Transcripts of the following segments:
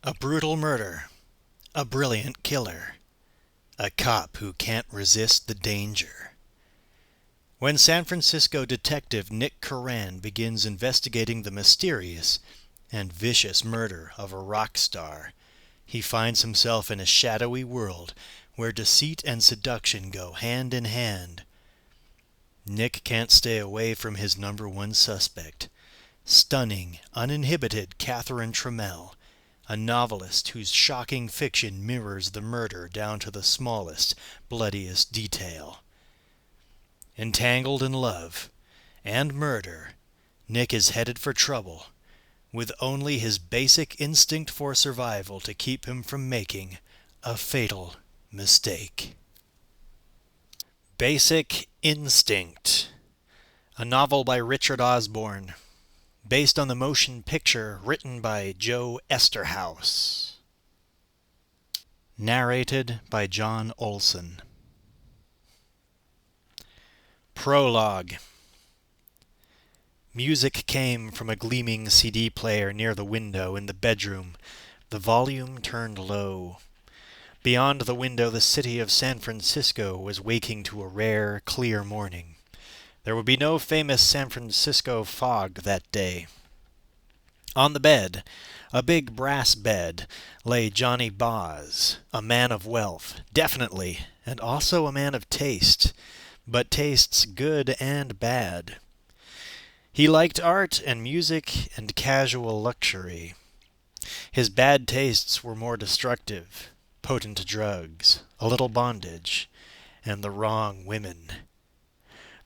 A brutal murder, a brilliant killer, a cop who can't resist the danger. When San Francisco detective Nick Curran begins investigating the mysterious and vicious murder of a rock star, he finds himself in a shadowy world where deceit and seduction go hand in hand. Nick can't stay away from his number one suspect, stunning, uninhibited Catherine Trammell, a novelist whose shocking fiction mirrors the murder down to the smallest, bloodiest detail. Entangled in love and murder, Nick is headed for trouble, with only his basic instinct for survival to keep him from making a fatal mistake. Basic Instinct, a novel by Richard Osborne, based on the motion picture written by Joe Eszterhas. Narrated by Jon Olsen. Prologue. Music came from a gleaming CD player near the window in the bedroom, the volume turned low. Beyond the window, the city of San Francisco was waking to a rare, clear morning. There would be no famous San Francisco fog that day. On the bed, a big brass bed, lay Johnny Boz, a man of wealth, definitely, and also a man of taste, but tastes good and bad. He liked art and music and casual luxury. His bad tastes were more destructive: potent drugs, a little bondage, and the wrong women.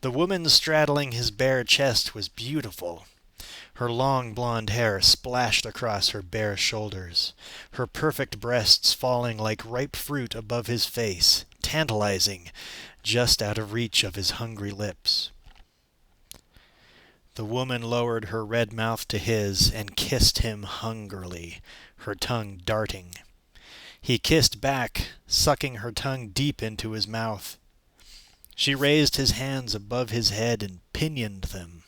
The woman straddling his bare chest was beautiful. Her long blonde hair splashed across her bare shoulders, her perfect breasts falling like ripe fruit above his face, tantalizing, just out of reach of his hungry lips. The woman lowered her red mouth to his and kissed him hungrily, her tongue darting. He kissed back, sucking her tongue deep into his mouth. She raised his hands above his head and pinioned them.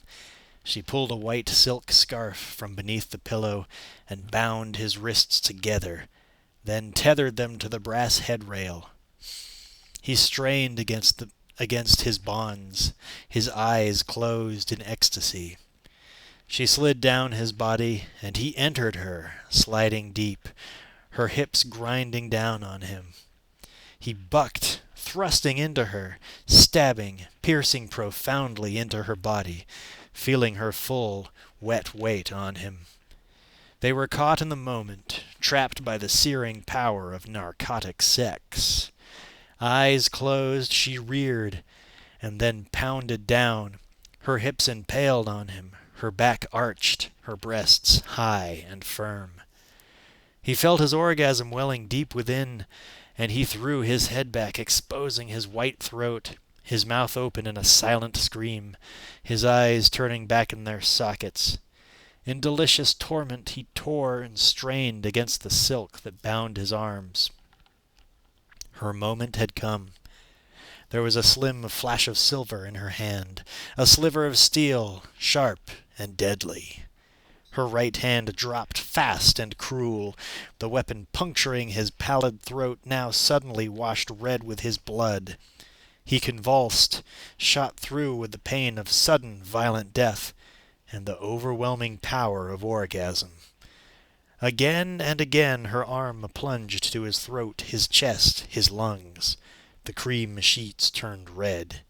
She pulled a white silk scarf from beneath the pillow and bound his wrists together, then tethered them to the brass headrail. He strained against his bonds, his eyes closed in ecstasy. She slid down his body, and he entered her, sliding deep, her hips grinding down on him. He bucked, thrusting into her, stabbing, piercing profoundly into her body, feeling her full, wet weight on him. They were caught in the moment, trapped by the searing power of narcotic sex. Eyes closed, she reared, and then pounded down, her hips impaled on him, her back arched, her breasts high and firm. He felt his orgasm welling deep within, and he threw his head back, exposing his white throat, his mouth open in a silent scream, his eyes turning back in their sockets. In delicious torment he tore and strained against the silk that bound his arms. Her moment had come. There was a slim flash of silver in her hand, a sliver of steel, sharp and deadly. Her right hand dropped fast and cruel, the weapon puncturing his pallid throat, now suddenly washed red with his blood. He convulsed, shot through with the pain of sudden, violent death, and the overwhelming power of orgasm. Again and again her arm plunged to his throat, his chest, his lungs. The cream sheets turned red.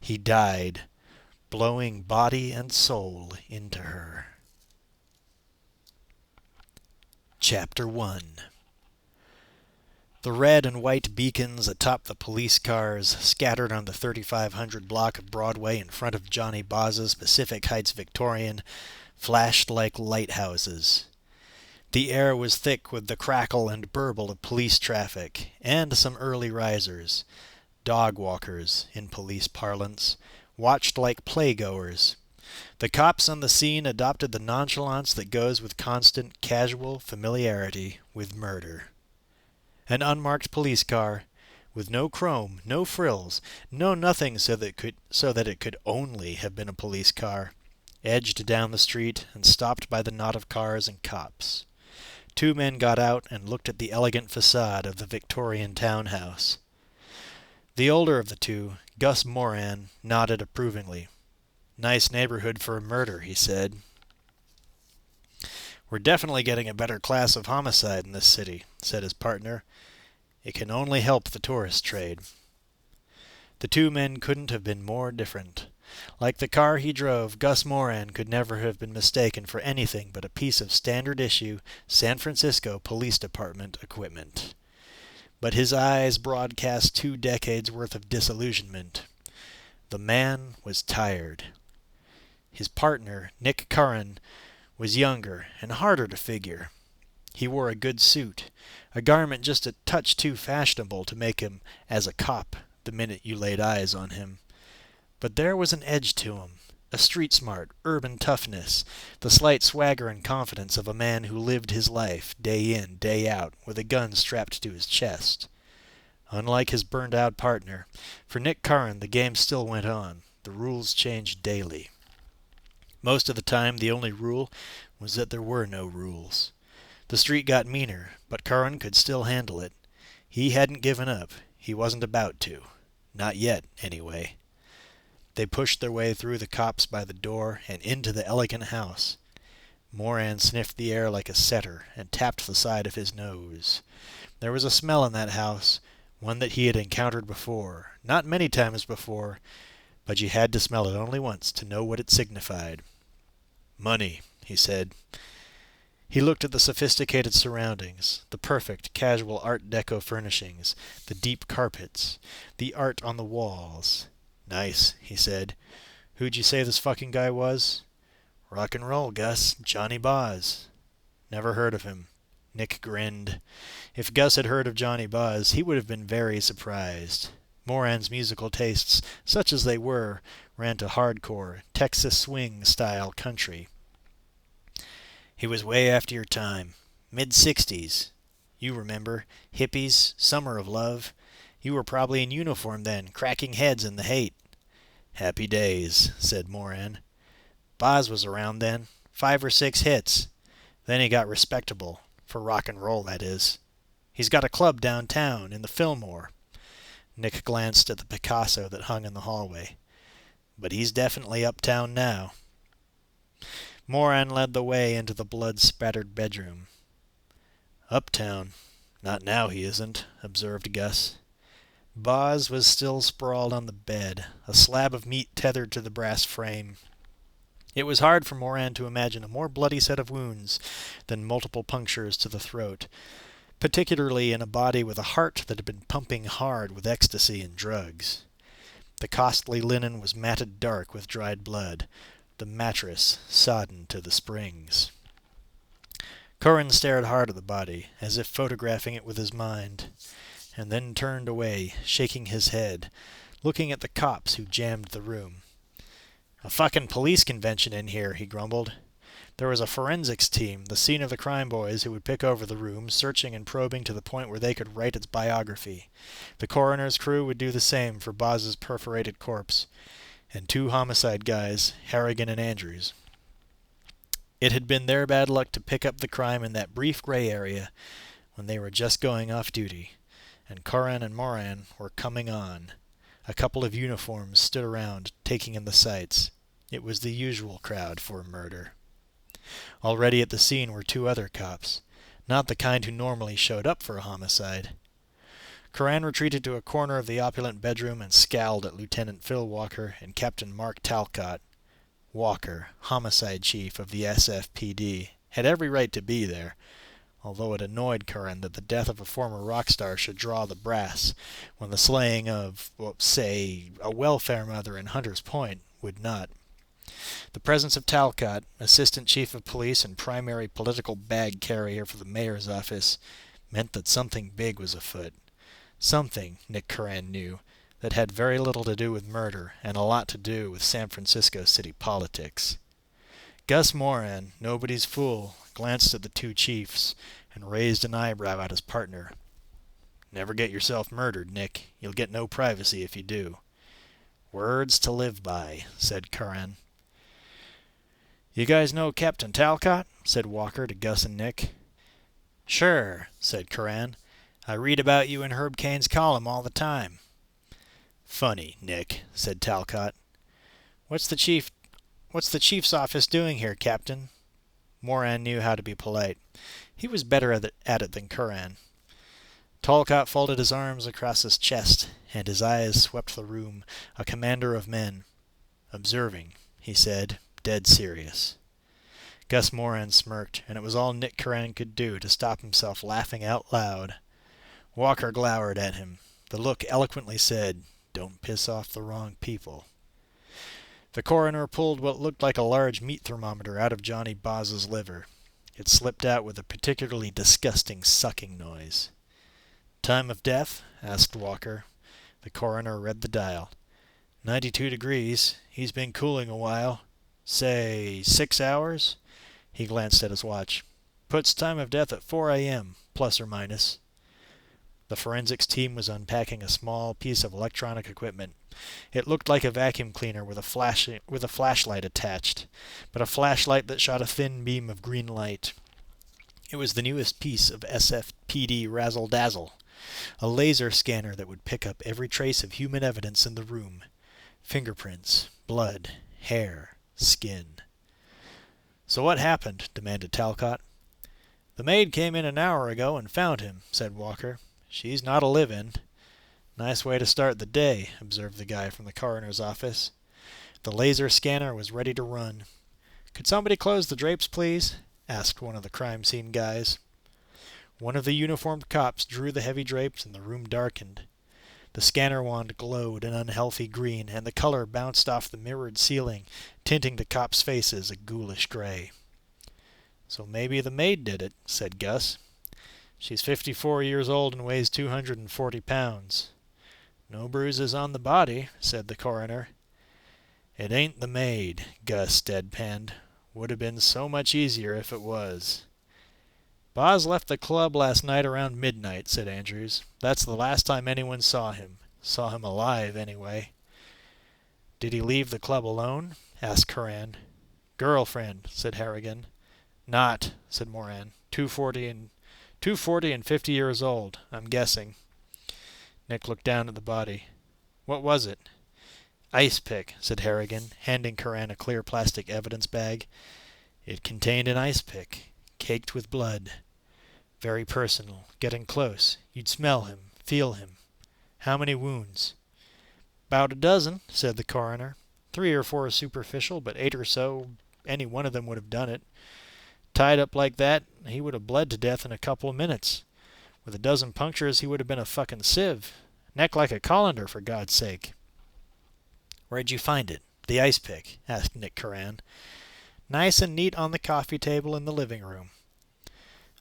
He died, blowing body and soul into her. Chapter 1. The red and white beacons atop the police cars, scattered on the 3500 block of Broadway in front of Johnny Boz's Pacific Heights Victorian, flashed like lighthouses. The air was thick with the crackle and burble of police traffic, and some early risers, dog walkers in police parlance, watched like playgoers. The cops on the scene adopted the nonchalance that goes with constant, casual familiarity with murder. An unmarked police car, with no chrome, no frills, no nothing so that it could only have been a police car, edged down the street and stopped by the knot of cars and cops. Two men got out and looked at the elegant facade of the Victorian townhouse. The older of the two, Gus Moran, nodded approvingly. "Nice neighborhood for a murder," he said. "We're definitely getting a better class of homicide in this city," said his partner. "It can only help the tourist trade." The two men couldn't have been more different. Like the car he drove, Gus Moran could never have been mistaken for anything but a piece of standard-issue San Francisco Police Department equipment. But his eyes broadcast 2 decades' worth of disillusionment. The man was tired. His partner, Nick Curran, was younger and harder to figure. He wore a good suit, a garment just a touch too fashionable to make him as a cop the minute you laid eyes on him. But there was an edge to him, a street-smart, urban toughness, the slight swagger and confidence of a man who lived his life, day in, day out, with a gun strapped to his chest. Unlike his burned-out partner, for Nick Curran the game still went on. The rules changed daily. Most of the time, the only rule was that there were no rules. The street got meaner, but Curran could still handle it. He hadn't given up. He wasn't about to. Not yet, anyway. They pushed their way through the cops by the door and into the elegant house. Moran sniffed the air like a setter and tapped the side of his nose. There was a smell in that house, one that he had encountered before, not many times before, but you had to smell it only once to know what it signified. "Money," he said. He looked at the sophisticated surroundings, the perfect, casual Art Deco furnishings, the deep carpets, the art on the walls. "Nice," he said. "Who'd you say this fucking guy was?" "Rock and roll, Gus. Johnny Boz." "Never heard of him." Nick grinned. If Gus had heard of Johnny Boz, he would have been very surprised. Moran's musical tastes, such as they were, ran to hardcore, Texas swing-style country. "He was way after your time. Mid-60s. You remember. Hippies, Summer of Love. You were probably in uniform then, cracking heads in the hate." "Happy days," said Moran. "Boz was around then. 5 or 6 hits. Then he got respectable. For rock and roll, that is. He's got a club downtown, in the Fillmore." Nick glanced at the Picasso that hung in the hallway. "But he's definitely uptown now." Moran led the way into the blood-spattered bedroom. "Uptown? Not now he isn't," observed Gus. Boz was still sprawled on the bed, a slab of meat tethered to the brass frame. It was hard for Moran to imagine a more bloody set of wounds than multiple punctures to the throat, particularly in a body with a heart that had been pumping hard with ecstasy and drugs. The costly linen was matted dark with dried blood, the mattress sodden to the springs. Curran stared hard at the body, as if photographing it with his mind, and then turned away, shaking his head, looking at the cops who jammed the room. "A fucking police convention in here," he grumbled. There was a forensics team, the scene of the crime boys, who would pick over the room, searching and probing to the point where they could write its biography. The coroner's crew would do the same for Boz's perforated corpse. And 2 homicide guys, Harrigan and Andrews. It had been their bad luck to pick up the crime in that brief gray area when they were just going off duty, and Curran and Moran were coming on. A couple of uniforms stood around, taking in the sights. It was the usual crowd for a murder. Already at the scene were 2 other cops, not the kind who normally showed up for a homicide. Curran retreated to a corner of the opulent bedroom and scowled at Lieutenant Phil Walker and Captain Mark Talcott. Walker, homicide chief of the SFPD, had every right to be there, although it annoyed Curran that the death of a former rock star should draw the brass, when the slaying of, say, a welfare mother in Hunter's Point would not. The presence of Talcott, assistant chief of police and primary political bag carrier for the mayor's office, meant that something big was afoot. Something, Nick Curran knew, that had very little to do with murder and a lot to do with San Francisco city politics. Gus Moran, nobody's fool, glanced at the 2 chiefs and raised an eyebrow at his partner. "Never get yourself murdered, Nick. You'll get no privacy if you do." "Words to live by," said Curran. "You guys know Captain Talcott?" said Walker to Gus and Nick. Sure, said Curran. I read about you in Herb Cain's column all the time. Funny, Nick, said Talcott. What's the chief's office doing here, Captain? Moran knew how to be polite. He was better at it than Curran. Talcott folded his arms across his chest, and his eyes swept the room, a commander of men. Observing, he said, dead serious. Gus Moran smirked, and it was all Nick Curran could do to stop himself laughing out loud. Walker glowered at him. The look eloquently said, "Don't piss off the wrong people." The coroner pulled what looked like a large meat thermometer out of Johnny Boz's liver. It slipped out with a particularly disgusting sucking noise. "Time of death?" asked Walker. The coroner read the dial. 92 degrees. He's been cooling a while. Say 6 hours? He glanced at his watch. Puts time of death at 4 a.m., plus or minus. The forensics team was unpacking a small piece of electronic equipment. It looked like a vacuum cleaner with a flashlight attached, but a flashlight that shot a thin beam of green light. It was the newest piece of SFPD razzle-dazzle, a laser scanner that would pick up every trace of human evidence in the room. Fingerprints, blood, hair, skin. "So what happened?" demanded Talcott. "The maid came in an hour ago and found him," said Walker. "She's not a live-in." "Nice way to start the day," observed the guy from the coroner's office. The laser scanner was ready to run. "Could somebody close the drapes, please?" asked one of the crime scene guys. One of the uniformed cops drew the heavy drapes and the room darkened. The scanner wand glowed an unhealthy green, and the color bounced off the mirrored ceiling, tinting the cops' faces a ghoulish gray. "So maybe the maid did it," said Gus. "She's 54 years old and weighs 240 pounds. "No bruises on the body," said the coroner. "It ain't the maid," Gus deadpanned. "Would have been so much easier if it was." "Boz left the club last night around midnight," said Andrews. "That's the last time anyone saw him. Saw him alive, anyway." "Did he leave the club alone?" asked Curran. "Girlfriend," said Harrigan. "Not," said Moran. 240 and 50 years old, I'm guessing." Nick looked down at the body. "What was it?" "Ice pick," said Harrigan, handing Curran a clear plastic evidence bag. It contained an ice pick, caked with blood. Very personal. Getting close. You'd smell him, feel him. "How many wounds?" "'Bout a dozen," said the coroner. 3 or 4 superficial, but 8 or so, any one of them would have done it. Tied up like that, he would have bled to death in a couple of minutes. With a dozen punctures, he would have been a fucking sieve. Neck like a colander, for God's sake." "Where'd you find it? The ice pick?" asked Nick Curran. "Nice and neat on the coffee table in the living room."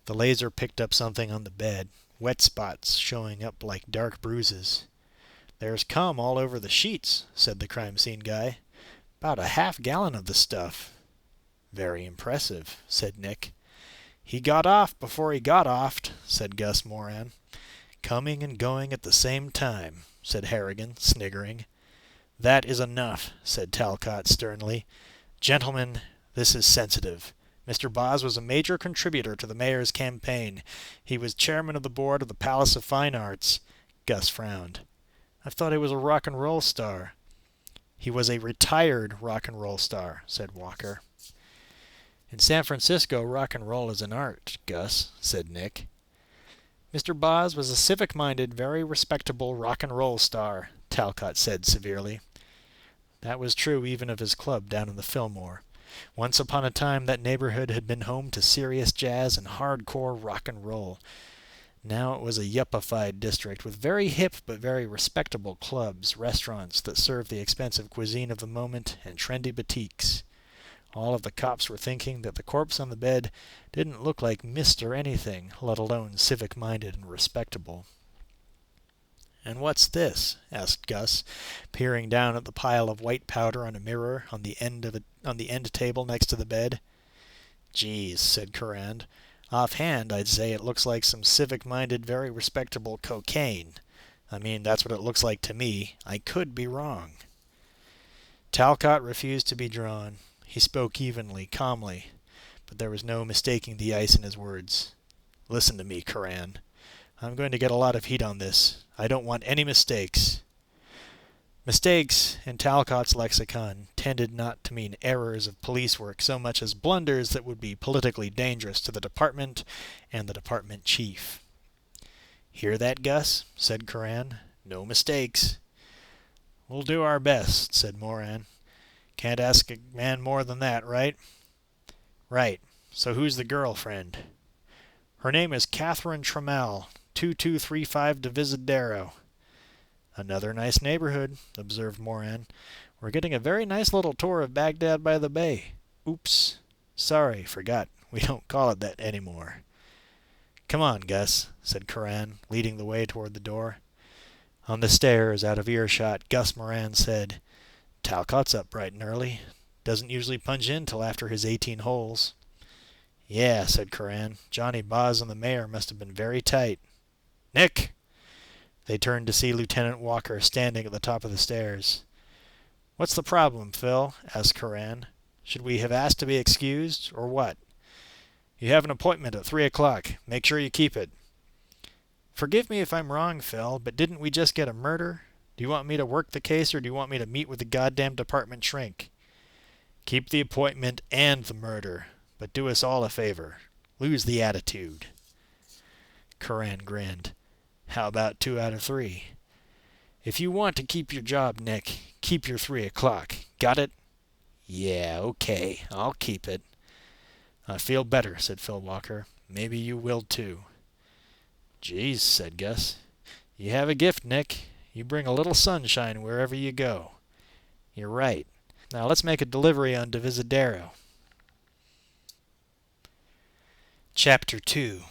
The laser picked up something on the bed, wet spots showing up like dark bruises. "There's cum all over the sheets," said the crime scene guy. "'Bout a half-gallon of the stuff." "Very impressive," said Nick. "He got off before he got offed," said Gus Moran. "Coming and going at the same time," said Harrigan, sniggering. "That is enough," said Talcott sternly. "Gentlemen, this is sensitive. Mr. Boz was a major contributor to the mayor's campaign. He was chairman of the board of the Palace of Fine Arts." Gus frowned. "I thought he was a rock and roll star." "He was a retired rock and roll star," said Walker. "In San Francisco, rock and roll is an art, Gus," said Nick. "Mr. Boz was a civic-minded, very respectable rock and roll star," Talcott said severely. That was true even of his club down in the Fillmore. Once upon a time that neighborhood had been home to serious jazz and hardcore rock and roll. Now it was a yuppified district with very hip but very respectable clubs, restaurants that served the expensive cuisine of the moment, and trendy boutiques. All of the cops were thinking that the corpse on the bed didn't look like Mr. anything, let alone civic-minded and respectable. "And what's this?" asked Gus, peering down at the pile of white powder on a mirror on the end table next to the bed. "Geez," said Curran. "Offhand, I'd say it looks like some civic-minded, very respectable cocaine. I mean, that's what it looks like to me. I could be wrong." Talcott refused to be drawn. He spoke evenly, calmly, but there was no mistaking the ice in his words. Listen to me, Curran. I'm going to get a lot of heat on this. I don't want any mistakes. Mistakes, in Talcott's lexicon, tended not to mean errors of police work so much as blunders that would be politically dangerous to the department and the department chief. Hear that, Gus? Said Curran. No mistakes. We'll do our best, said Moran. Can't ask a man more than that, right? Right. So who's the girlfriend? Her name is Catherine Trammell, 2235 Divisadero. Another nice neighborhood, observed Moran. We're getting a very nice little tour of Baghdad by the Bay. Oops. Sorry, forgot. We don't call it that anymore. Come on, Gus, said Curran, leading the way toward the door. On the stairs, out of earshot, Gus Moran said, Talcott's up bright and early. Doesn't usually punch in till after his 18 holes. Yeah, said Curran. Johnny Boz and the mayor must have been very tight. Nick! They turned to see Lieutenant Walker standing at the top of the stairs. What's the problem, Phil? Asked Curran. Should we have asked to be excused, or what? You have an appointment at 3 o'clock. Make sure you keep it. Forgive me if I'm wrong, Phil, but didn't we just get a murder? Do you want me to work the case, or do you want me to meet with the goddamn department shrink? Keep the appointment and the murder, but do us all a favor. Lose the attitude. Curran grinned. How about 2 out of 3? If you want to keep your job, Nick, keep your 3 o'clock. Got it? Yeah, okay. I'll keep it. I feel better, said Phil Walker. Maybe you will too. Geez, said Gus. You have a gift, Nick. You bring a little sunshine wherever you go. You're right. Now let's make a delivery on Divisadero. Chapter 2.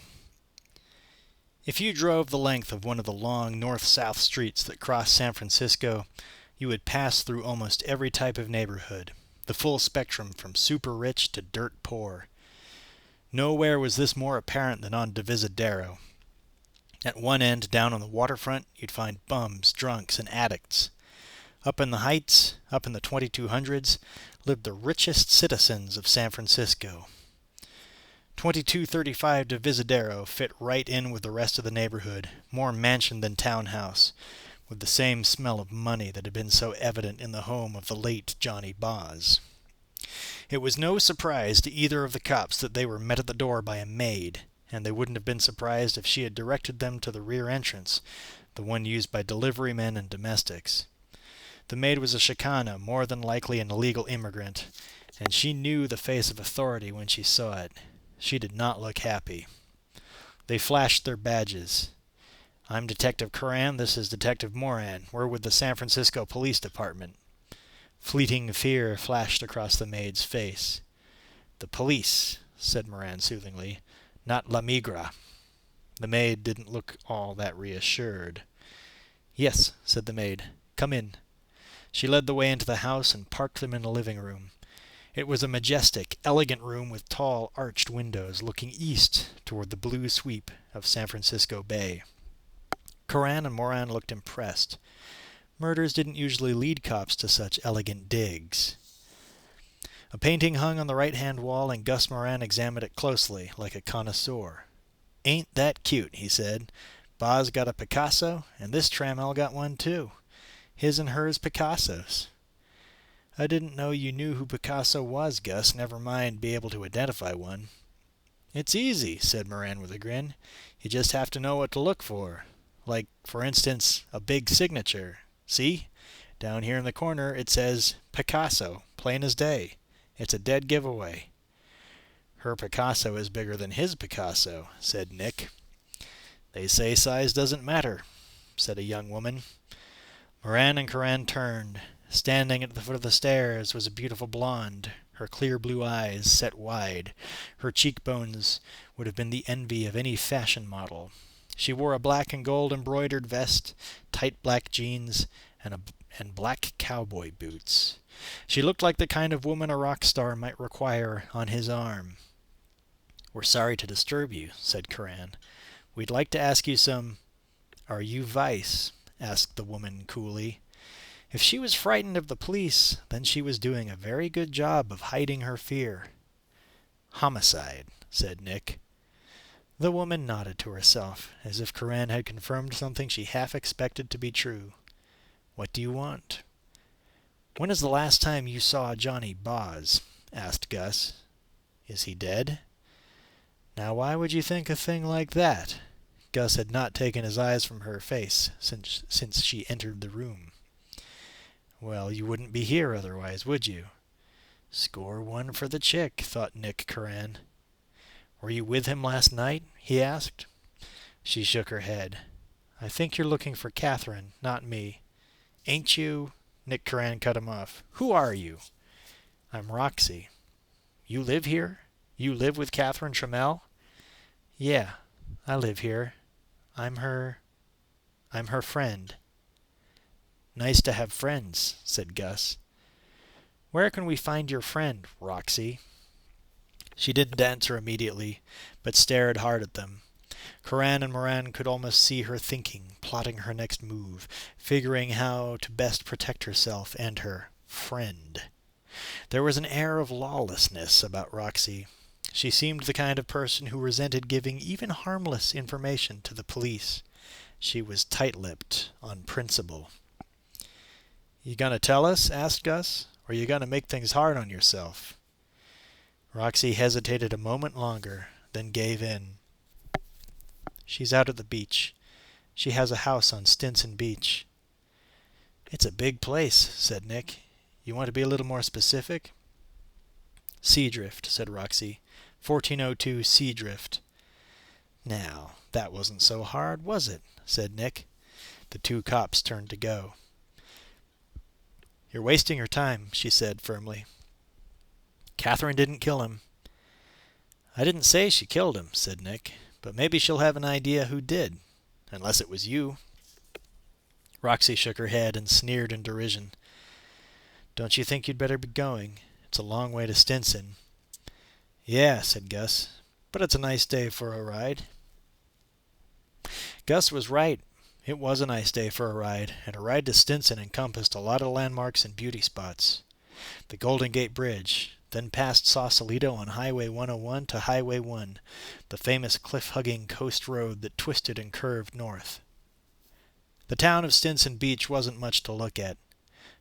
If you drove the length of one of the long north-south streets that cross San Francisco, you would pass through almost every type of neighborhood, the full spectrum from super rich to dirt poor. Nowhere was this more apparent than on Divisadero. At one end, down on the waterfront, you'd find bums, drunks, and addicts. Up in the heights, up in the 2200s, lived the richest citizens of San Francisco. 2235 Divisadero fit right in with the rest of the neighborhood, more mansion than townhouse, with the same smell of money that had been so evident in the home of the late Johnny Boz. It was no surprise to either of the cops that they were met at the door by a maid, and they wouldn't have been surprised if she had directed them to the rear entrance, the one used by deliverymen and domestics. The maid was a Chicana, more than likely an illegal immigrant, and she knew the face of authority when she saw it. She did not look happy. They flashed their badges. I'm Detective Curran, this is Detective Moran. We're with the San Francisco Police Department. Fleeting fear flashed across the maid's face. The police, said Moran soothingly, not La Migra. The maid didn't look all that reassured. Yes, said the maid. Come in. She led the way into the house and parked them in the living room. It was a majestic, elegant room with tall, arched windows looking east toward the blue sweep of San Francisco Bay. Curran and Moran looked impressed. Murders didn't usually lead cops to such elegant digs. A painting hung on the right-hand wall, and Gus Moran examined it closely, like a connoisseur. Ain't that cute, he said. Boz got a Picasso, and this Trammell got one too. His and hers Picassos. I didn't know you knew who Picasso was, Gus, never mind be able to identify one. It's easy, said Moran with a grin. You just have to know what to look for. Like, for instance, a big signature. See? Down here in the corner it says Picasso, plain as day. It's a dead giveaway. Her Picasso is bigger than his Picasso, said Nick. They say size doesn't matter, said a young woman. Moran and Curran turned. Standing at the foot of the stairs was a beautiful blonde, her clear blue eyes set wide. Her cheekbones would have been the envy of any fashion model. She wore a black and gold embroidered vest, tight black jeans, and black cowboy boots. She looked like the kind of woman a rock star might require on his arm. We're sorry to disturb you, said Curran. We'd like to ask you some... Are you Vice? Asked the woman coolly. If she was frightened of the police, then she was doing a very good job of hiding her fear. Homicide, said Nick. The woman nodded to herself, as if Corinne had confirmed something she half expected to be true. "What do you want?" "When is the last time you saw Johnny Boz?" asked Gus. "Is he dead?" "Now why would you think a thing like that?" Gus had not taken his eyes from her face since she entered the room. "Well, you wouldn't be here otherwise, would you?" "Score one for the chick," thought Nick Coran. "Were you with him last night?" he asked. She shook her head. "I think you're looking for Catherine, not me." "Ain't you—" Nick Coran cut him off. "Who are you?" "I'm Roxy." "You live here? You live with Catherine Trammell?" "Yeah, I live here. I'm her friend." "Nice to have friends," said Gus. "Where can we find your friend, Roxy?" She didn't answer immediately, but stared hard at them. Coran and Moran could almost see her thinking, plotting her next move, figuring how to best protect herself and her friend. There was an air of lawlessness about Roxy. She seemed the kind of person who resented giving even harmless information to the police. She was tight-lipped on principle. "You gonna tell us?" asked Gus. "Or you gonna make things hard on yourself?" Roxy hesitated a moment longer, then gave in. "She's out at the beach. She has a house on Stinson Beach." "It's a big place," said Nick. "You want to be a little more specific?" "Seadrift," said Roxy. 1402 Seadrift. "Now, that wasn't so hard, was it?" said Nick. The two cops turned to go. "You're wasting your time," she said firmly. "Catherine didn't kill him." "I didn't say she killed him," said Nick, "but maybe she'll have an idea who did. Unless it was you." Roxy shook her head and sneered in derision. "Don't you think you'd better be going? It's a long way to Stinson." "Yeah," said Gus, "but it's a nice day for a ride." Gus was right. It was a nice day for a ride, and a ride to Stinson encompassed a lot of landmarks and beauty spots. The Golden Gate Bridge, then past Sausalito on Highway 101 to Highway 1, the famous cliff-hugging coast road that twisted and curved north. The town of Stinson Beach wasn't much to look at.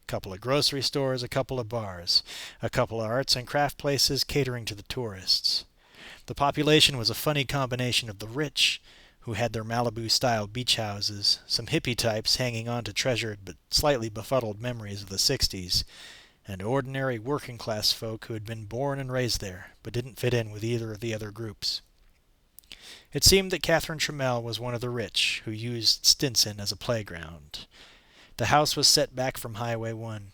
A couple of grocery stores, a couple of bars, a couple of arts and craft places catering to the tourists. The population was a funny combination of the rich, who had their Malibu-style beach houses, some hippie types hanging on to treasured but slightly befuddled memories of the 60s, and ordinary working-class folk who had been born and raised there, but didn't fit in with either of the other groups. It seemed that Catherine Trammell was one of the rich, who used Stinson as a playground. The house was set back from Highway 1.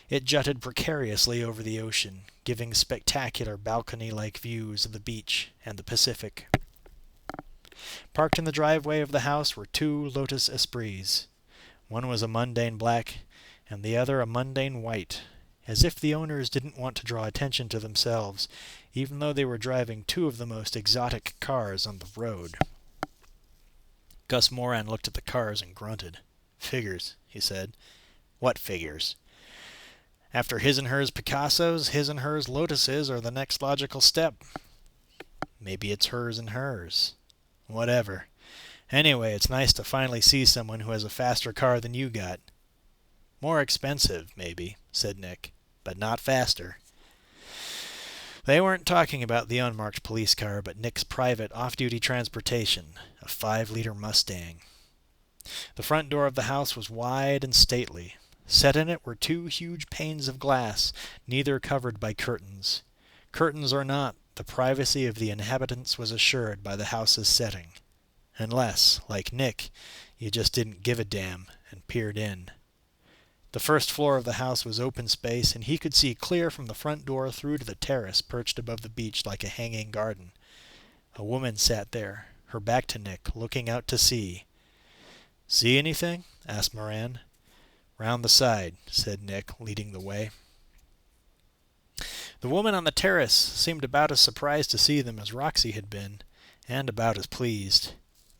It jutted precariously over the ocean, giving spectacular balcony-like views of the beach and the Pacific. Parked in the driveway of the house were two Lotus Esprits. One was a mundane black, and the other a mundane white, as if the owners didn't want to draw attention to themselves, even though they were driving two of the most exotic cars on the road. Gus Moran looked at the cars and grunted. "Figures," he said. "What figures?" "After his and hers Picassos, his and hers Lotuses are the next logical step." "Maybe it's hers and hers." "Whatever. Anyway, it's nice to finally see someone who has a faster car than you got." "More expensive, maybe," said Nick, "but not faster." They weren't talking about the unmarked police car, but Nick's private off-duty transportation, a 5-liter Mustang. The front door of the house was wide and stately. Set in it were two huge panes of glass, neither covered by curtains. Curtains or not, the privacy of the inhabitants was assured by the house's setting. Unless, like Nick, you just didn't give a damn and peered in. The first floor of the house was open space, and he could see clear from the front door through to the terrace perched above the beach like a hanging garden. A woman sat there, her back to Nick, looking out to sea. "See anything?" asked Moran. "Round the side," said Nick, leading the way. The woman on the terrace seemed about as surprised to see them as Roxy had been, and about as pleased.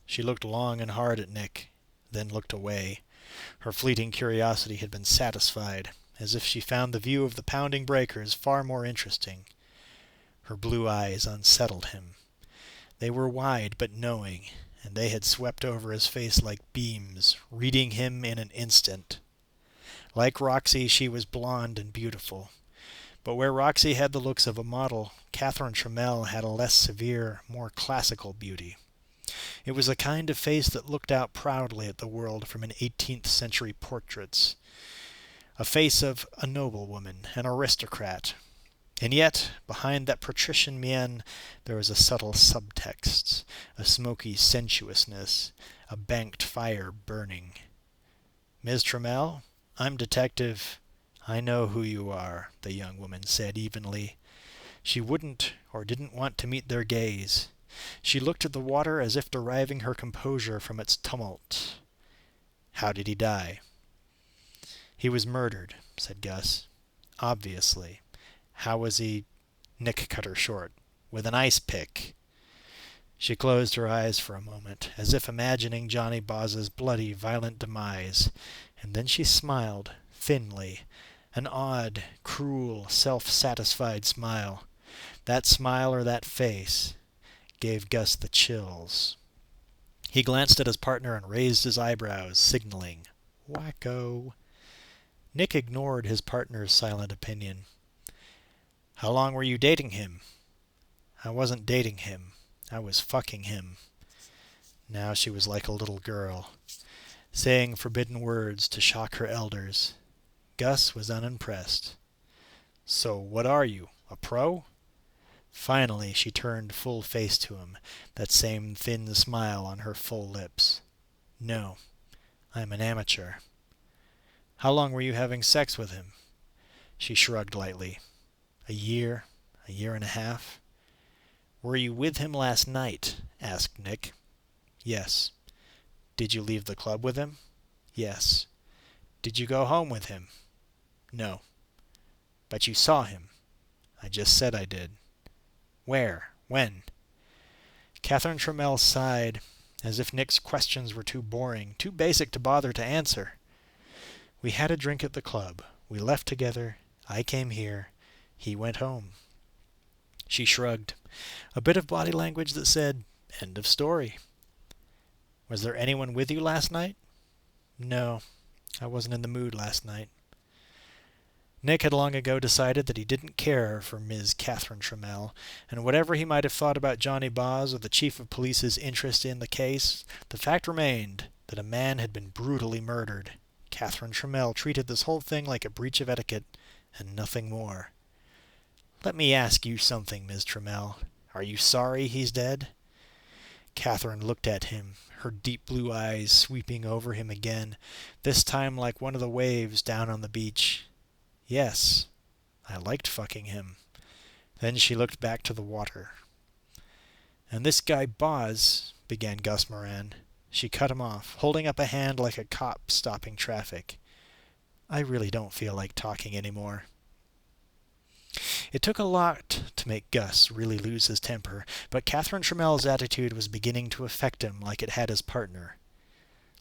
She looked long and hard at Nick, then looked away. Her fleeting curiosity had been satisfied, as if she found the view of the pounding breakers far more interesting. Her blue eyes unsettled him. They were wide but knowing, and they had swept over his face like beams, reading him in an instant. Like Roxy, she was blonde and beautiful. But where Roxy had the looks of a model, Catherine Trammell had a less severe, more classical beauty. It was a kind of face that looked out proudly at the world from an 18th century portraits. A face of a noblewoman, an aristocrat. And yet, behind that patrician mien, there was a subtle subtext, a smoky sensuousness, a banked fire burning. "Ms. Trammell, I'm Detective—" "I know who you are," the young woman said evenly. She wouldn't or didn't want to meet their gaze. She looked at the water as if deriving her composure from its tumult. "How did he die?" "He was murdered," said Gus. "Obviously. How was he—" Nick cut her short. "With an ice pick." She closed her eyes for a moment, as if imagining Johnny Boz's bloody, violent demise, and then she smiled, thinly, an odd, cruel, self-satisfied smile. That smile or that face gave Gus the chills. He glanced at his partner and raised his eyebrows, signaling, "Wacko." Nick ignored his partner's silent opinion. "How long were you dating him?" "I wasn't dating him. I was fucking him." Now she was like a little girl, saying forbidden words to shock her elders. Gus was unimpressed. "So what are you, a pro?" Finally she turned full face to him, that same thin smile on her full lips. "No, I'm an amateur." "How long were you having sex with him?" She shrugged lightly. "A year and a half." "Were you with him last night?" asked Nick. "Yes." "Did you leave the club with him?" "Yes." "Did you go home with him?" "No." "But you saw him?" "I just said I did." "Where? When?" Catherine Trammell sighed, as if Nick's questions were too boring, too basic to bother to answer. "We had a drink at the club. We left together. I came here. He went home." She shrugged, a bit of body language that said, "End of story." "Was there anyone with you last night?" "No, I wasn't in the mood last night." Nick had long ago decided that he didn't care for Ms. Catherine Trammell, and whatever he might have thought about Johnny Boz or the chief of police's interest in the case, the fact remained that a man had been brutally murdered. Catherine Trammell treated this whole thing like a breach of etiquette, and nothing more. "Let me ask you something, Ms. Trammell. Are you sorry he's dead?" Catherine looked at him, her deep blue eyes sweeping over him again, this time like one of the waves down on the beach. "Yes, I liked fucking him." Then she looked back to the water. "And this guy Boz," began Gus Moran. She cut him off, holding up a hand like a cop stopping traffic. "I really don't feel like talking anymore." It took a lot to make Gus really lose his temper, but Catherine Trammell's attitude was beginning to affect him like it had his partner.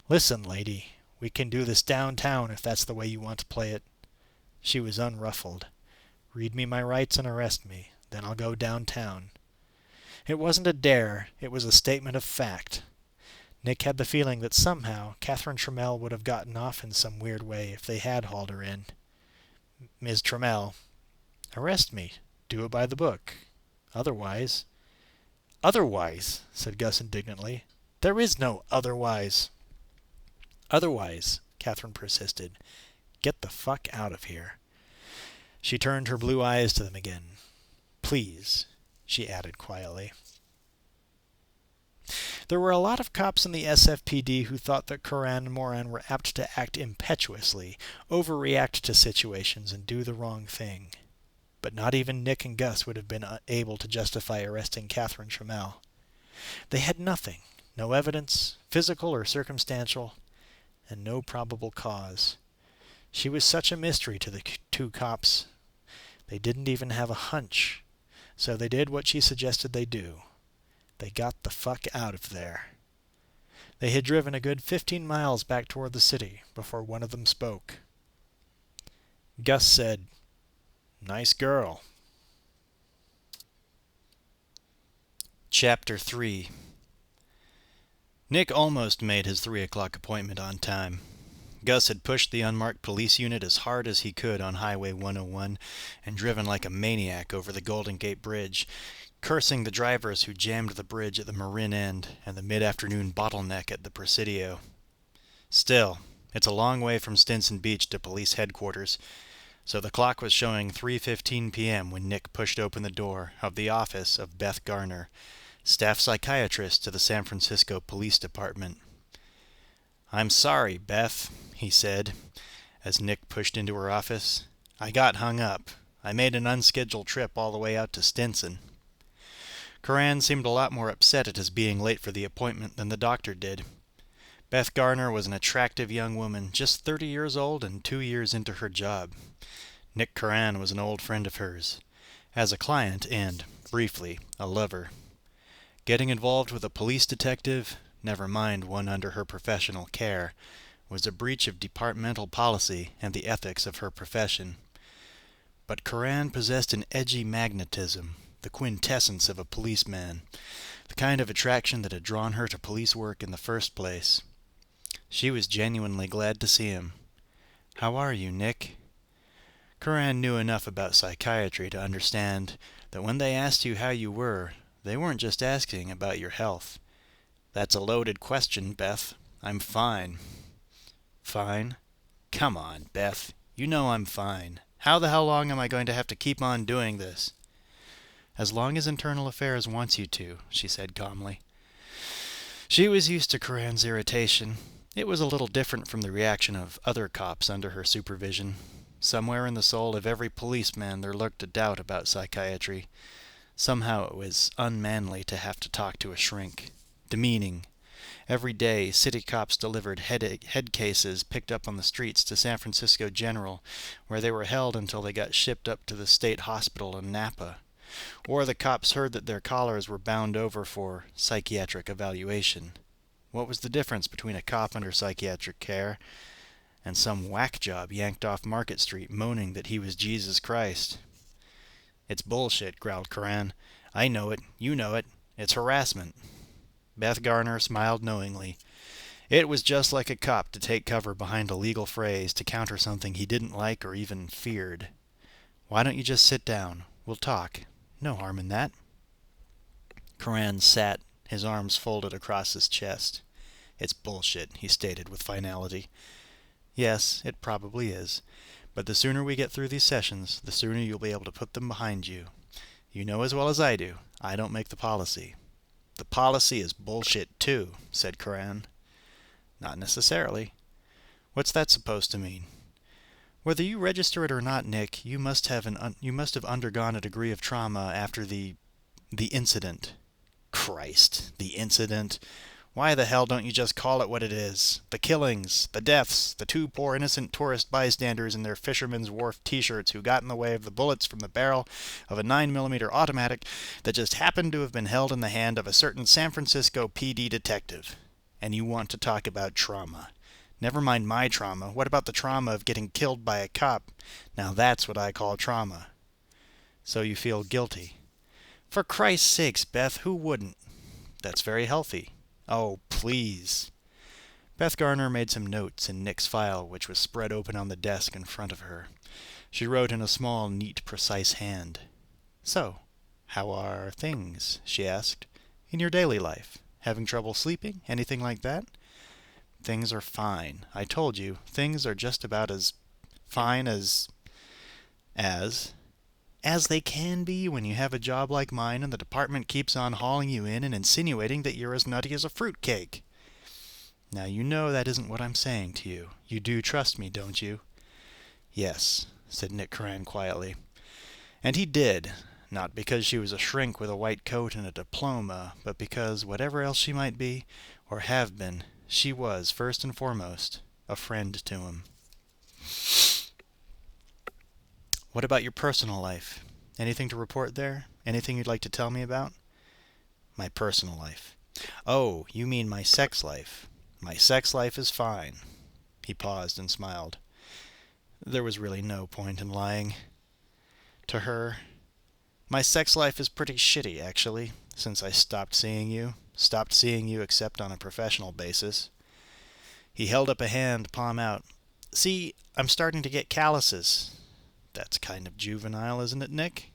"Listen, lady, we can do this downtown if that's the way you want to play it." She was unruffled. "Read me my rights and arrest me. Then I'll go downtown." It wasn't a dare, it was a statement of fact. Nick had the feeling that somehow Catherine Trammell would have gotten off in some weird way if they had hauled her in. "Ms. Trammell." "Arrest me. Do it by the book. Otherwise—" "Otherwise," said Gus indignantly. "There is no otherwise." "Otherwise," Catherine persisted. "Get the fuck out of here." She turned her blue eyes to them again. "Please," she added quietly. There were a lot of cops in the SFPD who thought that Curran and Moran were apt to act impetuously, overreact to situations, and do the wrong thing. But not even Nick and Gus would have been able to justify arresting Catherine Trammell. They had nothing, no evidence, physical or circumstantial, and no probable cause. She was such a mystery to the two cops. They didn't even have a hunch, so they did what she suggested they do. They got the fuck out of there. They had driven a good 15 miles back toward the city before one of them spoke. Gus said, "Nice girl." Chapter 3. Nick almost made his 3 o'clock appointment on time. Gus had pushed the unmarked police unit as hard as he could on Highway 101 and driven like a maniac over the Golden Gate Bridge, cursing the drivers who jammed the bridge at the Marin end and the mid-afternoon bottleneck at the Presidio. Still, it's a long way from Stinson Beach to police headquarters, so the clock was showing 3:15 p.m. when Nick pushed open the door of the office of Beth Garner, staff psychiatrist to the San Francisco Police Department. "I'm sorry, Beth," he said, as Nick pushed into her office. "I got hung up. I made an unscheduled trip all the way out to Stinson." Coran seemed a lot more upset at his being late for the appointment than the doctor did. Beth Garner was an attractive young woman, just 30 years old and 2 years into her job. Nick Coran was an old friend of hers, as a client and, briefly, a lover. Getting involved with a police detective, never mind one under her professional care, was a breach of departmental policy and the ethics of her profession. But Coran possessed an edgy magnetism, the quintessence of a policeman, the kind of attraction that had drawn her to police work in the first place. She was genuinely glad to see him. "How are you, Nick?" Coran knew enough about psychiatry to understand that when they asked you how you were, they weren't just asking about your health. "That's a loaded question, Beth. I'm fine." "Fine? Come on, Beth. You know I'm fine. How the hell long am I going to have to keep on doing this?" "As long as Internal Affairs wants you to," she said calmly. She was used to Coran's irritation. It was a little different from the reaction of other cops under her supervision. Somewhere in the soul of every policeman there lurked a doubt about psychiatry. Somehow it was unmanly to have to talk to a shrink. Demeaning. Every day, city cops delivered head cases picked up on the streets to San Francisco General, where they were held until they got shipped up to the state hospital in Napa. Or the cops heard that their collars were bound over for psychiatric evaluation. What was the difference between a cop under psychiatric care and some whack job yanked off Market Street moaning that he was Jesus Christ? "It's bullshit," growled Coran. "I know it. You know it. It's harassment." Beth Garner smiled knowingly. It was just like a cop to take cover behind a legal phrase to counter something he didn't like or even feared. "Why don't you just sit down? We'll talk. No harm in that." Coran sat, his arms folded across his chest. "It's bullshit," he stated with finality. "Yes, it probably is. But the sooner we get through these sessions, the sooner you'll be able to put them behind you. You know as well as I do, I don't make the policy." "The policy is bullshit too," said Coran. "Not necessarily." "What's that supposed to mean?" "Whether you register it or not, Nick, you must have undergone a degree of trauma after the incident." "Christ, the incident. Why the hell don't you just call it what it is? The killings, the deaths, the 2 poor innocent tourist bystanders in their Fisherman's Wharf t-shirts who got in the way of the bullets from the barrel of a 9mm automatic that just happened to have been held in the hand of a certain San Francisco PD detective. And you want to talk about trauma. Never mind my trauma. What about the trauma of getting killed by a cop? Now that's what I call trauma." "So you feel guilty?" "For Christ's sakes, Beth, who wouldn't?" "That's very healthy." "Oh, please." Beth Garner made some notes in Nick's file, which was spread open on the desk in front of her. She wrote in a small, neat, precise hand. "So, how are things?" she asked. "In your daily life? Having trouble sleeping? Anything like that?" "Things are fine. I told you, things are just about as fine as they can be when you have a job like mine and the department keeps on hauling you in and insinuating that you're as nutty as a fruitcake." "Now you know that isn't what I'm saying to you. You do trust me, don't you?" "Yes," said Nick Coran quietly. And he did, not because she was a shrink with a white coat and a diploma, but because, whatever else she might be, or have been, she was, first and foremost, a friend to him. "What about your personal life? Anything to report there? Anything you'd like to tell me about?" "My personal life. Oh, you mean my sex life. My sex life is fine." He paused and smiled. There was really no point in lying. To her, "My sex life is pretty shitty, actually. since I stopped seeing you except on a professional basis. He held up a hand, palm out. See, I'm starting to get calluses. That's kind of juvenile, isn't it, Nick?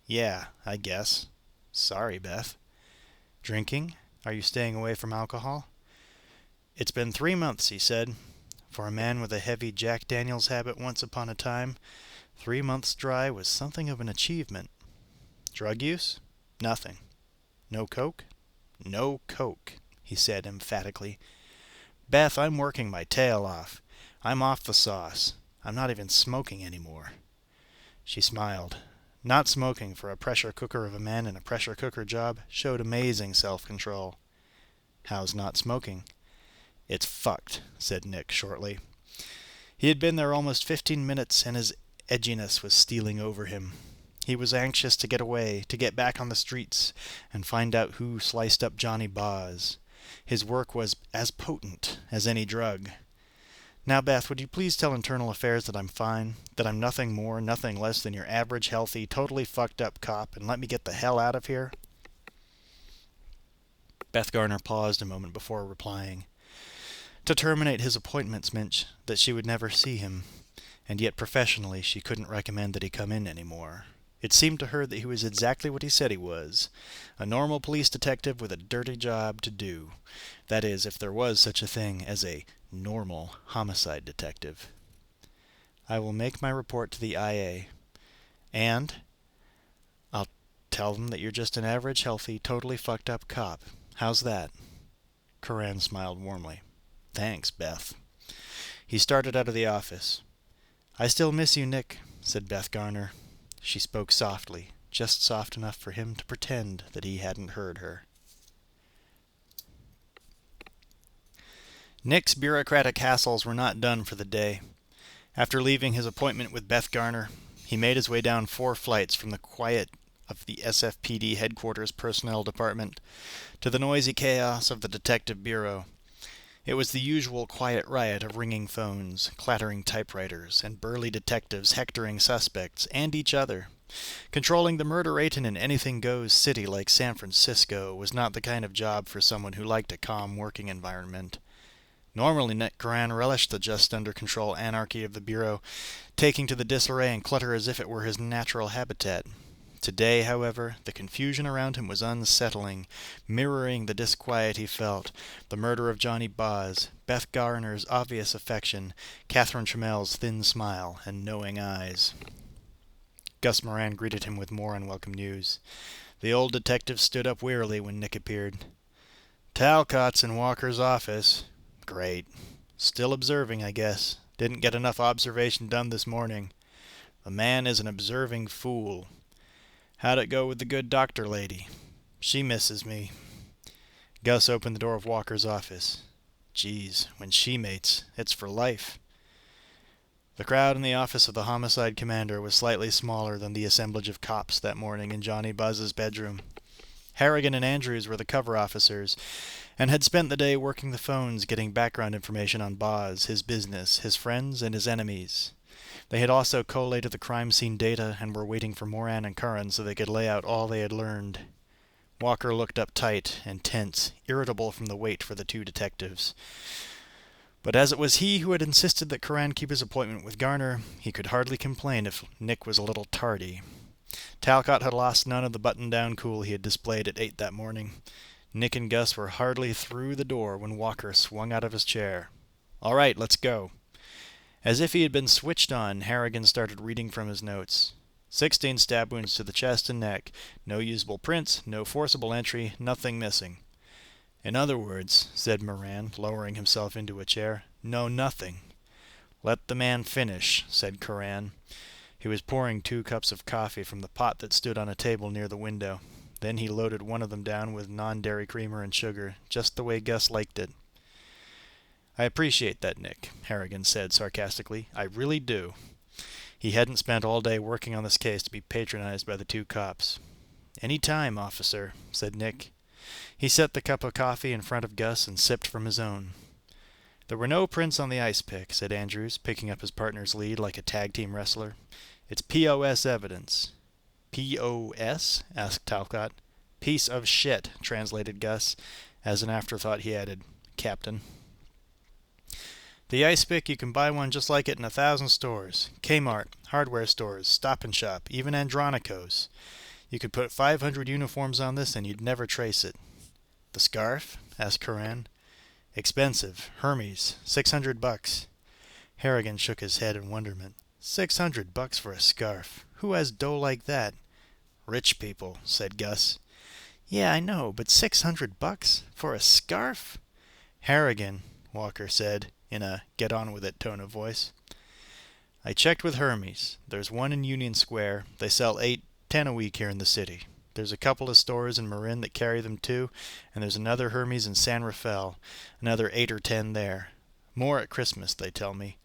Yeah, I guess. Sorry, Beth. Drinking? Are you staying away from alcohol? It's been 3 months, he said. For a man with a heavy Jack Daniels habit once upon a time, 3 months dry was something of an achievement. Drug use? Nothing. No coke? No coke, he said emphatically. Beth, I'm working my tail off. I'm off the sauce. I'm not even smoking anymore. She smiled. Not smoking for a pressure cooker of a man in a pressure cooker job showed amazing self-control. How's not smoking? It's fucked, said Nick shortly. He had been there almost 15 minutes, and his edginess was stealing over him. He was anxious to get away, to get back on the streets, and find out who sliced up Johnny Boz. His work was as potent as any drug. Now, Beth, would you please tell Internal Affairs that I'm fine, that I'm nothing more, nothing less than your average, healthy, totally fucked up cop, and let me get the hell out of here? Beth Garner paused a moment before replying. To terminate his appointments meant that she would never see him, and yet professionally she couldn't recommend that he come in anymore. It seemed to her that he was exactly what he said he was, a normal police detective with a dirty job to do. That is, if there was such a thing as a normal homicide detective. I will make my report to the IA, and I'll tell them that you're just an average, healthy, totally fucked up cop. How's that? Coran smiled warmly. Thanks, Beth. He started out of the office. I still miss you, Nick, said Beth Garner. She spoke softly, just soft enough for him to pretend that he hadn't heard her. Nick's bureaucratic hassles were not done for the day. After leaving his appointment with Beth Garner, he made his way down 4 flights from the quiet of the SFPD headquarters personnel department to the noisy chaos of the detective bureau. It was the usual quiet riot of ringing phones, clattering typewriters, and burly detectives hectoring suspects and each other. Controlling the murder rate in an anything-goes city like San Francisco was not the kind of job for someone who liked a calm working environment. Normally, Nick Coran relished the just-under-control anarchy of the bureau, taking to the disarray and clutter as if it were his natural habitat. Today, however, the confusion around him was unsettling, mirroring the disquiet he felt, the murder of Johnny Boz, Beth Garner's obvious affection, Catherine Trammell's thin smile and knowing eyes. Gus Moran greeted him with more unwelcome news. The old detective stood up wearily when Nick appeared. Talcott's in Walker's office. Great. Still observing, I guess. Didn't get enough observation done this morning. The man is an observing fool. How'd it go with the good doctor lady? She misses me. Gus opened the door of Walker's office. Geez, when she mates, it's for life. The crowd in the office of the homicide commander was slightly smaller than the assemblage of cops that morning in Johnny Buzz's bedroom. Harrigan and Andrews were the cover officers, and had spent the day working the phones getting background information on Boz, his business, his friends, and his enemies. They had also collated the crime scene data and were waiting for Moran and Curran so they could lay out all they had learned. Walker looked uptight and tense, irritable from the wait for the 2 detectives. But as it was he who had insisted that Curran keep his appointment with Garner, he could hardly complain if Nick was a little tardy. Talcott had lost none of the button-down cool he had displayed at 8 that morning. Nick and Gus were hardly through the door when Walker swung out of his chair. All right, let's go. As if he had been switched on, Harrigan started reading from his notes. 16 stab wounds to the chest and neck. No usable prints, no forcible entry, nothing missing. In other words, said Moran, lowering himself into a chair, no nothing. Let the man finish, said Curran. He was pouring 2 cups of coffee from the pot that stood on a table near the window. Then he loaded one of them down with non-dairy creamer and sugar, just the way Gus liked it. I appreciate that, Nick, Harrigan said sarcastically. I really do. He hadn't spent all day working on this case to be patronized by the 2 cops. Any time, officer, said Nick. He set the cup of coffee in front of Gus and sipped from his own. There were no prints on the ice pick, said Andrews, picking up his partner's lead like a tag team wrestler. It's POS evidence. POS? Asked Talcott. Piece of shit, translated Gus. As an afterthought he added, Captain. The ice pick, you can buy one just like it in 1,000 stores. Kmart, hardware stores, Stop and Shop, even Andronico's. You could put 500 uniforms on this and you'd never trace it. The scarf? Asked Curran. Expensive. Hermes. $600. Harrigan shook his head in wonderment. $600 for a scarf. Who has dough like that? Rich people, said Gus. Yeah, I know, but $600 for a scarf? Harrigan, Walker said, in a get-on-with-it tone of voice. I checked with Hermes. There's one in Union Square. They sell 8-10 a week here in the city. There's a couple of stores in Marin that carry them too, and there's another Hermes in San Rafael, another 8 or 10 there. More at Christmas, they tell me.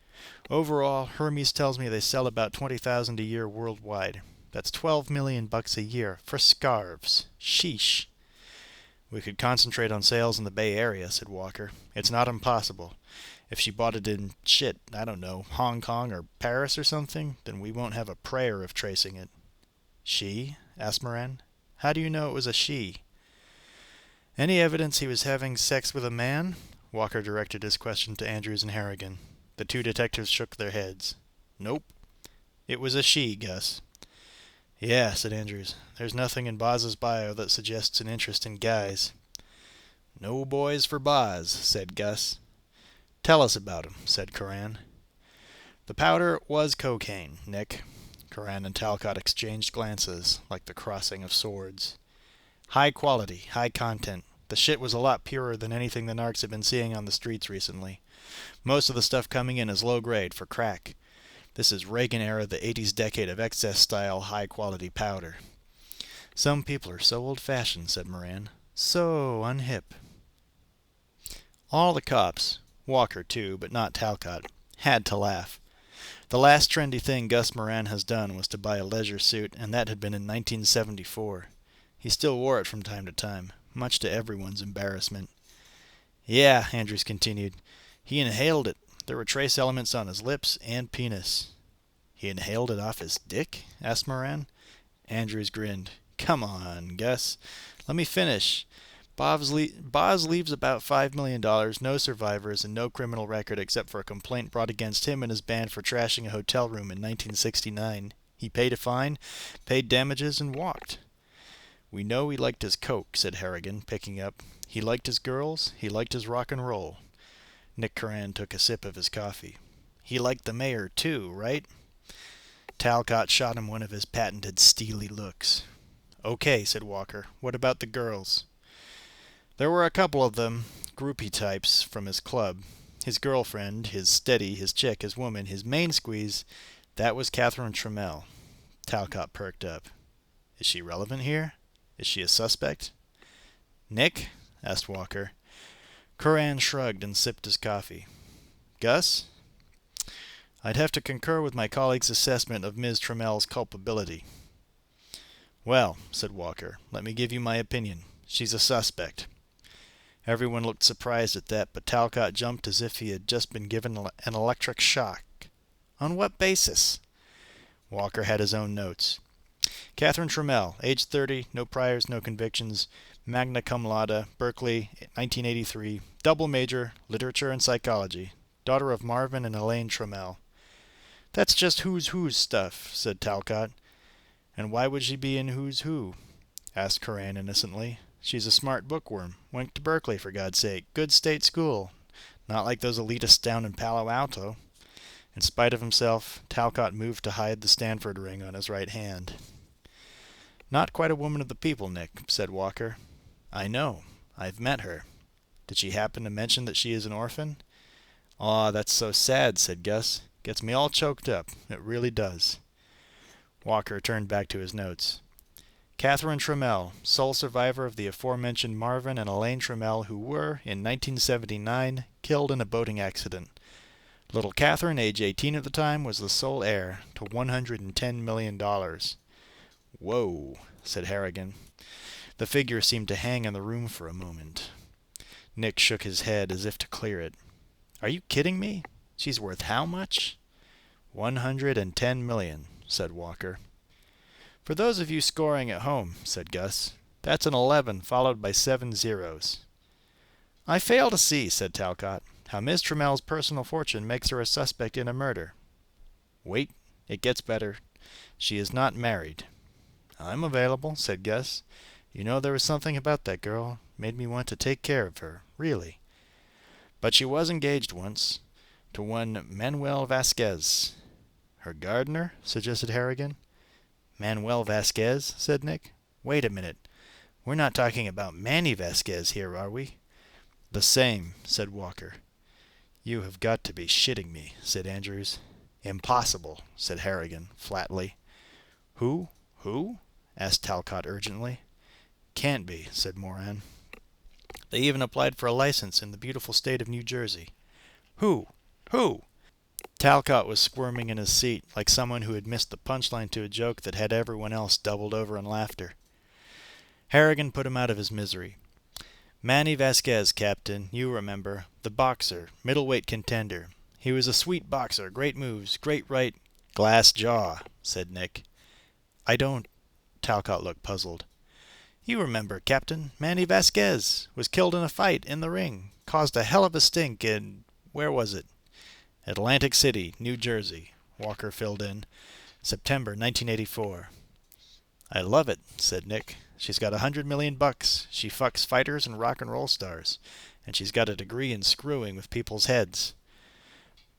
Overall, Hermes tells me they sell about 20,000 a year worldwide. That's $12 million a year for scarves. Sheesh. We could concentrate on sales in the Bay Area, said Walker. It's not impossible. If she bought it in, I don't know, Hong Kong or Paris or something, then we won't have a prayer of tracing it. She? Asked Moran. How do you know it was a she? Any evidence he was having sex with a man? Walker directed his question to Andrews and Harrigan. The two detectives shook their heads. Nope. It was a she, Gus. Yeah, said Andrews. There's nothing in Boz's bio that suggests an interest in guys. No boys for Boz, said Gus. Tell us about him, said Curran. The powder was cocaine, Nick. Curran and Talcott exchanged glances, like the crossing of swords. High quality, high content. The shit was a lot purer than anything the narcs had been seeing on the streets recently. Most of the stuff coming in is low grade, for crack. This is Reagan era, the 80s decade of excess-style, high-quality powder. Some people are so old-fashioned, said Moran. So unhip. All the cops, Walker too, but not Talcott, had to laugh. The last trendy thing Gus Moran has done was to buy a leisure suit, and that had been in 1974. He still wore it from time to time, much to everyone's embarrassment. Yeah, Andrews continued. He inhaled it. There were trace elements on his lips and penis. He inhaled it off his dick? Asked Moran. Andrews grinned. Come on, Gus. Let me finish. Boz leaves about $5 million, no survivors, and no criminal record except for a complaint brought against him and his band for trashing a hotel room in 1969. He paid a fine, paid damages, and walked. We know he liked his coke, said Harrigan, picking up. He liked his girls. He liked his rock and roll. Nick Curran took a sip of his coffee. He liked the mayor, too, right? Talcott shot him one of his patented steely looks. Okay, said Walker. What about the girls? There were a couple of them, groupie types, from his club. His girlfriend, his steady, his chick, his woman, his main squeeze, that was Catherine Trammell. Talcott perked up. Is she relevant here? Is she a suspect? Nick? Asked Walker. Curran shrugged and sipped his coffee. Gus? I'd have to concur with my colleague's assessment of Ms. Trammell's culpability. Well, said Walker, let me give you my opinion. She's a suspect. Everyone looked surprised at that, but Talcott jumped as if he had just been given an electric shock. On what basis? Walker had his own notes. Catherine Trammell, age 30, no priors, no convictions, magna cum laude, Berkeley, 1983, double major, literature and psychology, daughter of Marvin and Elaine Trammell. That's just who's who's stuff, said Talcott. And why would she be in Who's Who? Asked Curran innocently. She's a smart bookworm. Went to Berkeley, for God's sake. Good state school. Not like those elitists down in Palo Alto. In spite of himself, Talcott moved to hide the Stanford ring on his right hand. Not quite a woman of the people, Nick, said Walker. I know. I've met her. Did she happen to mention that she is an orphan? Aw, that's so sad, said Gus. Gets me all choked up. It really does. Walker turned back to his notes. Catherine Trammell, sole survivor of the aforementioned Marvin and Elaine Trammell, who were, in 1979, killed in a boating accident. Little Catherine, age 18 at the time, was the sole heir to $110 million. Whoa, said Harrigan. The figure seemed to hang in the room for a moment. Nick shook his head as if to clear it. Are you kidding me? She's worth how much? $110 million, said Walker. For those of you scoring at home, said Gus, That's an 11 followed by 7 zeros. I fail to see, said Talcott, how Miss Trammell's personal fortune makes her a suspect in a murder. Wait, it gets better. She is not married. I'm available, said Gus. You know, there was something about that girl made me want to take care of her, really. But she was engaged once, to one Manuel Vasquez. Her gardener? Suggested Harrigan. Manuel Vasquez? Said Nick. Wait a minute. We're not talking about Manny Vasquez here, are we? The same, said Walker. You have got to be shitting me, said Andrews. Impossible, said Harrigan, flatly. Who? Asked Talcott urgently. Can't be, said Moran. They even applied for a license in the beautiful state of New Jersey. Who? Talcott was squirming in his seat, like someone who had missed the punchline to a joke that had everyone else doubled over in laughter. Harrigan put him out of his misery. Manny Vasquez, Captain, you remember. The boxer, middleweight contender. He was a sweet boxer, great moves, great right... Glass jaw, said Nick. I don't... Talcott looked puzzled. You remember, Captain. Manny Vasquez was killed in a fight in the ring. Caused a hell of a stink in... Where was it? Atlantic City, New Jersey, Walker filled in. September 1984. I love it, said Nick. She's got $100 million. She fucks fighters and rock and roll stars. And she's got a degree in screwing with people's heads.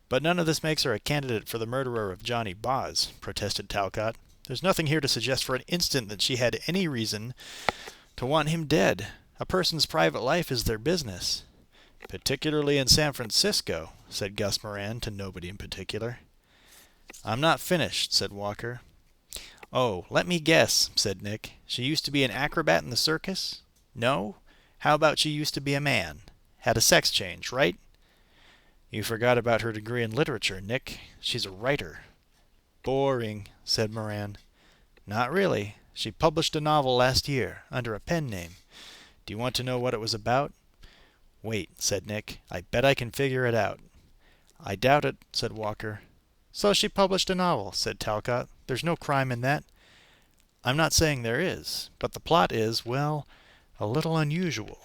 But none of this makes her a candidate for the murderer of Johnny Boz, protested Talcott. There's nothing here to suggest for an instant that she had any reason to want him dead. A person's private life is their business. Particularly in San Francisco, said Gus Moran to nobody in particular. I'm not finished, said Walker. Oh, let me guess, said Nick. She used to be an acrobat in the circus? No? How about she used to be a man? Had a sex change, right? You forgot about her degree in literature, Nick. She's a writer. Boring, said Moran. Not really. She published a novel last year, under a pen name. Do you want to know what it was about? Wait, said Nick. I bet I can figure it out. I doubt it, said Walker. So she published a novel, said Talcott. There's no crime in that. I'm not saying there is, but the plot is, well, a little unusual.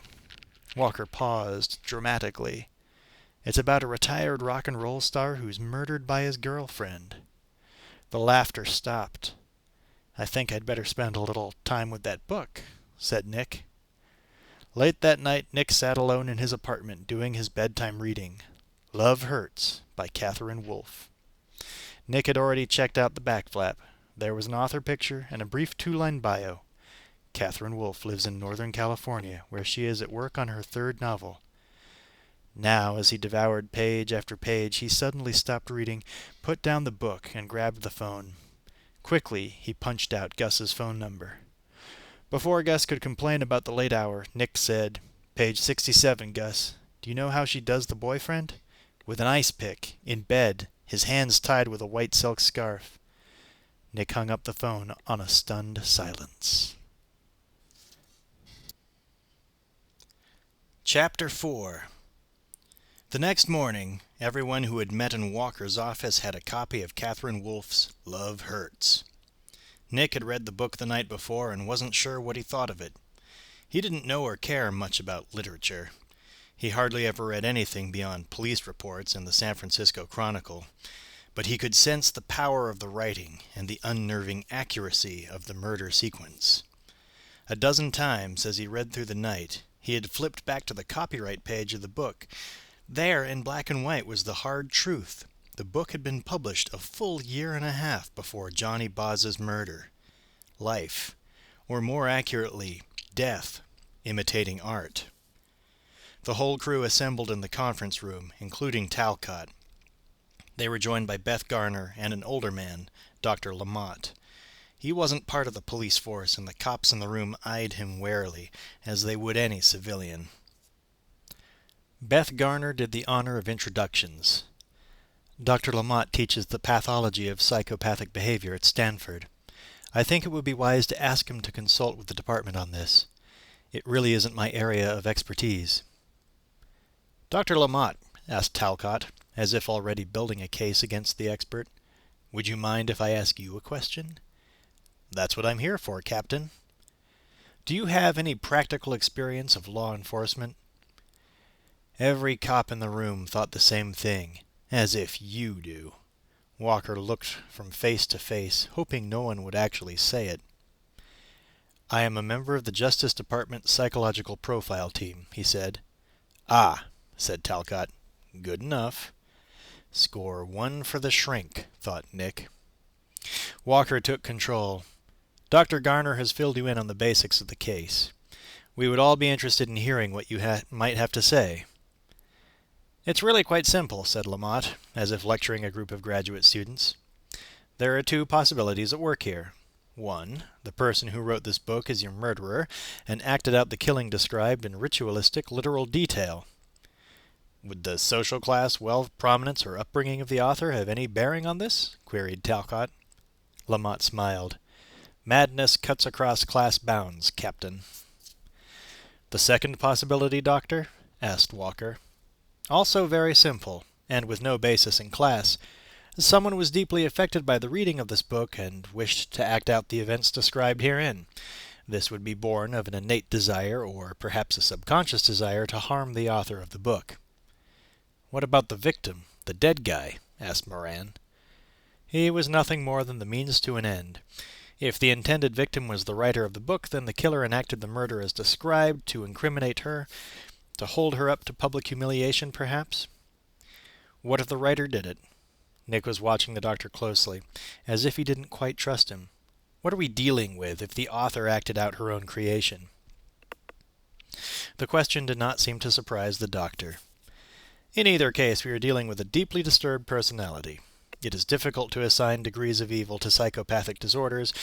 Walker paused dramatically. It's about a retired rock and roll star who's murdered by his girlfriend. The laughter stopped. I think I'd better spend a little time with that book, said Nick. Late that night, Nick sat alone in his apartment doing his bedtime reading. Love Hurts by Catherine Wolfe. Nick had already checked out the back flap. There was an author picture and a brief 2-line bio. Catherine Wolfe lives in Northern California, where she is at work on her 3rd novel. Now, as he devoured page after page, he suddenly stopped reading, put down the book, and grabbed the phone. Quickly, he punched out Gus's phone number. Before Gus could complain about the late hour, Nick said, Page 67, Gus. Do you know how she does the boyfriend? With an ice pick, in bed, his hands tied with a white silk scarf. Nick hung up the phone on a stunned silence. Chapter 4. The next morning, everyone who had met in Walker's office had a copy of Catherine Wolfe's Love Hurts. Nick had read the book the night before and wasn't sure what he thought of it. He didn't know or care much about literature. He hardly ever read anything beyond police reports and the San Francisco Chronicle, but he could sense the power of the writing and the unnerving accuracy of the murder sequence. A dozen times, as he read through the night, he had flipped back to the copyright page of the book. There, in black and white, was the hard truth. The book had been published a full year and a half before Johnny Boz's murder. Life, or more accurately, death, imitating art. The whole crew assembled in the conference room, including Talcott. They were joined by Beth Garner and an older man, Dr. Lamont. He wasn't part of the police force, and the cops in the room eyed him warily, as they would any civilian. Beth Garner did the honor of introductions. Dr. Lamont teaches the pathology of psychopathic behavior at Stanford. I think it would be wise to ask him to consult with the department on this. It really isn't my area of expertise. Dr. Lamont, asked Talcott, as if already building a case against the expert, would you mind if I ask you a question? That's what I'm here for, Captain. Do you have any practical experience of law enforcement? Every cop in the room thought the same thing. As if you do. Walker looked from face to face, hoping no one would actually say it. I am a member of the Justice Department Psychological Profile Team, he said. Ah, said Talcott. Good enough. Score 1 for the shrink, thought Nick. Walker took control. Dr. Garner has filled you in on the basics of the case. We would all be interested in hearing what you might have to say. It's really quite simple, said Lamont, as if lecturing a group of graduate students. There are 2 possibilities at work here. 1. The person who wrote this book is your murderer and acted out the killing described in ritualistic, literal detail. Would the social class, wealth, prominence, or upbringing of the author have any bearing on this? Queried Talcott. Lamont smiled. Madness cuts across class bounds, Captain. The second possibility, Doctor? Asked Walker. Also very simple, and with no basis in class. Someone was deeply affected by the reading of this book and wished to act out the events described herein. This would be born of an innate desire, or perhaps a subconscious desire, to harm the author of the book. What about the victim, the dead guy? Asked Moran. He was nothing more than the means to an end. If the intended victim was the writer of the book, then the killer enacted the murder as described to incriminate her, to hold her up to public humiliation, perhaps? What if the writer did it? Nick was watching the doctor closely, as if he didn't quite trust him. What are we dealing with if the author acted out her own creation? The question did not seem to surprise the doctor. In either case, we are dealing with a deeply disturbed personality. It is difficult to assign degrees of evil to psychopathic disorders,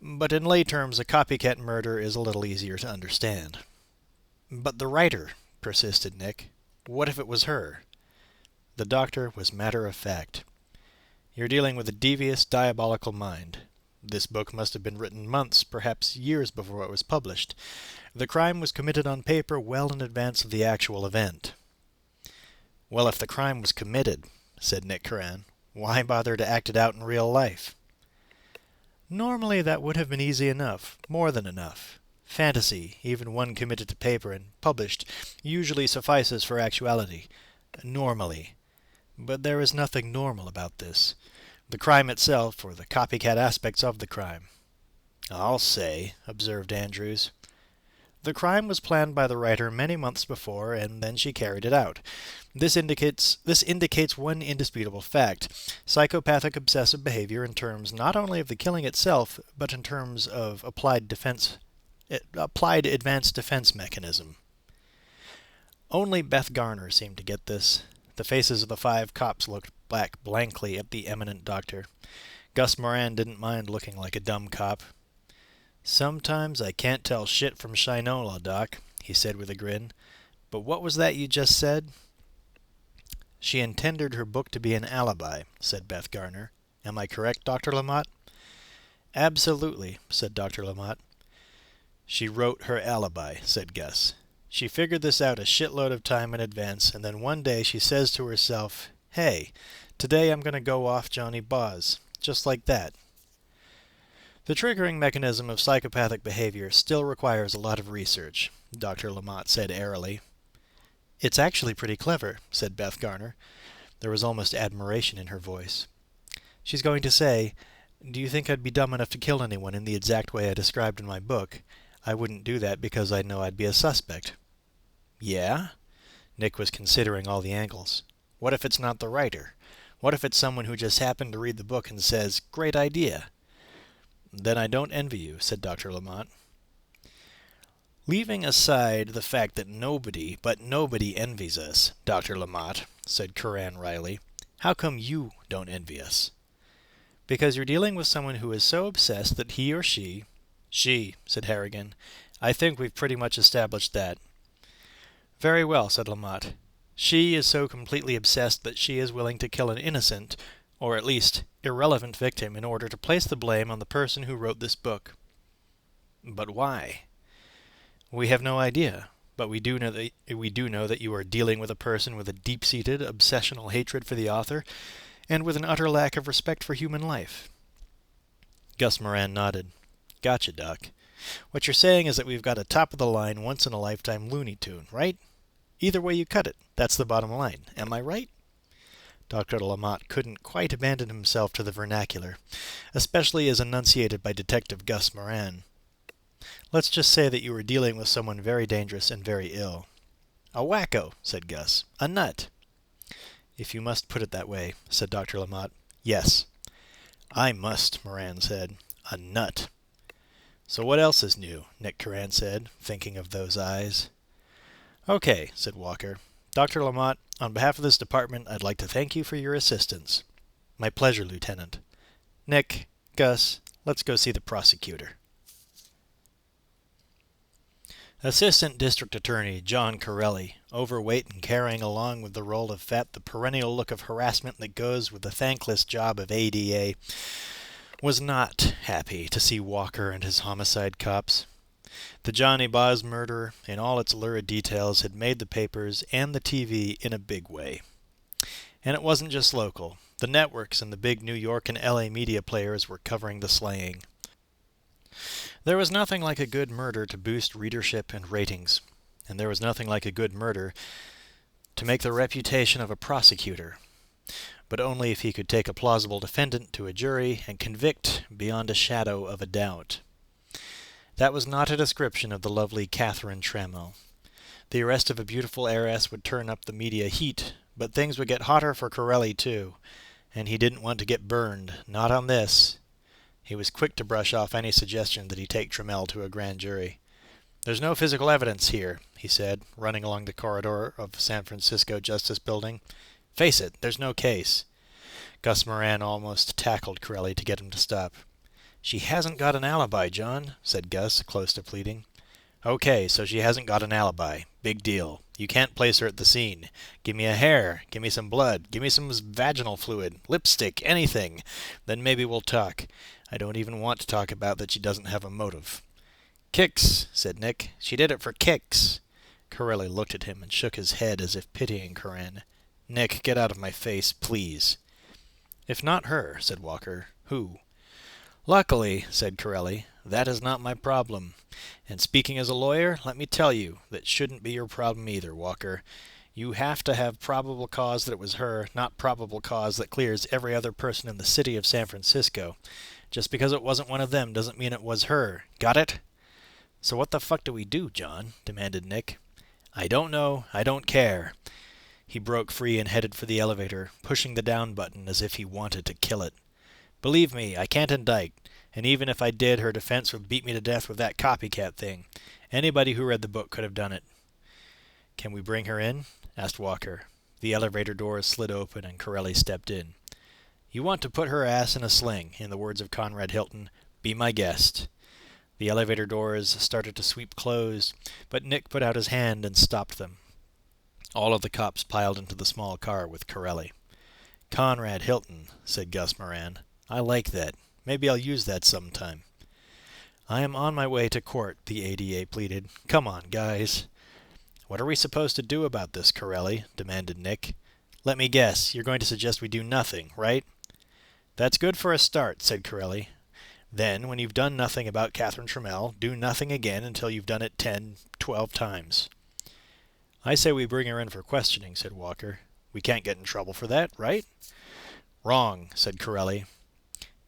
but in lay terms, a copycat murder is a little easier to understand. But the writer, persisted Nick. What if it was her? The doctor was matter-of-fact. You're dealing with a devious, diabolical mind. This book must have been written months, perhaps years before it was published. The crime was committed on paper well in advance of the actual event. Well, if the crime was committed, said Nick Curran, why bother to act it out in real life? Normally that would have been easy enough, more than enough. Fantasy, even one committed to paper and published, usually suffices for actuality. Normally. But there is nothing normal about this. The crime itself, or the copycat aspects of the crime. I'll say, observed Andrews. The crime was planned by the writer many months before, and then she carried it out. This indicates one indisputable fact: psychopathic obsessive behavior in terms not only of the killing itself, but in terms of applied advanced defense mechanism. Only Beth Garner seemed to get this. The faces of the 5 cops looked back blankly at the eminent doctor. Gus Moran didn't mind looking like a dumb cop. Sometimes I can't tell shit from Shinola, Doc, he said with a grin. But what was that you just said? She intended her book to be an alibi, said Beth Garner. Am I correct, Dr. Lamont? Absolutely, said Dr. Lamont. She wrote her alibi, said Gus. She figured this out a shitload of time in advance, and then one day she says to herself, hey, today I'm going to go off Johnny Boz. Just like that. The triggering mechanism of psychopathic behavior still requires a lot of research, Dr. Lamont said airily. It's actually pretty clever, said Beth Garner. There was almost admiration in her voice. She's going to say, do you think I'd be dumb enough to kill anyone in the exact way I described in my book? I wouldn't do that because I know I'd be a suspect. Yeah? Nick was considering all the angles. What if it's not the writer? What if it's someone who just happened to read the book and says, great idea? Then I don't envy you, said Dr. Lamont. Leaving aside the fact that nobody envies us, Dr. Lamont, said Curran wryly, how come you don't envy us? Because you're dealing with someone who is so obsessed that he or she... She, said Harrigan. I think we've pretty much established that. Very well, said Lamont. She is so completely obsessed that she is willing to kill an innocent, or at least irrelevant victim in order to place the blame on the person who wrote this book. But why? We have no idea, but we do know that you are dealing with a person with a deep-seated, obsessional hatred for the author, and with an utter lack of respect for human life. Gus Moran nodded. Gotcha, Doc. What you're saying is that we've got a top-of-the-line, once-in-a-lifetime Looney Tune, right? Either way you cut it, that's the bottom line. Am I right? Dr. Lamotte couldn't quite abandon himself to the vernacular, especially as enunciated by Detective Gus Moran. Let's just say that you were dealing with someone very dangerous and very ill. A wacko, said Gus. A nut. If you must put it that way, said Dr. Lamotte. Yes. I must, Moran said. A nut. So what else is new? Nick Curran said, thinking of those eyes. Okay, said Walker. Dr. Lamotte, on behalf of this department, I'd like to thank you for your assistance. My pleasure, Lieutenant. Nick, Gus, let's go see the prosecutor. Assistant District Attorney John Corelli, overweight and carrying along with the roll of fat the perennial look of harassment that goes with the thankless job of ADA, was not happy to see Walker and his homicide cops. The Johnny Boz murder, in all its lurid details, had made the papers and the TV in a big way. And it wasn't just local. The networks and the big New York and LA media players were covering the slaying. There was nothing like a good murder to boost readership and ratings, and there was nothing like a good murder to make the reputation of a prosecutor, but only if he could take a plausible defendant to a jury and convict beyond a shadow of a doubt. That was not a description of the lovely Catherine Trammell. The arrest of a beautiful heiress would turn up the media heat, but things would get hotter for Corelli too, and he didn't want to get burned, not on this. He was quick to brush off any suggestion that he take Trammell to a grand jury. There's no physical evidence here, he said, running along the corridor of the San Francisco Justice Building. Face it, there's no case. Gus Moran almost tackled Corelli to get him to stop. She hasn't got an alibi, John, said Gus, close to pleading. Okay, so she hasn't got an alibi. Big deal. You can't place her at the scene. Give me a hair. Give me some blood. Give me some vaginal fluid. Lipstick. Anything. Then maybe we'll talk. I don't even want to talk about that she doesn't have a motive. Kicks, said Nick. She did it for kicks. Corelli looked at him and shook his head as if pitying Curran. Nick, get out of my face, please. If not her, said Walker, who? Luckily, said Corelli, that is not my problem. And speaking as a lawyer, let me tell you, that shouldn't be your problem either, Walker. You have to have probable cause that it was her, not probable cause that clears every other person in the city of San Francisco. Just because it wasn't one of them doesn't mean it was her. Got it? So what the fuck do we do, John? Demanded Nick. I don't know. I don't care. He broke free and headed for the elevator, pushing the down button as if he wanted to kill it. Believe me, I can't indict, and even if I did, her defense would beat me to death with that copycat thing. Anybody who read the book could have done it. Can we bring her in? Asked Walker. The elevator doors slid open and Corelli stepped in. You want to put her ass in a sling, in the words of Conrad Hilton. Be my guest. The elevator doors started to sweep closed, but Nick put out his hand and stopped them. All of the cops piled into the small car with Corelli. Conrad Hilton, said Gus Moran. I like that. Maybe I'll use that sometime. I am on my way to court, the ADA pleaded. Come on, guys. What are we supposed to do about this, Corelli? Demanded Nick. Let me guess, you're going to suggest we do nothing, right? That's good for a start, said Corelli. Then, when you've done nothing about Catherine Trammell, do nothing again until you've done it 10, 12 times. I say we bring her in for questioning, said Walker. We can't get in trouble for that, right? Wrong, said Corelli.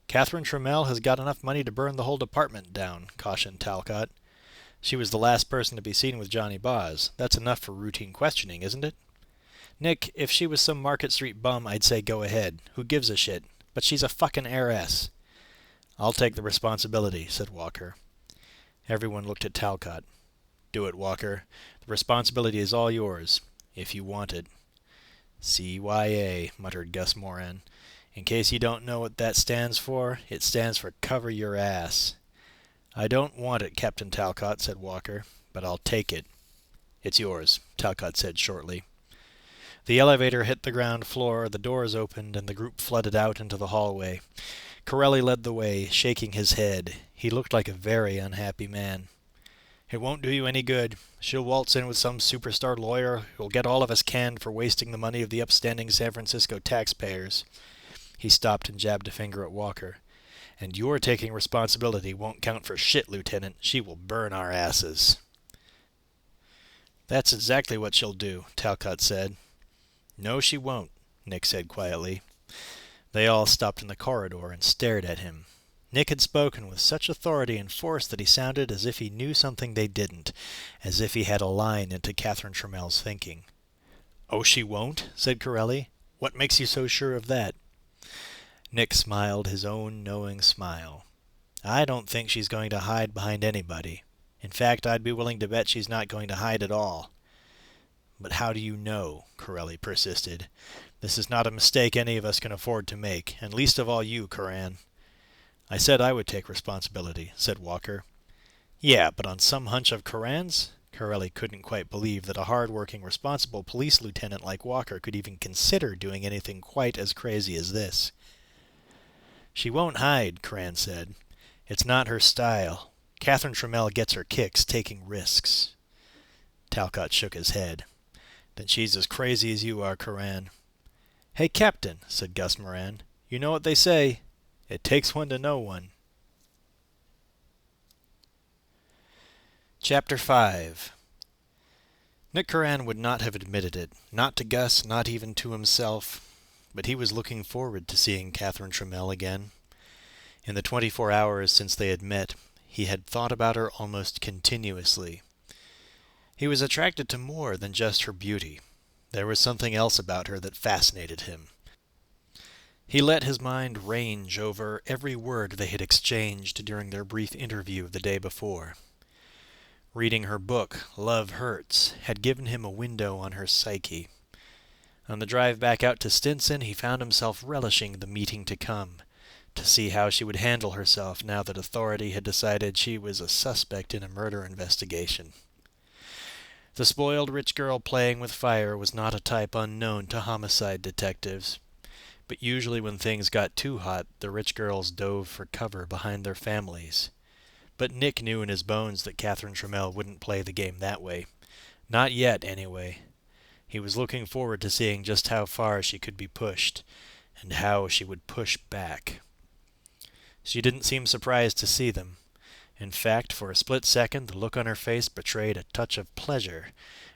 Catherine Trammell has got enough money to burn the whole department down, cautioned Talcott. She was the last person to be seen with Johnny Boz. That's enough for routine questioning, isn't it? Nick, if she was some Market Street bum, I'd say go ahead. Who gives a shit? But she's a fucking heiress. I'll take the responsibility, said Walker. Everyone looked at Talcott. Do it, Walker. The responsibility is all yours, if you want it. CYA, muttered Gus Moran. In case you don't know what that stands for, it stands for cover your ass. I don't want it, Captain Talcott, said Walker, but I'll take it. It's yours, Talcott said shortly. The elevator hit the ground floor, the doors opened, and the group flooded out into the hallway. Corelli led the way, shaking his head. He looked like a very unhappy man. It won't do you any good. She'll waltz in with some superstar lawyer who'll get all of us canned for wasting the money of the upstanding San Francisco taxpayers. He stopped and jabbed a finger at Walker. And your taking responsibility won't count for shit, Lieutenant. She will burn our asses." "That's exactly what she'll do," Talcott said. "No, she won't," Nick said quietly. They all stopped in the corridor and stared at him. Nick had spoken with such authority and force that he sounded as if he knew something they didn't, as if he had a line into Catherine Trammell's thinking. "Oh, she won't?" said Corelli. "What makes you so sure of that?" Nick smiled his own knowing smile. "I don't think she's going to hide behind anybody. In fact, I'd be willing to bet she's not going to hide at all." "But how do you know?" Corelli persisted. "This is not a mistake any of us can afford to make, and least of all you, Curran." "I said I would take responsibility," said Walker. "Yeah, but on some hunch of Curran's?" Corelli couldn't quite believe that a hard-working, responsible police lieutenant like Walker could even consider doing anything quite as crazy as this. "She won't hide," Curran said. "It's not her style. Catherine Trammell gets her kicks taking risks." Talcott shook his head. "Then she's as crazy as you are, Curran." "Hey, Captain," said Gus Moran. "You know what they say? It takes one to know one." Chapter 5. Nick Curran would not have admitted it, not to Gus, not even to himself, but he was looking forward to seeing Catherine Trammell again. In the 24 hours since they had met, he had thought about her almost continuously. He was attracted to more than just her beauty. There was something else about her that fascinated him. He let his mind range over every word they had exchanged during their brief interview the day before. Reading her book, Love Hurts, had given him a window on her psyche. On the drive back out to Stinson, he found himself relishing the meeting to come, to see how she would handle herself now that authority had decided she was a suspect in a murder investigation. The spoiled rich girl playing with fire was not a type unknown to homicide detectives, but usually when things got too hot, the rich girls dove for cover behind their families. But Nick knew in his bones that Catherine Trammell wouldn't play the game that way. Not yet, anyway. He was looking forward to seeing just how far she could be pushed, and how she would push back. She didn't seem surprised to see them. In fact, for a split second, the look on her face betrayed a touch of pleasure,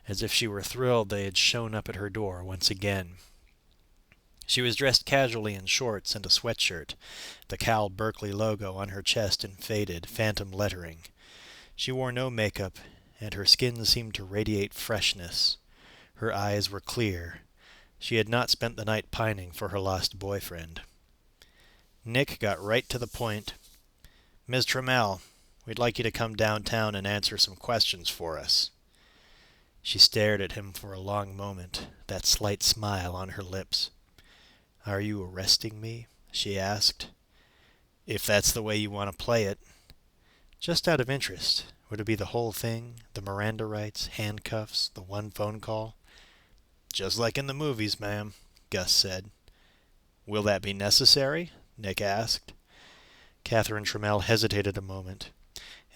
as if she were thrilled they had shown up at her door once again. She was dressed casually in shorts and a sweatshirt, the Cal Berkeley logo on her chest in faded, phantom lettering. She wore no makeup, and her skin seemed to radiate freshness. Her eyes were clear. She had not spent the night pining for her lost boyfriend. Nick got right to the point. "Ms. Trammell, we'd like you to come downtown and answer some questions for us." She stared at him for a long moment, that slight smile on her lips. "Are you arresting me?" she asked. "If that's the way you want to play it." "Just out of interest. Would it be the whole thing? The Miranda rights, handcuffs, the one phone call?" "Just like in the movies, ma'am," Gus said. "Will that be necessary?" Nick asked. Catherine Trammell hesitated a moment,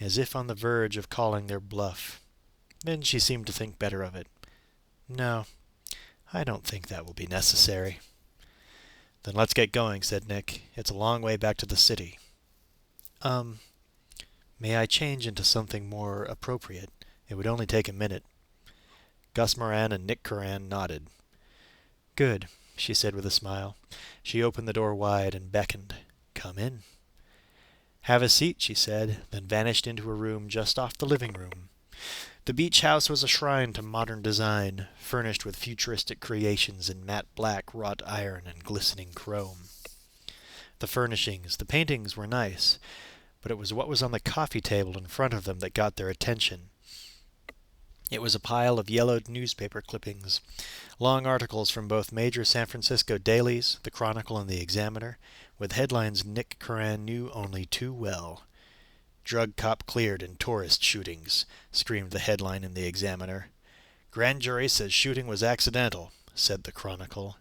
as if on the verge of calling their bluff. Then she seemed to think better of it. "No, I don't think that will be necessary." "Then let's get going," said Nick. "It's a long way back to the city." May I change into something more appropriate? It would only take a minute." Gus Moran and Nick Curran nodded. "Good," she said with a smile. She opened the door wide and beckoned. "Come in." "Have a seat," she said, then vanished into a room just off the living room. The beach house was a shrine to modern design, furnished with futuristic creations in matte black wrought iron and glistening chrome. The furnishings, the paintings were nice, but it was what was on the coffee table in front of them that got their attention. It was a pile of yellowed newspaper clippings, long articles from both major San Francisco dailies, the Chronicle and the Examiner, with headlines Nick Curran knew only too well. "Drug cop cleared in tourist shootings," screamed the headline in the Examiner. "Grand jury says shooting was accidental," said the Chronicle.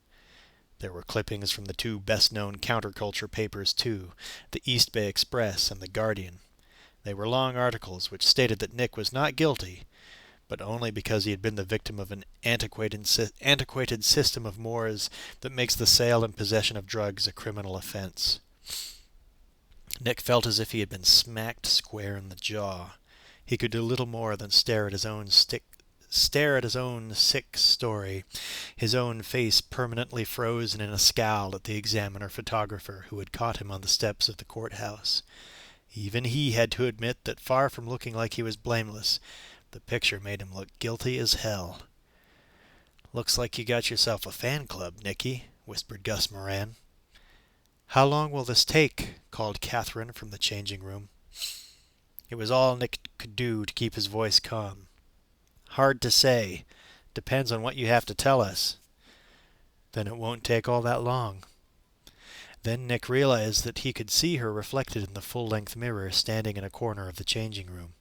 There were clippings from the two best-known counterculture papers, too, the East Bay Express and the Guardian. They were long articles which stated that Nick was not guilty, but only because he had been the victim of an antiquated system of mores that makes the sale and possession of drugs a criminal offense. Nick felt as if he had been smacked square in the jaw. He could do little more than stare at his own sick story, his own face permanently frozen in a scowl at the examiner photographer who had caught him on the steps of the courthouse. Even he had to admit that far from looking like he was blameless, the picture made him look guilty as hell. "Looks like you got yourself a fan club, Nicky," whispered Gus Moran. "How long will this take?" called Catherine from the changing room. It was all Nick could do to keep his voice calm. "Hard to say. Depends on what you have to tell us." "Then it won't take all that long." Then Nick realized that he could see her reflected in the full-length mirror standing in a corner of the changing room.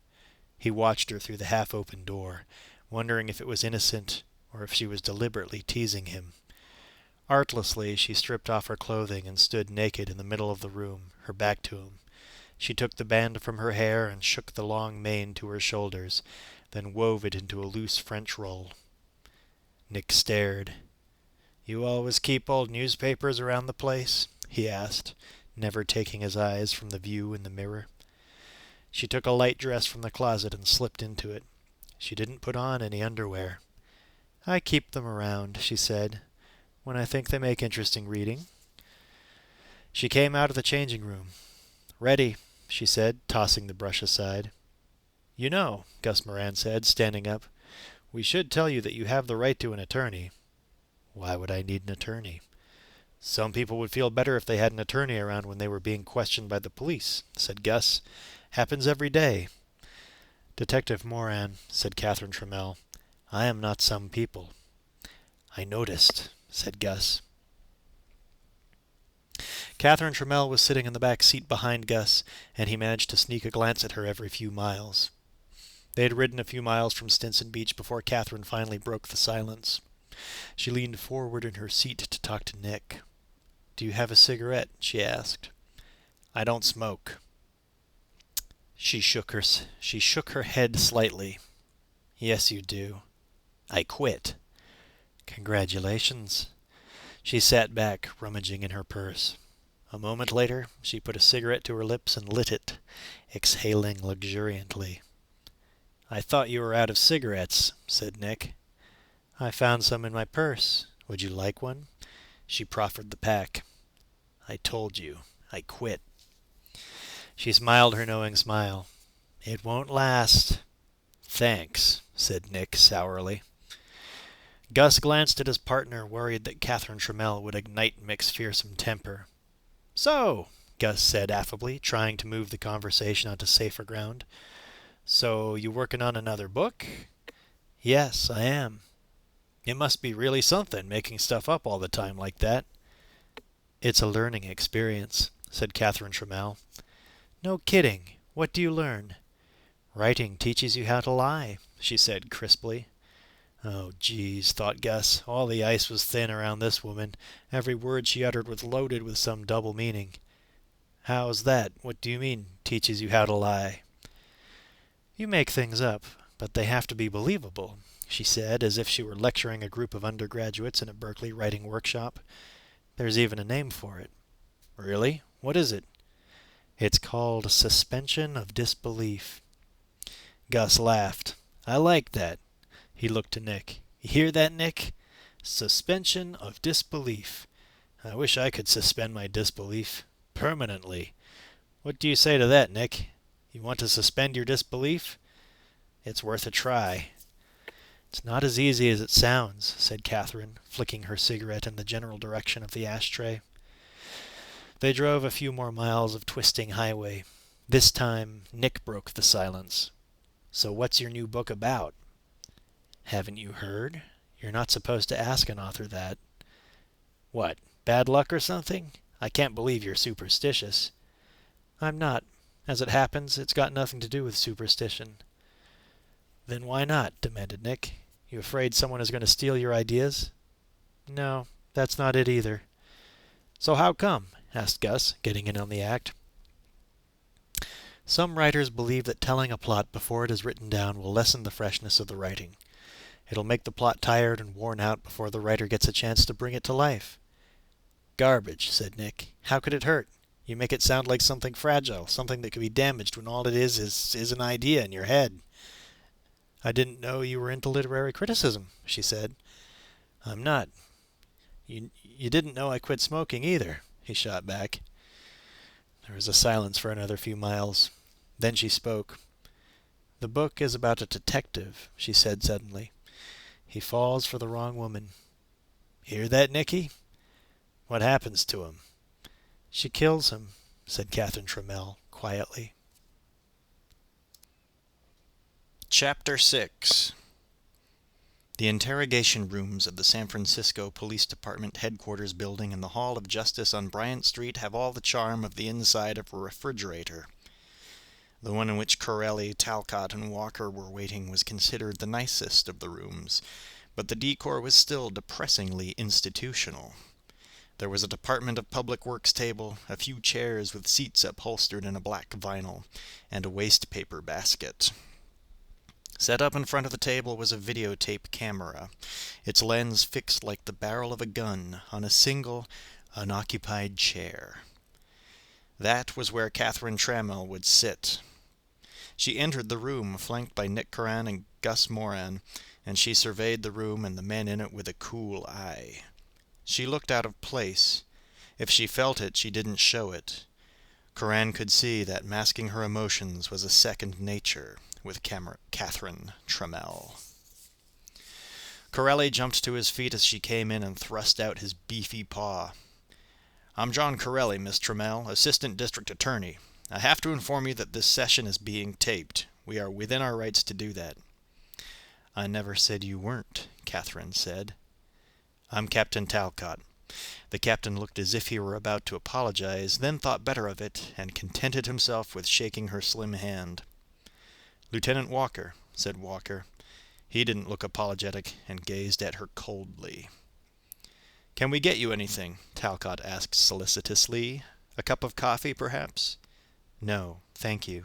He watched her through the half-open door, wondering if it was innocent or if she was deliberately teasing him. Artlessly, she stripped off her clothing and stood naked in the middle of the room, her back to him. She took the band from her hair and shook the long mane to her shoulders, then wove it into a loose French roll. Nick stared. "You always keep old newspapers around the place?" he asked, never taking his eyes from the view in the mirror. She took a light dress from the closet and slipped into it. She didn't put on any underwear. "I keep them around," she said, "when I think they make interesting reading." She came out of the changing room. "Ready," she said, tossing the brush aside. "You know," Gus Moran said, standing up, "we should tell you that you have the right to an attorney." "Why would I need an attorney?" "Some people would feel better if they had an attorney around when they were being questioned by the police," said Gus. "Happens every day." "Detective Moran," said Catherine Trammell, "I am not some people." "I noticed," said Gus. Catherine Trammell was sitting in the back seat behind Gus, and he managed to sneak a glance at her every few miles. They had ridden a few miles from Stinson Beach before Catherine finally broke the silence. She leaned forward in her seat to talk to Nick. "Do you have a cigarette?" she asked. "I don't smoke." She shook her head slightly. "Yes, you do." "I quit." "Congratulations." She sat back, rummaging in her purse. A moment later, she put a cigarette to her lips and lit it, exhaling luxuriantly. "I thought you were out of cigarettes," said Nick. "I found some in my purse. Would you like one?" She proffered the pack. "I told you. I quit." She smiled her knowing smile. "It won't last." "Thanks," said Nick sourly. Gus glanced at his partner, worried that Catherine Trammell would ignite Mick's fearsome temper. "So," Gus said affably, trying to move the conversation onto safer ground. "So, you working on another book?" "Yes, I am." "It must be really something, making stuff up all the time like that." "It's a learning experience," said Catherine Trammell. "No kidding. What do you learn?" "Writing teaches you how to lie," she said crisply. Oh, geez, thought Gus. All the ice was thin around this woman. Every word she uttered was loaded with some double meaning. "How's that? What do you mean, teaches you how to lie?" "You make things up, but they have to be believable," she said, as if she were lecturing a group of undergraduates in a Berkeley writing workshop. "There's even a name for it." "Really? What is it?" "It's called suspension of disbelief." Gus laughed. "I like that." He looked to Nick. "You hear that, Nick? Suspension of disbelief. I wish I could suspend my disbelief. Permanently. What do you say to that, Nick? You want to suspend your disbelief? It's worth a try." "It's not as easy as it sounds," said Catherine, flicking her cigarette in the general direction of the ashtray. They drove a few more miles of twisting highway. This time, Nick broke the silence. "So what's your new book about?" "Haven't you heard? You're not supposed to ask an author that." "What, bad luck or something? I can't believe you're superstitious." "I'm not. As it happens, it's got nothing to do with superstition." "Then why not?" demanded Nick. "You afraid someone is going to steal your ideas?" "No, that's not it either." "So how come?" asked Gus, getting in on the act. "Some writers believe that telling a plot before it is written down will lessen the freshness of the writing. It'll make the plot tired and worn out before the writer gets a chance to bring it to life." "Garbage," said Nick. "How could it hurt? You make it sound like something fragile, something that could be damaged when all it is an idea in your head. I didn't know you were into literary criticism, she said. I'm not. You didn't know I quit smoking either, he shot back. There was a silence for another few miles. Then she spoke. The book is about a detective, she said suddenly. He falls for the wrong woman. Hear that, Nicky? What happens to him? She kills him, said Catherine Trammell quietly. Chapter 6. The interrogation rooms of the San Francisco Police Department headquarters building and the Hall of Justice on Bryant Street have all the charm of the inside of a refrigerator. The one in which Corelli, Talcott, and Walker were waiting was considered the nicest of the rooms, but the decor was still depressingly institutional. There was a Department of Public Works table, a few chairs with seats upholstered in a black vinyl, and a waste paper basket. Set up in front of the table was a videotape camera, its lens fixed like the barrel of a gun on a single, unoccupied chair. That was where Catherine Trammell would sit. She entered the room, flanked by Nick Curran and Gus Moran, and she surveyed the room and the men in it with a cool eye. She looked out of place. If she felt it, she didn't show it. Curran could see that masking her emotions was a second nature with Catherine Trammell. Corelli jumped to his feet as she came in and thrust out his beefy paw. I'm John Corelli, Miss Trammell, Assistant District Attorney. I have to inform you that this session is being taped. We are within our rights to do that. I never said you weren't, Catherine said. I'm Captain Talcott. The captain looked as if he were about to apologize, then thought better of it, and contented himself with shaking her slim hand. Lieutenant Walker, said Walker. He didn't look apologetic, and gazed at her coldly. Can we get you anything? Talcott asked solicitously. A cup of coffee, perhaps? No, thank you.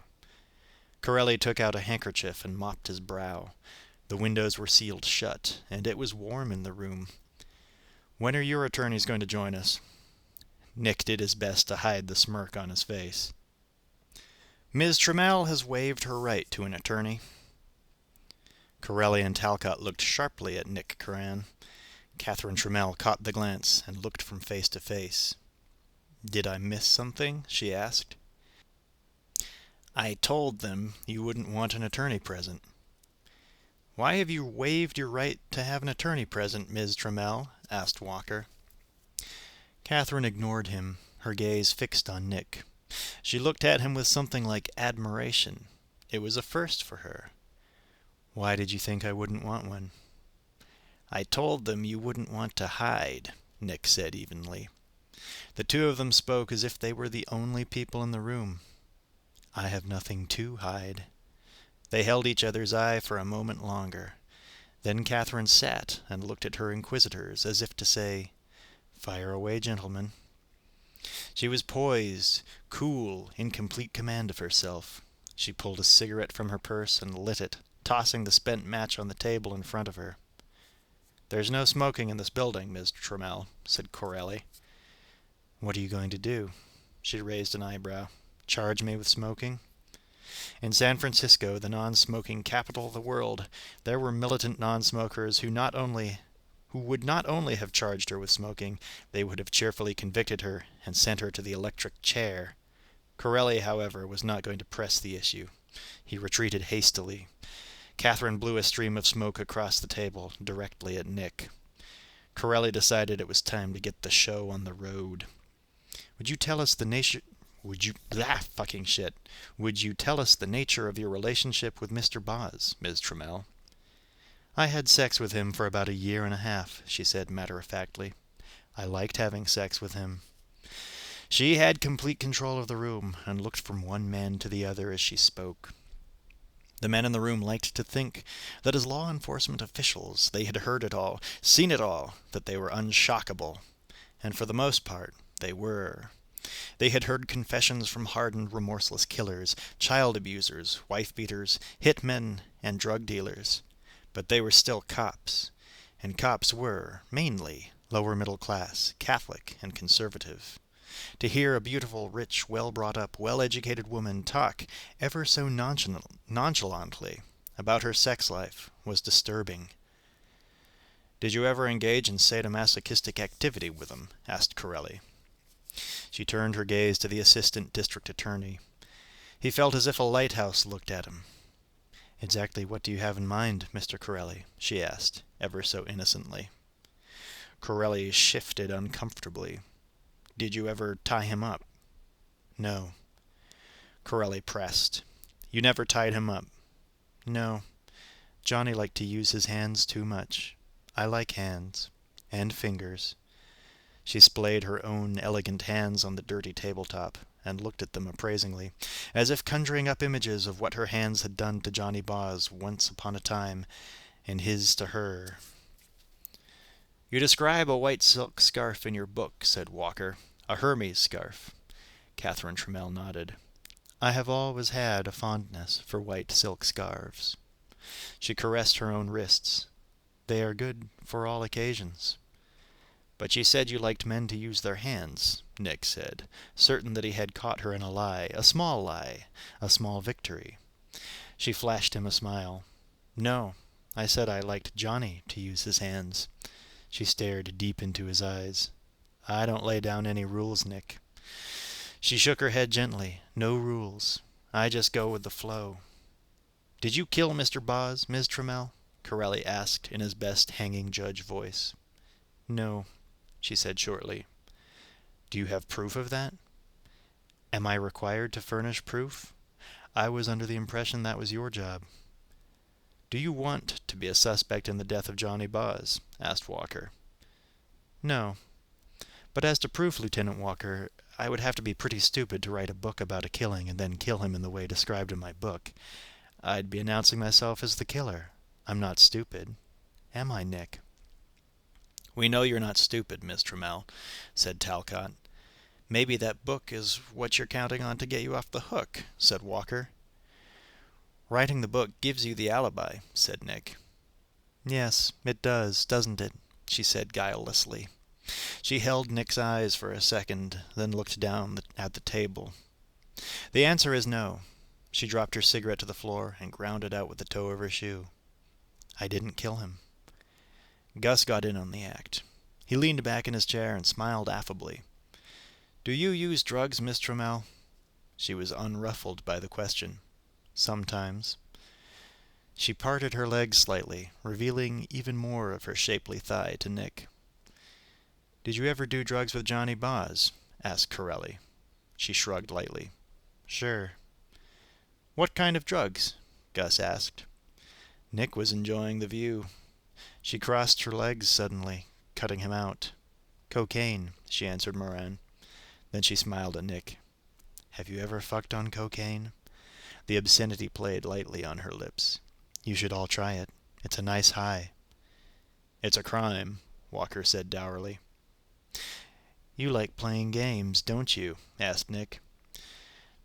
Corelli took out a handkerchief and mopped his brow. The windows were sealed shut, and it was warm in the room. When are your attorneys going to join us? Nick did his best to hide the smirk on his face. Ms. Trammell has waived her right to an attorney. Corelli and Talcott looked sharply at Nick Curran. Catherine Trammell caught the glance and looked from face to face. Did I miss something? She asked. I told them you wouldn't want an attorney present. Why have you waived your right to have an attorney present, Ms. Trammell? Asked Walker. Catherine ignored him, her gaze fixed on Nick. She looked at him with something like admiration. It was a first for her. Why did you think I wouldn't want one? I told them you wouldn't want to hide, Nick said evenly. The two of them spoke as if they were the only people in the room. I have nothing to hide. They held each other's eye for a moment longer. Then Catherine sat and looked at her inquisitors as if to say, Fire away, gentlemen. She was poised, cool, in complete command of herself. She pulled a cigarette from her purse and lit it, tossing the spent match on the table in front of her. There's no smoking in this building, Ms. Trammell, said Corelli. What are you going to do? She raised an eyebrow. Charge me with smoking? In San Francisco, the non-smoking capital of the world, there were militant non-smokers who would not only have charged her with smoking, they would have cheerfully convicted her and sent her to the electric chair. Corelli, however, was not going to press the issue. He retreated hastily. Catherine blew a stream of smoke across the table, directly at Nick. Corelli decided it was time to get the show on the road. Would you tell us the nature of your relationship with Mr. Boz, Ms. Trammell? I had sex with him for about 1.5 years, she said matter-of-factly. I liked having sex with him. She had complete control of the room, and looked from one man to the other as she spoke. The men in the room liked to think that as law enforcement officials they had heard it all, seen it all, that they were unshockable. And for the most part, they were. They had heard confessions from hardened, remorseless killers, child abusers, wife-beaters, hitmen, and drug dealers. But they were still cops, and cops were, mainly, lower middle class, Catholic, and conservative. To hear a beautiful, rich, well-brought-up, well-educated woman talk ever so nonchalantly about her sex life was disturbing. "Did you ever engage in sadomasochistic activity with him?" asked Corelli. She turned her gaze to the assistant district attorney. He felt as if a lighthouse looked at him. "Exactly what do you have in mind, Mr. Corelli?" she asked, ever so innocently. Corelli shifted uncomfortably. "Did you ever tie him up?" "No." Corelli pressed. "You never tied him up?" "No. Johnny liked to use his hands too much. I like hands. And fingers." She splayed her own elegant hands on the dirty tabletop, and looked at them appraisingly, as if conjuring up images of what her hands had done to Johnny Boz once upon a time, and his to her. "You describe a white silk scarf in your book," said Walker. "A Hermes scarf." Catherine Trammell nodded. "I have always had a fondness for white silk scarves." She caressed her own wrists. "They are good for all occasions." "But you said you liked men to use their hands," Nick said, certain that he had caught her in a lie, a small victory. She flashed him a smile. "No, I said I liked Johnny to use his hands." She stared deep into his eyes. "I don't lay down any rules, Nick." She shook her head gently. "No rules. I just go with the flow." "Did you kill Mr. Boz, Miss Trammell?" Corelli asked in his best hanging judge voice. "No," she said shortly. "Do you have proof of that?" "Am I required to furnish proof? I was under the impression that was your job." "Do you want to be a suspect in the death of Johnny Boz?" asked Walker. "No. But as to proof, Lieutenant Walker, I would have to be pretty stupid to write a book about a killing and then kill him in the way described in my book. I'd be announcing myself as the killer. I'm not stupid. Am I, Nick?" "We know you're not stupid, Miss Trammell," said Talcott. "Maybe that book is what you're counting on to get you off the hook," said Walker. "Writing the book gives you the alibi," said Nick. "Yes, it does, doesn't it?" she said guilelessly. She held Nick's eyes for a second, then looked down at the table. "The answer is no." She dropped her cigarette to the floor and ground it out with the toe of her shoe. "I didn't kill him." Gus got in on the act. He leaned back in his chair and smiled affably. "Do you use drugs, Miss Trammell?" She was unruffled by the question. "Sometimes." She parted her legs slightly, revealing even more of her shapely thigh to Nick. "Did you ever do drugs with Johnny Boz?" asked Corelli. She shrugged lightly. "Sure." "What kind of drugs?" Gus asked. Nick was enjoying the view. She crossed her legs suddenly, cutting him out. "Cocaine," she answered Moran. Then she smiled at Nick. "Have you ever fucked on cocaine?" The obscenity played lightly on her lips. "You should all try it. It's a nice high." "It's a crime," Walker said dourly. "You like playing games, don't you?" asked Nick.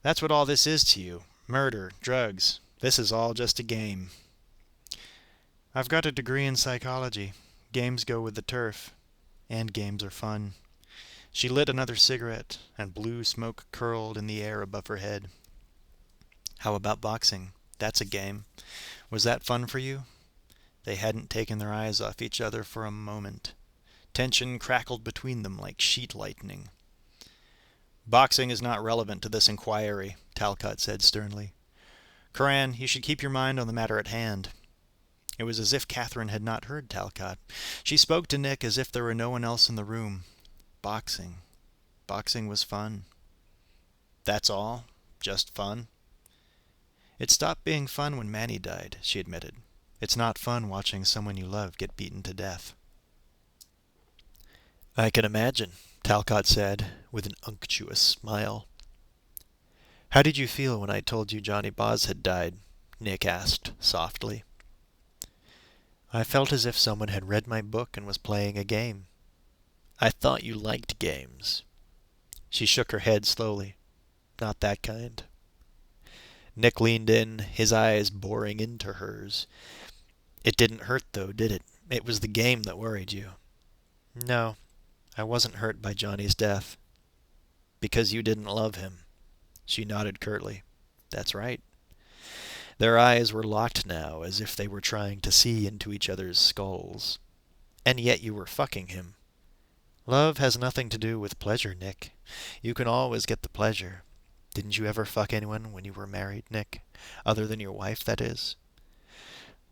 "That's what all this is to you. Murder, drugs. This is all just a game." "I've got a degree in psychology. Games go with the turf. And games are fun." She lit another cigarette, and blue smoke curled in the air above her head. "How about boxing? That's a game. Was that fun for you?" They hadn't taken their eyes off each other for a moment. Tension crackled between them like sheet lightning. "Boxing is not relevant to this inquiry," Talcott said sternly. "Curran, you should keep your mind on the matter at hand." It was as if Catherine had not heard Talcott. She spoke to Nick as if there were no one else in the room. Boxing. Boxing was fun. "That's all? Just fun?" "It stopped being fun when Manny died," she admitted. "It's not fun watching someone you love get beaten to death." "I can imagine," Talcott said, with an unctuous smile. "How did you feel when I told you Johnny Boz had died?" Nick asked softly. "I felt as if someone had read my book and was playing a game. I thought you liked games." She shook her head slowly. "Not that kind." Nick leaned in, his eyes boring into hers. "It didn't hurt, though, did it? It was the game that worried you." "No, I wasn't hurt by Johnny's death." Because you didn't love him. She nodded curtly. That's right. Their eyes were locked now, as if they were trying to see into each other's skulls. And yet you were fucking him. Love has nothing to do with pleasure, Nick. You can always get the pleasure. Didn't you ever fuck anyone when you were married, Nick? Other than your wife, that is?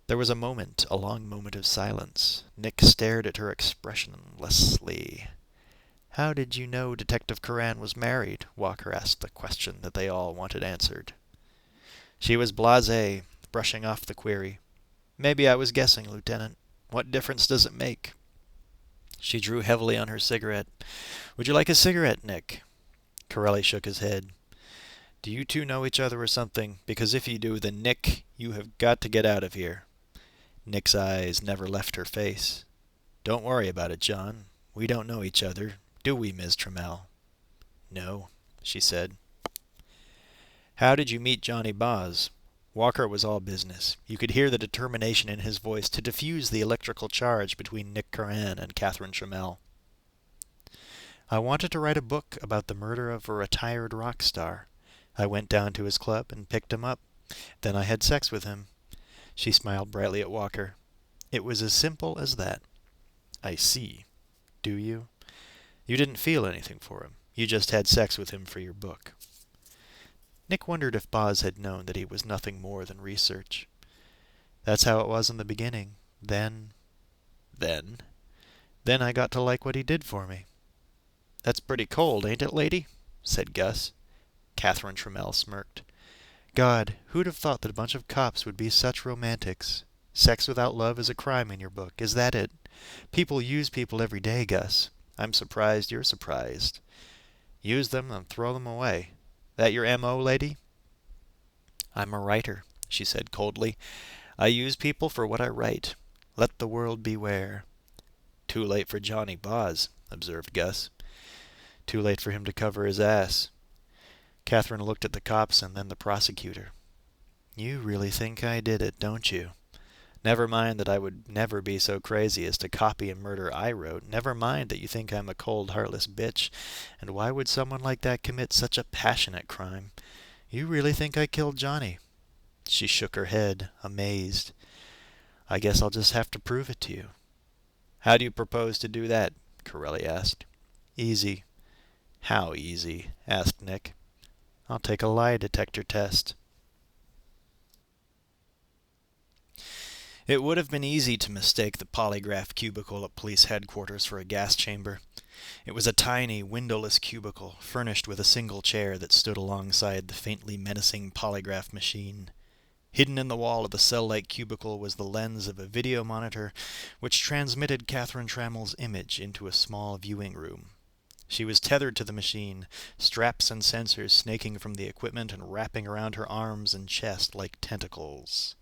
There was a long moment of silence. Nick stared at her expressionlessly. How did you know Detective Curran was married? Walker asked the question that they all wanted answered. She was blasé, brushing off the query. Maybe I was guessing, Lieutenant. What difference does it make? She drew heavily on her cigarette. Would you like a cigarette, Nick? Corelli shook his head. Do you two know each other or something? Because if you do, then Nick, you have got to get out of here. Nick's eyes never left her face. Don't worry about it, John. We don't know each other, do we, Ms. Trammell? No, she said. How did you meet Johnny Boz? Walker was all business. You could hear the determination in his voice to diffuse the electrical charge between Nick Curran and Catherine Trammell. I wanted to write a book about the murder of a retired rock star. I went down to his club and picked him up. Then I had sex with him. She smiled brightly at Walker. It was as simple as that. I see. Do you? You didn't feel anything for him. You just had sex with him for your book. Nick wondered if Boz had known that he was nothing more than research. That's how it was in the beginning. Then I got to like what he did for me. That's pretty cold, ain't it, lady? Said Gus. Catherine Trammell smirked. God, who'd have thought that a bunch of cops would be such romantics? Sex without love is a crime in your book. Is that it? People use people every day, Gus. I'm surprised you're surprised. Use them and throw them away. That your M.O., lady? I'm a writer, she said coldly. I use people for what I write. Let the world beware. Too late for Johnny Boz, observed Gus. Too late for him to cover his ass. Catherine looked at the cops and then the prosecutor. You really think I did it, don't you? Never mind that I would never be so crazy as to copy a murder I wrote. Never mind that you think I'm a cold, heartless bitch. And why would someone like that commit such a passionate crime? You really think I killed Johnny? She shook her head, amazed. I guess I'll just have to prove it to you. How do you propose to do that? Corelli asked. Easy. How easy? Asked Nick. I'll take a lie detector test. It would have been easy to mistake the polygraph cubicle at police headquarters for a gas chamber. It was a tiny, windowless cubicle, furnished with a single chair that stood alongside the faintly menacing polygraph machine. Hidden in the wall of the cell-like cubicle was the lens of a video monitor, which transmitted Catherine Trammell's image into a small viewing room. She was tethered to the machine, straps and sensors snaking from the equipment and wrapping around her arms and chest like tentacles.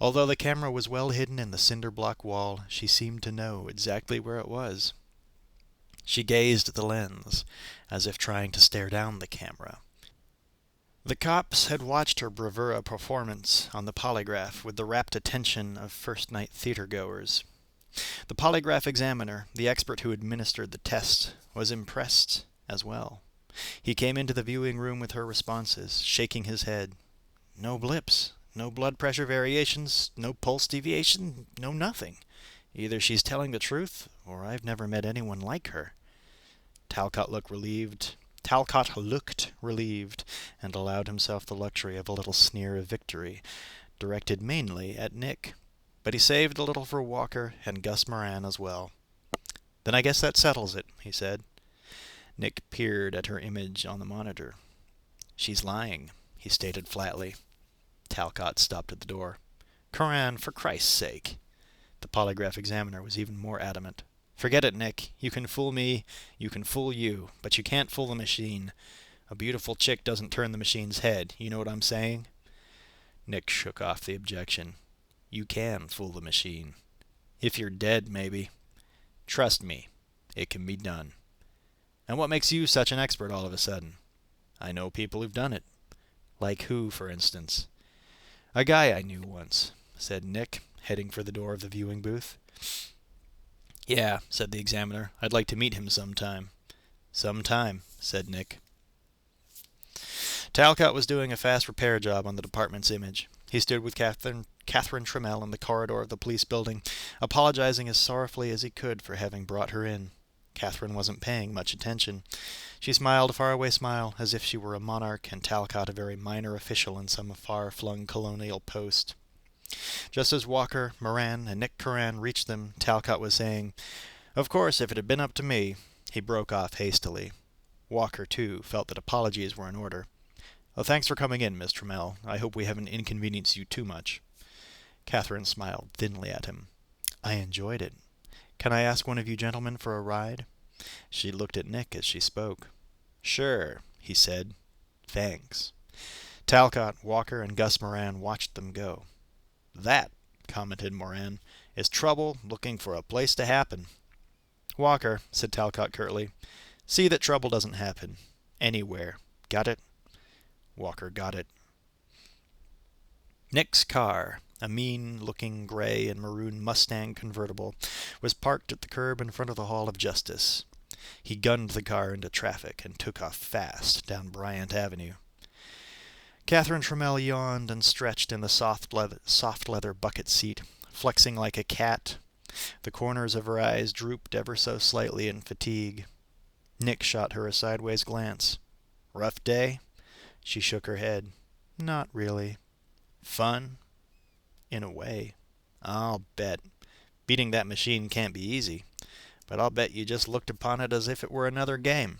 Although the camera was well hidden in the cinder block wall, she seemed to know exactly where it was. She gazed at the lens, as if trying to stare down the camera. The cops had watched her bravura performance on the polygraph with the rapt attention of first-night theater-goers. The polygraph examiner, the expert who administered the test, was impressed as well. He came into the viewing room with her responses, shaking his head. No blips. No blood pressure variations, no pulse deviation, no nothing. Either she's telling the truth, or I've never met anyone like her. Talcott looked relieved, and allowed himself the luxury of a little sneer of victory, directed mainly at Nick. But he saved a little for Walker and Gus Moran as well. Then I guess that settles it, he said. Nick peered at her image on the monitor. She's lying, he stated flatly. Talcott stopped at the door. Curran, for Christ's sake. The polygraph examiner was even more adamant. Forget it, Nick. You can fool me, you can fool you, but you can't fool the machine. A beautiful chick doesn't turn the machine's head, you know what I'm saying? Nick shook off the objection. You can fool the machine. If you're dead, maybe. Trust me, it can be done. And what makes you such an expert all of a sudden? I know people who've done it. Like who, for instance? A guy I knew once, said Nick, heading for the door of the viewing booth. Yeah, said the examiner. I'd like to meet him sometime. "Some time," said Nick. Talcott was doing a fast repair job on the department's image. He stood with Catherine Trammell in the corridor of the police building, apologizing as sorrowfully as he could for having brought her in. Catherine wasn't paying much attention. She smiled a faraway smile, as if she were a monarch and Talcott a very minor official in some far-flung colonial post. Just as Walker, Moran, and Nick Curran reached them, Talcott was saying, "Of course, if it had been up to me—" He broke off hastily. Walker, too, felt that apologies were in order. "Oh, thanks for coming in, Miss Trammell. I hope we haven't inconvenienced you too much." Catherine smiled thinly at him. "I enjoyed it. Can I ask one of you gentlemen for a ride?" She looked at Nick as she spoke. "Sure," he said. "Thanks." Talcott, Walker, and Gus Moran watched them go. "That," commented Moran, "is trouble looking for a place to happen." "Walker," said Talcott curtly, "see that trouble doesn't happen. Anywhere. Got it?" Walker got it. Nick's car, a mean-looking gray and maroon Mustang convertible, was parked at the curb in front of the Hall of Justice. He gunned the car into traffic and took off fast down Bryant Avenue. Catherine Trammell yawned and stretched in the soft leather bucket seat, flexing like a cat. The corners of her eyes drooped ever so slightly in fatigue. Nick shot her a sideways glance. "Rough day?" She shook her head. "Not really." "Fun?" "In a way." "I'll bet. Beating that machine can't be easy. But I'll bet you just looked upon it as if it were another game.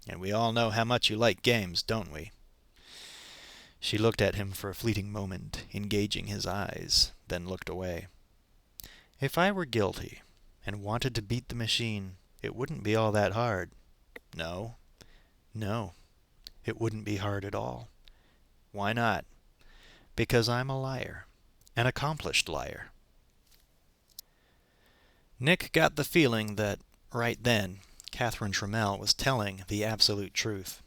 And we all know how much you like games, don't we?" She looked at him for a fleeting moment, engaging his eyes, then looked away. "If I were guilty and wanted to beat the machine, it wouldn't be all that hard." "No?" "No. It wouldn't be hard at all." "Why not?" "Because I'm a liar. An accomplished liar." Nick got the feeling that, right then, Catherine Trammell was telling the absolute truth.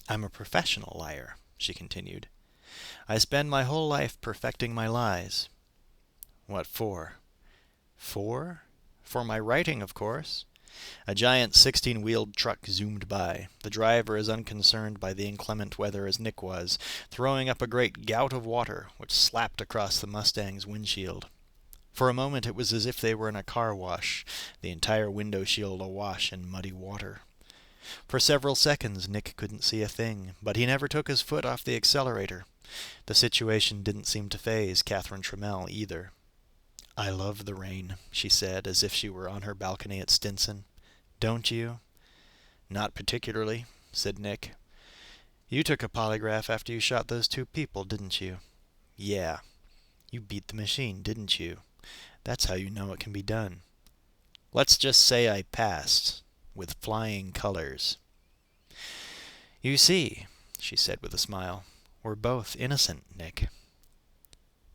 "I'm a professional liar," she continued. "I spend my whole life perfecting my lies." "What for?" "For? For my writing, of course." A giant 16-wheeled truck zoomed by, the driver as unconcerned by the inclement weather as Nick was, throwing up a great gout of water which slapped across the Mustang's windshield. For a moment it was as if they were in a car wash, the entire window shield awash in muddy water. For several seconds Nick couldn't see a thing, but he never took his foot off the accelerator. The situation didn't seem to faze Catherine Trammell either. "I love the rain," she said, as if she were on her balcony at Stinson. "Don't you?" "Not particularly," said Nick. "You took a polygraph after you shot those 2 people, didn't you?" "Yeah." "You beat the machine, didn't you? That's how you know it can be done." "Let's just say I passed. With flying colors." "You see," she said with a smile, "we're both innocent, Nick."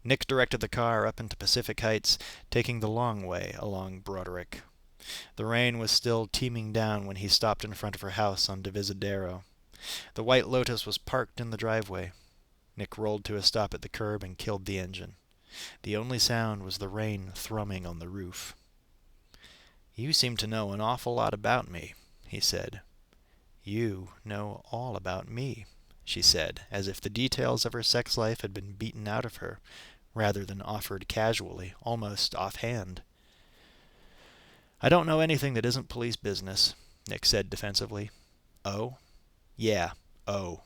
Nick directed the car up into Pacific Heights, taking the long way along Broderick. The rain was still teeming down when he stopped in front of her house on Divisadero. The White Lotus was parked in the driveway. Nick rolled to a stop at the curb and killed the engine. The only sound was the rain thrumming on the roof. "You seem to know an awful lot about me," he said. "You know all about me," she said, as if the details of her sex life had been beaten out of her, rather than offered casually, almost offhand. "I don't know anything that isn't police business," Nick said defensively. "Oh?" "Yeah, oh.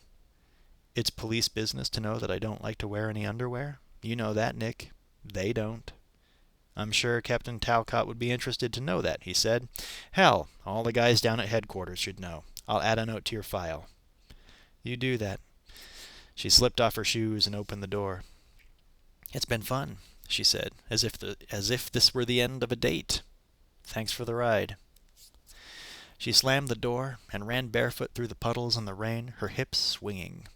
It's police business to know that I don't like to wear any underwear? You know that, Nick. They don't." "I'm sure Captain Talcott would be interested to know that," he said. "Hell, all the guys down at headquarters should know. I'll add a note to your file." "You do that." She slipped off her shoes and opened the door. "It's been fun," she said, as if this were the end of a date. "Thanks for the ride." She slammed the door and ran barefoot through the puddles and the rain, her hips swinging.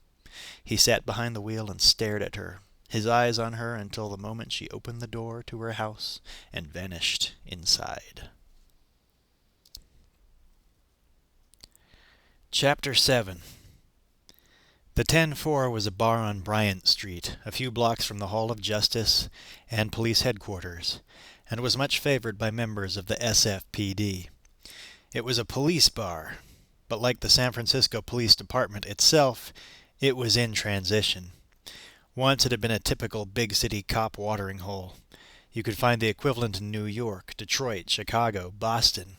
He sat behind the wheel and stared at her, his eyes on her until the moment she opened the door to her house and vanished inside. Chapter 7. The 10-4 was a bar on Bryant Street, a few blocks from the Hall of Justice and police headquarters, and was much favored by members of the SFPD. It was a police bar, But like the San Francisco Police Department itself, it was in transition. Once it had been a typical big city cop watering hole. You could find the equivalent in New York, Detroit, Chicago, Boston.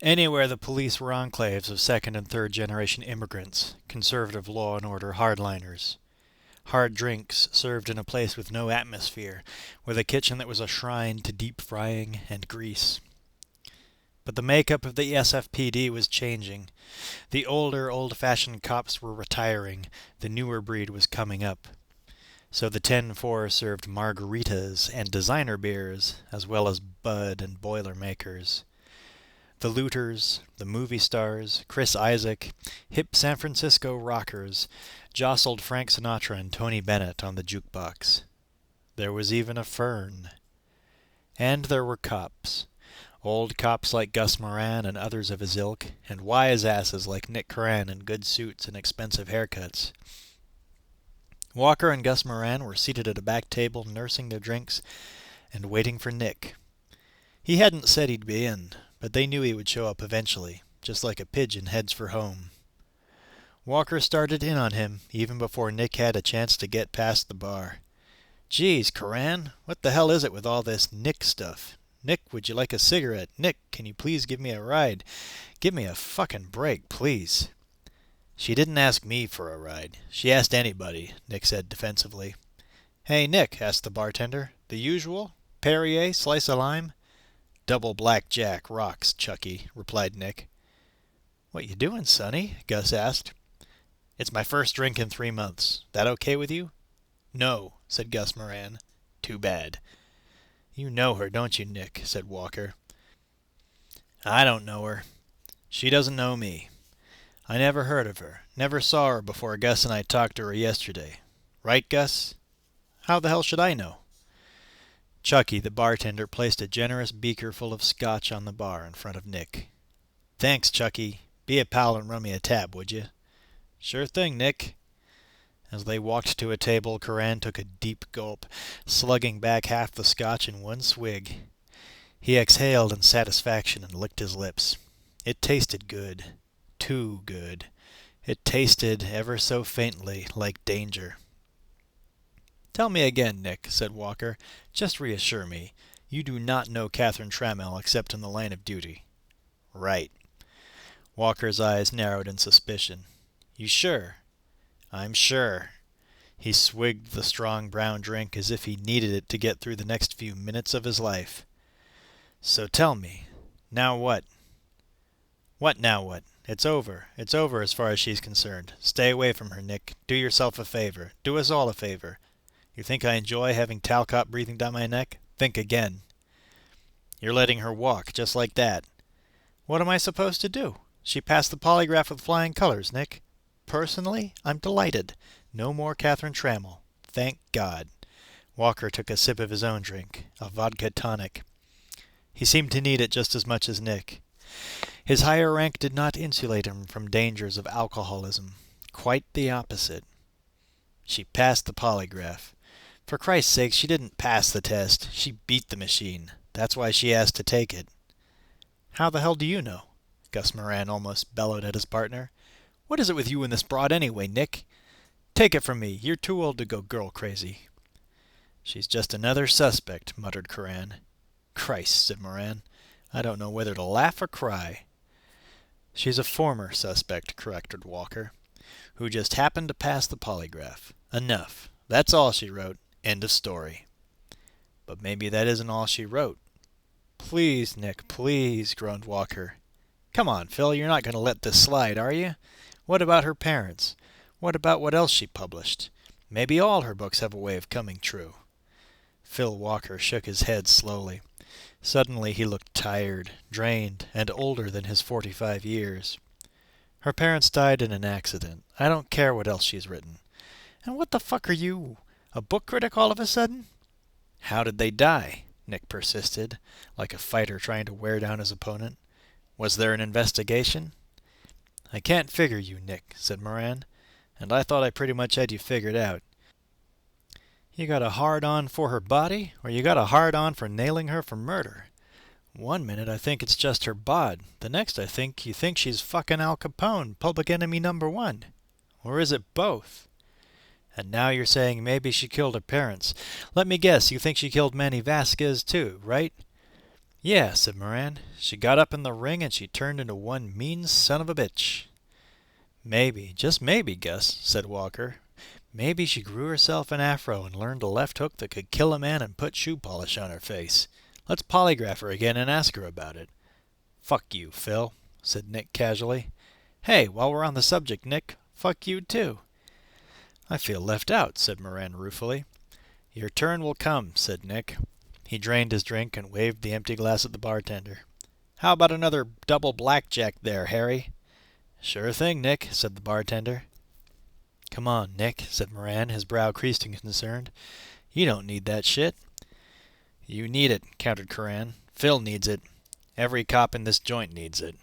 Anywhere the police were enclaves of second and third generation immigrants, conservative law and order hardliners. Hard drinks served in a place with no atmosphere, with a kitchen that was a shrine to deep frying and grease. But the makeup of the SFPD was changing. The older, old-fashioned cops were retiring. The newer breed was coming up. So the 10-4 served margaritas and designer beers, as well as Bud and Boilermakers. The looters, the movie stars, Chris Isaak, hip San Francisco rockers, jostled Frank Sinatra and Tony Bennett on the jukebox. There was even a Fern. And there were cops. Old cops like Gus Moran and others of his ilk, and wise asses like Nick Curran in good suits and expensive haircuts. Walker and Gus Moran were seated at a back table nursing their drinks and waiting for Nick. He hadn't said he'd be in, but they knew he would show up eventually, just like a pigeon heads for home. Walker started in on him even before Nick had a chance to get past the bar. "Geez, Curran, what the hell is it with all this Nick stuff? Nick, would you like a cigarette? Nick, can you please give me a ride? Give me a fucking break, please." "She didn't ask me for a ride. She asked anybody," Nick said defensively. "Hey, Nick," asked the bartender. "The usual? Perrier, slice of lime?" "Double black jack, rocks, Chucky," replied Nick. "What you doing, Sonny?" Gus asked. "It's my first drink in 3 months. That okay with you?" "No," said Gus Moran. "Too bad." "You know her, don't you, Nick?" said Walker. "I don't know her. She doesn't know me. I never heard of her. Never saw her before Gus and I talked to her yesterday. Right, Gus? How the hell should I know?" Chucky, the bartender, placed a generous beaker full of scotch on the bar in front of Nick. "Thanks, Chucky. Be a pal and run me a tab, would you?" "Sure thing, Nick." As they walked to a table, Curran took a deep gulp, slugging back half the scotch in one swig. He exhaled in satisfaction and licked his lips. It tasted good. Too good. It tasted, ever so faintly, like danger. "Tell me again, Nick," said Walker. "Just reassure me. You do not know Catherine Trammell except in the line of duty." "Right." Walker's eyes narrowed in suspicion. "You sure?" "I'm sure." He swigged the strong brown drink as if he needed it to get through the next few minutes of his life. "So tell me, now what?" "What now what? It's over. It's over as far as she's concerned. Stay away from her, Nick. Do yourself a favor. Do us all a favor. You think I enjoy having Talcott breathing down my neck? Think again." "You're letting her walk, just like that." "What am I supposed to do? She passed the polygraph with flying colors, Nick. Personally, I'm delighted. No more Catherine Trammell. Thank God." Walker took a sip of his own drink, a vodka tonic. He seemed to need it just as much as Nick. His higher rank did not insulate him from dangers of alcoholism. Quite the opposite. "She passed the polygraph. For Christ's sake, she didn't pass the test. She beat the machine. That's why she asked to take it." "How the hell do you know?" Gus Moran almost bellowed at his partner. "What is it with you and this broad anyway, Nick? Take it from me, you're too old to go girl crazy." "She's just another suspect," muttered Curran. "Christ," said Moran. "I don't know whether to laugh or cry." "She's a former suspect," corrected Walker, "who just happened to pass the polygraph. Enough. That's all she wrote. End of story." "But maybe that isn't all she wrote." "Please, Nick, please," groaned Walker. "Come on, Phil, you're not going to let this slide, are you? What about her parents? What about what else she published? Maybe all her books have a way of coming true." Phil Walker shook his head slowly. Suddenly he looked tired, drained, and older than his 45 years. "Her parents died in an accident. I don't care what else she's written. And what the fuck are you? A book critic all of a sudden?" "How did they die?" Nick persisted, like a fighter trying to wear down his opponent. "Was there an investigation?" "I can't figure you, Nick," said Moran, "and I thought I pretty much had you figured out. You got a hard-on for her body, or you got a hard-on for nailing her for murder? One minute I think it's just her bod. The next I think you think she's fucking Al Capone, public enemy number one. Or is it both? And now you're saying maybe she killed her parents. Let me guess, you think she killed Manny Vasquez too, right? Yeah, said Moran. She got up in the ring and she turned into one mean son of a bitch. Maybe, just maybe, Gus, said Walker. Maybe she grew herself an afro and learned a left hook that could kill a man and put shoe polish on her face. Let's polygraph her again and ask her about it. Fuck you, Phil, said Nick casually. Hey, while we're on the subject, Nick, fuck you too. I feel left out, said Moran ruefully. Your turn will come, said Nick. He drained his drink and waved the empty glass at the bartender. How about another double blackjack there, Harry? Sure thing, Nick, said the bartender. Come on, Nick, said Moran, his brow creased in concern. You don't need that shit. You need it, countered Curran. Phil needs it. Every cop in this joint needs it.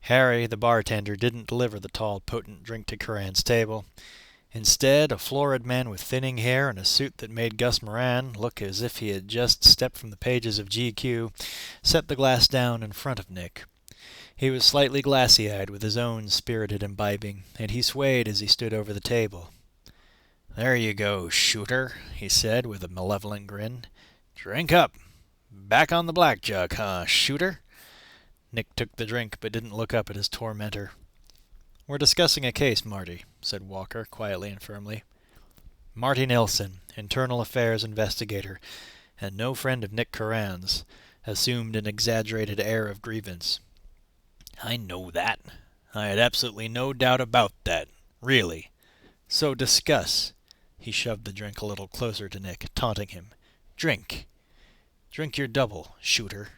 Harry, the bartender, didn't deliver the tall, potent drink to Curran's table. Instead, a florid man with thinning hair and a suit that made Gus Moran look as if he had just stepped from the pages of GQ, set the glass down in front of Nick. He was slightly glassy-eyed with his own spirited imbibing, and he swayed as he stood over the table. There you go, shooter, he said with a malevolent grin. Drink up. Back on the black jug, huh, shooter? Nick took the drink, but didn't look up at his tormentor. We're discussing a case, Marty, said Walker, quietly and firmly. Marty Nilsson, internal affairs investigator, and no friend of Nick Curran's, assumed an exaggerated air of grievance. I know that. I had absolutely no doubt about that. Really. So discuss. He shoved the drink a little closer to Nick, taunting him. Drink. Drink your double, shooter.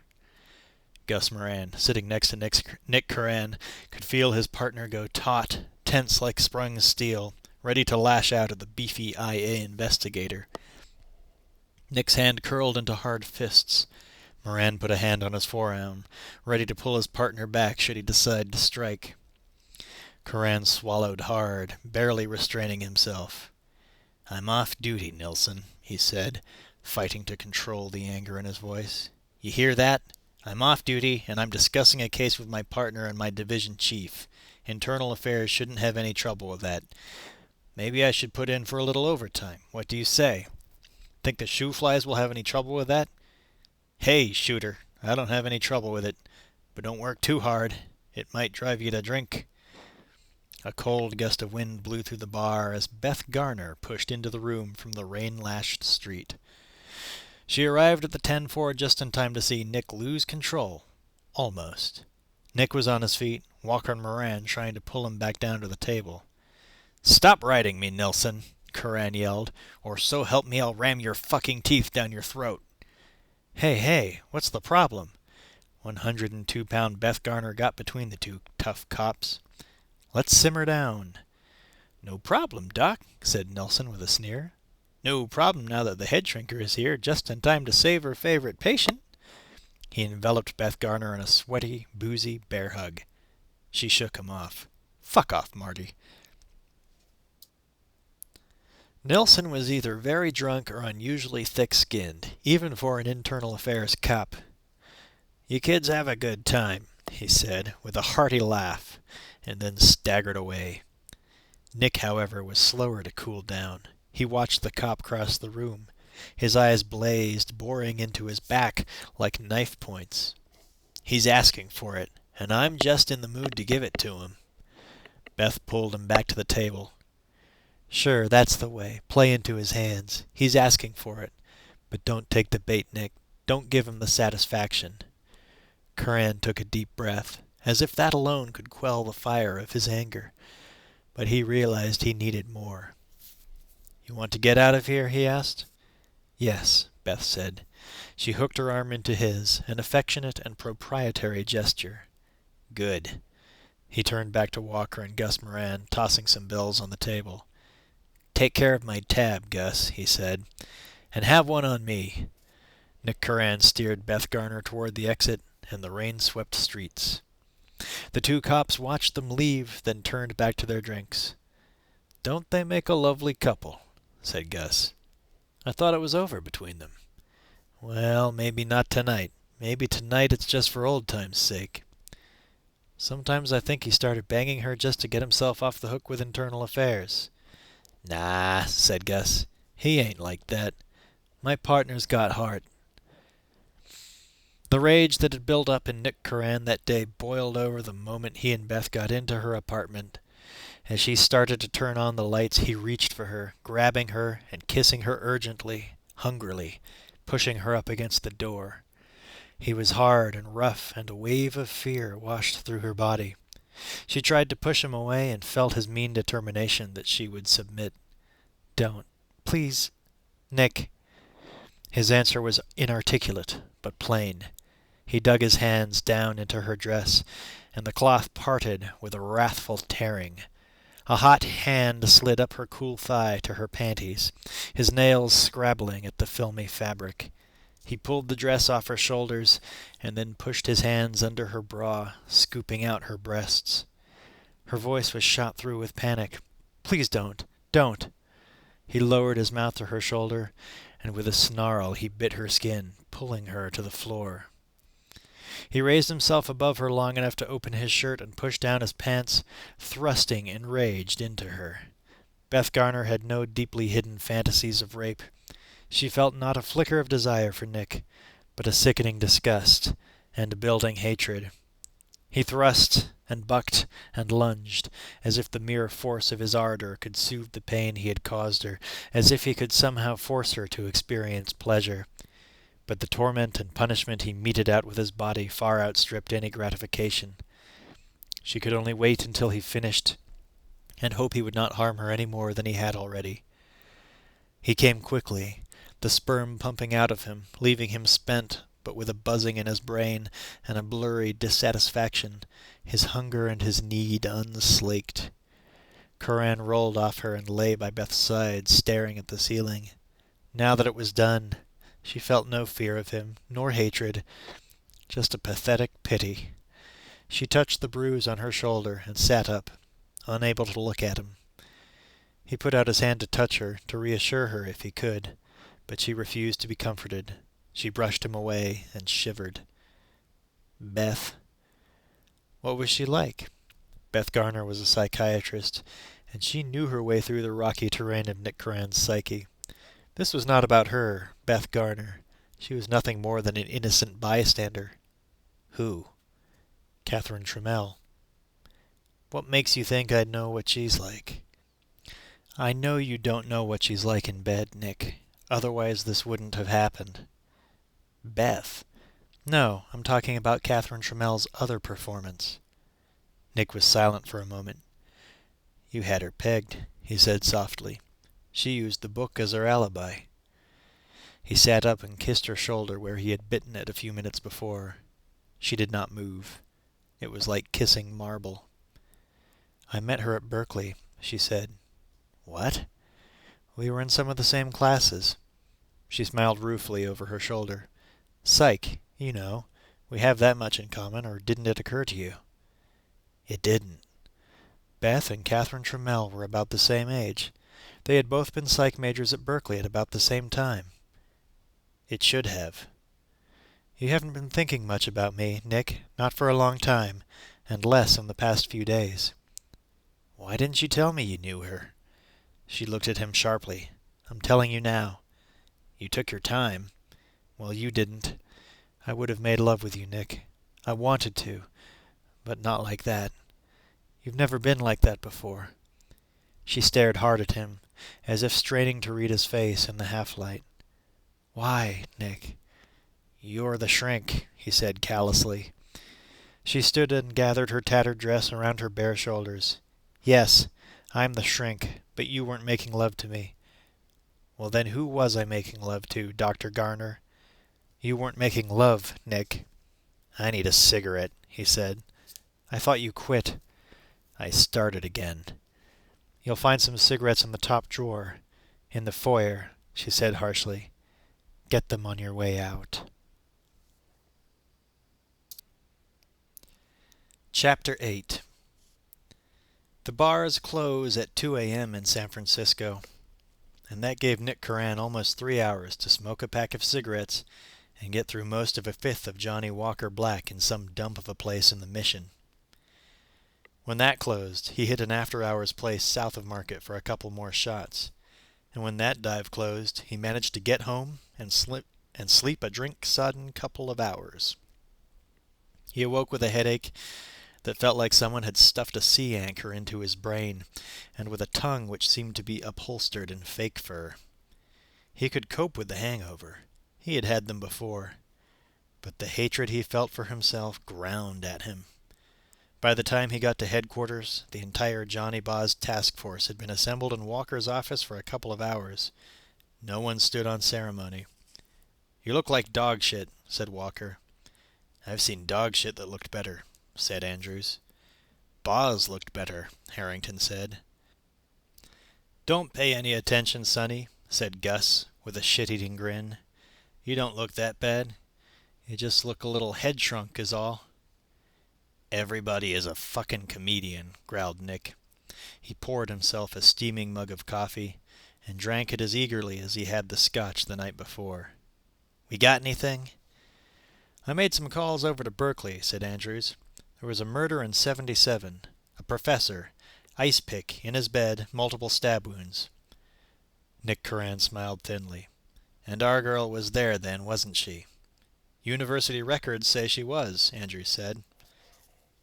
Gus Moran, sitting next to Nick Curran, could feel his partner go taut, tense like sprung steel, ready to lash out at the beefy IA investigator. Nick's hand curled into hard fists. Moran put a hand on his forearm, ready to pull his partner back should he decide to strike. Curran swallowed hard, barely restraining himself. I'm off duty, Nilsson, he said, fighting to control the anger in his voice. You hear that? I'm off duty, and I'm discussing a case with my partner and my division chief. Internal affairs shouldn't have any trouble with that. Maybe I should put in for a little overtime. What do you say? Think the shoe flies will have any trouble with that? Hey, shooter, I don't have any trouble with it. But don't work too hard. It might drive you to drink. A cold gust of wind blew through the bar as Beth Garner pushed into the room from the rain-lashed street. She arrived at the 10-4 just in time to see Nick lose control. Almost. Nick was on his feet, Walker and Moran trying to pull him back down to the table. Stop riding me, Nilsson, Curran yelled, or so help me I'll ram your fucking teeth down your throat. Hey, what's the problem? 102-pound Beth Garner got between the two tough cops. Let's simmer down. No problem, Doc, said Nilsson with a sneer. No problem now that the head shrinker is here, just in time to save her favorite patient. He enveloped Beth Garner in a sweaty, boozy bear hug. She shook him off. Fuck off, Marty. Nilsson was either very drunk or unusually thick-skinned, even for an internal affairs cop. You kids have a good time, he said, with a hearty laugh, and then staggered away. Nick, however, was slower to cool down. He watched the cop cross the room. His eyes blazed, boring into his back like knife points. He's asking for it, and I'm just in the mood to give it to him. Beth pulled him back to the table. Sure, that's the way. Play into his hands. He's asking for it. But don't take the bait, Nick. Don't give him the satisfaction. Curran took a deep breath, as if that alone could quell the fire of his anger. But he realized he needed more. You want to get out of here? He asked. Yes, Beth said. She hooked her arm into his, an affectionate and proprietary gesture. Good. He turned back to Walker and Gus Moran, tossing some bills on the table. Take care of my tab, Gus, he said, and have one on me. Nick Curran steered Beth Garner toward the exit and the rain-swept streets. The two cops watched them leave, then turned back to their drinks. Don't they make a lovely couple? Said Gus. I thought it was over between them. Well, maybe not tonight. Maybe tonight it's just for old time's sake. Sometimes I think he started banging her just to get himself off the hook with internal affairs. Nah, said Gus. He ain't like that. My partner's got heart. The rage that had built up in Nick Curran that day boiled over the moment he and Beth got into her apartment. As she started to turn on the lights, he reached for her, grabbing her and kissing her urgently, hungrily, pushing her up against the door. He was hard and rough, and a wave of fear washed through her body. She tried to push him away and felt his mean determination that she would submit. Don't. Please. Nick. His answer was inarticulate, but plain. He dug his hands down into her dress, and the cloth parted with a wrathful tearing. A hot hand slid up her cool thigh to her panties, his nails scrabbling at the filmy fabric. He pulled the dress off her shoulders, and then pushed his hands under her bra, scooping out her breasts. Her voice was shot through with panic. Please don't. Don't. He lowered his mouth to her shoulder, and with a snarl he bit her skin, pulling her to the floor. He raised himself above her long enough to open his shirt and push down his pants, thrusting enraged into her. Beth Garner had no deeply hidden fantasies of rape. She felt not a flicker of desire for Nick, but a sickening disgust and a building hatred. He thrust and bucked and lunged, as if the mere force of his ardor could soothe the pain he had caused her, as if he could somehow force her to experience pleasure. But the torment and punishment he meted out with his body far outstripped any gratification. She could only wait until he finished, and hope he would not harm her any more than he had already. He came quickly, the sperm pumping out of him, leaving him spent, but with a buzzing in his brain and a blurry dissatisfaction, his hunger and his need unslaked. Curran rolled off her and lay by Beth's side, staring at the ceiling. Now that it was done, she felt no fear of him, nor hatred, just a pathetic pity. She touched the bruise on her shoulder and sat up, unable to look at him. He put out his hand to touch her, to reassure her if he could, but she refused to be comforted. She brushed him away and shivered. Beth. What was she like? Beth Garner was a psychiatrist, and she knew her way through the rocky terrain of Nick Curran's psyche. This was not about her, Beth Garner. She was nothing more than an innocent bystander. Who? Catherine Trammell. What makes you think I'd know what she's like? I know you don't know what she's like in bed, Nick. Otherwise this wouldn't have happened. Beth. No, I'm talking about Catherine Trammell's other performance. Nick was silent for a moment. You had her pegged, he said softly. She used the book as her alibi. He sat up and kissed her shoulder where he had bitten it a few minutes before. She did not move. It was like kissing marble. I met her at Berkeley, she said. What? We were in some of the same classes. She smiled ruefully over her shoulder. Psych, you know. We have that much in common, or didn't it occur to you? It didn't. Beth and Catherine Trammell were about the same age. They had both been psych majors at Berkeley at about the same time. It should have. You haven't been thinking much about me, Nick, not for a long time, and less in the past few days. Why didn't you tell me you knew her? She looked at him sharply. I'm telling you now. You took your time. Well, you didn't. I would have made love with you, Nick. I wanted to, but not like that. You've never been like that before. She stared hard at him, as if straining to read his face in the half-light. Why, Nick? You're the shrink, he said callously. She stood and gathered her tattered dress around her bare shoulders. Yes, I'm the shrink, but you weren't making love to me. Well, then who was I making love to, Dr. Garner? You weren't making love, Nick. I need a cigarette, he said. I thought you quit. I started again. You'll find some cigarettes in the top drawer. In the foyer, she said harshly. Get them on your way out. Chapter 8. The bars close at 2 a.m. in San Francisco, and that gave Nick Curran almost 3 hours to smoke a pack of cigarettes and get through most of a fifth of Johnny Walker Black in some dump of a place in the Mission. When that closed, he hit an after-hours place south of Market for a couple more shots, and when that dive closed, he managed to get home and sleep a drink-sodden couple of hours. He awoke with a headache that felt like someone had stuffed a sea anchor into his brain, and with a tongue which seemed to be upholstered in fake fur. He could cope with the hangover. He had had them before. But the hatred he felt for himself ground at him. By the time he got to headquarters, the entire Johnny Boz task force had been assembled in Walker's office for a couple of hours. No one stood on ceremony. "You look like dog shit," said Walker. "I've seen dog shit that looked better," said Andrews. "Boz looked better," Harrington said. "Don't pay any attention, Sonny," said Gus, with a shit-eating grin. "You don't look that bad. You just look a little head-shrunk is all." "Everybody is a fucking comedian," growled Nick. He poured himself a steaming mug of coffee, and drank it as eagerly as he had the scotch the night before. "We got anything?" "I made some calls over to Berkeley," said Andrews. "There was a murder in 77. A professor. Ice pick, in his bed, multiple stab wounds." Nick Curran smiled thinly. "And our girl was there then, wasn't she?" "University records say she was," Andrews said.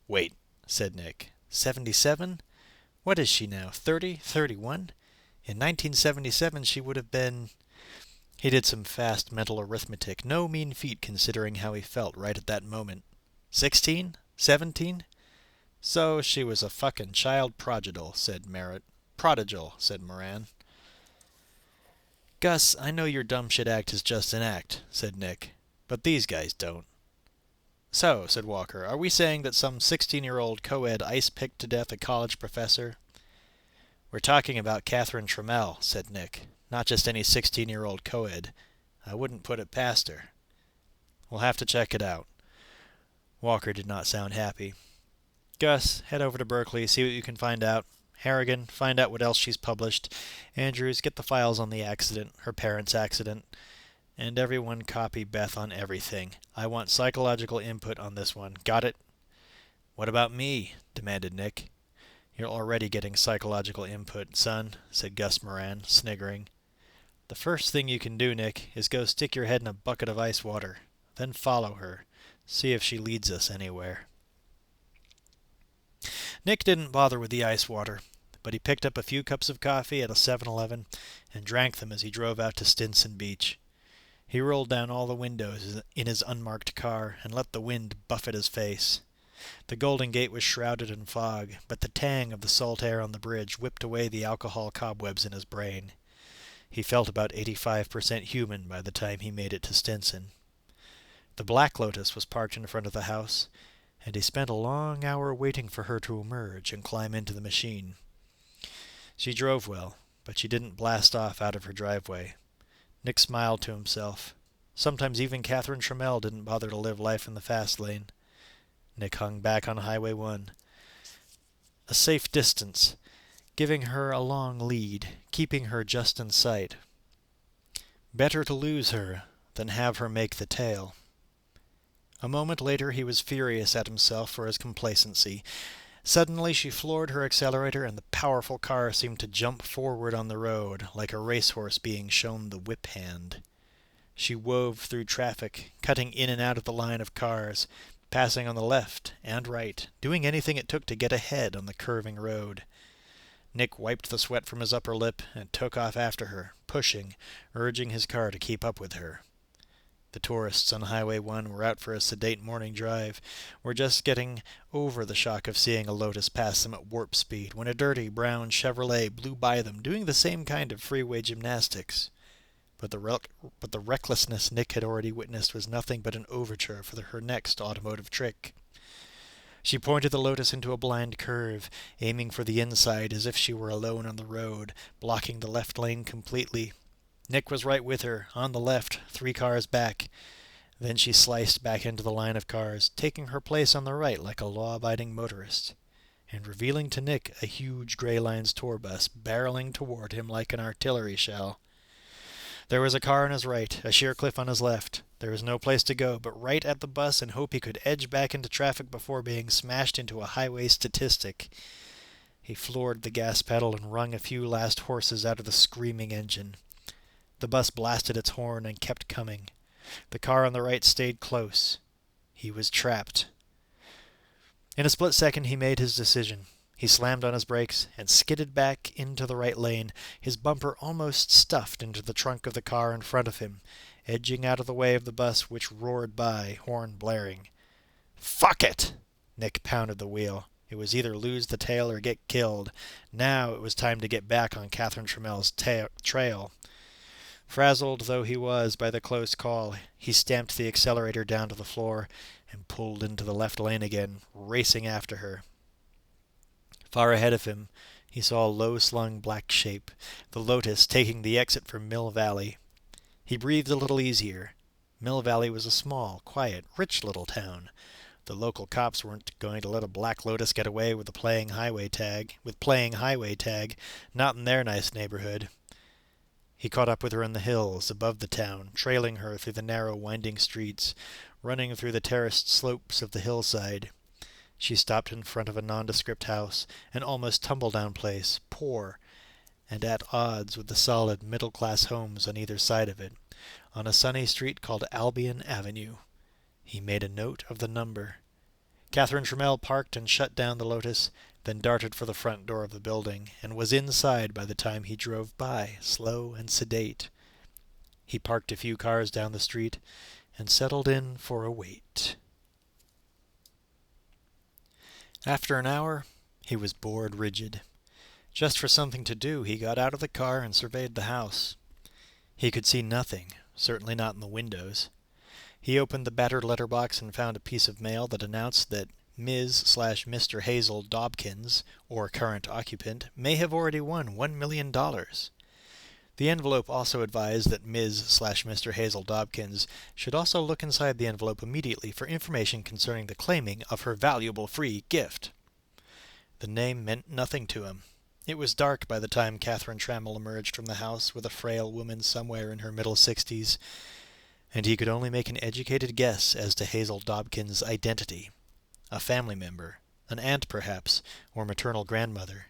"Wait," said Nick. 77? What is she now, 30, 31? In 1977 she would have been... He did some fast mental arithmetic, no mean feat considering how he felt right at that moment. 16? 17? "So she was a fucking child prodigal," said Moran. "Gus, I know your dumb shit act is just an act," said Nick, "but these guys don't." "So," said Walker, "are we saying that some 16-year-old co-ed ice-picked to death a college professor?" "We're talking about Catherine Trammell," said Nick. "Not just any 16-year-old co-ed. I wouldn't put it past her." "We'll have to check it out." Walker did not sound happy. "Gus, head over to Berkeley, see what you can find out. Harrigan, find out what else she's published. Andrews, get the files on the accident, her parents' accident. And everyone copy Beth on everything. I want psychological input on this one. Got it?" "What about me?" demanded Nick. "You're already getting psychological input, son," said Gus Moran, sniggering. "The first thing you can do, Nick, is go stick your head in a bucket of ice water. Then follow her. See if she leads us anywhere." Nick didn't bother with the ice water, but he picked up a few cups of coffee at a 7-Eleven and drank them as he drove out to Stinson Beach. He rolled down all the windows in his unmarked car and let the wind buffet his face. The Golden Gate was shrouded in fog, but the tang of the salt air on the bridge whipped away the alcohol cobwebs in his brain. He felt about 85% human by the time he made it to Stinson. The Black Lotus was parked in front of the house, and he spent a long hour waiting for her to emerge and climb into the machine. She drove well, but she didn't blast off out of her driveway. Nick smiled to himself. Sometimes even Catherine Trammell didn't bother to live life in the fast lane. Nick hung back on Highway 1. A safe distance, giving her a long lead, keeping her just in sight. Better to lose her than have her make the tail. A moment later he was furious at himself for his complacency. Suddenly she floored her accelerator and the powerful car seemed to jump forward on the road, like a racehorse being shown the whip hand. She wove through traffic, cutting in and out of the line of cars, passing on the left and right, doing anything it took to get ahead on the curving road. Nick wiped the sweat from his upper lip and took off after her, pushing, urging his car to keep up with her. The tourists on Highway 1 were out for a sedate morning drive, were just getting over the shock of seeing a Lotus pass them at warp speed when a dirty brown Chevrolet blew by them doing the same kind of freeway gymnastics. But the recklessness Nick had already witnessed was nothing but an overture for her next automotive trick. She pointed the Lotus into a blind curve, aiming for the inside as if she were alone on the road, blocking the left lane completely. Nick was right with her, on the left, 3 cars back. Then she sliced back into the line of cars, taking her place on the right like a law-abiding motorist, and revealing to Nick a huge Grey Lines tour bus barreling toward him like an artillery shell. There was a car on his right, a sheer cliff on his left. There was no place to go but right at the bus and hope he could edge back into traffic before being smashed into a highway statistic. He floored the gas pedal and wrung a few last horses out of the screaming engine. The bus blasted its horn and kept coming. The car on the right stayed close. He was trapped. In a split second he made his decision. He slammed on his brakes and skidded back into the right lane, his bumper almost stuffed into the trunk of the car in front of him, edging out of the way of the bus which roared by, horn blaring. "Fuck it!" Nick pounded the wheel. It was either lose the tail or get killed. Now it was time to get back on Catherine Trammell's trail. Frazzled though he was by the close call, he stamped the accelerator down to the floor and pulled into the left lane again, racing after her. Far ahead of him, he saw a low-slung black shape, the Lotus taking the exit for Mill Valley. He breathed a little easier. Mill Valley was a small, quiet, rich little town. The local cops weren't going to let a black Lotus get away with playing highway tag, not in their nice neighborhood. He caught up with her in the hills above the town, trailing her through the narrow, winding streets, running through the terraced slopes of the hillside. She stopped in front of a nondescript house, an almost tumble-down place, poor, and at odds with the solid middle-class homes on either side of it, on a sunny street called Albion Avenue. He made a note of the number. Catherine Trammell parked and shut down the Lotus, then darted for the front door of the building, and was inside by the time he drove by, slow and sedate. He parked a few cars down the street and settled in for a wait. After an hour, he was bored rigid. Just for something to do, he got out of the car and surveyed the house. He could see nothing, certainly not in the windows. He opened the battered letterbox and found a piece of mail that announced that Ms./Mr. Hazel Dobkins, or current occupant, may have already won $1 million. The envelope also advised that Ms./Mr. Hazel Dobkins should also look inside the envelope immediately for information concerning the claiming of her valuable free gift. The name meant nothing to him. It was dark by the time Catherine Trammell emerged from the house with a frail woman somewhere in her middle 60s, and he could only make an educated guess as to Hazel Dobkins' identity. A family member, an aunt perhaps, or maternal grandmother.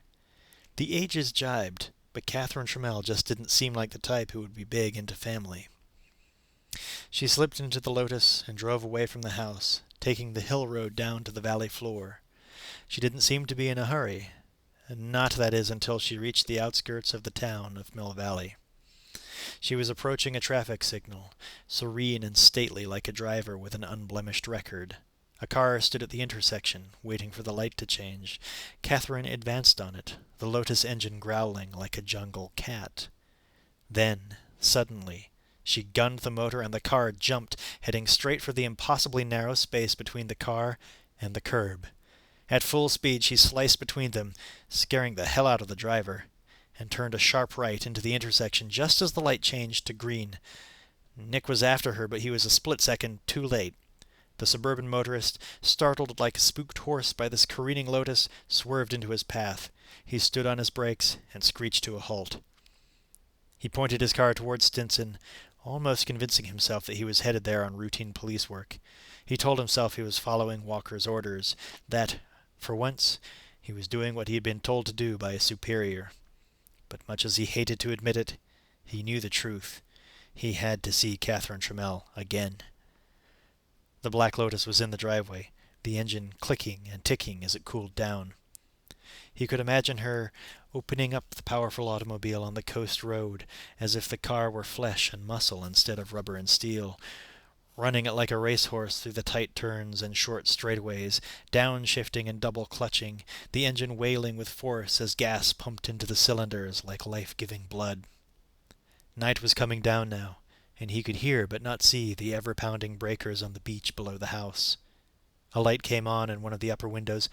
The ages jibed, but Catherine Trammell just didn't seem like the type who would be big into family. She slipped into the Lotus and drove away from the house, taking the hill road down to the valley floor. She didn't seem to be in a hurry, not, that is, until she reached the outskirts of the town of Mill Valley. She was approaching a traffic signal, serene and stately like a driver with an unblemished record. A car stood at the intersection, waiting for the light to change. Catherine advanced on it, the Lotus engine growling like a jungle cat. Then, suddenly, she gunned the motor and the car jumped, heading straight for the impossibly narrow space between the car and the curb. At full speed she sliced between them, scaring the hell out of the driver, and turned a sharp right into the intersection just as the light changed to green. Nick was after her, but he was a split second too late. The suburban motorist, startled like a spooked horse by this careening Lotus, swerved into his path. He stood on his brakes and screeched to a halt. He pointed his car towards Stinson, almost convincing himself that he was headed there on routine police work. He told himself he was following Walker's orders, that, for once, he was doing what he had been told to do by a superior. But much as he hated to admit it, he knew the truth. He had to see Catherine Trammell again. The Black Lotus was in the driveway, the engine clicking and ticking as it cooled down. He could imagine her opening up the powerful automobile on the coast road, as if the car were flesh and muscle instead of rubber and steel, running it like a racehorse through the tight turns and short straightaways, downshifting and double-clutching, the engine wailing with force as gas pumped into the cylinders like life-giving blood. Night was coming down now, and he could hear but not see the ever-pounding breakers on the beach below the house. A light came on in one of the upper windows,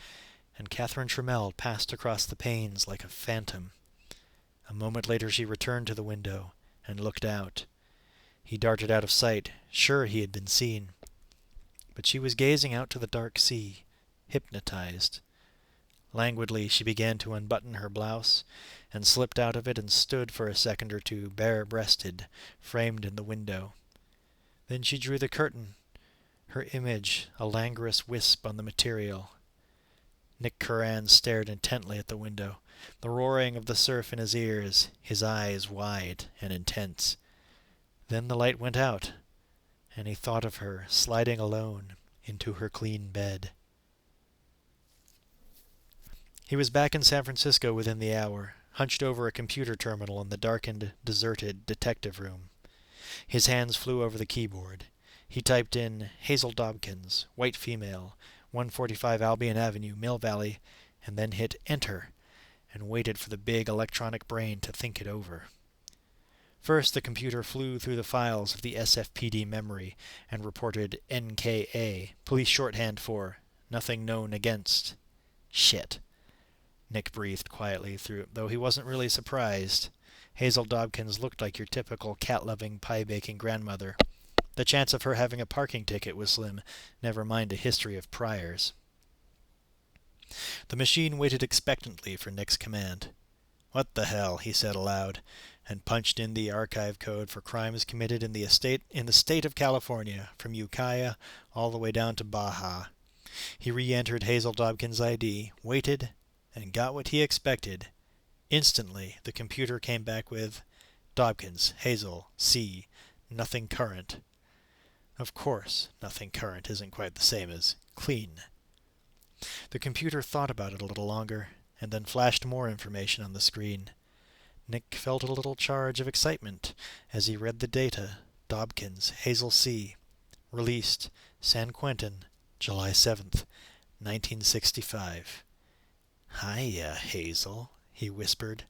and Catherine Trammell passed across the panes like a phantom. A moment later she returned to the window and looked out. He darted out of sight, sure he had been seen. But she was gazing out to the dark sea, hypnotized. Languidly she began to unbutton her blouse, and slipped out of it and stood for a second or two bare-breasted, framed in the window. Then she drew the curtain, her image a languorous wisp on the material. Nick Curran stared intently at the window, the roaring of the surf in his ears, his eyes wide and intense. Then the light went out, and he thought of her sliding alone into her clean bed. He was back in San Francisco within the hour, hunched over a computer terminal in the darkened, deserted detective room. His hands flew over the keyboard. He typed in Hazel Dobkins, white female, 145 Albion Avenue, Mill Valley, and then hit Enter, and waited for the big electronic brain to think it over. First, the computer flew through the files of the SFPD memory and reported NKA, police shorthand for nothing known against. Shit. Nick breathed quietly through, though he wasn't really surprised. Hazel Dobkins looked like your typical cat-loving, pie-baking grandmother. The chance of her having a parking ticket was slim, never mind a history of priors. The machine waited expectantly for Nick's command. "What the hell," he said aloud, and punched in the archive code for crimes committed in the state of California, from Ukiah all the way down to Baja. He re-entered Hazel Dobkins' ID, waited, and got what he expected. Instantly, the computer came back with Dobkins, Hazel, C, nothing current. Of course, nothing current isn't quite the same as clean. The computer thought about it a little longer, and then flashed more information on the screen. Nick felt a little charge of excitement as he read the data. Dobkins, Hazel C. Released, San Quentin, July 7th, 1965. "Hiya, Hazel," he whispered.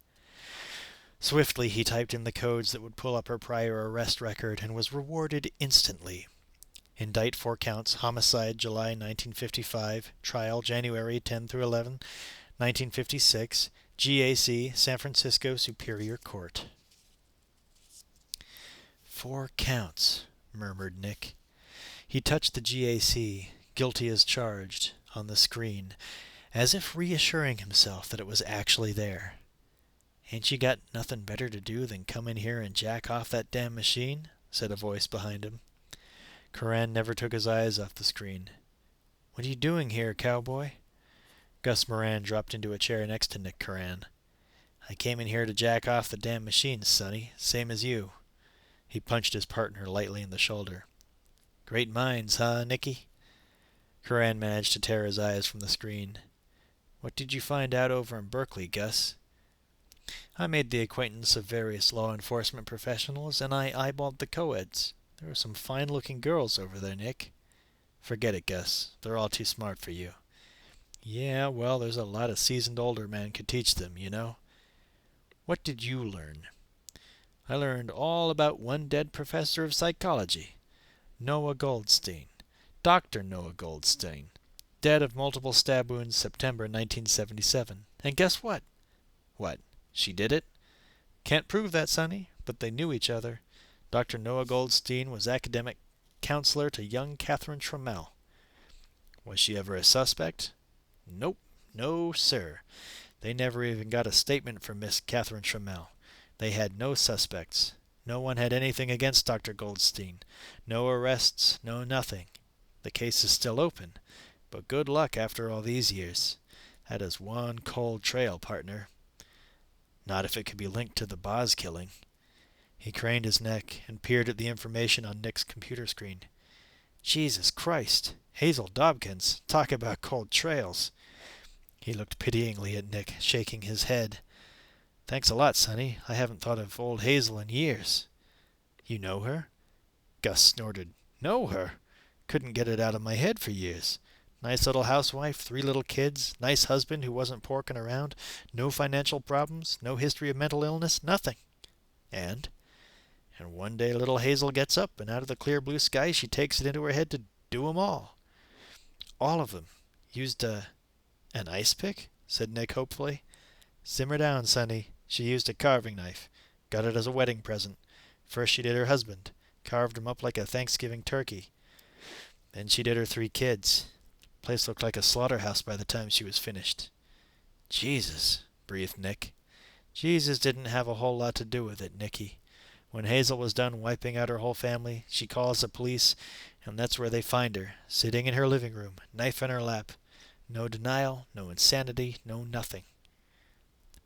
Swiftly he typed in the codes that would pull up her prior arrest record and was rewarded instantly. Indict 4 counts, homicide July 1955, trial January 10 through 11, 1956, GAC, San Francisco Superior Court. 4 counts, murmured Nick. He touched the GAC, guilty as charged, on the screen, as if reassuring himself that it was actually there. "Ain't you got nothing better to do than come in here and jack off that damn machine?" said a voice behind him. Curran never took his eyes off the screen. "What are you doing here, cowboy?" Gus Moran dropped into a chair next to Nick Curran. "I came in here to jack off the damn machine, sonny, same as you." He punched his partner lightly in the shoulder. "Great minds, huh, Nicky?" Curran managed to tear his eyes from the screen. "What did you find out over in Berkeley, Gus?" "I made the acquaintance of various law enforcement professionals, and I eyeballed the co-eds. There are some fine-looking girls over there, Nick." "Forget it, Gus. They're all too smart for you." "Yeah, well, there's a lot a seasoned older man could teach them, you know." "What did you learn?" "I learned all about one dead professor of psychology. Noah Goldstein. Dr. Noah Goldstein. Dead of multiple stab wounds, September 1977. And guess what?" "What? She did it?" "Can't prove that, sonny, but they knew each other. Dr. Noah Goldstein was academic counselor to young Catherine Trammell." "Was she ever a suspect?" "Nope. No, sir. They never even got a statement from Miss Catherine Trammell. They had no suspects. No one had anything against Dr. Goldstein. No arrests, no nothing. The case is still open, but good luck after all these years. That is one cold trail, partner." "Not if it could be linked to the Boz killing." He craned his neck and peered at the information on Nick's computer screen. "Jesus Christ! Hazel Dobkins! Talk about cold trails!" He looked pityingly at Nick, shaking his head. "Thanks a lot, sonny. I haven't thought of old Hazel in years." "You know her?" Gus snorted. "Know her? Couldn't get it out of my head for years. Nice little housewife, 3 little kids, nice husband who wasn't porking around, no financial problems, no history of mental illness, nothing. And one day little Hazel gets up, and out of the clear blue sky she takes it into her head to do 'em all." "All of them? Used an ice pick?" said Nick hopefully. "Simmer down, sonny. She used a carving knife. Got it as a wedding present. First she did her husband. Carved him up like a Thanksgiving turkey. Then she did her 3 kids. Place looked like a slaughterhouse by the time she was finished. Jesus, breathed Nick. Jesus didn't have a whole lot to do with it, Nicky. When Hazel was done wiping out her whole family, she calls the police, and that's where they find her, sitting in her living room, knife in her lap. No denial, no insanity, no nothing.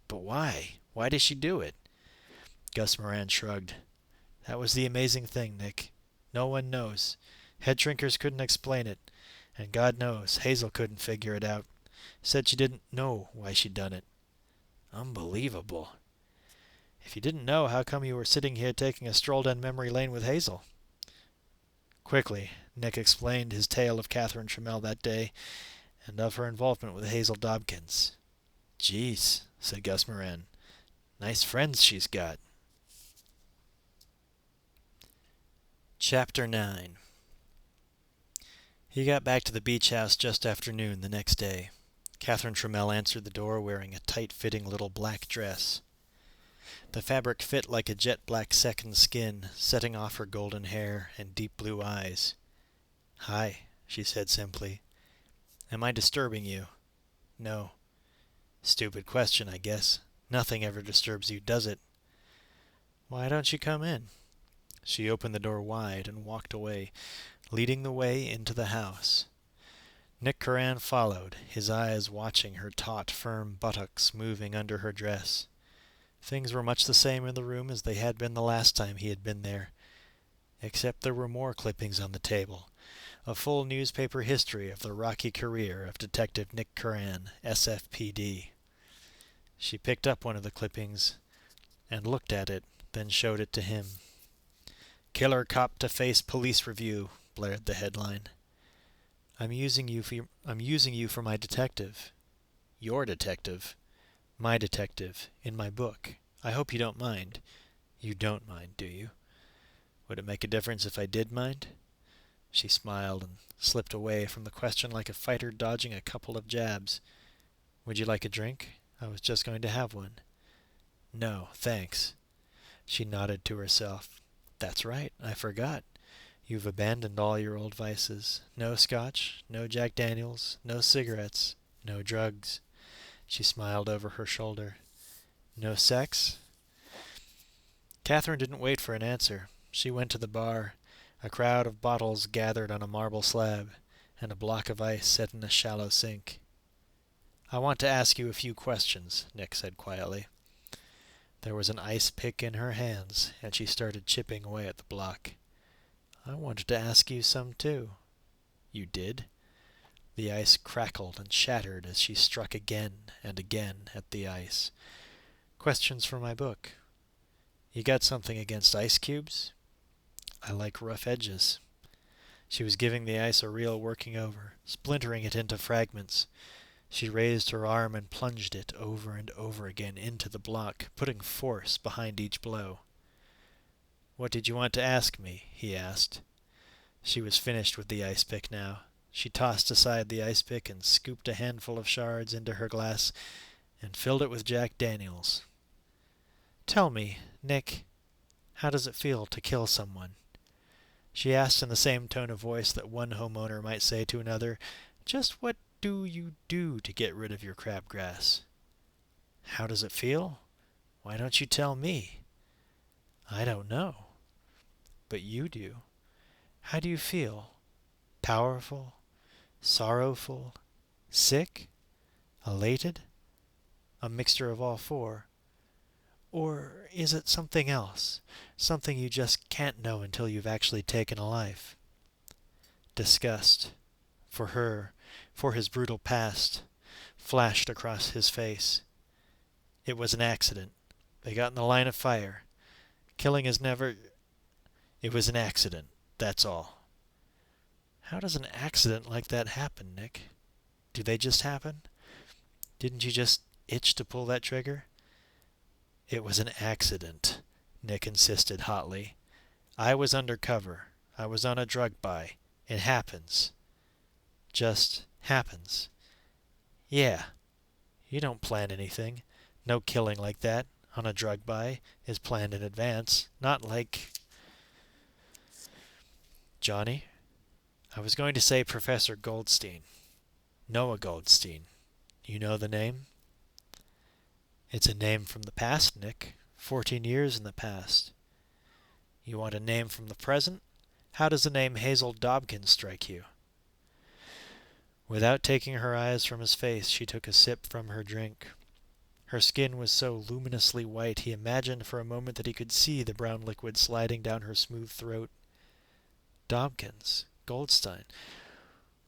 But why? Why did she do it? Gus Moran shrugged. That was the amazing thing, Nick. No one knows. Head shrinkers couldn't explain it. And God knows, Hazel couldn't figure it out. Said she didn't know why she'd done it. Unbelievable. If you didn't know, how come you were sitting here taking a stroll down memory lane with Hazel? Quickly, Nick explained his tale of Catherine Trammell that day, and of her involvement with Hazel Dobkins. Geez, said Gus Moran. Nice friends she's got. Chapter 9. He got back to the beach house just after noon the next day. Catherine Trammell answered the door wearing a tight-fitting little black dress. The fabric fit like a jet-black second skin, setting off her golden hair and deep blue eyes. "Hi," she said simply. "Am I disturbing you?" "No." "Stupid question, I guess. Nothing ever disturbs you, does it?" "Why don't you come in?" She opened the door wide and walked away, leading the way into the house. Nick Curran followed, his eyes watching her taut, firm buttocks moving under her dress. Things were much the same in the room as they had been the last time he had been there, except there were more clippings on the table, a full newspaper history of the rocky career of Detective Nick Curran, SFPD. She picked up one of the clippings and looked at it, then showed it to him. "Killer Cop to Face Police Review," blared the headline. I'm using you for my detective." "Your detective?" "My detective, in my book. I hope you don't mind." "You don't mind, do you?" "Would it make a difference if I did mind?" She smiled and slipped away from the question like a fighter dodging a couple of jabs. "Would you like a drink? I was just going to have one." "No, thanks." She nodded to herself. "That's right, I forgot. You've abandoned all your old vices. No scotch, no Jack Daniels, no cigarettes, no drugs." She smiled over her shoulder. "No sex?" Catherine didn't wait for an answer. She went to the bar. A crowd of bottles gathered on a marble slab, and a block of ice set in a shallow sink. "I want to ask you a few questions," Nick said quietly. There was an ice pick in her hands, and she started chipping away at the block. "I wanted to ask you some, too." "You did?" The ice crackled and shattered as she struck again and again at the ice. "Questions for my book." "You got something against ice cubes?" "I like rough edges." She was giving the ice a real working over, splintering it into fragments. She raised her arm and plunged it over and over again into the block, putting force behind each blow. "What did you want to ask me?" he asked. She was finished with the ice pick now. She tossed aside the ice pick and scooped a handful of shards into her glass and filled it with Jack Daniels. "Tell me, Nick, how does it feel to kill someone?" She asked in the same tone of voice that one homeowner might say to another, "Just what do you do to get rid of your crabgrass?" "How does it feel? Why don't you tell me?" "I don't know." "But you do. How do you feel? Powerful? Sorrowful? Sick? Elated? A mixture of all four? Or is it something else? Something you just can't know until you've actually taken a life?" Disgust, for her, for his brutal past, flashed across his face. "It was an accident. They got in the line of fire. Killing is never... It was an accident, that's all." "How does an accident like that happen, Nick? Do they just happen? Didn't you just itch to pull that trigger?" "It was an accident," Nick insisted hotly. "I was undercover. I was on a drug buy. It happens. Just happens." "Yeah. You don't plan anything. No killing like that, on a drug buy, is planned in advance. Not like... Johnny? I was going to say Professor Goldstein. Noah Goldstein. You know the name?" It's a name from the past, Nick. 14 years in the past. You want a name from the present? How does the name Hazel Dobkins strike you? Without taking her eyes from his face, she took a sip from her drink. Her skin was so luminously white he imagined for a moment that he could see the brown liquid sliding down her smooth throat. Dobkins, Goldstein.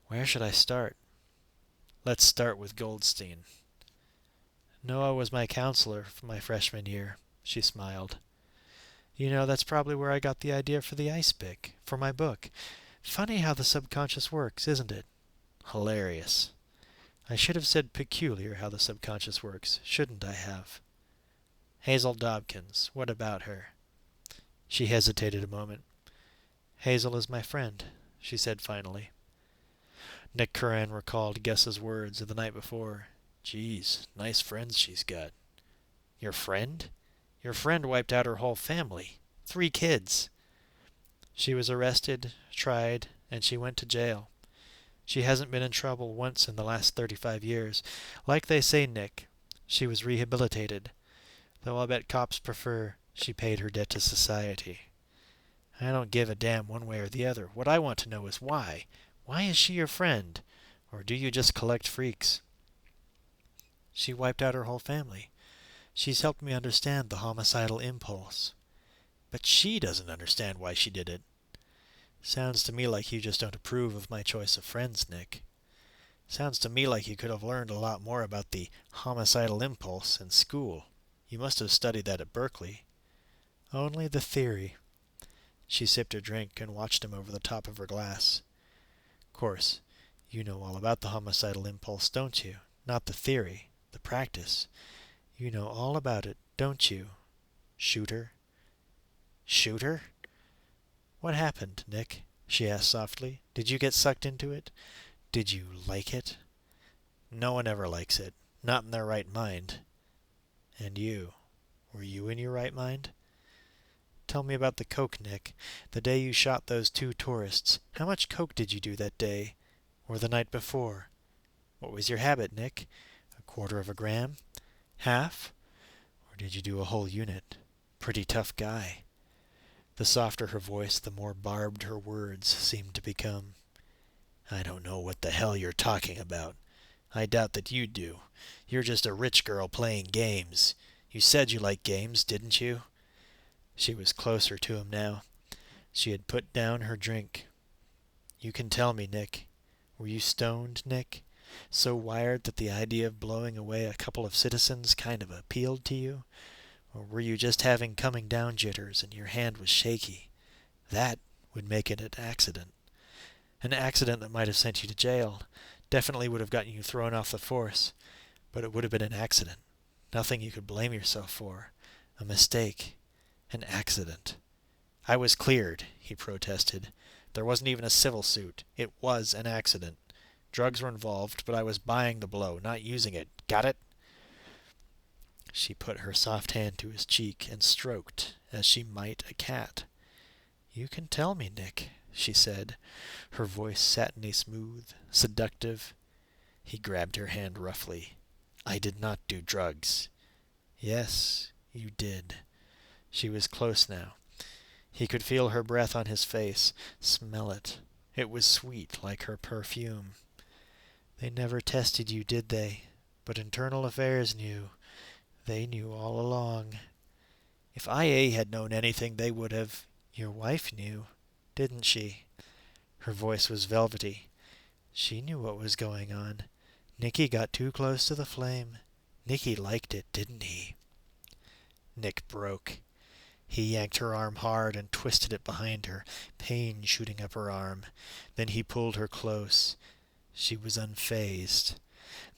Where should I start? Let's start with Goldstein. Noah was my counselor for my freshman year, she smiled. You know, that's probably where I got the idea for the ice pick, for my book. Funny how the subconscious works, isn't it? Hilarious. I should have said peculiar how the subconscious works, shouldn't I have? Hazel Dobkins, what about her? She hesitated a moment. Hazel is my friend, she said finally. Nick Curran recalled Gus's words of the night before. Geez, nice friends she's got. Your friend? Your friend wiped out her whole family. 3 kids. She was arrested, tried, and she went to jail. She hasn't been in trouble once in the last 35 years. Like they say, Nick, she was rehabilitated, though I'll bet cops prefer she paid her debt to society. I don't give a damn one way or the other. What I want to know is why. Why is she your friend? Or do you just collect freaks? She wiped out her whole family. She's helped me understand the homicidal impulse. But she doesn't understand why she did it. Sounds to me like you just don't approve of my choice of friends, Nick. Sounds to me like you could have learned a lot more about the homicidal impulse in school. You must have studied that at Berkeley. Only the theory. She sipped her drink and watched him over the top of her glass. Course, you know all about the homicidal impulse, don't you? Not the theory, the practice. You know all about it, don't you? Shooter? Shooter? What happened, Nick? She asked softly. Did you get sucked into it? Did you like it? No one ever likes it. Not in their right mind. And you? Were you in your right mind? Tell me about the coke, Nick. The day you shot those 2 tourists. How much coke did you do that day? Or the night before? What was your habit, Nick? 1/4 gram? Half? Or did you do a whole unit? Pretty tough guy. The softer her voice, the more barbed her words seemed to become. I don't know what the hell you're talking about. I doubt that you do. You're just a rich girl playing games. You said you liked games, didn't you? She was closer to him now. She had put down her drink. You can tell me, Nick. Were you stoned, Nick? So wired that the idea of blowing away a couple of citizens kind of appealed to you? Or were you just having coming down jitters and your hand was shaky? That would make it an accident. An accident that might have sent you to jail. Definitely would have gotten you thrown off the force. But it would have been an accident. Nothing you could blame yourself for. A mistake. An accident. I was cleared, he protested. There wasn't even a civil suit. It was an accident. Drugs were involved, but I was buying the blow, not using it. Got it? She put her soft hand to his cheek and stroked, as she might a cat. You can tell me, Nick, she said, her voice satiny smooth, seductive. He grabbed her hand roughly. I did not do drugs. Yes, you did. She was close now. He could feel her breath on his face, smell it. It was sweet, like her perfume. They never tested you, did they? But Internal Affairs knew. They knew all along. If IA had known anything, they would have. Your wife knew, didn't she? Her voice was velvety. She knew what was going on. Nicky got too close to the flame. Nicky liked it, didn't he? Nick broke. He yanked her arm hard and twisted it behind her, pain shooting up her arm. Then he pulled her close. She was unfazed.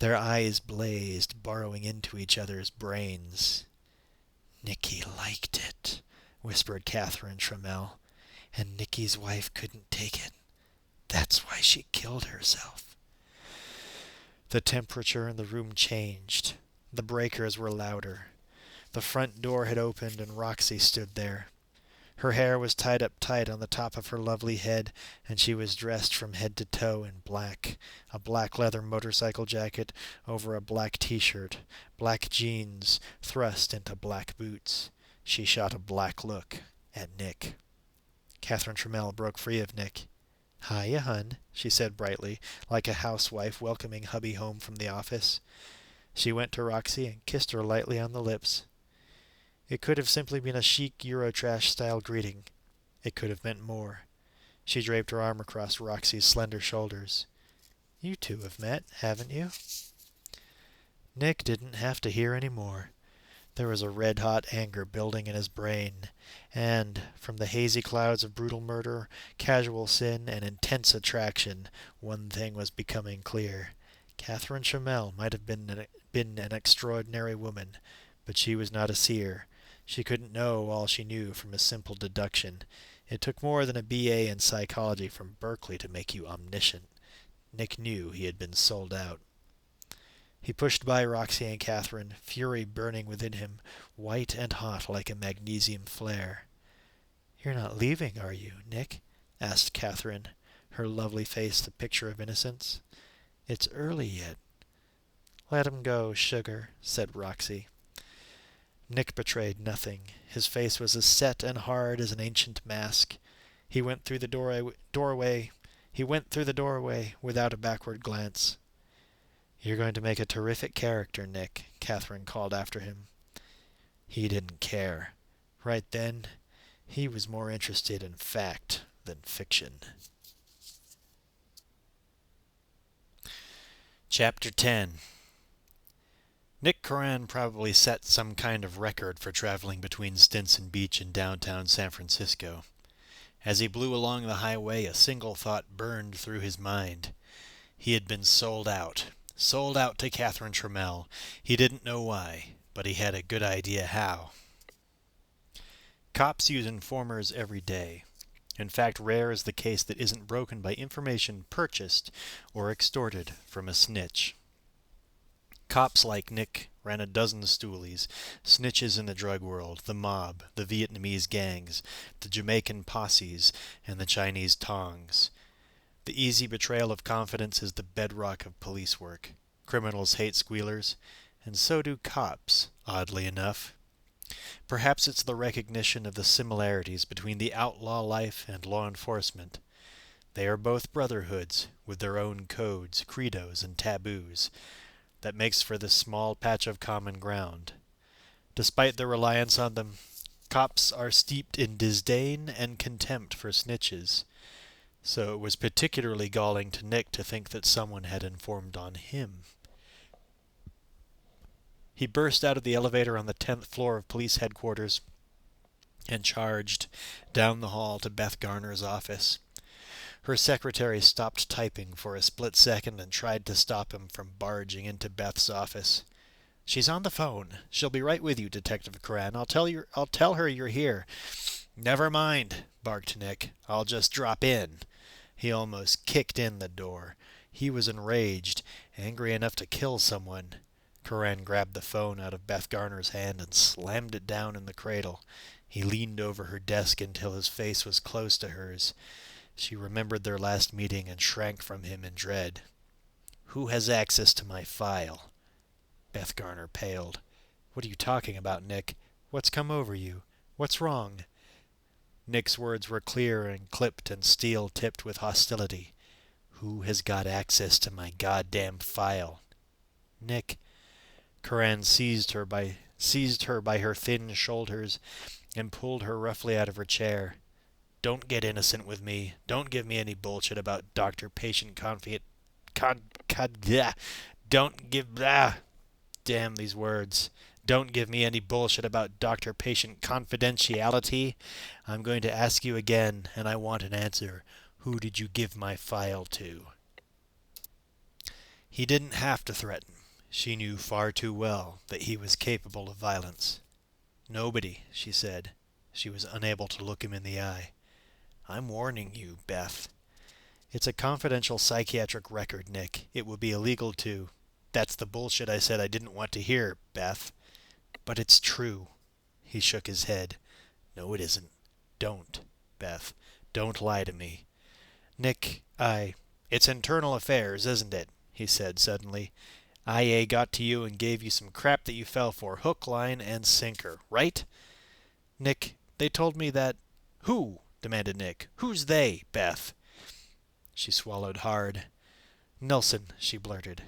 Their eyes blazed, burrowing into each other's brains. Nicky liked it, whispered Catherine Trammell, and Nicky's wife couldn't take it. That's why she killed herself. The temperature in the room changed. The breakers were louder. The front door had opened and Roxy stood there. Her hair was tied up tight on the top of her lovely head, and she was dressed from head to toe in black, a black leather motorcycle jacket over a black t-shirt, black jeans thrust into black boots. She shot a black look at Nick. Catherine Trammell broke free of Nick. "Hiya, hun," she said brightly, like a housewife welcoming hubby home from the office. She went to Roxy and kissed her lightly on the lips. It could have simply been a chic Eurotrash-style greeting. It could have meant more. She draped her arm across Roxy's slender shoulders. "You two have met, haven't you?" Nick didn't have to hear any more. There was a red-hot anger building in his brain, and, from the hazy clouds of brutal murder, casual sin, and intense attraction, one thing was becoming clear. Catherine Trammell might have been an extraordinary woman, but she was not a seer. She couldn't know all she knew from a simple deduction. It took more than a B.A. in psychology from Berkeley to make you omniscient. Nick knew he had been sold out. He pushed by Roxy and Catherine, fury burning within him, white and hot like a magnesium flare. "You're not leaving, are you, Nick?" asked Catherine, her lovely face the picture of innocence. "It's early yet." "Let him go, sugar," said Roxy. Nick betrayed nothing. His face was as set and hard as an ancient mask. He went through the doorway without a backward glance. "You're going to make a terrific character, Nick," Catherine called after him. He didn't care. Right then, he was more interested in fact than fiction. Chapter 10. Nick Coran probably set some kind of record for traveling between Stinson Beach and downtown San Francisco. As he blew along the highway, a single thought burned through his mind. He had been sold out to Catherine Trammell. He didn't know why, but he had a good idea how. Cops use informers every day. In fact, rare is the case that isn't broken by information purchased or extorted from a snitch. Cops like Nick ran a dozen stoolies, snitches in the drug world, the mob, the Vietnamese gangs, the Jamaican posses, and the Chinese tongs. The easy betrayal of confidence is the bedrock of police work. Criminals hate squealers, and so do cops, oddly enough. Perhaps it's the recognition of the similarities between the outlaw life and law enforcement. They are both brotherhoods, with their own codes, credos, and taboos, that makes for this small patch of common ground. Despite their reliance on them, cops are steeped in disdain and contempt for snitches. So it was particularly galling to Nick to think that someone had informed on him. He burst out of the elevator on the 10th floor of police headquarters and charged down the hall to Beth Garner's office. Her secretary stopped typing for a split second and tried to stop him from barging into Beth's office. "She's on the phone. She'll be right with you, Detective Coran. I'll tell her you're here." "Never mind," barked Nick. "I'll just drop in." He almost kicked in the door. He was enraged, angry enough to kill someone. Coran grabbed the phone out of Beth Garner's hand and slammed it down in the cradle. He leaned over her desk until his face was close to hers. She remembered their last meeting and shrank from him in dread. "Who has access to my file?" Beth Garner paled. "What are you talking about, Nick? What's come over you? What's wrong?" Nick's words were clear and clipped and steel-tipped with hostility. "Who has got access to my goddamn file?" "Nick." Coran seized her by her thin shoulders and pulled her roughly out of her chair. "Don't get innocent with me. Don't give me any bullshit about doctor-patient don't give... damn these words. Don't give me any bullshit about doctor-patient confidentiality. I'm going to ask you again, and I want an answer. Who did you give my file to?" He didn't have to threaten. She knew far too well that he was capable of violence. "Nobody," she said. She was unable to look him in the eye. "I'm warning you, Beth. It's a confidential psychiatric record, Nick. It will be illegal to..." "That's the bullshit I said I didn't want to hear, Beth." "But it's true." He shook his head. "No, it isn't. Don't, Beth. Don't lie to me. Nick, It's internal affairs, isn't it? He said suddenly. IA got to you and gave you some crap that you fell for, hook, line, and sinker, right? Nick, they told me that... Who? Demanded Nick. Who's they, Beth? She swallowed hard. Nelson, she blurted.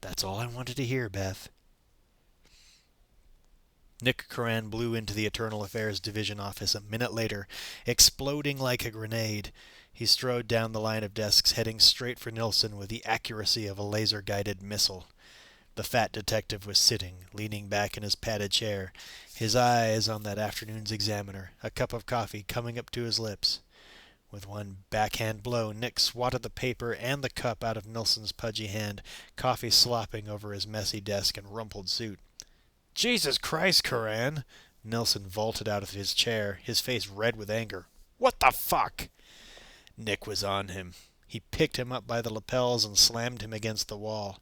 That's all I wanted to hear, Beth. Nick Curran blew into the Internal Affairs Division office a minute later, exploding like a grenade. He strode down the line of desks, heading straight for Nilsson with the accuracy of a laser-guided missile. The fat detective was sitting, leaning back in his padded chair, his eyes on that afternoon's Examiner, a cup of coffee coming up to his lips. With one backhand blow, Nick swatted the paper and the cup out of Nilsson's pudgy hand, coffee slopping over his messy desk and rumpled suit. Jesus Christ, Curran! Nilsson vaulted out of his chair, his face red with anger. What the fuck? Nick was on him. He picked him up by the lapels and slammed him against the wall.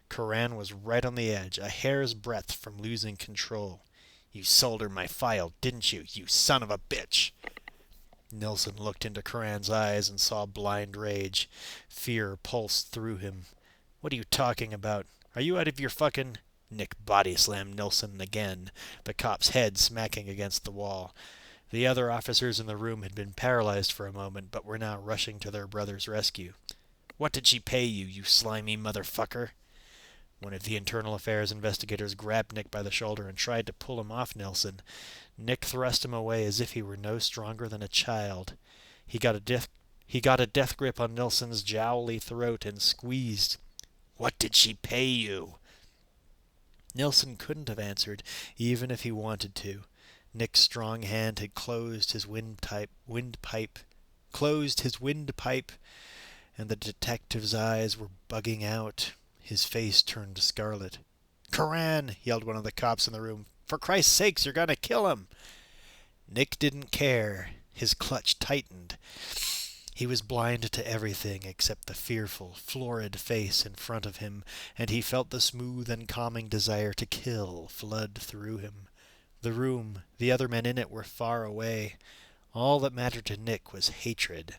Curran was right on the edge, a hair's breadth from losing control. You sold her my file, didn't you, you son of a bitch? Nilsson looked into Curran's eyes and saw blind rage. Fear pulsed through him. What are you talking about? Are you out of your fucking... Nick body slammed Nilsson again, the cop's head smacking against the wall. The other officers in the room had been paralyzed for a moment, but were now rushing to their brother's rescue. What did she pay you, you slimy motherfucker? One of the Internal Affairs investigators grabbed Nick by the shoulder and tried to pull him off Nilsson. Nick thrust him away as if he were no stronger than a child. He got a death grip on Nilsson's jowly throat and squeezed. What did she pay you? Nilsson couldn't have answered, even if he wanted to. Nick's strong hand had closed his windpipe, and the detective's eyes were bugging out. His face turned scarlet. Curran, yelled one of the cops in the room. For Christ's sakes, you're gonna kill him. Nick didn't care. His clutch tightened. He was blind to everything except the fearful, florid face in front of him, and he felt the smooth and calming desire to kill flood through him. The room, the other men in it were far away. All that mattered to Nick was hatred.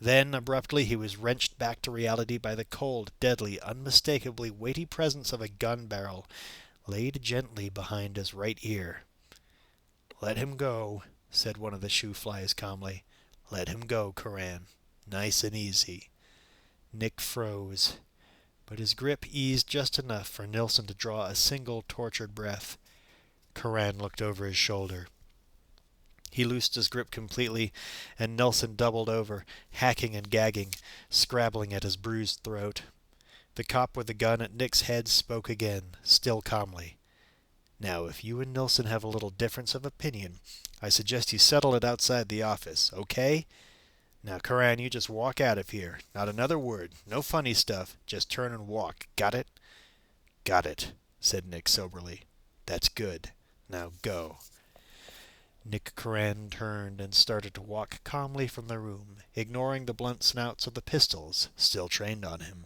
Then, abruptly, he was wrenched back to reality by the cold, deadly, unmistakably weighty presence of a gun barrel, laid gently behind his right ear. Let him go, said one of the shoe-flies calmly. Let him go, Curran. Nice and easy. Nick froze, but his grip eased just enough for Nilsson to draw a single tortured breath. Curran looked over his shoulder. He loosed his grip completely, and Nilsson doubled over, hacking and gagging, scrabbling at his bruised throat. The cop with the gun at Nick's head spoke again, still calmly. Now, if you and Nilsson have a little difference of opinion, I suggest you settle it outside the office, okay? Now, Curran, you just walk out of here. Not another word. No funny stuff. Just turn and walk. Got it? Got it, said Nick soberly. That's good. Now go. Nick Curran turned and started to walk calmly from the room, ignoring the blunt snouts of the pistols still trained on him.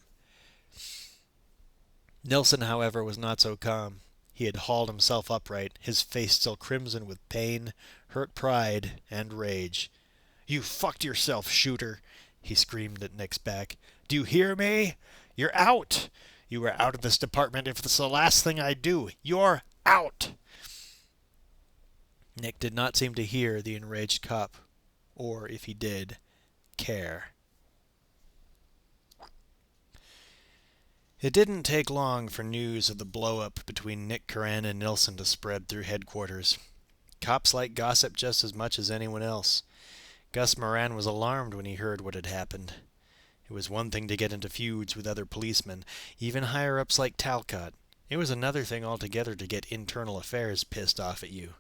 Nilsson, however, was not so calm. He had hauled himself upright, his face still crimson with pain, hurt pride, and rage. You fucked yourself, shooter, he screamed at Nick's back. Do you hear me? You're out! You are out of this department if it's the last thing I do. You're out! Nick did not seem to hear the enraged cop, or, if he did, care. It didn't take long for news of the blow-up between Nick Curran and Nilsson to spread through headquarters. Cops like gossip just as much as anyone else. Gus Moran was alarmed when he heard what had happened. It was one thing to get into feuds with other policemen, even higher-ups like Talcott. It was another thing altogether to get Internal Affairs pissed off at you.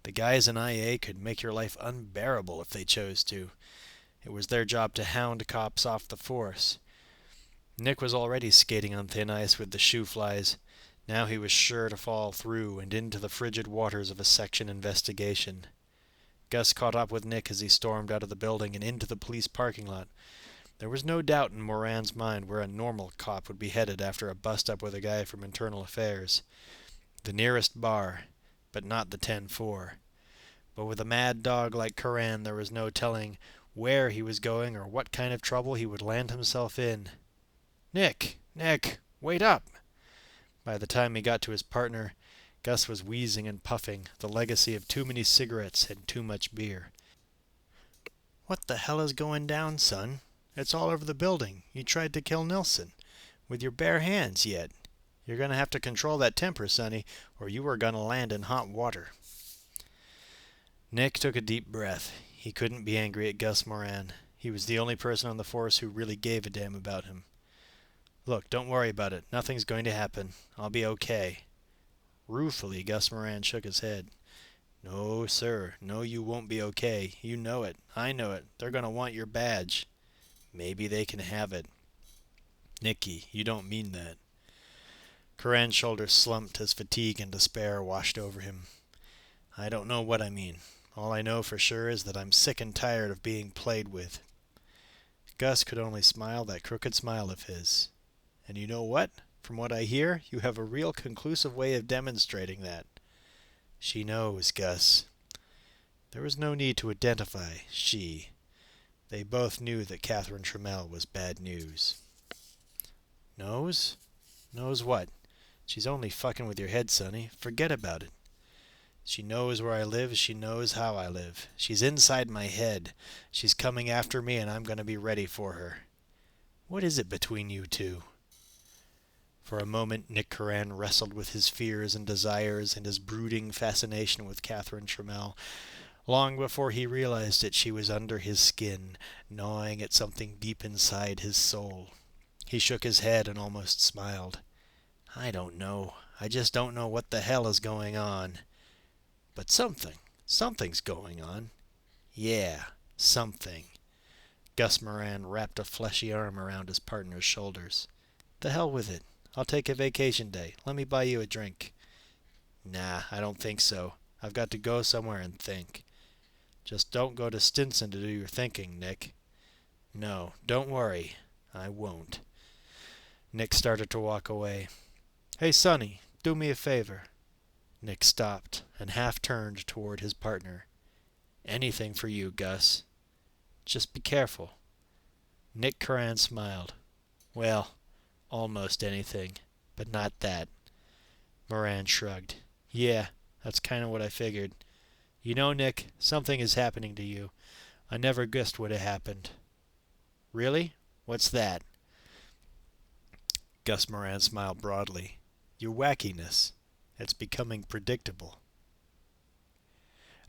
The guys in IA could make your life unbearable if they chose to. It was their job to hound cops off the force. Nick was already skating on thin ice with the shoe-flies. Now he was sure to fall through and into the frigid waters of a section investigation. Gus caught up with Nick as he stormed out of the building and into the police parking lot. There was no doubt in Moran's mind where a normal cop would be headed after a bust-up with a guy from Internal Affairs. The nearest bar, but not the 10-4. But with a mad dog like Curran, there was no telling where he was going or what kind of trouble he would land himself in. "Nick! Nick! Wait up!" By the time he got to his partner, Gus was wheezing and puffing, the legacy of too many cigarettes and too much beer. "What the hell is going down, son? It's all over the building. You tried to kill Nilsson. With your bare hands yet. You're going to have to control that temper, sonny, or you are going to land in hot water." Nick took a deep breath. He couldn't be angry at Gus Moran. He was the only person on the force who really gave a damn about him. "Look, don't worry about it. Nothing's going to happen. I'll be okay." Ruefully, Gus Moran shook his head. "No, sir. No, you won't be okay. You know it. I know it. They're going to want your badge. Maybe they can have it." "Nicky, you don't mean that." Curran's shoulders slumped as fatigue and despair washed over him. "I don't know what I mean. All I know for sure is that I'm sick and tired of being played with." Gus could only smile that crooked smile of his. "And you know what? From what I hear, you have a real conclusive way of demonstrating that." "She knows, Gus." There was no need to identify she. They both knew that Catherine Trammell was bad news. "Knows? Knows what? She's only fucking with your head, sonny. Forget about it. She knows where I live. She knows how I live. She's inside my head. She's coming after me, and I'm going to be ready for her. What is it between you two?" For a moment Nick Curran wrestled with his fears and desires and his brooding fascination with Catherine Trammell. Long before he realized it, she was under his skin, gnawing at something deep inside his soul. He shook his head and almost smiled. "I don't know. I just don't know what the hell is going on. But something's going on. Yeah, something." Gus Moran wrapped a fleshy arm around his partner's shoulders. "The hell with it. I'll take a vacation day. Let me buy you a drink." "Nah, I don't think so. I've got to go somewhere and think." "Just don't go to Stinson to do your thinking, Nick." "No, don't worry. I won't." Nick started to walk away. "Hey, Sonny, do me a favor." Nick stopped and half turned toward his partner. "Anything for you, Gus." "Just be careful." Nick Curran smiled. "Well, almost anything, but not that." Moran shrugged. "Yeah, that's kind of what I figured. You know, Nick, something is happening to you. I never guessed would have happened." "Really? What's that?" Gus Moran smiled broadly. "Your wackiness. It's becoming predictable."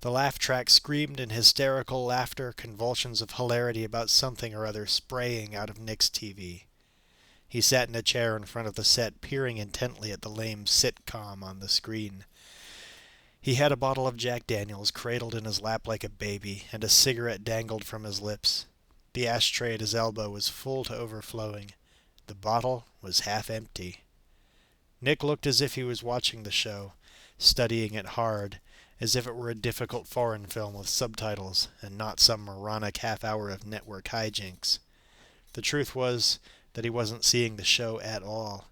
The laugh track screamed in hysterical laughter, convulsions of hilarity about something or other spraying out of Nick's TV. He sat in a chair in front of the set, peering intently at the lame sitcom on the screen. He had a bottle of Jack Daniels cradled in his lap like a baby, and a cigarette dangled from his lips. The ashtray at his elbow was full to overflowing. The bottle was half empty. Nick looked as if he was watching the show, studying it hard, as if it were a difficult foreign film with subtitles, and not some moronic half-hour of network hijinks. The truth was that he wasn't seeing the show at all.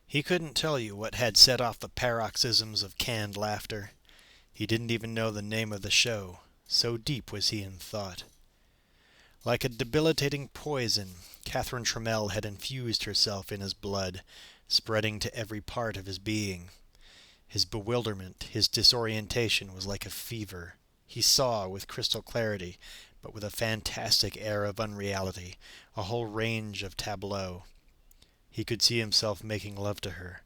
He couldn't tell you what had set off the paroxysms of canned laughter. He didn't even know the name of the show, so deep was he in thought. Like a debilitating poison, Catherine Trammell had infused herself in his blood, spreading to every part of his being. His bewilderment, his disorientation was like a fever. He saw with crystal clarity, but with a fantastic air of unreality, a whole range of tableau. He could see himself making love to her,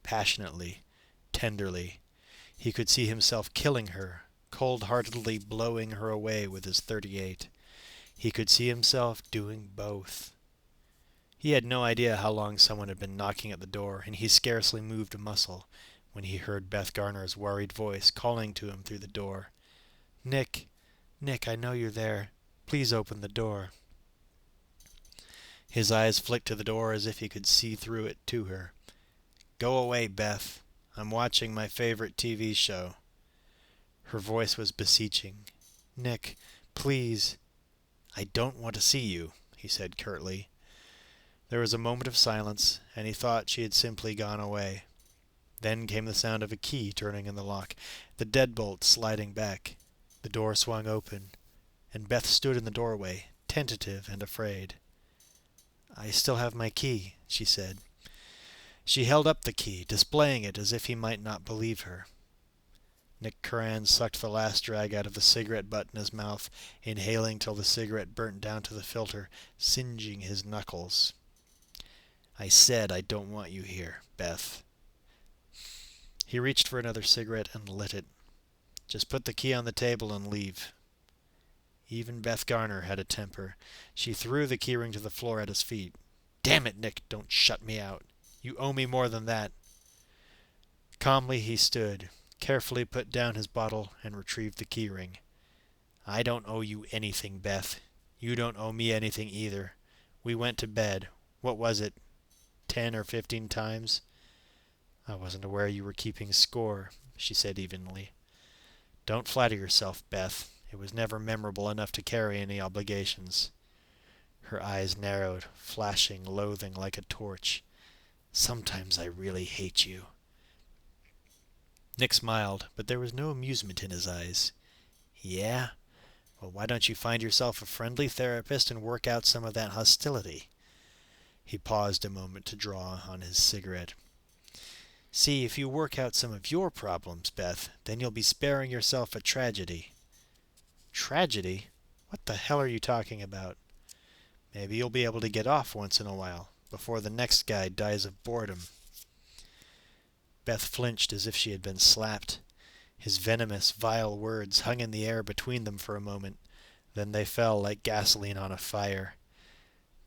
passionately, tenderly. He could see himself killing her, cold-heartedly blowing her away with his .38. He could see himself doing both. He had no idea how long someone had been knocking at the door, and he scarcely moved a muscle when he heard Beth Garner's worried voice calling to him through the door. "Nick, Nick, I know you're there. Please open the door." His eyes flicked to the door as if he could see through it to her. "Go away, Beth. I'm watching my favorite TV show." Her voice was beseeching. "Nick, please." "I don't want to see you," he said curtly. There was a moment of silence, and he thought she had simply gone away. Then came the sound of a key turning in the lock, the deadbolt sliding back. The door swung open, and Beth stood in the doorway, tentative and afraid. "I still have my key," she said. She held up the key, displaying it as if he might not believe her. Nick Curran sucked the last drag out of the cigarette butt in his mouth, inhaling till the cigarette burnt down to the filter, singeing his knuckles. "I said I don't want you here, Beth." He reached for another cigarette and lit it. "Just put the key on the table and leave." Even Beth Garner had a temper. She threw the keyring to the floor at his feet. "Damn it, Nick, don't shut me out. You owe me more than that." Calmly he stood, carefully put down his bottle, and retrieved the keyring. "I don't owe you anything, Beth. You don't owe me anything either. We went to bed. What was it? 10 or 15 times? "I wasn't aware you were keeping score," she said evenly. "Don't flatter yourself, Beth. It was never memorable enough to carry any obligations." Her eyes narrowed, flashing loathing like a torch. "Sometimes I really hate you." Nick smiled, but there was no amusement in his eyes. "Yeah? Well, why don't you find yourself a friendly therapist and work out some of that hostility?" He paused a moment to draw on his cigarette. "See, if you work out some of your problems, Beth, then you'll be sparing yourself a tragedy." "Tragedy? What the hell are you talking about?" "Maybe you'll be able to get off once in a while, before the next guy dies of boredom." Beth flinched as if she had been slapped. His venomous, vile words hung in the air between them for a moment. Then they fell like gasoline on a fire.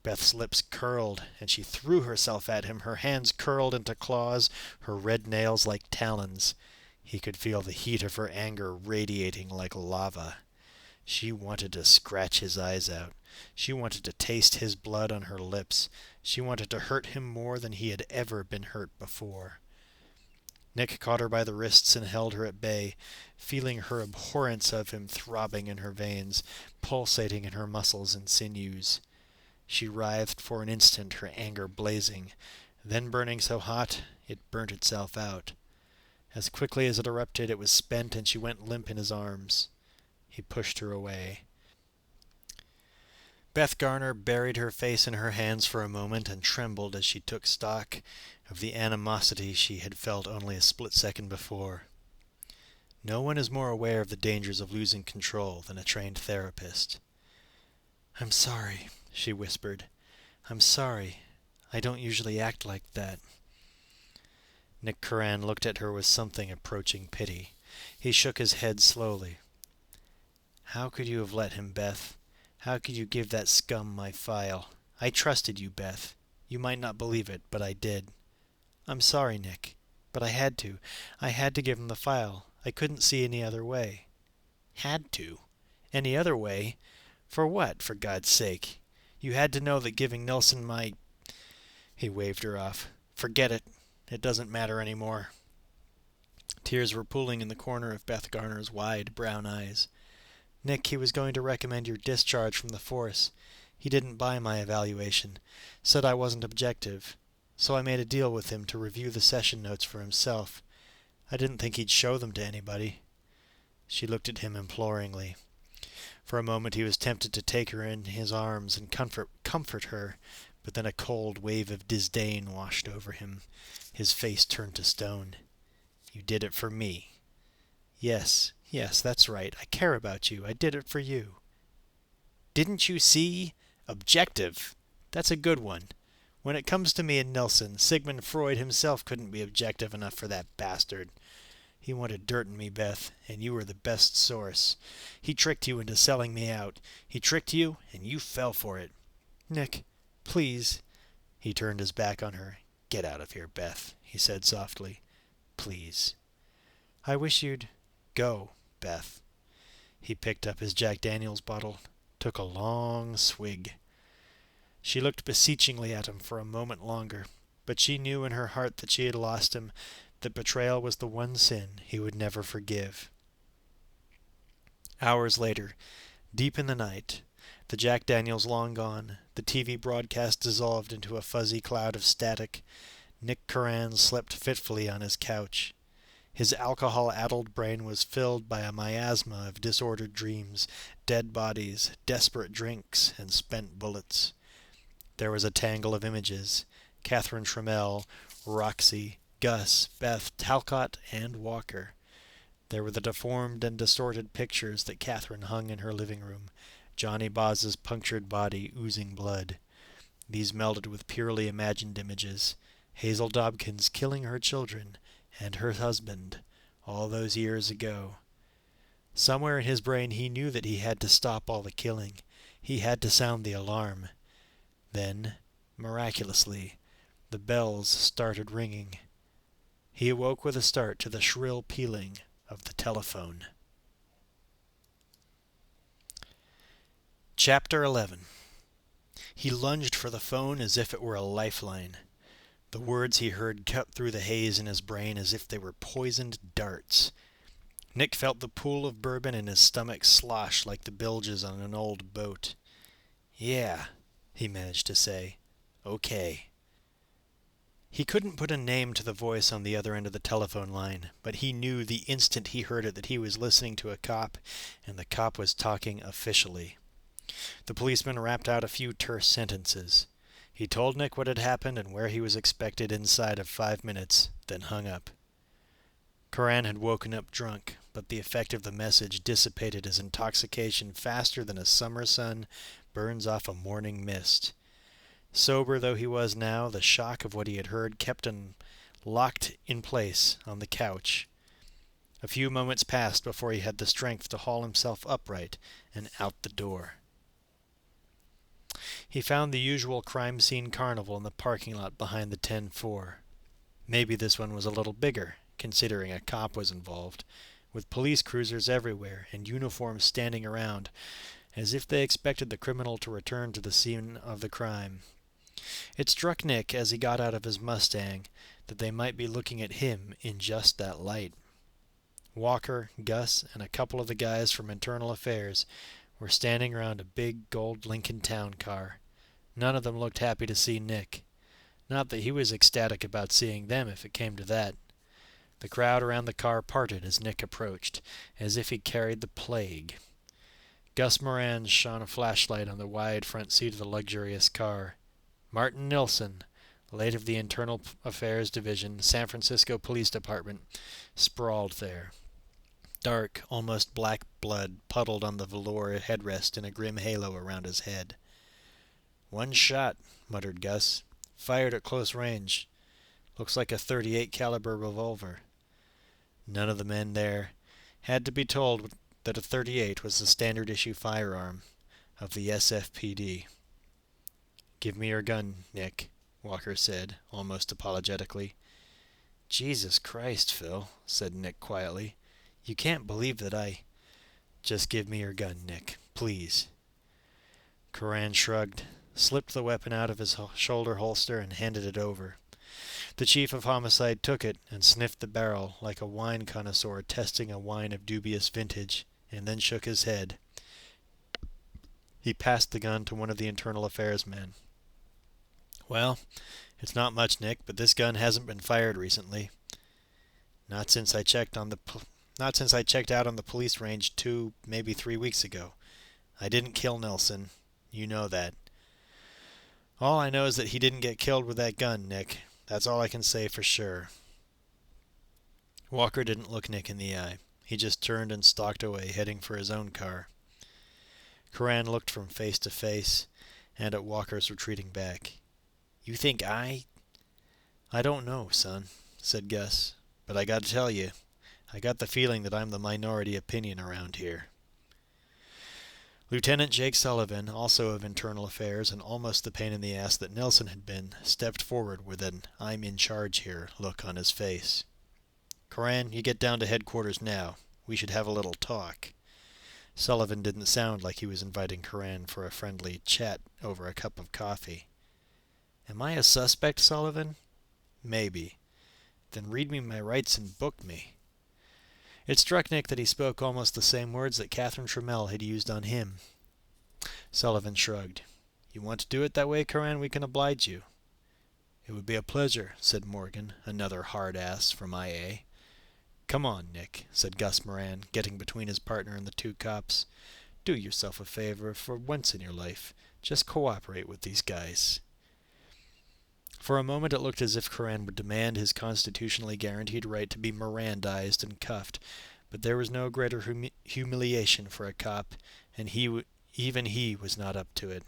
Beth's lips curled, and she threw herself at him, her hands curled into claws, her red nails like talons. He could feel the heat of her anger radiating like lava. She wanted to scratch his eyes out. She wanted to taste his blood on her lips. She wanted to hurt him more than he had ever been hurt before. Nick caught her by the wrists and held her at bay, feeling her abhorrence of him throbbing in her veins, pulsating in her muscles and sinews. She writhed for an instant, her anger blazing, then burning so hot it burnt itself out. As quickly as it erupted, it was spent, and she went limp in his arms. He pushed her away. Beth Garner buried her face in her hands for a moment and trembled as she took stock of the animosity she had felt only a split second before. No one is more aware of the dangers of losing control than a trained therapist. "I'm sorry," she whispered. "I'm sorry. I don't usually act like that." Nick Curran looked at her with something approaching pity. He shook his head slowly. "How could you have let him, Beth? How could you give that scum my file? I trusted you, Beth. You might not believe it, but I did. I'm sorry, Nick, but I had to. I had to give him the file. I couldn't see any other way." "Had to? Any other way? For what, for God's sake? You had to know that giving Nelson my—" He waved her off. "Forget it. It doesn't matter any more." Tears were pooling in the corner of Beth Garner's wide brown eyes. "Nick, he was going to recommend your discharge from the force. He didn't buy my evaluation. Said I wasn't objective. So I made a deal with him to review the session notes for himself. I didn't think he'd show them to anybody." She looked at him imploringly. For a moment he was tempted to take her in his arms and comfort her, but then a cold wave of disdain washed over him. His face turned to stone. "You did it for me." Yes, that's right. I care about you. I did it for you." "Didn't you see? Objective. That's a good one. When it comes to me and Nelson, Sigmund Freud himself couldn't be objective enough for that bastard. He wanted dirt in me, Beth, and you were the best source. He tricked you into selling me out. He tricked you, and you fell for it." "Nick, please." He turned his back on her. "Get out of here, Beth," he said softly. "Please." "I wish you'd—" "Go, Beth." He picked up his Jack Daniels bottle, took a long swig. She looked beseechingly at him for a moment longer, but she knew in her heart that she had lost him, that betrayal was the one sin he would never forgive. Hours later, deep in the night, the Jack Daniels long gone, the TV broadcast dissolved into a fuzzy cloud of static, Nick Curran slept fitfully on his couch. His alcohol-addled brain was filled by a miasma of disordered dreams, dead bodies, desperate drinks, and spent bullets. There was a tangle of images: Catherine Trammell, Roxy, Gus, Beth, Talcott, and Walker. There were the deformed and distorted pictures that Catherine hung in her living room, Johnny Boz's punctured body oozing blood. These melded with purely imagined images: Hazel Dobkins killing her children and her husband all those years ago. Somewhere in his brain he knew that he had to stop all the killing. He had to sound the alarm. Then, miraculously, the bells started ringing. He awoke with a start to the shrill pealing of the telephone. Chapter 11. He lunged for the phone as if it were a lifeline. The words he heard cut through the haze in his brain as if they were poisoned darts. Nick felt the pool of bourbon in his stomach slosh like the bilges on an old boat. "Yeah," he managed to say. "Okay." He couldn't put a name to the voice on the other end of the telephone line, but he knew the instant he heard it that he was listening to a cop, and the cop was talking officially. The policeman rapped out a few terse sentences. He told Nick what had happened and where he was expected inside of 5 minutes, then hung up. Coran had woken up drunk, but the effect of the message dissipated his intoxication faster than a summer sun burns off a morning mist. Sober though he was now, the shock of what he had heard kept him locked in place on the couch. A few moments passed before he had the strength to haul himself upright and out the door. He found the usual crime scene carnival in the parking lot behind the 10-4. Maybe this one was a little bigger, considering a cop was involved, with police cruisers everywhere and uniforms standing around, as if they expected the criminal to return to the scene of the crime. It struck Nick as he got out of his Mustang that they might be looking at him in just that light. Walker, Gus, and a couple of the guys from Internal Affairs were standing around a big gold Lincoln Town car. None of them looked happy to see Nick. Not that he was ecstatic about seeing them if it came to that. The crowd around the car parted as Nick approached, as if he carried the plague. Gus Moran shone a flashlight on the wide front seat of the luxurious car. Martin Nilsson, late of the Internal Affairs Division, San Francisco Police Department, sprawled there. Dark, almost black blood puddled on the velour headrest in a grim halo around his head. "One shot," muttered Gus. "Fired at close range. Looks like a .38 caliber revolver." None of the men there had to be told that a .38 was the standard issue firearm of the SFPD. "Give me your gun, Nick," Walker said, almost apologetically. "Jesus Christ, Phil," said Nick quietly. "You can't believe that I—" "Just give me your gun, Nick, please." Coran shrugged, slipped the weapon out of his shoulder holster, and handed it over. The chief of homicide took it and sniffed the barrel like a wine connoisseur testing a wine of dubious vintage, and then shook his head. He passed the gun to one of the Internal Affairs men. "Well, it's not much, Nick, but this gun hasn't been fired recently. Not since I checked out on the police range 2, maybe 3 weeks ago. I didn't kill Nelson. You know that. All I know is that he didn't get killed with that gun, Nick. That's all I can say for sure." Walker didn't look Nick in the eye. He just turned and stalked away, heading for his own car. Coran looked from face to face and at Walker's retreating back. "You think I don't know, son," said Gus. "But I gotta tell you, I got the feeling that I'm the minority opinion around here." Lieutenant Jake Sullivan, also of Internal Affairs and almost the pain in the ass that Nelson had been, stepped forward with an "I'm in charge here" look on his face. "Coran, you get down to headquarters now. We should have a little talk." Sullivan didn't sound like he was inviting Coran for a friendly chat over a cup of coffee. "Am I a suspect, Sullivan?" "Maybe." "Then read me my rights and book me." It struck Nick that he spoke almost the same words that Catherine Trammell had used on him. Sullivan shrugged. "You want to do it that way, Coran? We can oblige you." "It would be a pleasure," said Morgan, another hard ass from IA. "Come on, Nick," said Gus Moran, getting between his partner and the two cops. "Do yourself a favor for once in your life. Just cooperate with these guys." For a moment it looked as if Curran would demand his constitutionally guaranteed right to be Mirandized and cuffed, but there was no greater humiliation for a cop, and even he was not up to it.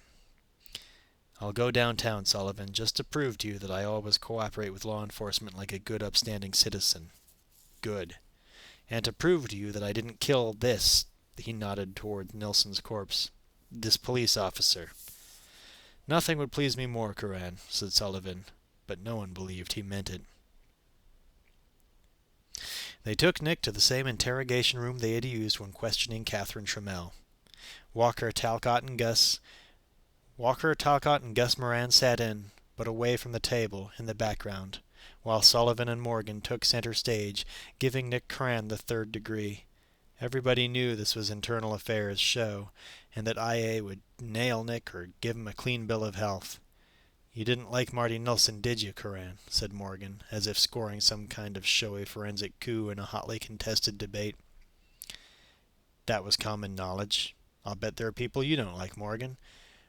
"I'll go downtown, Sullivan, just to prove to you that I always cooperate with law enforcement like a good upstanding citizen. Good. And to prove to you that I didn't kill this," he nodded toward Nilsson's corpse, "this police officer." "Nothing would please me more, Curran," said Sullivan, but no one believed he meant it. They took Nick to the same interrogation room they had used when questioning Catherine Trammell. Walker, Talcott, and Gus Moran sat in, but away from the table, in the background, while Sullivan and Morgan took center stage, giving Nick Curran the third degree. Everybody knew this was internal affairs show, and that IA would nail Nick or give him a clean bill of health. "You didn't like Marty Nilsson, did you, Curran?" said Morgan, as if scoring some kind of showy forensic coup in a hotly contested debate. "That was common knowledge. I'll bet there are people you don't like, Morgan.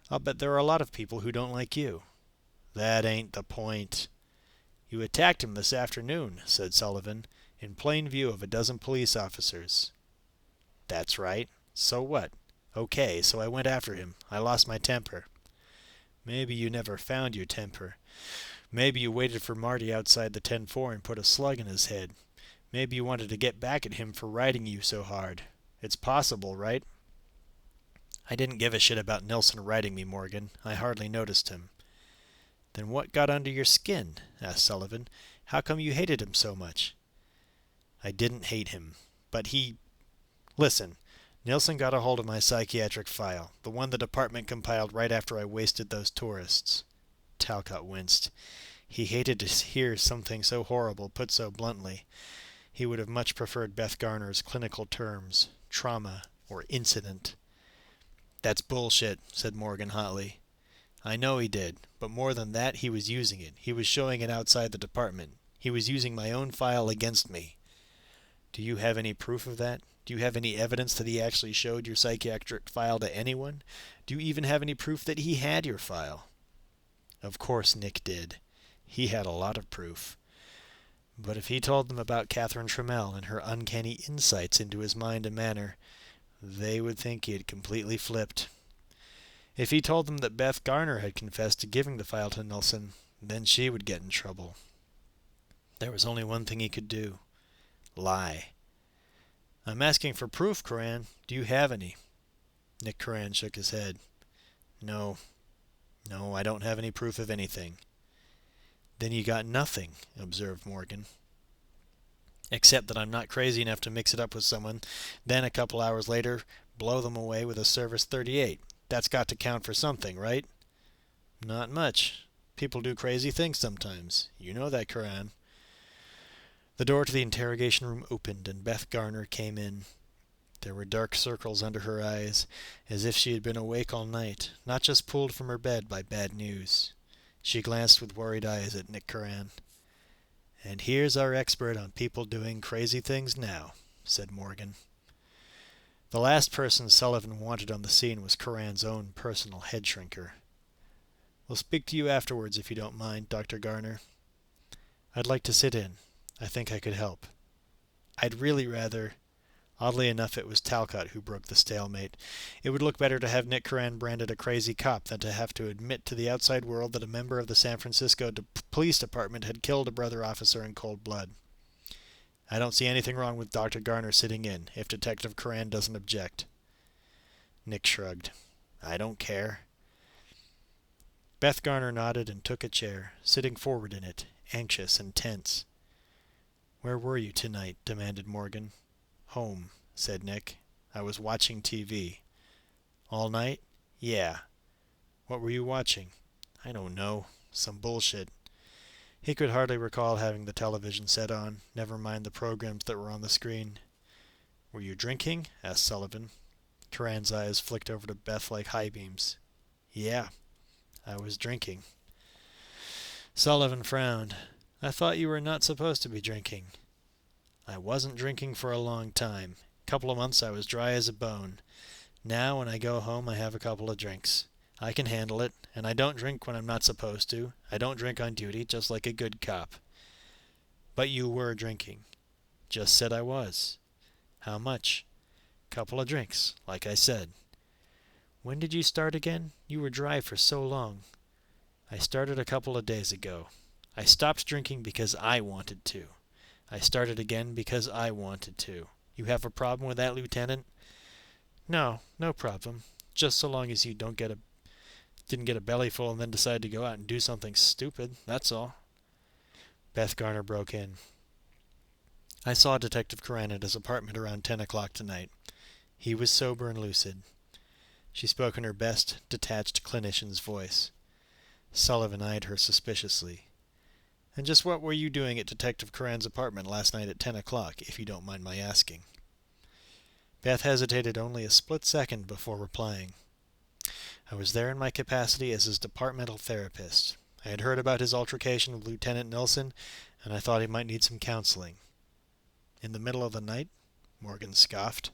I'll bet there are a lot of people who don't like you." "That ain't the point." "You attacked him this afternoon," said Sullivan, "in plain view of a dozen police officers." "That's right. So what? Okay, so I went after him. I lost my temper." "Maybe you never found your temper. Maybe you waited for Marty outside the 10-4 and put a slug in his head. Maybe you wanted to get back at him for riding you so hard. It's possible, right?" "I didn't give a shit about Nilsson riding me, Morgan. I hardly noticed him." "Then what got under your skin?" asked Sullivan. "How come you hated him so much?" "I didn't hate him, but he... Listen, Nilsson got a hold of my psychiatric file, the one the department compiled right after I wasted those tourists." Talcott winced. He hated to hear something so horrible put so bluntly. He would have much preferred Beth Garner's clinical terms, trauma or incident. "That's bullshit," said Morgan hotly. "I know he did, but more than that, he was using it. He was showing it outside the department. He was using my own file against me." "Do you have any proof of that? Do you have any evidence that he actually showed your psychiatric file to anyone? Do you even have any proof that he had your file?" Of course Nick did. He had a lot of proof. But if he told them about Catherine Trammell and her uncanny insights into his mind and manner, they would think he had completely flipped. If he told them that Beth Garner had confessed to giving the file to Nilsson, then she would get in trouble. There was only one thing he could do. Lie. "I'm asking for proof, Curran. Do you have any?" Nick Curran shook his head. No, I don't have any proof of anything." "Then you got nothing," observed Morgan. "Except that I'm not crazy enough to mix it up with someone, then a couple hours later blow them away with a Service 38. That's got to count for something, right?" "Not much. People do crazy things sometimes. You know that, Curran." The door to the interrogation room opened, and Beth Garner came in. There were dark circles under her eyes, as if she had been awake all night, not just pulled from her bed by bad news. She glanced with worried eyes at Nick Curran. "And here's our expert on people doing crazy things now," said Morgan. The last person Sullivan wanted on the scene was Curran's own personal head shrinker. "We'll speak to you afterwards if you don't mind, Dr. Garner." "I'd like to sit in. I think I could help." "I'd really rather—" Oddly enough, it was Talcott who broke the stalemate. It would look better to have Nick Curran branded a crazy cop than to have to admit to the outside world that a member of the San Francisco Police Department had killed a brother officer in cold blood. "I don't see anything wrong with Dr. Garner sitting in, if Detective Curran doesn't object." Nick shrugged. "I don't care." Beth Garner nodded and took a chair, sitting forward in it, anxious and tense. "Where were you tonight?" demanded Morgan. "Home," said Nick. "I was watching TV." "All night?" "Yeah." "What were you watching?" "I don't know. Some bullshit." He could hardly recall having the television set on, never mind the programs that were on the screen. "Were you drinking?" asked Sullivan. Curran's eyes flicked over to Beth like high beams. "Yeah, I was drinking." Sullivan frowned. "I thought you were not supposed to be drinking." I wasn't drinking for a long time. Couple of months I was dry as a bone. Now when I go home I have a couple of drinks. I can handle it, and I don't drink when I'm not supposed to. I don't drink on duty, just like a good cop. But you were drinking. Just said I was. How much? Couple of drinks, like I said. When did you start again? You were dry for so long. I started a couple of days ago. I stopped drinking because I wanted to. I started again because I wanted to. You have a problem with that, Lieutenant? No, no problem. Just so long as you didn't get a bellyful and then decide to go out and do something stupid, that's all. Beth Garner broke in. I saw Detective Curran at his apartment around 10 o'clock tonight. He was sober and lucid. She spoke in her best, detached clinician's voice. Sullivan eyed her suspiciously. And just what were you doing at Detective Curran's apartment last night at 10 o'clock, if you don't mind my asking? Beth hesitated only a split second before replying. I was there in my capacity as his departmental therapist. I had heard about his altercation with Lieutenant Nilsson, and I thought he might need some counseling. In the middle of the night? Morgan scoffed.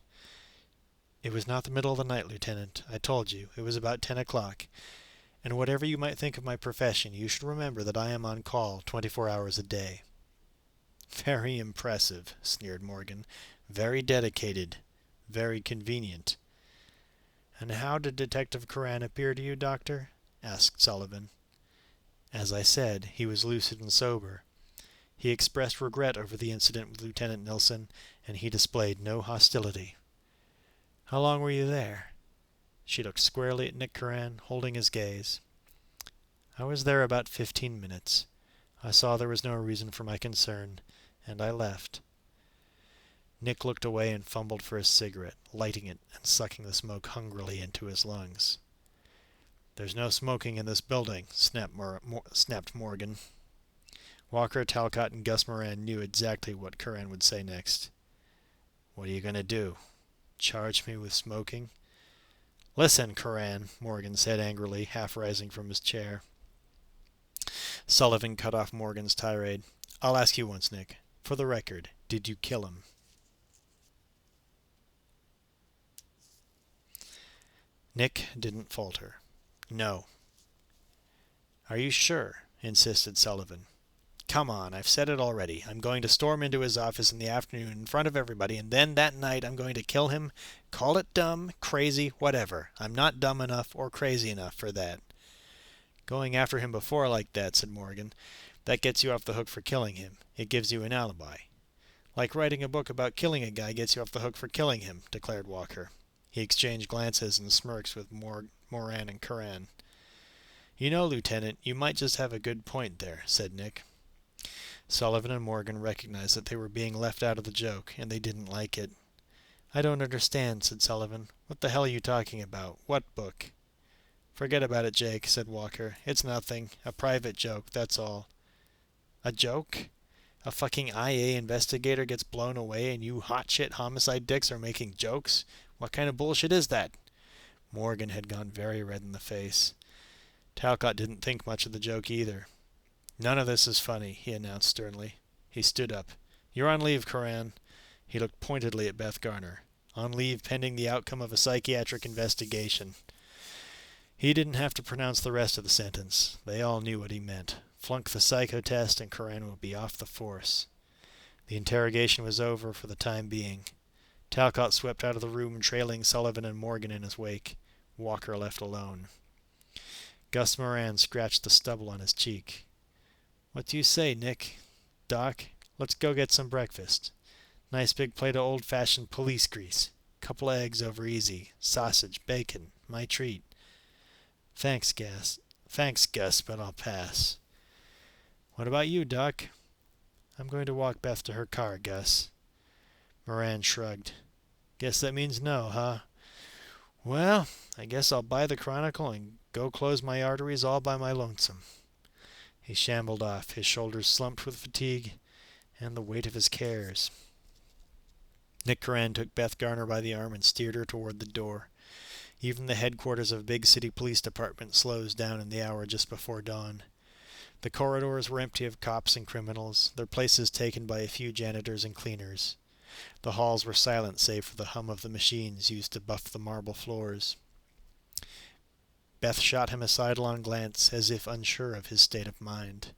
It was not the middle of the night, Lieutenant. I told you. It was about 10 o'clock. And whatever you might think of my profession, you should remember that I am on call 24 hours a day. Very impressive, sneered Morgan. Very dedicated. Very convenient. And how did Detective Curran appear to you, Doctor? Asked Sullivan. As I said, he was lucid and sober. He expressed regret over the incident with Lieutenant Nilsson, and he displayed no hostility. How long were you there? She looked squarely at Nick Curran, holding his gaze. I was there about 15 minutes. I saw there was no reason for my concern, and I left. Nick looked away and fumbled for his cigarette, lighting it and sucking the smoke hungrily into his lungs. There's no smoking in this building, snapped Morgan. Walker, Talcott, and Gus Moran knew exactly what Curran would say next. What are you going to do? Charge me with smoking? Listen, Curran, Morgan said angrily, half rising from his chair. Sullivan cut off Morgan's tirade. I'll ask you once, Nick. For the record, did you kill him? Nick didn't falter. No. Are you sure? Insisted Sullivan. Come on, I've said it already. I'm going to storm into his office in the afternoon in front of everybody, and then that night I'm going to kill him. Call it dumb, crazy, whatever. I'm not dumb enough or crazy enough for that. Going after him before like that, said Morgan. That gets you off the hook for killing him. It gives you an alibi. Like writing a book about killing a guy gets you off the hook for killing him, declared Walker. He exchanged glances and smirks with Moran and Curran. You know, Lieutenant, you might just have a good point there, said Nick. Sullivan and Morgan recognized that they were being left out of the joke, and they didn't like it. I don't understand, said Sullivan. What the hell are you talking about? What book? Forget about it, Jake, said Walker. It's nothing. A private joke, that's all. A joke? A fucking IA investigator gets blown away and you hotshit homicide dicks are making jokes? What kind of bullshit is that? Morgan had gone very red in the face. Talcott didn't think much of the joke either. None of this is funny, he announced sternly. He stood up. You're on leave, Curran. He looked pointedly at Beth Garner. On leave pending the outcome of a psychiatric investigation. He didn't have to pronounce the rest of the sentence. They all knew what he meant. Flunk the psycho test and Curran would be off the force. The interrogation was over for the time being. Talcott swept out of the room, trailing Sullivan and Morgan in his wake. Walker left alone. Gus Moran scratched the stubble on his cheek. What do you say, Nick? Doc, let's go get some breakfast. Nice big plate of old-fashioned police grease. Couple of eggs over easy. Sausage, bacon. My treat. Thanks, Gus, but I'll pass. What about you, Doc? I'm going to walk Beth to her car, Gus. Moran shrugged. Guess that means no, huh? Well, I guess I'll buy the Chronicle and go close my arteries all by my lonesome. He shambled off, his shoulders slumped with fatigue and the weight of his cares. Nick Curran took Beth Garner by the arm and steered her toward the door. Even the headquarters of a big city police department slows down in the hour just before dawn. The corridors were empty of cops and criminals, their places taken by a few janitors and cleaners. The halls were silent save for the hum of the machines used to buff the marble floors. Beth shot him a sidelong glance as if unsure of his state of mind.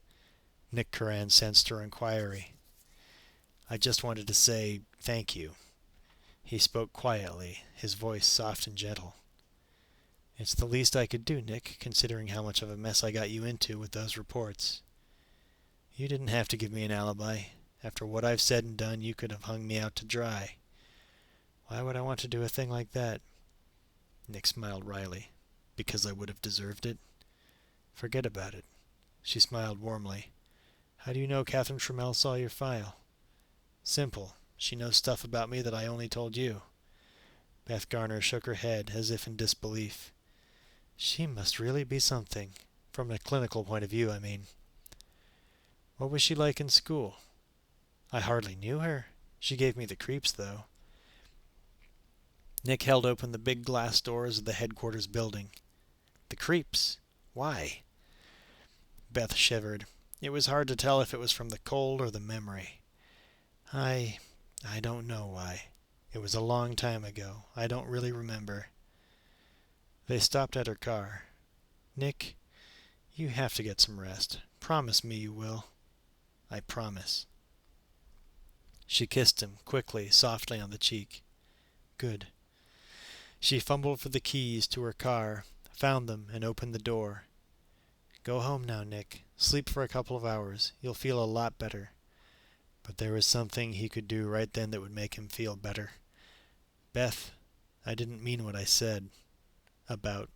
Nick Curran sensed her inquiry. "I just wanted to say thank you." He spoke quietly, his voice soft and gentle. "It's the least I could do, Nick, considering how much of a mess I got you into with those reports. You didn't have to give me an alibi. After what I've said and done, you could have hung me out to dry. Why would I want to do a thing like that?" Nick smiled wryly. "Because I would have deserved it? Forget about it." She smiled warmly. "How do you know Catherine Trammell saw your file?" "Simple. She knows stuff about me that I only told you." Beth Garner shook her head, as if in disbelief. "She must really be something. From a clinical point of view, I mean." "What was she like in school?" "I hardly knew her. She gave me the creeps, though." Nick held open the big glass doors of the headquarters building. "The creeps? Why?" Beth shivered. It was hard to tell if it was from the cold or the memory. I don't know why. It was a long time ago. I don't really remember." They stopped at her car. "Nick, you have to get some rest. Promise me you will." "I promise." She kissed him, quickly, softly on the cheek. "Good." She fumbled for the keys to her car, found them, and opened the door. "Go home now, Nick. Sleep for a couple of hours. You'll feel a lot better." But there was something he could do right then that would make him feel better. "Beth, I didn't mean what I said. About..."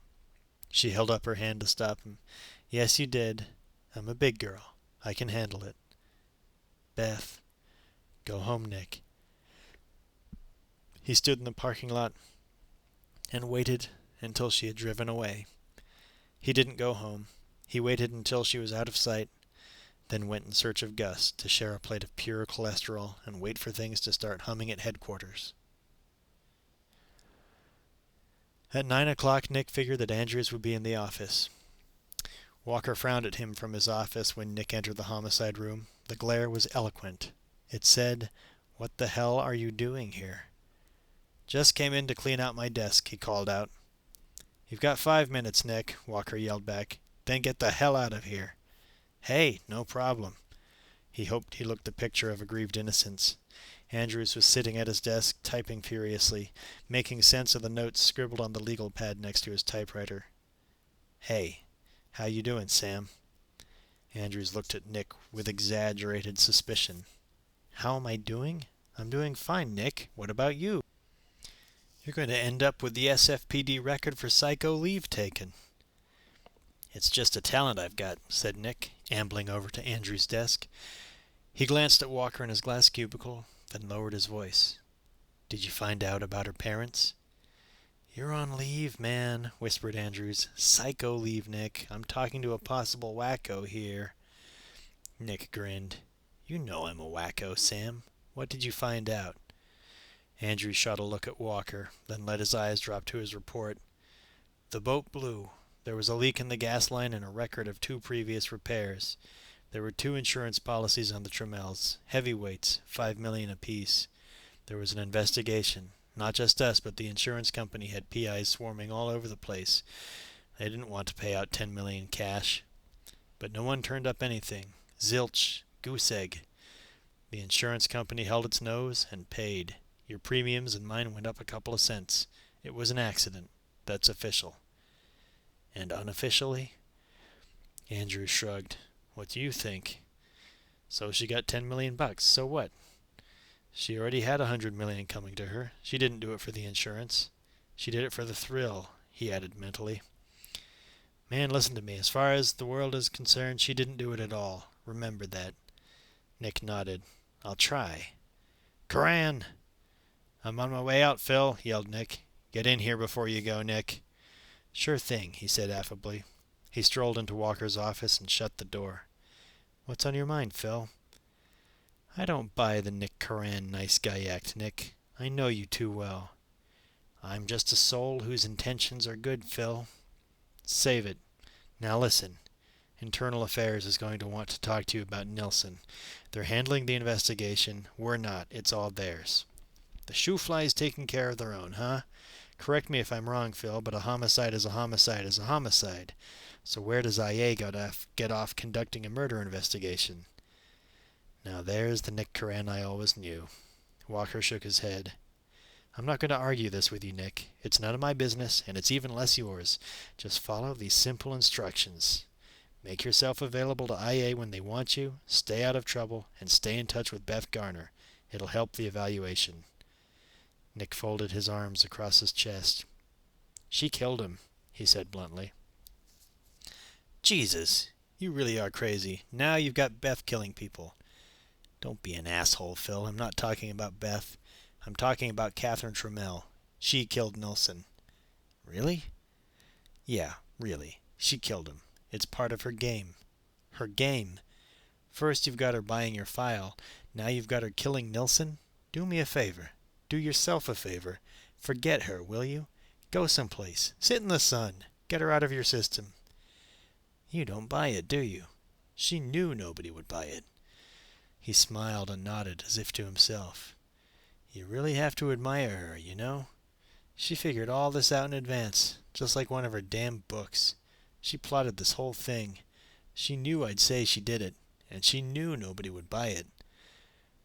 She held up her hand to stop him. "Yes, you did. I'm a big girl. I can handle it." "Beth..." "Go home, Nick." He stood in the parking lot and waited until she had driven away. He didn't go home. He waited until she was out of sight, then went in search of Gus to share a plate of pure cholesterol and wait for things to start humming at headquarters. At 9 o'clock, Nick figured that Andrews would be in the office. Walker frowned at him from his office when Nick entered the homicide room. The glare was eloquent. It said, "What the hell are you doing here?" "Just came in to clean out my desk," he called out. "You've got 5 minutes, Nick," Walker yelled back. "Then get the hell out of here." "Hey, no problem." He hoped he looked the picture of aggrieved innocence. Andrews was sitting at his desk, typing furiously, making sense of the notes scribbled on the legal pad next to his typewriter. "Hey, how you doing, Sam?" Andrews looked at Nick with exaggerated suspicion. "How am I doing? I'm doing fine, Nick. What about you?" "You're going to end up with the SFPD record for psycho leave taken." "It's just a talent I've got," said Nick, ambling over to Andrews' desk. He glanced at Walker in his glass cubicle, then lowered his voice. "Did you find out about her parents?" "You're on leave, man," whispered Andrews. "Psycho leave, Nick. I'm talking to a possible wacko here." Nick grinned. "You know I'm a wacko, Sam. What did you find out?" Andrews shot a look at Walker, then let his eyes drop to his report. "The boat blew. There was a leak in the gas line and a record of 2 previous repairs. There were 2 insurance policies on the Trammells, heavyweights, $5 million apiece. There was an investigation. Not just us, but the insurance company had PIs swarming all over the place. They didn't want to pay out $10 million cash. But no one turned up anything. Zilch. Goose egg. The insurance company held its nose and paid. Your premiums and mine went up a couple of cents. It was an accident. That's official." "And unofficially?" Andrews shrugged. "What do you think?" "So she got $10 million. So what? She already had $100 million coming to her. She didn't do it for the insurance. She did it for the thrill," he added mentally. "Man, listen to me. As far as the world is concerned, she didn't do it at all. Remember that." Nick nodded. "I'll try." "Curran!" "I'm on my way out, Phil," yelled Nick. "Get in here before you go, Nick." "Sure thing," he said affably. He strolled into Walker's office and shut the door. "What's on your mind, Phil?" "I don't buy the Nick Curran nice guy act, Nick. I know you too well." "I'm just a soul whose intentions are good, Phil." "Save it. Now listen. Internal Affairs is going to want to talk to you about Nilsson. They're handling the investigation. We're not. It's all theirs. The shoe-flies taking care of their own, huh? Correct me if I'm wrong, Phil, but a homicide is a homicide is a homicide. So where does IA get off conducting a murder investigation? Now there's the Nick Curran I always knew. Walker shook his head. I'm not going to argue this with you, Nick. It's none of my business, and it's even less yours. Just follow these simple instructions. Make yourself available to IA when they want you, stay out of trouble, and stay in touch with Beth Garner. It'll help the evaluation. Nick folded his arms across his chest. She killed him, he said bluntly. Jesus, you really are crazy. Now you've got Beth killing people. Don't be an asshole, Phil. I'm not talking about Beth. I'm talking about Catherine Trammell. She killed Nilsson. Really? Yeah, really. She killed him. It's part of her game. Her game. First you've got her buying your file. Now you've got her killing Nilsson? Do me a favor. Do yourself a favor. Forget her, will you? Go someplace. Sit in the sun. Get her out of your system. You don't buy it, do you? She knew nobody would buy it. He smiled and nodded as if to himself. You really have to admire her, you know? She figured all this out in advance, just like one of her damn books. She plotted this whole thing. She knew I'd say she did it, and she knew nobody would buy it.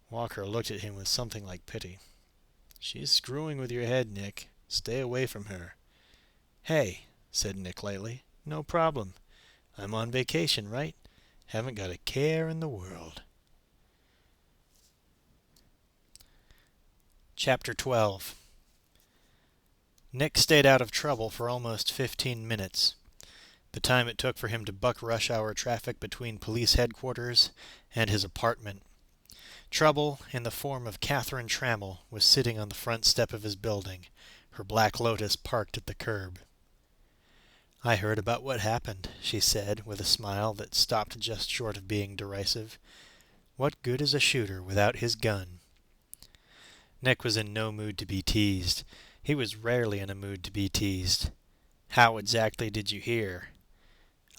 Walker looked at him with something like pity. She's screwing with your head, Nick. Stay away from her. Hey, said Nick lightly, no problem. I'm on vacation, right? Haven't got a care in the world. Chapter 12. Nick stayed out of trouble for almost 15 minutes. The time it took for him to buck rush hour traffic between police headquarters and his apartment. Trouble, in the form of Catherine Trammell, was sitting on the front step of his building, her black Lotus parked at the curb. I heard about what happened, she said, with a smile that stopped just short of being derisive. What good is a shooter without his gun? Nick was in no mood to be teased. He was rarely in a mood to be teased. How exactly did you hear?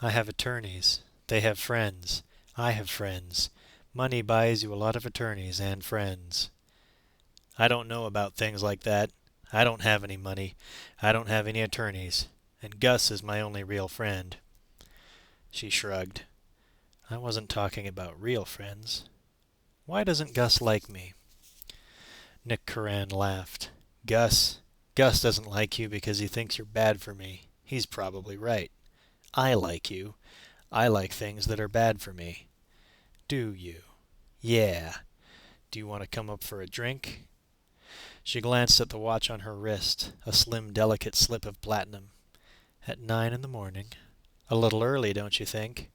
I have attorneys. They have friends. I have friends. Money buys you a lot of attorneys and friends. I don't know about things like that. I don't have any money. I don't have any attorneys. And Gus is my only real friend. She shrugged. I wasn't talking about real friends. Why doesn't Gus like me? Nick Curran laughed. Gus doesn't like you because he thinks you're bad for me. He's probably right. I like you. I like things that are bad for me. Do you? Yeah. Do you want to come up for a drink? She glanced at the watch on her wrist, a slim, delicate slip of platinum. At 9 in the morning. A little early, don't you think?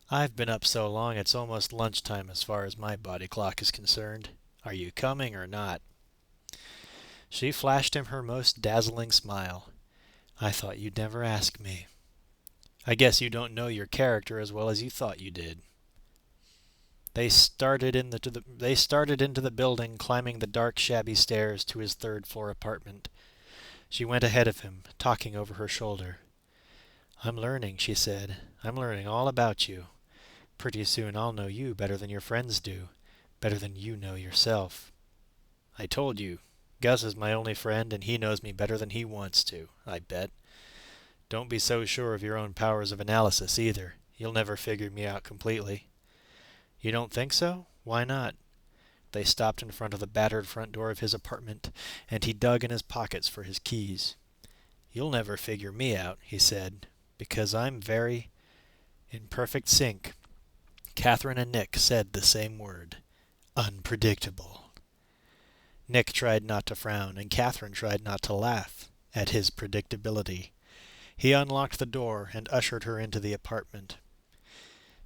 I've been up so long it's almost lunchtime as far as my body clock is concerned. Are you coming or not? She flashed him her most dazzling smile. I thought you'd never ask me. I guess you don't know your character as well as you thought you did. They started into the building, climbing the dark, shabby stairs to his third-floor apartment. She went ahead of him, talking over her shoulder. I'm learning, she said. I'm learning all about you. Pretty soon I'll know you better than your friends do, better than you know yourself. I told you, Gus is my only friend, and he knows me better than he wants to, I bet. Don't be so sure of your own powers of analysis, either. You'll never figure me out completely. You don't think so? Why not? They stopped in front of the battered front door of his apartment, and he dug in his pockets for his keys. You'll never figure me out, he said, because I'm very in perfect sync. Catherine and Nick said the same word. Unpredictable. Nick tried not to frown, and Catherine tried not to laugh at his predictability. He unlocked the door and ushered her into the apartment.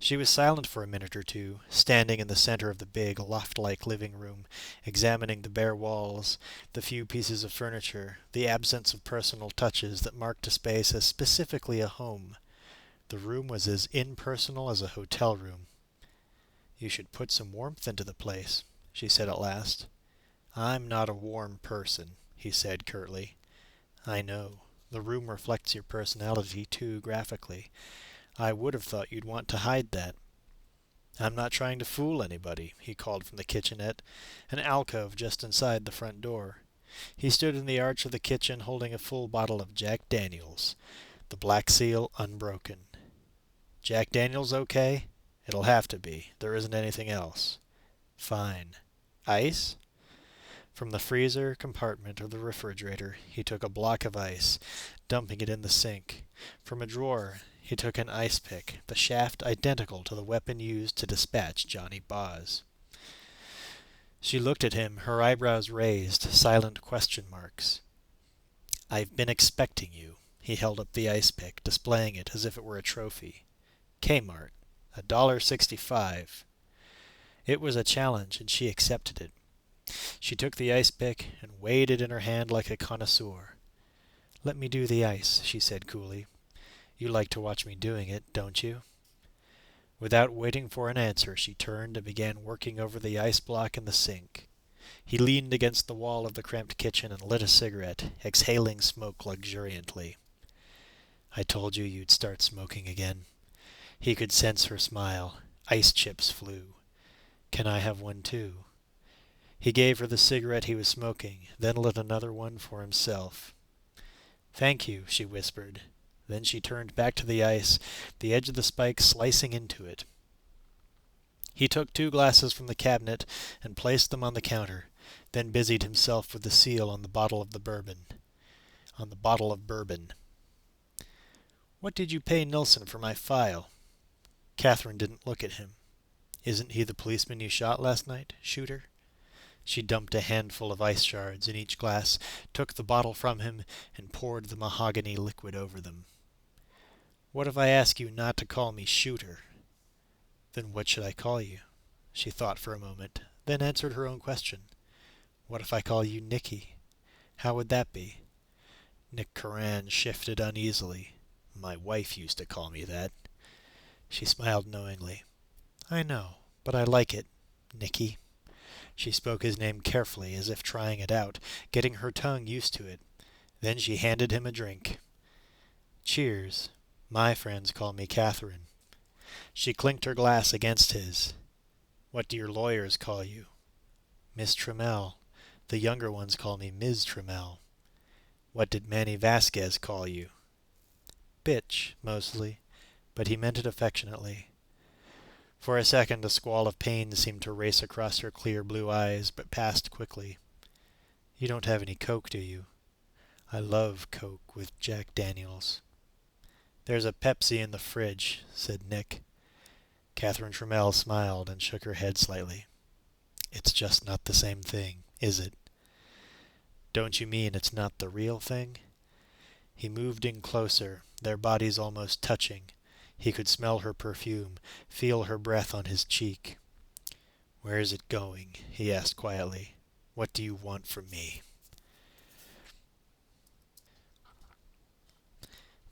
She was silent for a minute or two, standing in the center of the big, loft-like living room, examining the bare walls, the few pieces of furniture, the absence of personal touches that marked a space as specifically a home. The room was as impersonal as a hotel room. You should put some warmth into the place, she said at last. I'm not a warm person, he said curtly. I know. The room reflects your personality too graphically. I would have thought you'd want to hide that." "I'm not trying to fool anybody," he called from the kitchenette, an alcove just inside the front door. He stood in the arch of the kitchen holding a full bottle of Jack Daniels, the Black Seal unbroken. "Jack Daniels okay? It'll have to be. There isn't anything else." "Fine. Ice?" From the freezer compartment of the refrigerator he took a block of ice, dumping it in the sink. From a drawer he took an ice pick, the shaft identical to the weapon used to dispatch Johnny Boz. She looked at him, her eyebrows raised, silent question marks. "I've been expecting you." He held up the ice pick, displaying it as if it were a trophy. "Kmart, $1.65. It was a challenge, and she accepted it. She took the ice pick and weighed it in her hand like a connoisseur. "Let me do the ice," she said coolly. "You like to watch me doing it, don't you?" Without waiting for an answer, she turned and began working over the ice block in the sink. He leaned against the wall of the cramped kitchen and lit a cigarette, exhaling smoke luxuriantly. "I told you you'd start smoking again." He could sense her smile. Ice chips flew. "Can I have one too?" He gave her the cigarette he was smoking, then lit another one for himself. "Thank you," she whispered. Then she turned back to the ice, the edge of the spike slicing into it. He took 2 glasses from the cabinet and placed them on the counter, then busied himself with the seal on the bottle of bourbon. "What did you pay Nilsson for my file?" Catherine didn't look at him. "Isn't he the policeman you shot last night, Shooter?" She dumped a handful of ice shards in each glass, took the bottle from him, and poured the mahogany liquid over them. "What if I ask you not to call me Shooter?" "Then what should I call you?" She thought for a moment, then answered her own question. "What if I call you Nicky? How would that be?" Nick Curran shifted uneasily. "My wife used to call me that." She smiled knowingly. "I know, but I like it, Nicky." She spoke his name carefully, as if trying it out, getting her tongue used to it. Then she handed him a drink. "Cheers. My friends call me Catherine." She clinked her glass against his. "What do your lawyers call you?" "Miss Trammell. The younger ones call me Ms. Trammell." "What did Manny Vasquez call you?" "Bitch, mostly, but he meant it affectionately." For a second a squall of pain seemed to race across her clear blue eyes, but passed quickly. "You don't have any Coke, do you?" "I love Coke with Jack Daniels." "There's a Pepsi in the fridge," said Nick. Catherine Trammell smiled and shook her head slightly. "It's just not the same thing, is it?" "Don't you mean it's not the real thing?" He moved in closer, their bodies almost touching. He could smell her perfume, feel her breath on his cheek. "Where is it going?" he asked quietly. "What do you want from me?"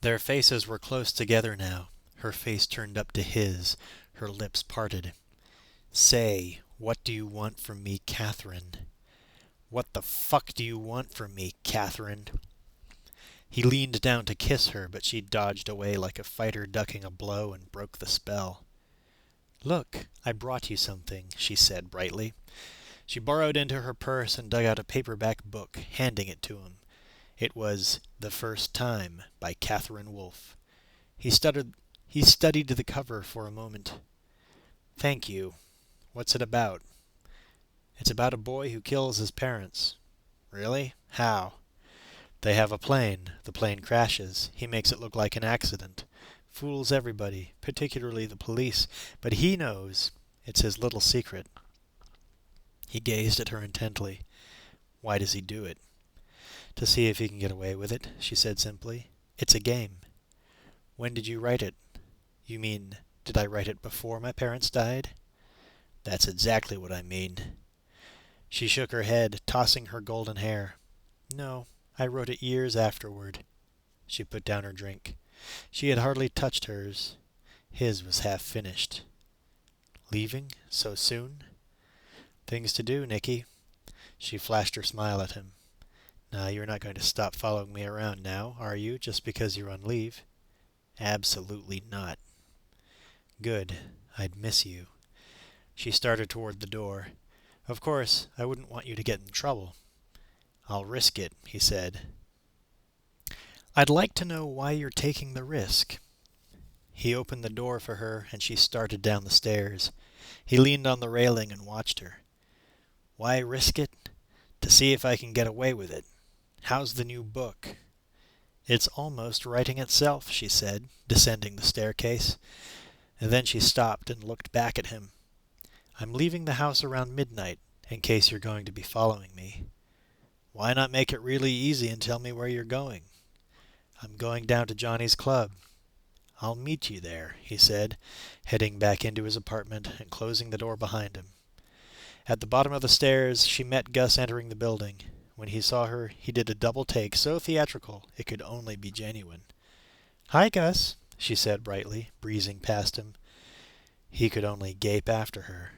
Their faces were close together now, her face turned up to his, her lips parted. "Say, what do you want from me, Catherine?" "What the fuck do you want from me, Catherine?" He leaned down to kiss her, but she dodged away like a fighter ducking a blow and broke the spell. "Look, I brought you something," she said brightly. She burrowed into her purse and dug out a paperback book, handing it to him. It was The First Time by Catherine Wolfe. He studied the cover for a moment. "Thank you. What's it about?" "It's about a boy who kills his parents." "Really? How?" "They have a plane. The plane crashes. He makes it look like an accident. Fools everybody, particularly the police, but he knows. It's his little secret." He gazed at her intently. "Why does he do it?" "To see if he can get away with it," she said simply. "It's a game." "When did you write it?" "You mean, did I write it before my parents died?" "That's exactly what I mean." She shook her head, tossing her golden hair. "No, I wrote it years afterward." She put down her drink. She had hardly touched hers. His was half finished. "Leaving? So soon?" "Things to do, Nicky." She flashed her smile at him. "Now you're not going to stop following me around now, are you, just because you're on leave?" "Absolutely not." Good. I'd miss you. She started toward the door. Of course, I wouldn't want you to get in trouble. I'll risk it, he said. I'd like to know why you're taking the risk. He opened the door for her, and she started down the stairs. He leaned on the railing and watched her. Why risk it? To see if I can get away with it. How's the new book? It's almost writing itself, she said, descending the staircase. And then she stopped and looked back at him. I'm leaving the house around midnight, in case you're going to be following me. Why not make it really easy and tell me where you're going? I'm going down to Johnny's club. I'll meet you there, he said, heading back into his apartment and closing the door behind him. At the bottom of the stairs, she met Gus entering the building. When he saw her, he did a double take so theatrical it could only be genuine. Hi, Gus, she said brightly, breezing past him. He could only gape after her.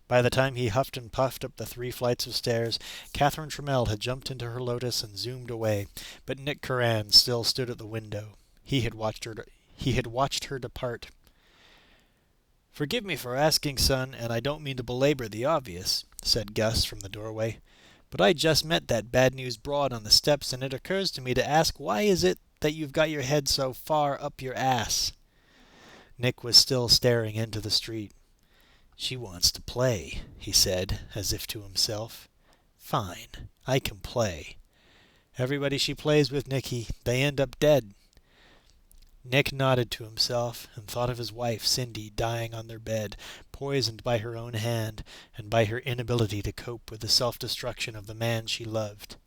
By the time he huffed and puffed up the 3 flights of stairs, Catherine Trammell had jumped into her Lotus and zoomed away, but Nick Curran still stood at the window. He had watched her depart. Forgive me for asking, son, and I don't mean to belabor the obvious, said Gus from the doorway, but I just met that bad news broad on the steps, and it occurs to me to ask why is it that you've got your head so far up your ass? Nick was still staring into the street. She wants to play, he said, as if to himself. Fine, I can play. Everybody she plays with, Nicky, they end up dead. Nick nodded to himself and thought of his wife, Cindy, dying on their bed, poisoned by her own hand and by her inability to cope with the self-destruction of the man she loved.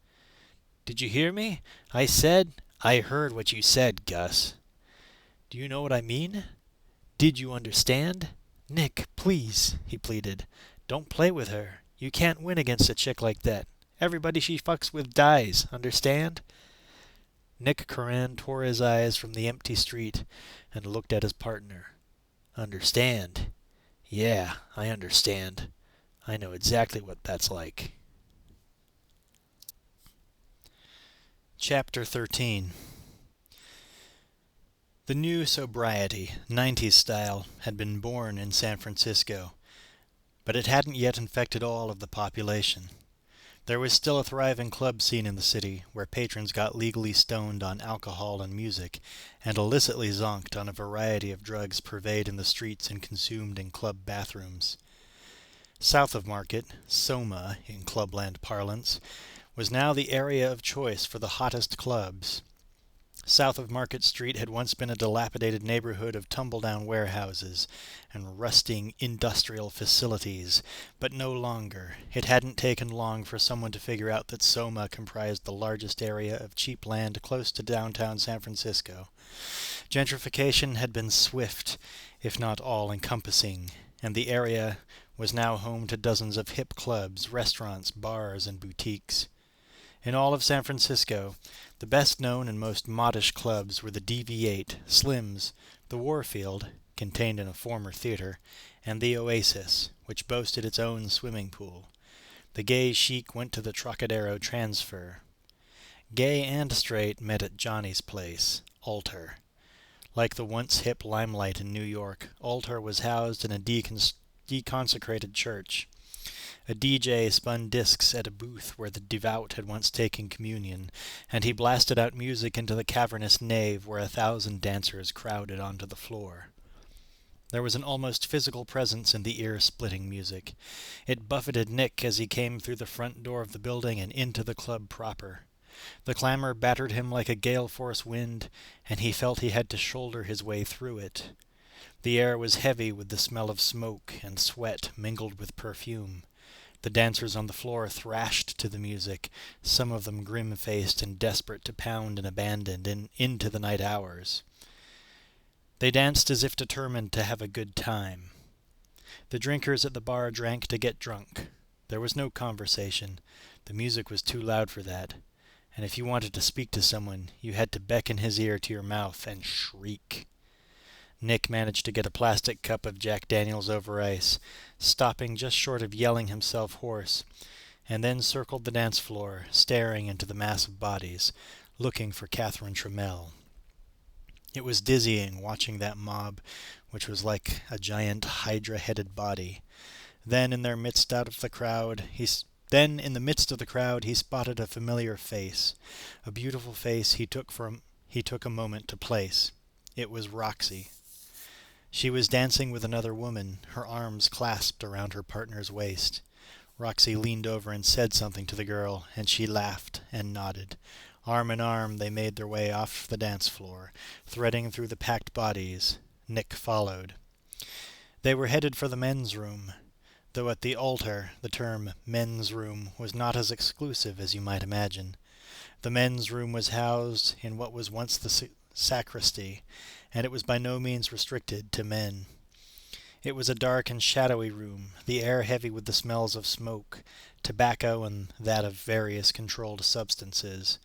Did you hear me? I heard what you said, Gus. Do you know what I mean? Did you understand? Nick, please, he pleaded. Don't play with her. You can't win against a chick like that. Everybody she fucks with dies, understand? Nick Curran tore his eyes from the empty street and looked at his partner. Understand? Yeah, I understand. I know exactly what that's like. Chapter 13. The new sobriety, 90s style, had been born in San Francisco, but it hadn't yet infected all of the population. There was still a thriving club scene in the city, where patrons got legally stoned on alcohol and music, and illicitly zonked on a variety of drugs purveyed in the streets and consumed in club bathrooms. South of Market, Soma in clubland parlance, was now the area of choice for the hottest clubs. South of Market Street had once been a dilapidated neighborhood of tumble-down warehouses and rusting industrial facilities, but no longer. It hadn't taken long for someone to figure out that Soma comprised the largest area of cheap land close to downtown San Francisco. Gentrification had been swift, if not all-encompassing, and the area was now home to dozens of hip clubs, restaurants, bars, and boutiques. In all of San Francisco, the best-known and most modish clubs were the DV8, Slim's, the Warfield, contained in a former theater, and the Oasis, which boasted its own swimming pool. The gay chic went to the Trocadero Transfer. Gay and straight met at Johnny's place, Altar. Like the once hip Limelight in New York, Altar was housed in a deconsecrated church. A DJ spun discs at a booth where the devout had once taken communion, and he blasted out music into the cavernous nave where 1,000 dancers crowded onto the floor. There was an almost physical presence in the ear-splitting music. It buffeted Nick as he came through the front door of the building and into the club proper. The clamor battered him like a gale-force wind, and he felt he had to shoulder his way through it. The air was heavy with the smell of smoke and sweat mingled with perfume. The dancers on the floor thrashed to the music, some of them grim-faced and desperate to pound and abandon into the night hours. They danced as if determined to have a good time. The drinkers at the bar drank to get drunk. There was no conversation. The music was too loud for that. And if you wanted to speak to someone, you had to beckon his ear to your mouth and shriek. Nick managed to get a plastic cup of Jack Daniels over ice, stopping just short of yelling himself hoarse, and then circled the dance floor, staring into the mass of bodies, looking for Catherine Trammell. It was dizzying watching that mob, which was like a giant hydra-headed body. Then in the midst of the crowd, he spotted a familiar face, a beautiful face he took a moment to place. It was Roxy. She was dancing with another woman, her arms clasped around her partner's waist. Roxy leaned over and said something to the girl, and she laughed and nodded. Arm in arm, they made their way off the dance floor, threading through the packed bodies. Nick followed. They were headed for the men's room, though at the altar the term men's room was not as exclusive as you might imagine. The men's room was housed in what was once the sacristy, and it was by no means restricted to men. It was a dark and shadowy room, the air heavy with the smells of smoke, tobacco, and that of various controlled substances,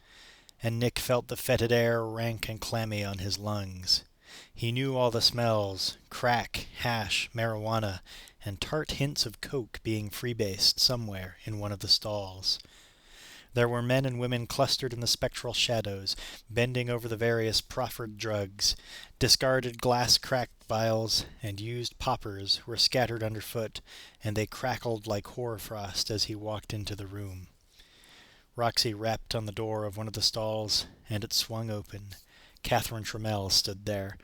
and Nick felt the fetid air rank and clammy on his lungs. He knew all the smells: crack, hash, marijuana, and tart hints of coke being freebased somewhere in one of the stalls. There were men and women clustered in the spectral shadows, bending over the various proffered drugs. Discarded glass-cracked vials and used poppers were scattered underfoot, and they crackled like hoarfrost as he walked into the room. Roxy rapped on the door of one of the stalls, and it swung open. Catherine Trammell stood there.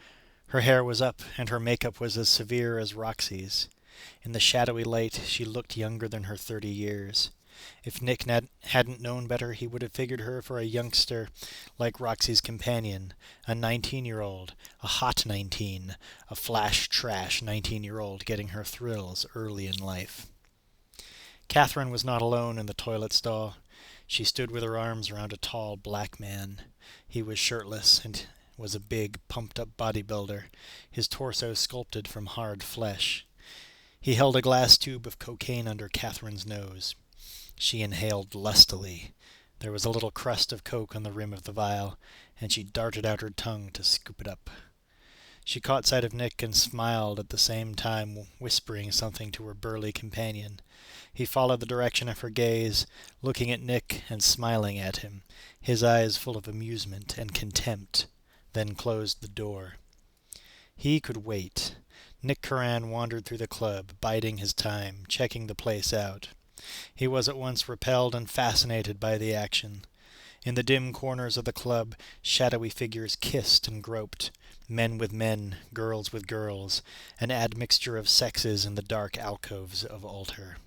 Her hair was up, and her makeup was as severe as Roxy's. In the shadowy light, she looked younger than her 30 years. If Nick hadn't known better, he would have figured her for a youngster like Roxy's companion, a 19-year-old, a hot 19, a flash-trash 19-year-old getting her thrills early in life. Catherine was not alone in the toilet stall. She stood with her arms around a tall black man. He was shirtless and was a big, pumped-up bodybuilder, his torso sculpted from hard flesh. He held a glass tube of cocaine under Catherine's nose. She inhaled lustily. There was a little crust of coke on the rim of the vial, and she darted out her tongue to scoop it up. She caught sight of Nick and smiled at the same time, whispering something to her burly companion. He followed the direction of her gaze, looking at Nick and smiling at him, his eyes full of amusement and contempt, then closed the door. He could wait. Nick Curran wandered through the club, biding his time, checking the place out. He was at once repelled and fascinated by the action. In the dim corners of the club, shadowy figures kissed and groped, men with men, girls with girls, an admixture of sexes in the dark alcoves of altar.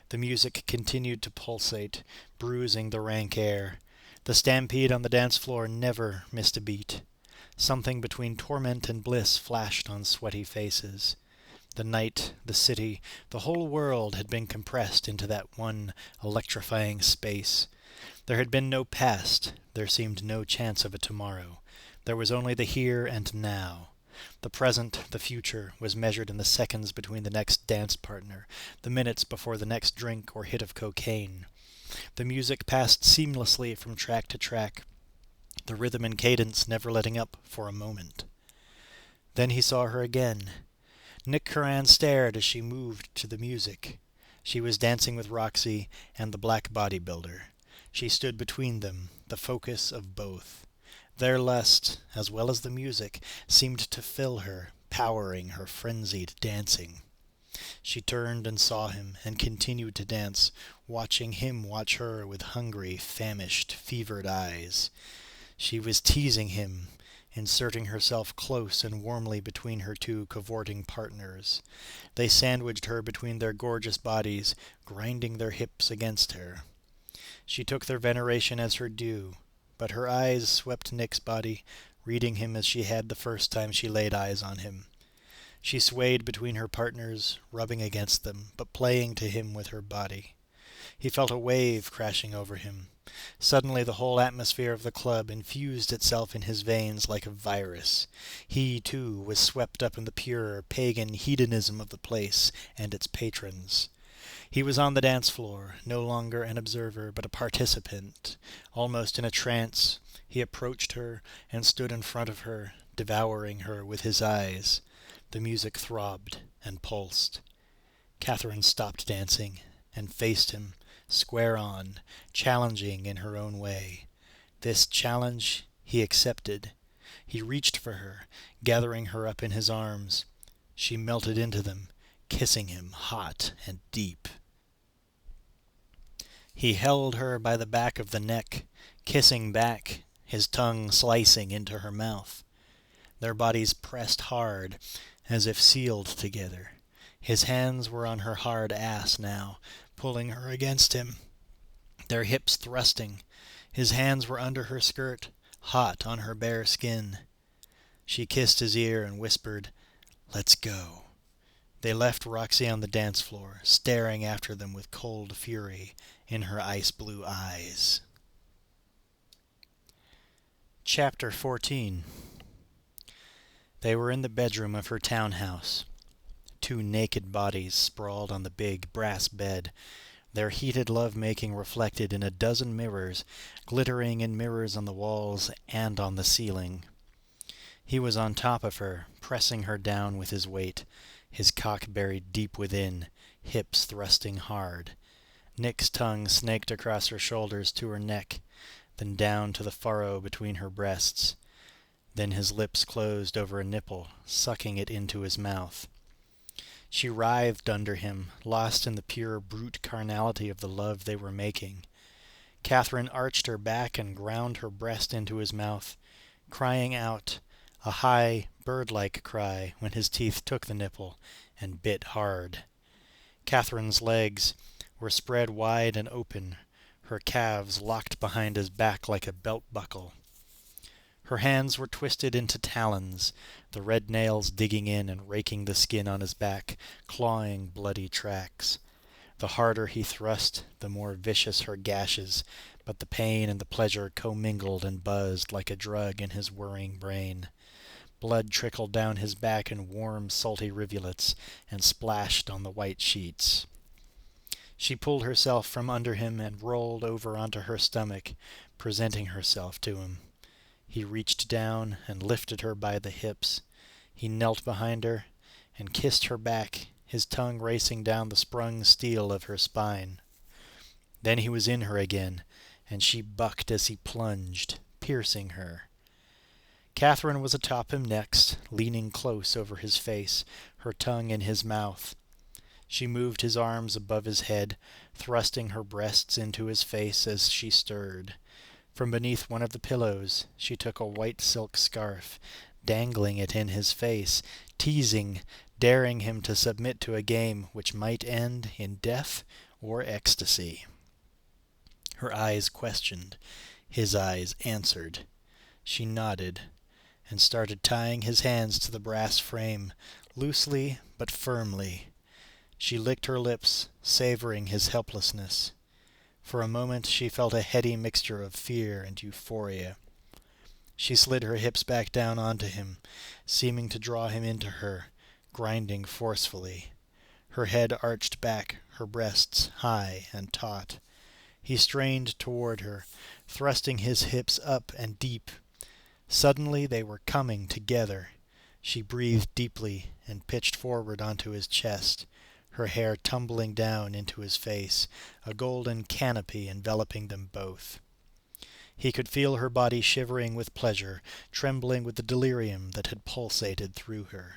The music continued to pulsate, bruising the rank air. The stampede on the dance floor never missed a beat. Something between torment and bliss flashed on sweaty faces. The night, the city, the whole world had been compressed into that one electrifying space. There had been no past. There seemed no chance of a tomorrow. There was only the here and now. The present, the future, was measured in the seconds between the next dance partner, the minutes before the next drink or hit of cocaine. The music passed seamlessly from track to track, the rhythm and cadence never letting up for a moment. Then he saw her again. Nick Curran stared as she moved to the music. She was dancing with Roxy and the black bodybuilder. She stood between them, the focus of both. Their lust, as well as the music, seemed to fill her, powering her frenzied dancing. She turned and saw him, and continued to dance, watching him watch her with hungry, famished, fevered eyes. She was teasing him, inserting herself close and warmly between her two cavorting partners. They sandwiched her between their gorgeous bodies, grinding their hips against her. She took their veneration as her due, but her eyes swept Nick's body, reading him as she had the first time she laid eyes on him. She swayed between her partners, rubbing against them, but playing to him with her body. He felt a wave crashing over him. Suddenly the whole atmosphere of the club infused itself in his veins like a virus. He, too, was swept up in the pure, pagan hedonism of the place and its patrons. He was on the dance floor, no longer an observer, but a participant. Almost in a trance, he approached her and stood in front of her, devouring her with his eyes. The music throbbed and pulsed. Catherine stopped dancing and faced him, square on, challenging in her own way. This challenge he accepted. He reached for her, gathering her up in his arms. She melted into them, kissing him hot and deep. He held her by the back of the neck, kissing back, his tongue slicing into her mouth. Their bodies pressed hard, as if sealed together. His hands were on her hard ass now, pulling her against him, their hips thrusting. His hands were under her skirt, hot on her bare skin. She kissed his ear and whispered, "Let's go." They left Roxy on the dance floor, staring after them with cold fury in her ice-blue eyes. Chapter 14. They were in the bedroom of her townhouse. Two naked bodies sprawled on the big brass bed, their heated love-making reflected in a dozen mirrors, glittering in mirrors on the walls and on the ceiling. He was on top of her, pressing her down with his weight, his cock buried deep within, hips thrusting hard. Nick's tongue snaked across her shoulders to her neck, then down to the furrow between her breasts. Then his lips closed over a nipple, sucking it into his mouth. She writhed under him, lost in the pure brute carnality of the love they were making. Catherine arched her back and ground her breast into his mouth, crying out, a high, bird-like cry, when his teeth took the nipple and bit hard. Catherine's legs were spread wide and open, her calves locked behind his back like a belt buckle. Her hands were twisted into talons, the red nails digging in and raking the skin on his back, clawing bloody tracks. The harder he thrust, the more vicious her gashes, but the pain and the pleasure commingled and buzzed like a drug in his whirring brain. Blood trickled down his back in warm, salty rivulets and splashed on the white sheets. She pulled herself from under him and rolled over onto her stomach, presenting herself to him. He reached down and lifted her by the hips. He knelt behind her and kissed her back, his tongue racing down the sprung steel of her spine. Then he was in her again, and she bucked as he plunged, piercing her. Catherine was atop him next, leaning close over his face, her tongue in his mouth. She moved his arms above his head, thrusting her breasts into his face as she stirred. From beneath one of the pillows she took a white silk scarf, dangling it in his face, teasing, daring him to submit to a game which might end in death or ecstasy. Her eyes questioned. His eyes answered. She nodded and started tying his hands to the brass frame, loosely but firmly. She licked her lips, savoring his helplessness. For a moment she felt a heady mixture of fear and euphoria. She slid her hips back down onto him, seeming to draw him into her, grinding forcefully. Her head arched back, her breasts high and taut. He strained toward her, thrusting his hips up and deep. Suddenly they were coming together. She breathed deeply and pitched forward onto his chest, her hair tumbling down into his face, a golden canopy enveloping them both. He could feel her body shivering with pleasure, trembling with the delirium that had pulsated through her.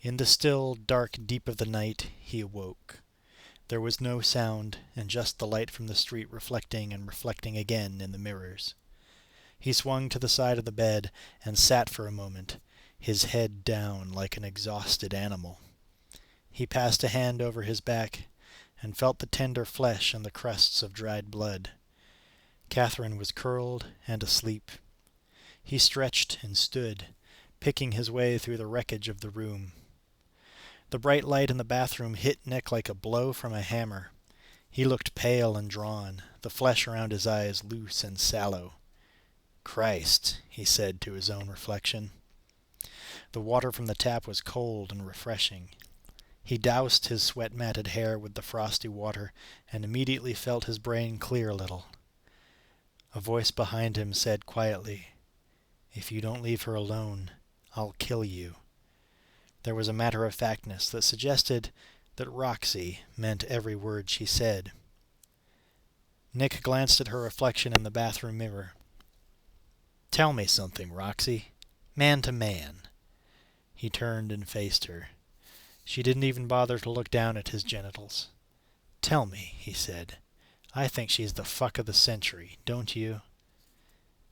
In the still, dark deep of the night, he awoke. There was no sound, and just the light from the street reflecting and reflecting again in the mirrors. He swung to the side of the bed and sat for a moment, his head down like an exhausted animal. He passed a hand over his back and felt the tender flesh and the crusts of dried blood. Catherine was curled and asleep. He stretched and stood, picking his way through the wreckage of the room. The bright light in the bathroom hit Nick like a blow from a hammer. He looked pale and drawn, the flesh around his eyes loose and sallow. "Christ," he said to his own reflection. The water from the tap was cold and refreshing. He doused his sweat-matted hair with the frosty water and immediately felt his brain clear a little. A voice behind him said quietly, "If you don't leave her alone, I'll kill you." There was a matter-of-factness that suggested that Roxy meant every word she said. Nick glanced at her reflection in the bathroom mirror. Tell me something, Roxy. Man to man." He turned and faced her. She didn't even bother to look down at his genitals. "Tell me," he said. "I think she's the fuck of the century, don't you?"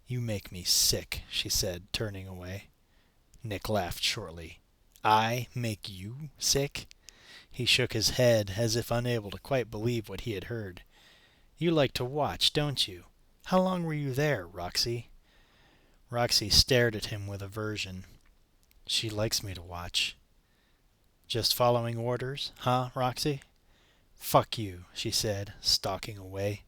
"You make me sick," she said, turning away. Nick laughed shortly. "I make you sick?" He shook his head, as if unable to quite believe what he had heard. "You like to watch, don't you? How long were you there, Roxy?" Roxy stared at him with aversion. "She likes me to watch." "Just following orders, huh, Roxy?" "Fuck you," she said, stalking away.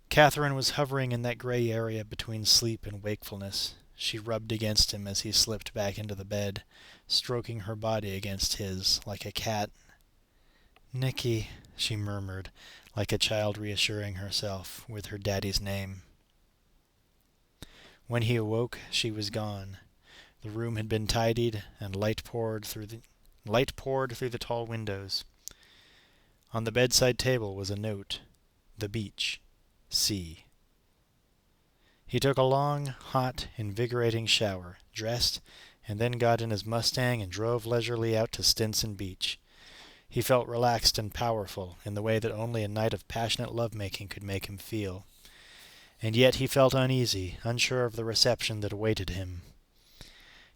Catherine was hovering in that gray area between sleep and wakefulness. She rubbed against him as he slipped back into the bed, stroking her body against his like a cat. "Nicky," she murmured, like a child reassuring herself with her daddy's name. When he awoke, she was gone. The room had been tidied, and light poured through the tall windows. On the bedside table was a note. "The beach. C." He took a long, hot, invigorating shower, dressed, and then got in his Mustang and drove leisurely out to Stinson Beach. He felt relaxed and powerful in the way that only a night of passionate lovemaking could make him feel. And yet he felt uneasy, unsure of the reception that awaited him.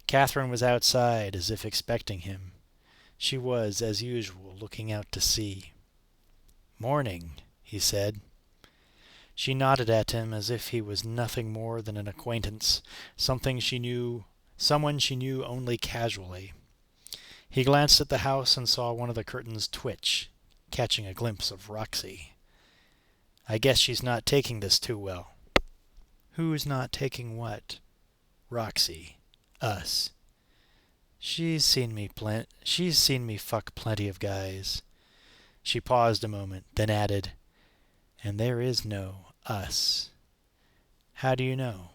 Catherine was outside, as if expecting him. She was, as usual, looking out to sea. "Morning," he said. She nodded at him as if he was nothing more than an acquaintance, someone she knew only casually. He glanced at the house and saw one of the curtains twitch, catching a glimpse of Roxy. "I guess she's not taking this too well." "Who's not taking what?" "Roxy. Us." She's seen me fuck plenty of guys." She paused a moment, then added, "And there is no us." "How do you know?"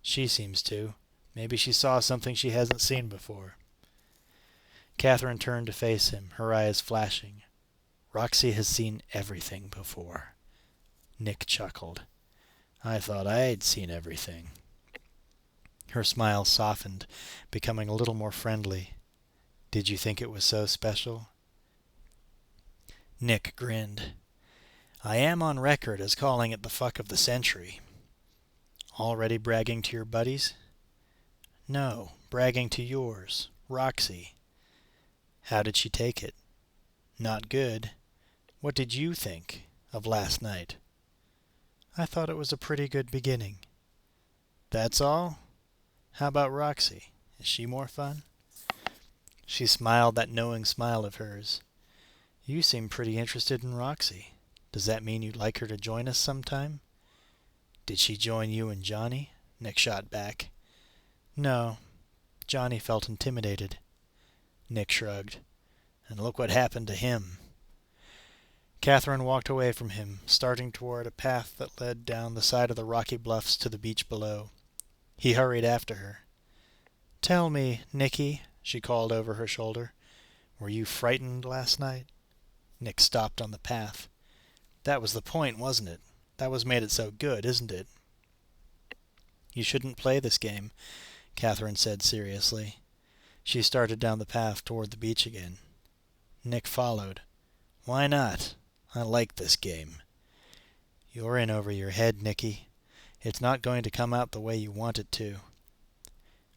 "She seems to. Maybe she saw something she hasn't seen before." Catherine turned to face him, her eyes flashing. "Roxy has seen everything before." Nick chuckled. "I thought I'd seen everything." Her smile softened, becoming a little more friendly. "Did you think it was so special?" Nick grinned. "I am on record as calling it the fuck of the century." "Already bragging to your buddies?" "No, bragging to yours, Roxy." "How did she take it?" "Not good. What did you think of last night?" "I thought it was a pretty good beginning." "That's all? How about Roxy? Is she more fun?" She smiled that knowing smile of hers. "You seem pretty interested in Roxy. Does that mean you'd like her to join us sometime?" "Did she join you and Johnny?" Nick shot back. "No." Johnny felt intimidated. Nick shrugged. "And look what happened to him." Catherine walked away from him, starting toward a path that led down the side of the rocky bluffs to the beach below. He hurried after her. "Tell me, Nicky," she called over her shoulder, "were you frightened last night?" Nick stopped on the path. "That was the point, wasn't it? That was made it so good, isn't it?" "You shouldn't play this game," Catherine said seriously. She started down the path toward the beach again. Nick followed. "Why not? I like this game." "You're in over your head, Nicky. It's not going to come out the way you want it to."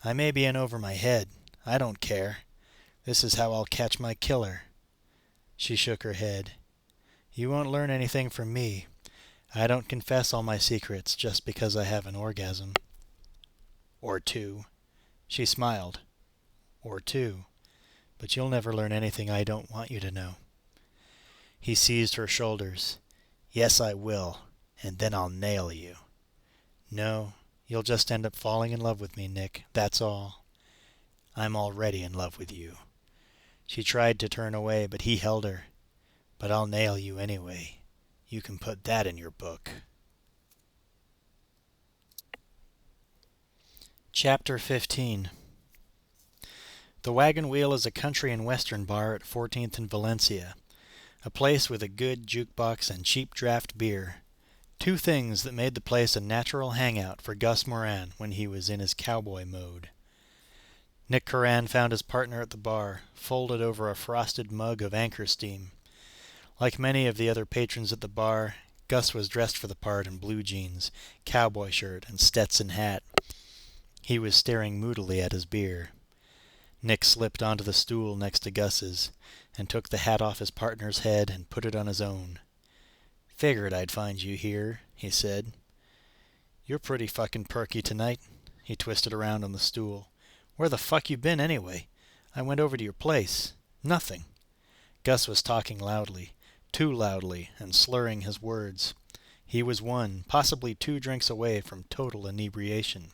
"I may be in over my head. I don't care. This is how I'll catch my killer." She shook her head. "You won't learn anything from me. I don't confess all my secrets just because I have an orgasm." "Or two." She smiled. "Or two. But you'll never learn anything I don't want you to know." He seized her shoulders. "Yes, I will. And then I'll nail you." "No, you'll just end up falling in love with me, Nick. That's all." "I'm already in love with you." She tried to turn away, but he held her. "But I'll nail you anyway. You can put that in your book." Chapter 15. The Wagon Wheel is a country and western bar at 14th and Valencia, a place with a good jukebox and cheap draft beer. Two things that made the place a natural hangout for Gus Moran when he was in his cowboy mode. Nick Curran found his partner at the bar, folded over a frosted mug of Anchor Steam. Like many of the other patrons at the bar, Gus was dressed for the part in blue jeans, cowboy shirt, and Stetson hat. He was staring moodily at his beer. Nick slipped onto the stool next to Gus's and took the hat off his partner's head and put it on his own. "Figured I'd find you here," he said. "You're pretty fucking perky tonight." He twisted around on the stool. "Where the fuck you been anyway? I went over to your place. Nothing." Gus was talking loudly, too loudly, and slurring his words. He was one, possibly two drinks away from total inebriation.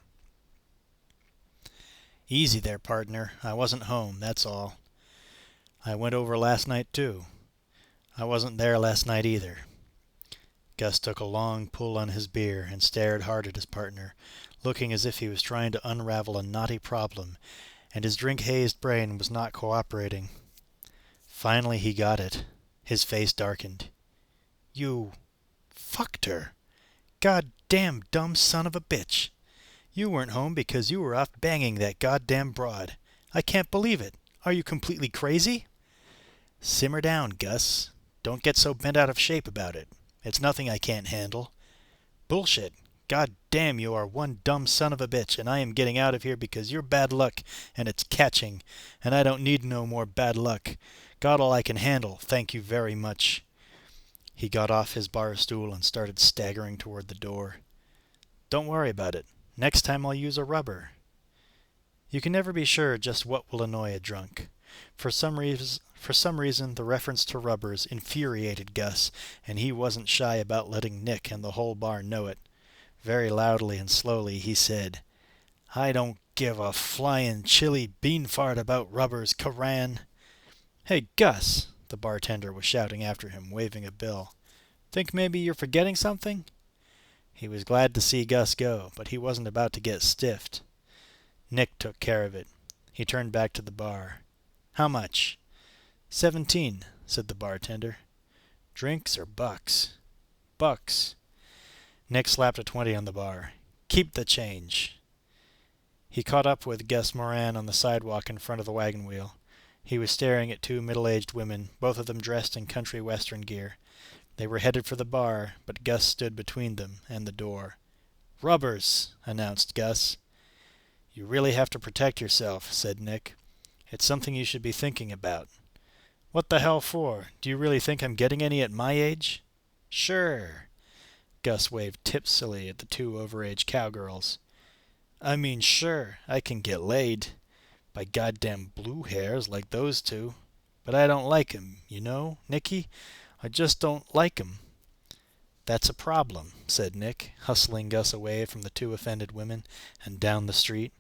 "Easy there, partner. I wasn't home, that's all. I went over last night, too. I wasn't there last night either." Gus took a long pull on his beer and stared hard at his partner, looking as if he was trying to unravel a knotty problem, and his drink-hazed brain was not cooperating. Finally he got it. His face darkened. "You fucked her. Goddamn dumb son of a bitch. You weren't home because you were off banging that goddamn broad. I can't believe it. Are you completely crazy?" "Simmer down, Gus. Don't get so bent out of shape about it. It's nothing I can't handle." "Bullshit. God damn, you are one dumb son of a bitch, and I am getting out of here because you're bad luck, and it's catching, and I don't need no more bad luck. Got all I can handle, thank you very much." He got off his bar stool and started staggering toward the door. "Don't worry about it. Next time I'll use a rubber." You can never be sure just what will annoy a drunk. For some reason, the reference to rubbers infuriated Gus, and he wasn't shy about letting Nick and the whole bar know it. Very loudly and slowly he said, "I don't give a flying chili bean fart about rubbers, Curran." "Hey, Gus," the bartender was shouting after him, waving a bill. "Think maybe you're forgetting something?" He was glad to see Gus go, but he wasn't about to get stiffed. Nick took care of it. He turned back to the bar. "How much?" "$17, said the bartender. "Drinks or bucks?" "Bucks." Nick slapped a 20 on the bar. "Keep the change." He caught up with Gus Moran on the sidewalk in front of the wagon wheel. He was staring at two middle-aged women, both of them dressed in country western gear. They were headed for the bar, but Gus stood between them and the door. "Rubbers," announced Gus. "You really have to protect yourself," said Nick. "It's something you should be thinking about." "What the hell for? Do you really think I'm getting any at my age?" "Sure." Gus waved tipsily at the two overage cowgirls. "I mean, sure, I can get laid. By goddamn blue hairs like those two. But I don't like 'em, you know, Nicky? I just don't like 'em." "That's a problem," said Nick, hustling Gus away from the two offended women and down the street.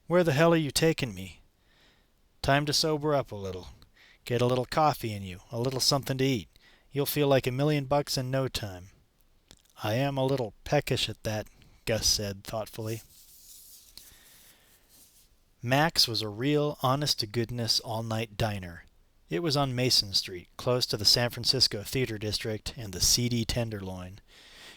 "Where the hell are you taking me?" "Time to sober up a little. Get a little coffee in you, a little something to eat. You'll feel like $1,000,000 in no time." "I am a little peckish at that," Gus said thoughtfully. Mac's was a real, honest-to-goodness all-night diner. It was on Mason Street, close to the San Francisco Theater District and the seedy Tenderloin.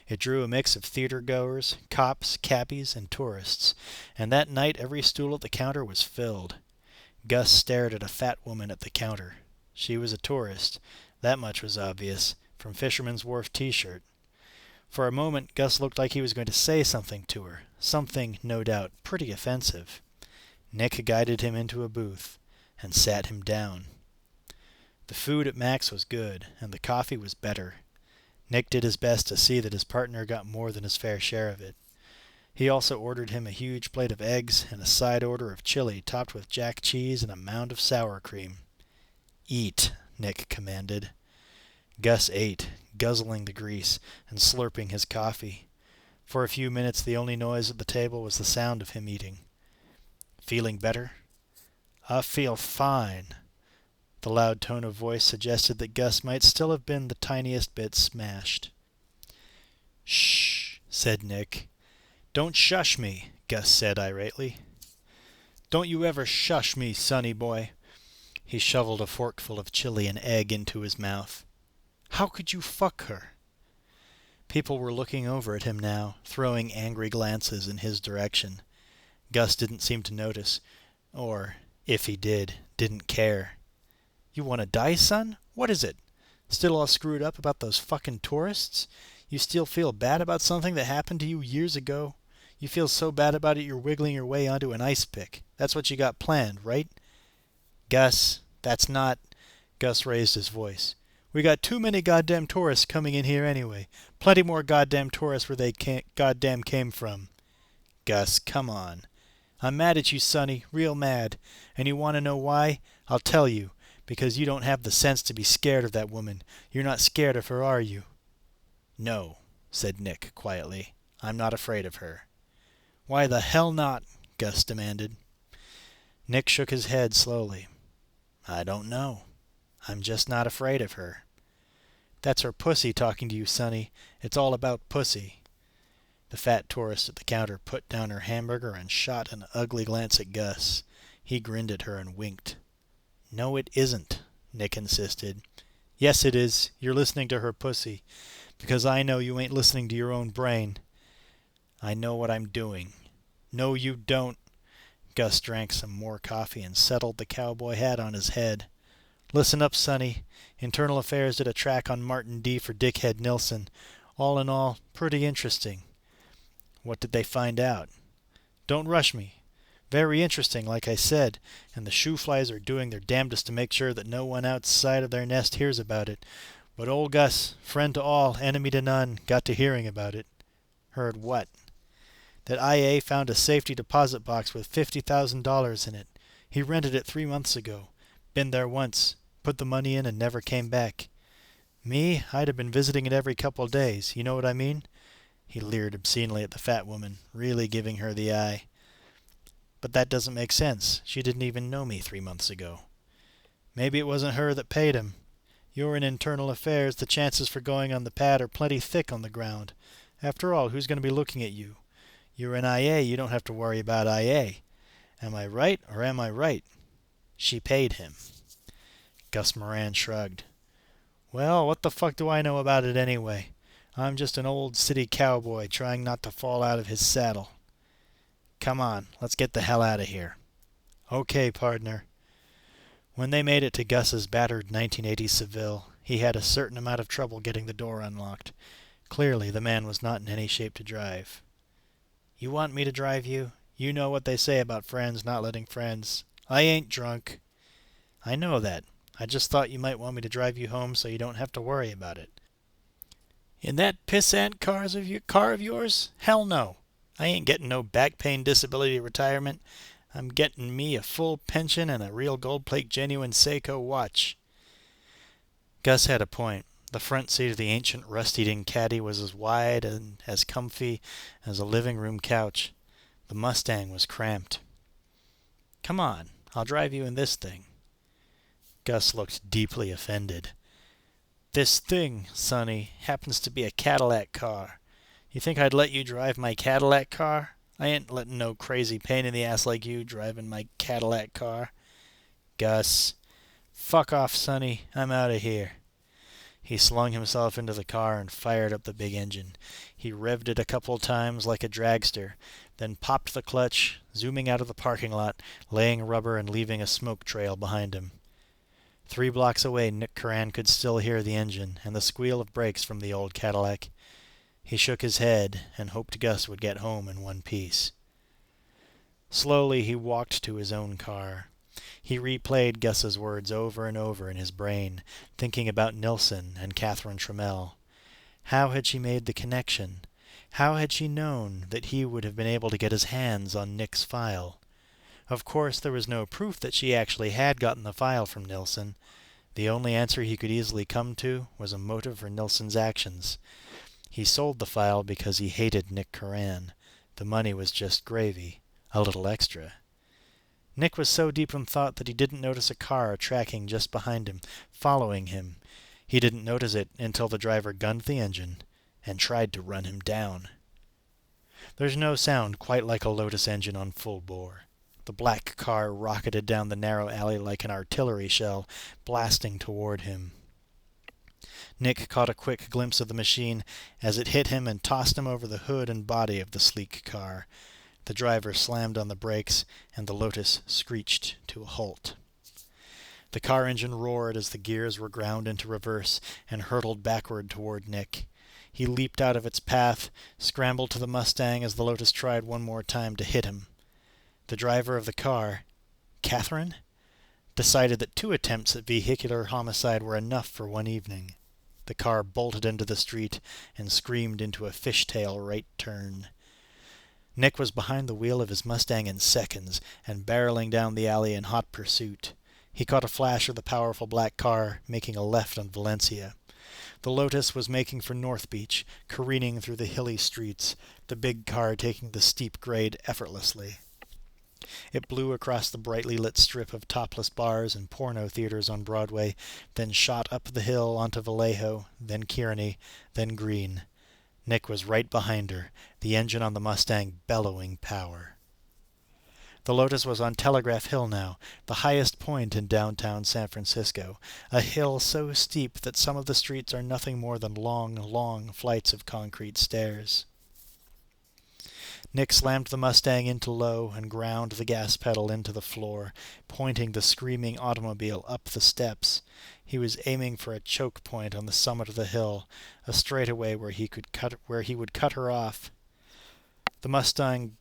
It drew a mix of theater-goers, cops, cabbies, and tourists, and that night every stool at the counter was filled. Gus stared at a fat woman at the counter. She was a tourist, that much was obvious, from Fisherman's Wharf T-shirt. For a moment Gus looked like he was going to say something to her, something, no doubt, pretty offensive. Nick guided him into a booth and sat him down. The food at Mac's was good, and the coffee was better. Nick did his best to see that his partner got more than his fair share of it. He also ordered him a huge plate of eggs and a side order of chili topped with jack cheese and a mound of sour cream. "Eat," Nick commanded. Gus ate, guzzling the grease and slurping his coffee. For a few minutes the only noise at the table was the sound of him eating. "Feeling better?" "I feel fine." The loud tone of voice suggested that Gus might still have been the tiniest bit smashed. "Shh," said Nick. "Don't shush me," Gus said irately. "Don't you ever shush me, sonny boy." He shoveled a forkful of chili and egg into his mouth. "How could you fuck her?" People were looking over at him now, throwing angry glances in his direction. Gus didn't seem to notice, or, if he did, didn't care. "You want to die, son? What is it? Still all screwed up about those fucking tourists? You still feel bad about something that happened to you years ago? You feel so bad about it you're wiggling your way onto an ice pick. That's what you got planned, right?" "Gus, that's not—" Gus raised his voice. "We got too many goddamn tourists coming in here anyway. Plenty more goddamn tourists where they goddamn came from." "Gus, come on." "I'm mad at you, Sonny, real mad. And you want to know why? I'll tell you. Because you don't have the sense to be scared of that woman. You're not scared of her, are you?" "No," said Nick quietly. "I'm not afraid of her." "Why the hell not?" Gus demanded. Nick shook his head slowly. "I don't know. I'm just not afraid of her." "That's her pussy talking to you, Sonny. It's all about pussy." The fat tourist at the counter put down her hamburger and shot an ugly glance at Gus. He grinned at her and winked. "No, it isn't," Nick insisted. "Yes, it is. You're listening to her pussy. Because I know you ain't listening to your own brain." "I know what I'm doing." "No, you don't." Gus drank some more coffee and settled the cowboy hat on his head. "Listen up, Sonny. Internal Affairs did a track on Martin D. for Dickhead Nilsson. All in all, pretty interesting." "What did they find out?" "Don't rush me. Very interesting, like I said, and the shoe-flies are doing their damnedest to make sure that no one outside of their nest hears about it. But old Gus, friend to all, enemy to none, got to hearing about it." "Heard what?" "That IA found a safety deposit box with $50,000 in it. He rented it 3 months ago. Been there once, put the money in and never came back. Me, I'd have been visiting it every couple days. You know what I mean?" He leered obscenely at the fat woman, really giving her the eye. "But that doesn't make sense. She didn't even know me 3 months ago." "Maybe it wasn't her that paid him. You're in Internal Affairs. The chances for going on the pad are plenty thick on the ground. After all, who's going to be looking at you? You're in IA. You don't have to worry about IA. Am I right or am I right?" "She paid him." Gus Moran shrugged. "Well, what the fuck do I know about it anyway? I'm just an old city cowboy trying not to fall out of his saddle." "Come on, let's get the hell out of here." "Okay, partner." When they made it to Gus's battered 1980 Seville, he had a certain amount of trouble getting the door unlocked. Clearly, the man was not in any shape to drive. "You want me to drive you? You know what they say about friends not letting friends—" "I ain't drunk." "I know that. I just thought you might want me to drive you home so you don't have to worry about it." "In that pissant car of yours? Hell no. I ain't getting no back pain disability retirement. I'm getting me a full pension and a real gold plate genuine Seiko watch." Gus had a point. The front seat of the ancient rust-eating caddy was as wide and as comfy as a living room couch. The Mustang was cramped. "Come on, I'll drive you in this thing." Gus looked deeply offended. "This thing, Sonny, happens to be a Cadillac car. You think I'd let you drive my Cadillac car? I ain't letting no crazy pain in the ass like you driving my Cadillac car." "Gus." "Fuck off, Sonny. I'm out of here." He slung himself into the car and fired up the big engine. He revved it a couple times like a dragster, then popped the clutch, zooming out of the parking lot, laying rubber and leaving a smoke trail behind him. 3 blocks away, Nick Curran could still hear the engine and the squeal of brakes from the old Cadillac. He shook his head and hoped Gus would get home in one piece. Slowly he walked to his own car. He replayed Gus's words over and over in his brain, thinking about Nilsson and Catherine Trammell. How had she made the connection? How had she known that he would have been able to get his hands on Nick's file? Of course, there was no proof that she actually had gotten the file from Nilsson. The only answer he could easily come to was a motive for Nilsson's actions. He sold the file because he hated Nick Curran. The money was just gravy, a little extra. Nick was so deep in thought that he didn't notice a car tracking just behind him, following him. He didn't notice it until the driver gunned the engine and tried to run him down. There's no sound quite like a Lotus engine on full bore. The black car rocketed down the narrow alley like an artillery shell, blasting toward him. Nick caught a quick glimpse of the machine as it hit him and tossed him over the hood and body of the sleek car. The driver slammed on the brakes, and the Lotus screeched to a halt. The car engine roared as the gears were ground into reverse and hurtled backward toward Nick. He leaped out of its path, scrambled to the Mustang as the Lotus tried one more time to hit him. The driver of the car, Catherine, decided that 2 attempts at vehicular homicide were enough for one evening. The car bolted into the street and screamed into a fishtail right turn. Nick was behind the wheel of his Mustang in seconds and barreling down the alley in hot pursuit. He caught a flash of the powerful black car making a left on Valencia. The Lotus was making for North Beach, careening through the hilly streets, the big car taking the steep grade effortlessly. It blew across the brightly lit strip of topless bars and porno theaters on Broadway, then shot up the hill onto Vallejo, then Kearny, then Green. Nick was right behind her, the engine on the Mustang bellowing power. The Lotus was on Telegraph Hill now, the highest point in downtown San Francisco, a hill so steep that some of the streets are nothing more than long, long flights of concrete stairs. Nick slammed the Mustang into low and ground the gas pedal into the floor, pointing the screaming automobile up the steps. He was aiming for a choke point on the summit of the hill, a straightaway where he would cut her off. The Mustang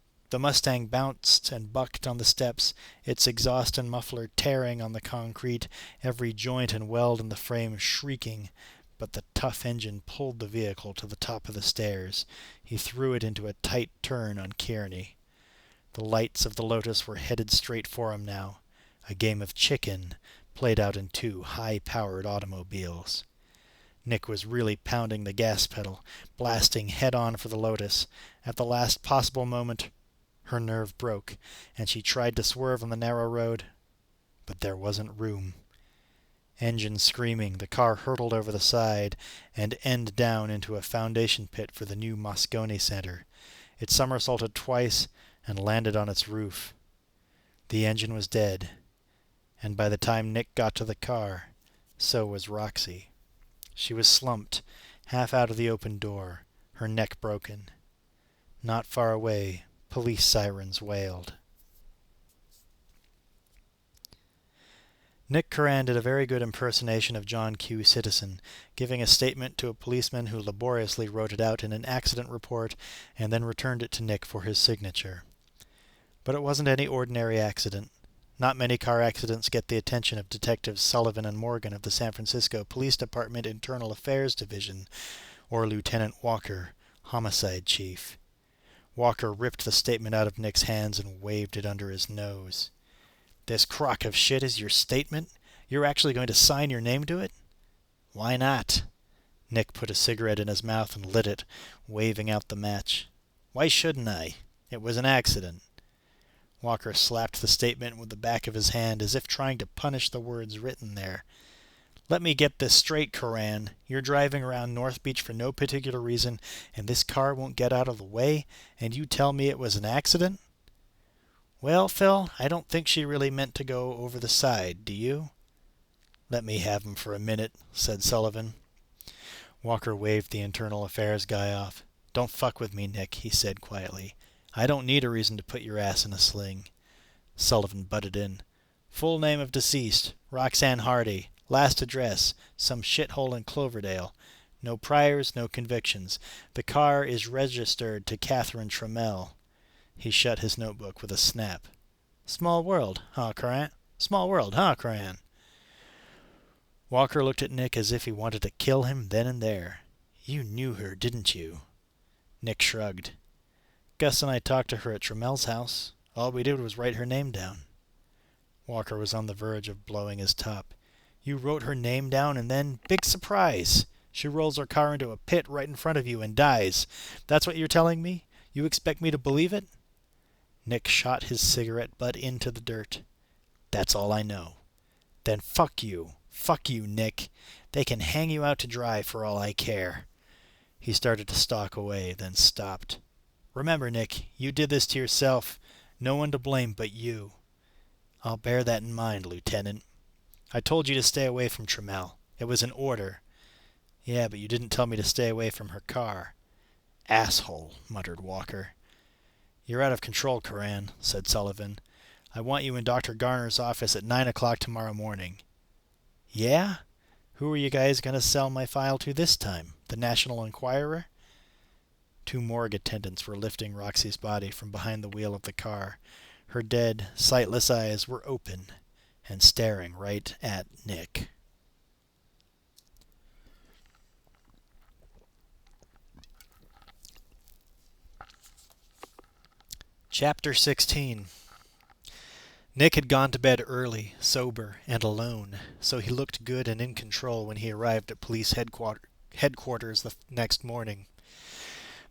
bounced and bucked on the steps, its exhaust and muffler tearing on the concrete, every joint and weld in the frame shrieking. But the tough engine pulled the vehicle to the top of the stairs. He threw it into a tight turn on Kearny. The lights of the Lotus were headed straight for him now, a game of chicken played out in 2 high-powered automobiles. Nick was really pounding the gas pedal, blasting head-on for the Lotus. At the last possible moment, her nerve broke, and she tried to swerve on the narrow road, but there wasn't room. Engine screaming, the car hurtled over the side and end down into a foundation pit for the new Moscone Center. It somersaulted twice and landed on its roof. The engine was dead, and by the time Nick got to the car, so was Roxy. She was slumped, half out of the open door, her neck broken. Not far away, police sirens wailed. Nick Curran did a very good impersonation of John Q. Citizen, giving a statement to a policeman who laboriously wrote it out in an accident report and then returned it to Nick for his signature. But it wasn't any ordinary accident. Not many car accidents get the attention of Detectives Sullivan and Morgan of the San Francisco Police Department Internal Affairs Division, or Lieutenant Walker, Homicide Chief. Walker ripped the statement out of Nick's hands and waved it under his nose. "This crock of shit is your statement? You're actually going to sign your name to it?" "Why not?" Nick put a cigarette in his mouth and lit it, waving out the match. "Why shouldn't I? It was an accident." Walker slapped the statement with the back of his hand as if trying to punish the words written there. "Let me get this straight, Curran. You're driving around North Beach for no particular reason, and this car won't get out of the way, and you tell me it was an accident?" "Well, Phil, I don't think she really meant to go over the side, do you?" "Let me have him for a minute," said Sullivan. Walker waved the internal affairs guy off. "Don't fuck with me, Nick," he said quietly. "I don't need a reason to put your ass in a sling." Sullivan butted in. "Full name of deceased, Roxanne Hardy. Last address, some shithole in Cloverdale. No priors, no convictions. The car is registered to Catherine Trammell." He shut his notebook with a snap. Small world, huh, Curran? Small world, huh, Curran?" Walker looked at Nick as if he wanted to kill him then and there. "You knew her, didn't you?" Nick shrugged. "Gus and I talked to her at Trammell's house. All we did was write her name down." Walker was on the verge of blowing his top. "You wrote her name down and then, big surprise! She rolls her car into a pit right in front of you and dies. That's what you're telling me? You expect me to believe it?" Nick shot his cigarette butt into the dirt. "That's all I know." "Then fuck you. Fuck you, Nick. They can hang you out to dry for all I care." He started to stalk away, then stopped. "Remember, Nick, you did this to yourself. No one to blame but you." "I'll bear that in mind, Lieutenant." "I told you to stay away from Trammell. It was an order." Yeah, but you didn't tell me to stay away from her car. Asshole, muttered Walker. You're out of control, Curran, said Sullivan. I want you in Dr. Garner's office at 9 o'clock tomorrow morning. Yeah? Who are you guys going to sell my file to this time? The National Enquirer? 2 morgue attendants were lifting Roxy's body from behind the wheel of the car. Her dead, sightless eyes were open and staring right at Nick. Chapter 16. Nick had gone to bed early, sober, and alone, so he looked good and in control when he arrived at police headquarters the next morning.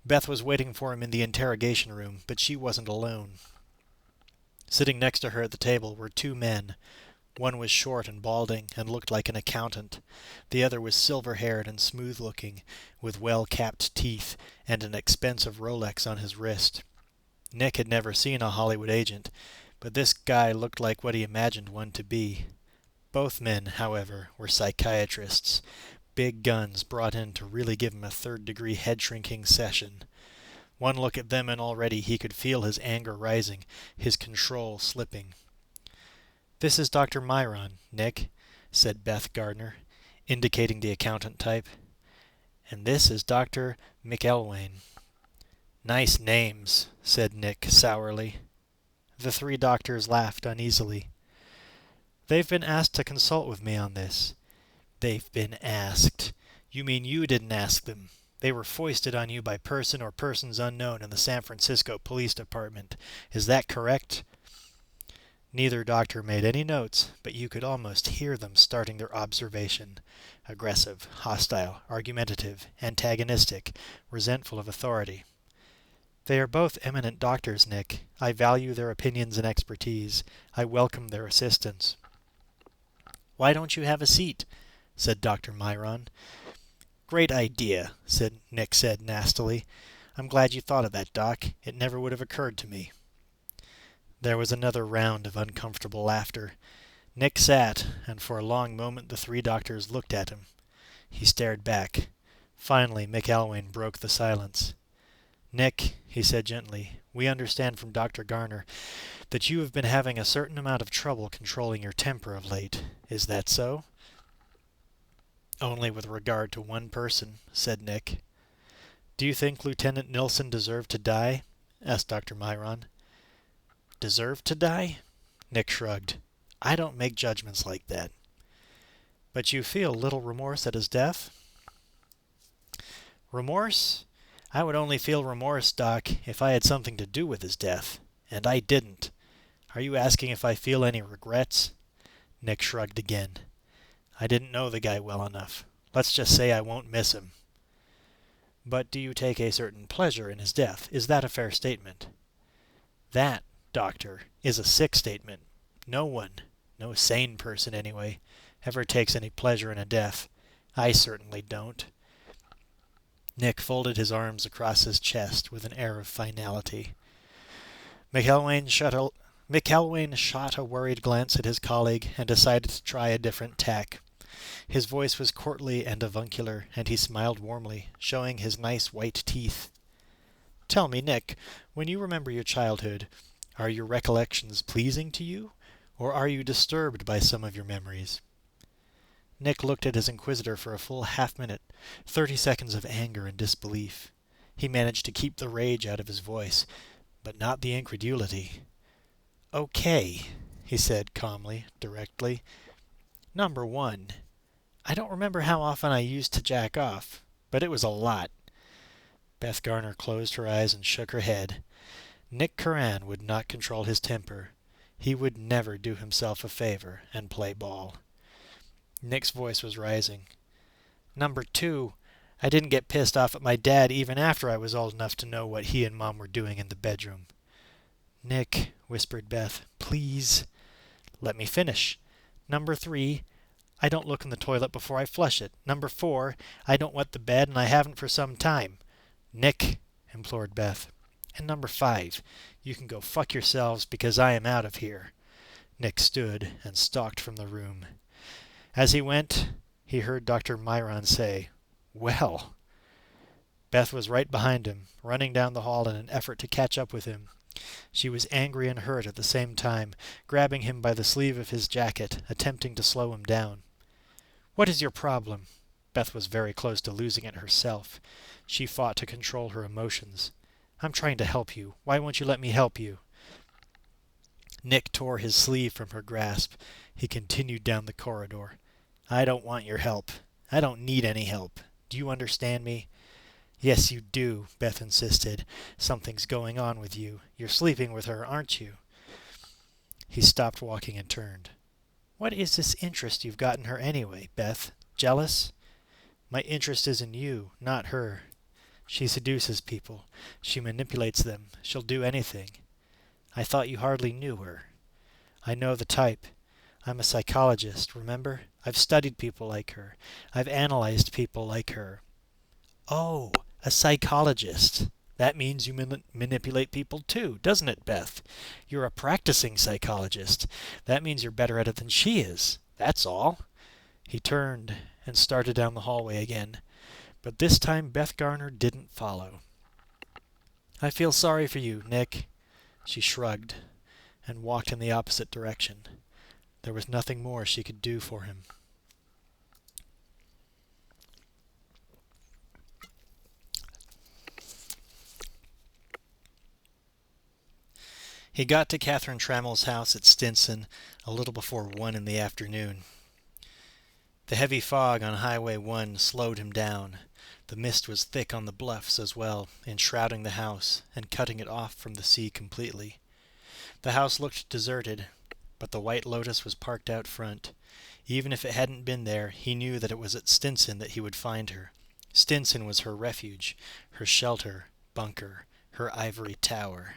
Beth was waiting for him in the interrogation room, but she wasn't alone. Sitting next to her at the table were 2 men. One was short and balding and looked like an accountant. The other was silver-haired and smooth-looking, with well-capped teeth and an expensive Rolex on his wrist. Nick had never seen a Hollywood agent, but this guy looked like what he imagined one to be. Both men, however, were psychiatrists, big guns brought in to really give him a third-degree head-shrinking session. One look at them and already he could feel his anger rising, his control slipping. "This is Dr. Myron, Nick," said Beth Gardner, indicating the accountant type. "And this is Dr. McElwain." "Nice names," said Nick sourly. The 3 doctors laughed uneasily. "They've been asked to consult with me on this." "They've been asked. You mean you didn't ask them. They were foisted on you by person or persons unknown in the San Francisco Police Department. Is that correct?" Neither doctor made any notes, but you could almost hear them starting their observation. Aggressive, hostile, argumentative, antagonistic, resentful of authority. "They are both eminent doctors, Nick. I value their opinions and expertise. I welcome their assistance." "Why don't you have a seat?" said Dr. Myron. "Great idea," Nick said nastily. "I'm glad you thought of that, Doc. It never would have occurred to me." There was another round of uncomfortable laughter. Nick sat, and for a long moment the 3 doctors looked at him. He stared back. Finally, McElwain broke the silence. "Nick," he said gently, "we understand from Dr. Garner that you have been having a certain amount of trouble controlling your temper of late. Is that so?" "Only with regard to one person," said Nick. "Do you think Lieutenant Nilsson deserved to die?" asked Dr. Myron. "Deserved to die?" Nick shrugged. "I don't make judgments like that." "But you feel little remorse at his death?" "Remorse? I would only feel remorse, Doc, if I had something to do with his death. And I didn't. Are you asking if I feel any regrets?" Nick shrugged again. "I didn't know the guy well enough. Let's just say I won't miss him." "But do you take a certain pleasure in his death? Is that a fair statement?" "That, Doctor, is a sick statement. No one, no sane person anyway, ever takes any pleasure in a death. I certainly don't." Nick folded his arms across his chest with an air of finality. McElwain shot a worried glance at his colleague and decided to try a different tack. His voice was courtly and avuncular, and he smiled warmly, showing his nice white teeth. "Tell me, Nick, when you remember your childhood, are your recollections pleasing to you, or are you disturbed by some of your memories?" Nick looked at his inquisitor for a full half-minute, 30 seconds of anger and disbelief. He managed to keep the rage out of his voice, but not the incredulity. "Okay," he said calmly, directly. "Number 1, I don't remember how often I used to jack off, but it was a lot." Beth Garner closed her eyes and shook her head. Nick Curran would not control his temper. He would never do himself a favor and play ball. Nick's voice was rising. "Number 2, I didn't get pissed off at my dad even after I was old enough to know what he and Mom were doing in the bedroom." "Nick," whispered Beth, "please." "Let me finish. Number 3, I don't look in the toilet before I flush it. Number 4, I don't wet the bed, and I haven't for some time." "Nick," implored Beth. "And number 5, you can go fuck yourselves because I am out of here." Nick stood and stalked from the room. As he went, he heard Dr. Myron say, Well. Beth was right behind him, running down the hall in an effort to catch up with him. She was angry and hurt at the same time, grabbing him by the sleeve of his jacket, attempting to slow him down. "What is your problem?" Beth was very close to losing it herself. She fought to control her emotions. "I'm trying to help you. Why won't you let me help you?" Nick tore his sleeve from her grasp. He continued down the corridor. "I don't want your help. I don't need any help. Do you understand me?" "Yes, you do," Beth insisted. "Something's going on with you. You're sleeping with her, aren't you?" He stopped walking and turned. "What is this interest you've got in her anyway, Beth? Jealous?" "My interest is in you, not her. She seduces people. She manipulates them. She'll do anything. I thought you hardly knew her." "I know the type. I'm a psychologist, remember? I've studied people like her. I've analyzed people like her." "Oh, a psychologist. That means you manipulate people too, doesn't it, Beth? You're a practicing psychologist. That means you're better at it than she is. That's all." He turned and started down the hallway again, but this time Beth Garner didn't follow. "I feel sorry for you, Nick." She shrugged and walked in the opposite direction. There was nothing more she could do for him. He got to Catherine Trammell's house at Stinson a little before 1 in the afternoon. The heavy fog on Highway 1 slowed him down. The mist was thick on the bluffs as well, enshrouding the house and cutting it off from the sea completely. The house looked deserted, but the White Lotus was parked out front. Even if it hadn't been there, he knew that it was at Stinson that he would find her. Stinson was her refuge, her shelter, bunker, her ivory tower.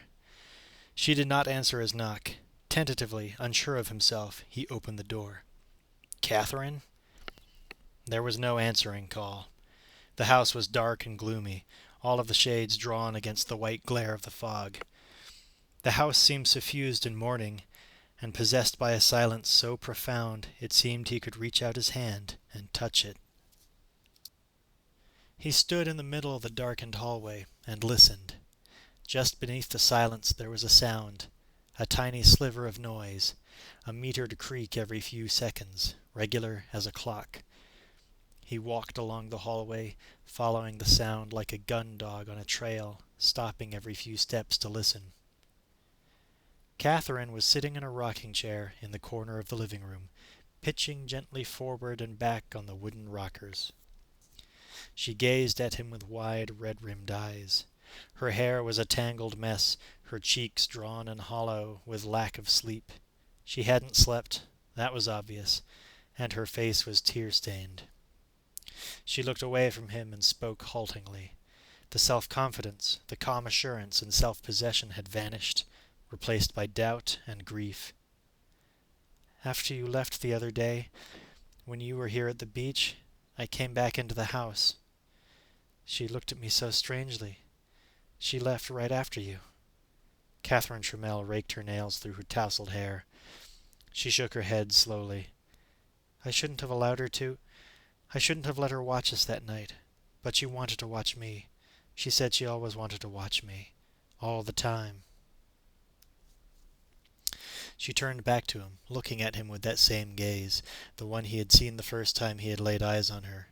She did not answer his knock. Tentatively, unsure of himself, he opened the door. "Catherine?" There was no answering call. The house was dark and gloomy, all of the shades drawn against the white glare of the fog. The house seemed suffused in mourning, and possessed by a silence so profound it seemed he could reach out his hand and touch it. He stood in the middle of the darkened hallway and listened. Just beneath the silence there was a sound, a tiny sliver of noise, a metered creak every few seconds, regular as a clock. He walked along the hallway, following the sound like a gun dog on a trail, stopping every few steps to listen. Catherine was sitting in a rocking chair in the corner of the living room, pitching gently forward and back on the wooden rockers. She gazed at him with wide, red-rimmed eyes. Her hair was a tangled mess, her cheeks drawn and hollow with lack of sleep. She hadn't slept, that was obvious, and her face was tear-stained. She looked away from him and spoke haltingly. The self-confidence, the calm assurance and self-possession had vanished, replaced by doubt and grief. "After you left the other day, when you were here at the beach, I came back into the house. She looked at me so strangely. She left right after you." Catherine Trammell raked her nails through her tousled hair. She shook her head slowly. I shouldn't have let her watch us that night. But she wanted to watch me. She said she always wanted to watch me. All the time." She turned back to him, looking at him with that same gaze, the one he had seen the first time he had laid eyes on her.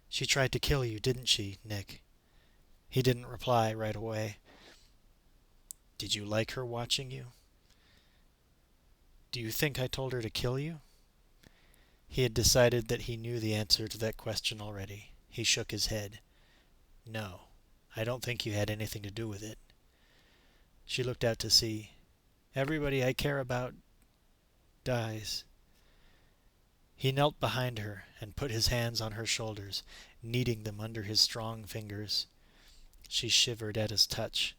"She tried to kill you, didn't she, Nick?" He didn't reply right away. "Did you like her watching you?" "Do you think I told her to kill you?" He had decided that he knew the answer to that question already. He shook his head. "No, I don't think you had anything to do with it." She looked out to sea. "Everybody I care about dies." He knelt behind her and put his hands on her shoulders, kneading them under his strong fingers. She shivered at his touch.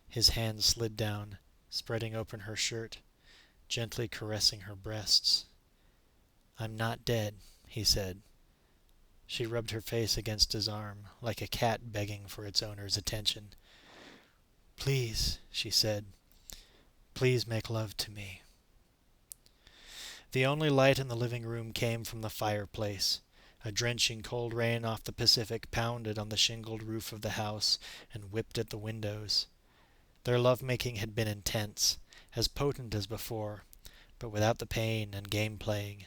His hand slid down, spreading open her shirt, gently caressing her breasts. "I'm not dead," he said. She rubbed her face against his arm, like a cat begging for its owner's attention. "Please," she said, "please make love to me." The only light in the living room came from the fireplace. A drenching cold rain off the Pacific pounded on the shingled roof of the house and whipped at the windows. Their love-making had been intense, as potent as before, but without the pain and game-playing.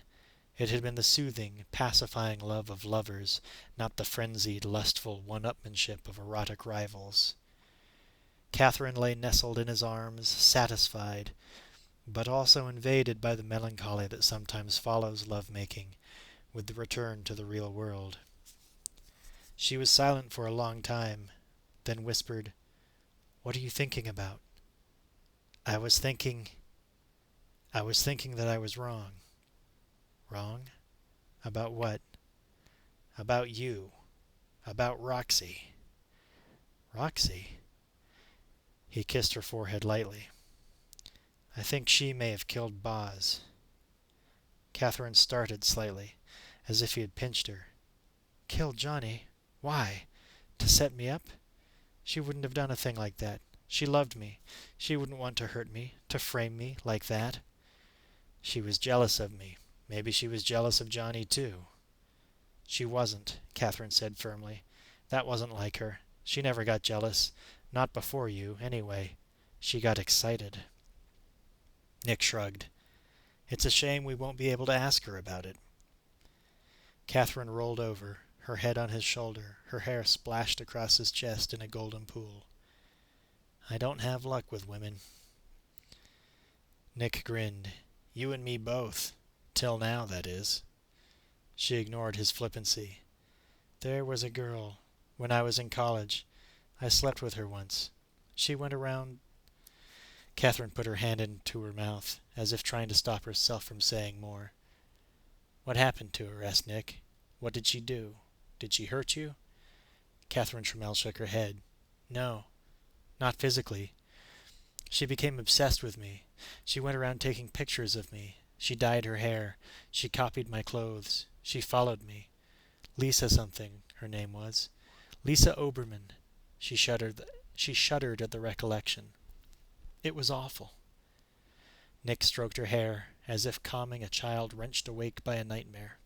It had been the soothing, pacifying love of lovers, not the frenzied, lustful one-upmanship of erotic rivals. Catherine lay nestled in his arms, satisfied, but also invaded by the melancholy that sometimes follows love-making, with the return to the real world. She was silent for a long time, then whispered, "What are you thinking about?" I was thinking that I was wrong." "Wrong? About what?" "About you. About Roxy." "Roxy?" He kissed her forehead lightly. "I think she may have killed Boz." Catherine started slightly, as if he had pinched her. "Killed Johnny? Why? To set me up? She wouldn't have done a thing like that. She loved me. She wouldn't want to hurt me, to frame me like that." "She was jealous of me. Maybe she was jealous of Johnny, too." "She wasn't," Catherine said firmly. "That wasn't like her. She never got jealous. Not before you, anyway. She got excited." Nick shrugged. "It's a shame we won't be able to ask her about it." Catherine rolled over, her head on his shoulder, her hair splashed across his chest in a golden pool. "I don't have luck with women." Nick grinned. "You and me both. Till now, that is." She ignored his flippancy. "There was a girl, when I was in college. I slept with her once. She went around—" Catherine put her hand into her mouth, as if trying to stop herself from saying more. "What happened to her?" asked Nick. "What did she do? Did she hurt you?" Catherine Trammell shook her head. "No, not physically. She became obsessed with me. She went around taking pictures of me. She dyed her hair. She copied my clothes. She followed me. Lisa something, her name was. Lisa Oberman." She shuddered at the recollection. "It was awful." Nick stroked her hair, as if calming a child wrenched awake by a nightmare.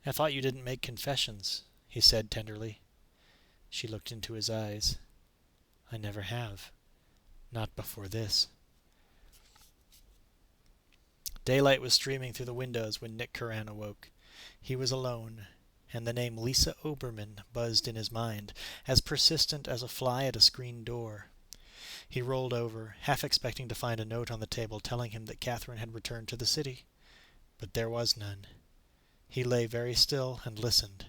"I thought you didn't make confessions," he said tenderly. She looked into his eyes. "I never have. Not before this." Daylight was streaming through the windows when Nick Curran awoke. He was alone, and the name Lisa Oberman buzzed in his mind, as persistent as a fly at a screen door. He rolled over, half expecting to find a note on the table telling him that Catherine had returned to the city. But there was none. He lay very still and listened.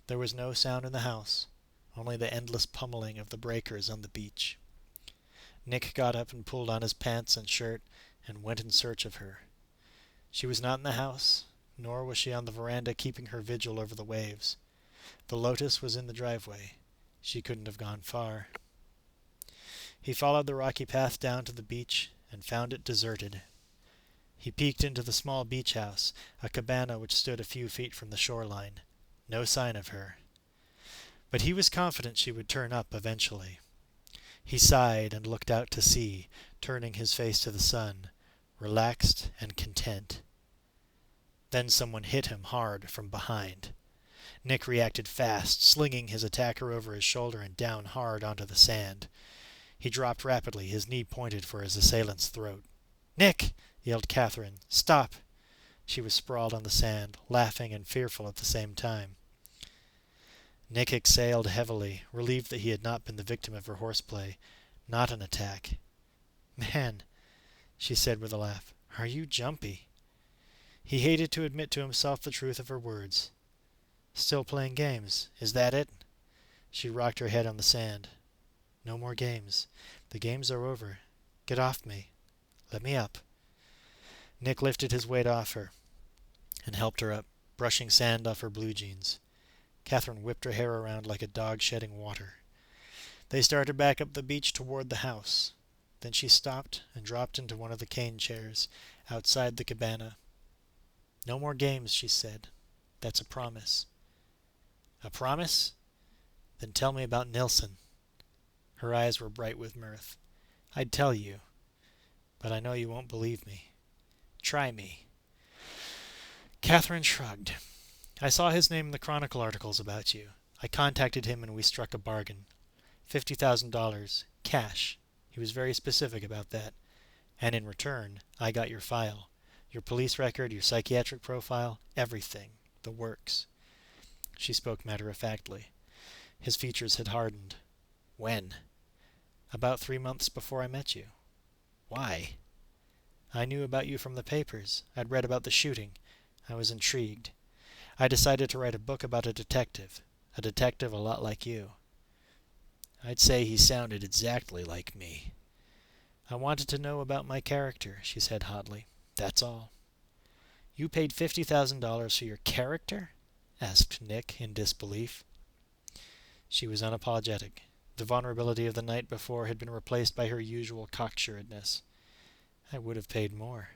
There was no sound in the house, only the endless pummeling of the breakers on the beach. Nick got up and pulled on his pants and shirt and went in search of her. She was not in the house, nor was she on the veranda keeping her vigil over the waves. The Lotus was in the driveway. She couldn't have gone far. He followed the rocky path down to the beach and found it deserted. He peeked into the small beach house, a cabana which stood a few feet from the shoreline. No sign of her. But he was confident she would turn up eventually. He sighed and looked out to sea, turning his face to the sun, relaxed and content. Then someone hit him hard from behind. Nick reacted fast, slinging his attacker over his shoulder and down hard onto the sand. He dropped rapidly, his knee pointed for his assailant's throat. "Nick!" yelled Catherine. "Stop!" She was sprawled on the sand, laughing and fearful at the same time. Nick exhaled heavily, relieved that he had not been the victim of her horseplay. Not an attack. "Man," she said with a laugh, "are you jumpy?" He hated to admit to himself the truth of her words. "Still playing games, is that it?" She rocked her head on the sand. "No more games. The games are over. Get off me. Let me up." Nick lifted his weight off her and helped her up, brushing sand off her blue jeans. Catherine whipped her hair around like a dog shedding water. They started back up the beach toward the house. Then she stopped and dropped into one of the cane chairs outside the cabana. "No more games," she said. "That's a promise." "A promise? Then tell me about Nilsson." Her eyes were bright with mirth. "I'd tell you, but I know you won't believe me. Try me." Catherine shrugged. I saw his name in the Chronicle articles about you. I contacted him and we struck a bargain. $50,000, cash. He was very specific about that. And in return, I got your file. Your police record, your psychiatric profile, everything. The works. She spoke matter-of-factly. His features had hardened. When? About 3 months before I met you. Why? I knew about you from the papers. I'd read about the shooting. I was intrigued. I decided to write a book about a detective a lot like you. I'd say he sounded exactly like me. I wanted to know about my character, she said hotly. That's all. You paid $50,000 for your character? Asked Nick in disbelief. She was unapologetic. The vulnerability of the night before had been replaced by her usual cocksuredness. I would have paid more.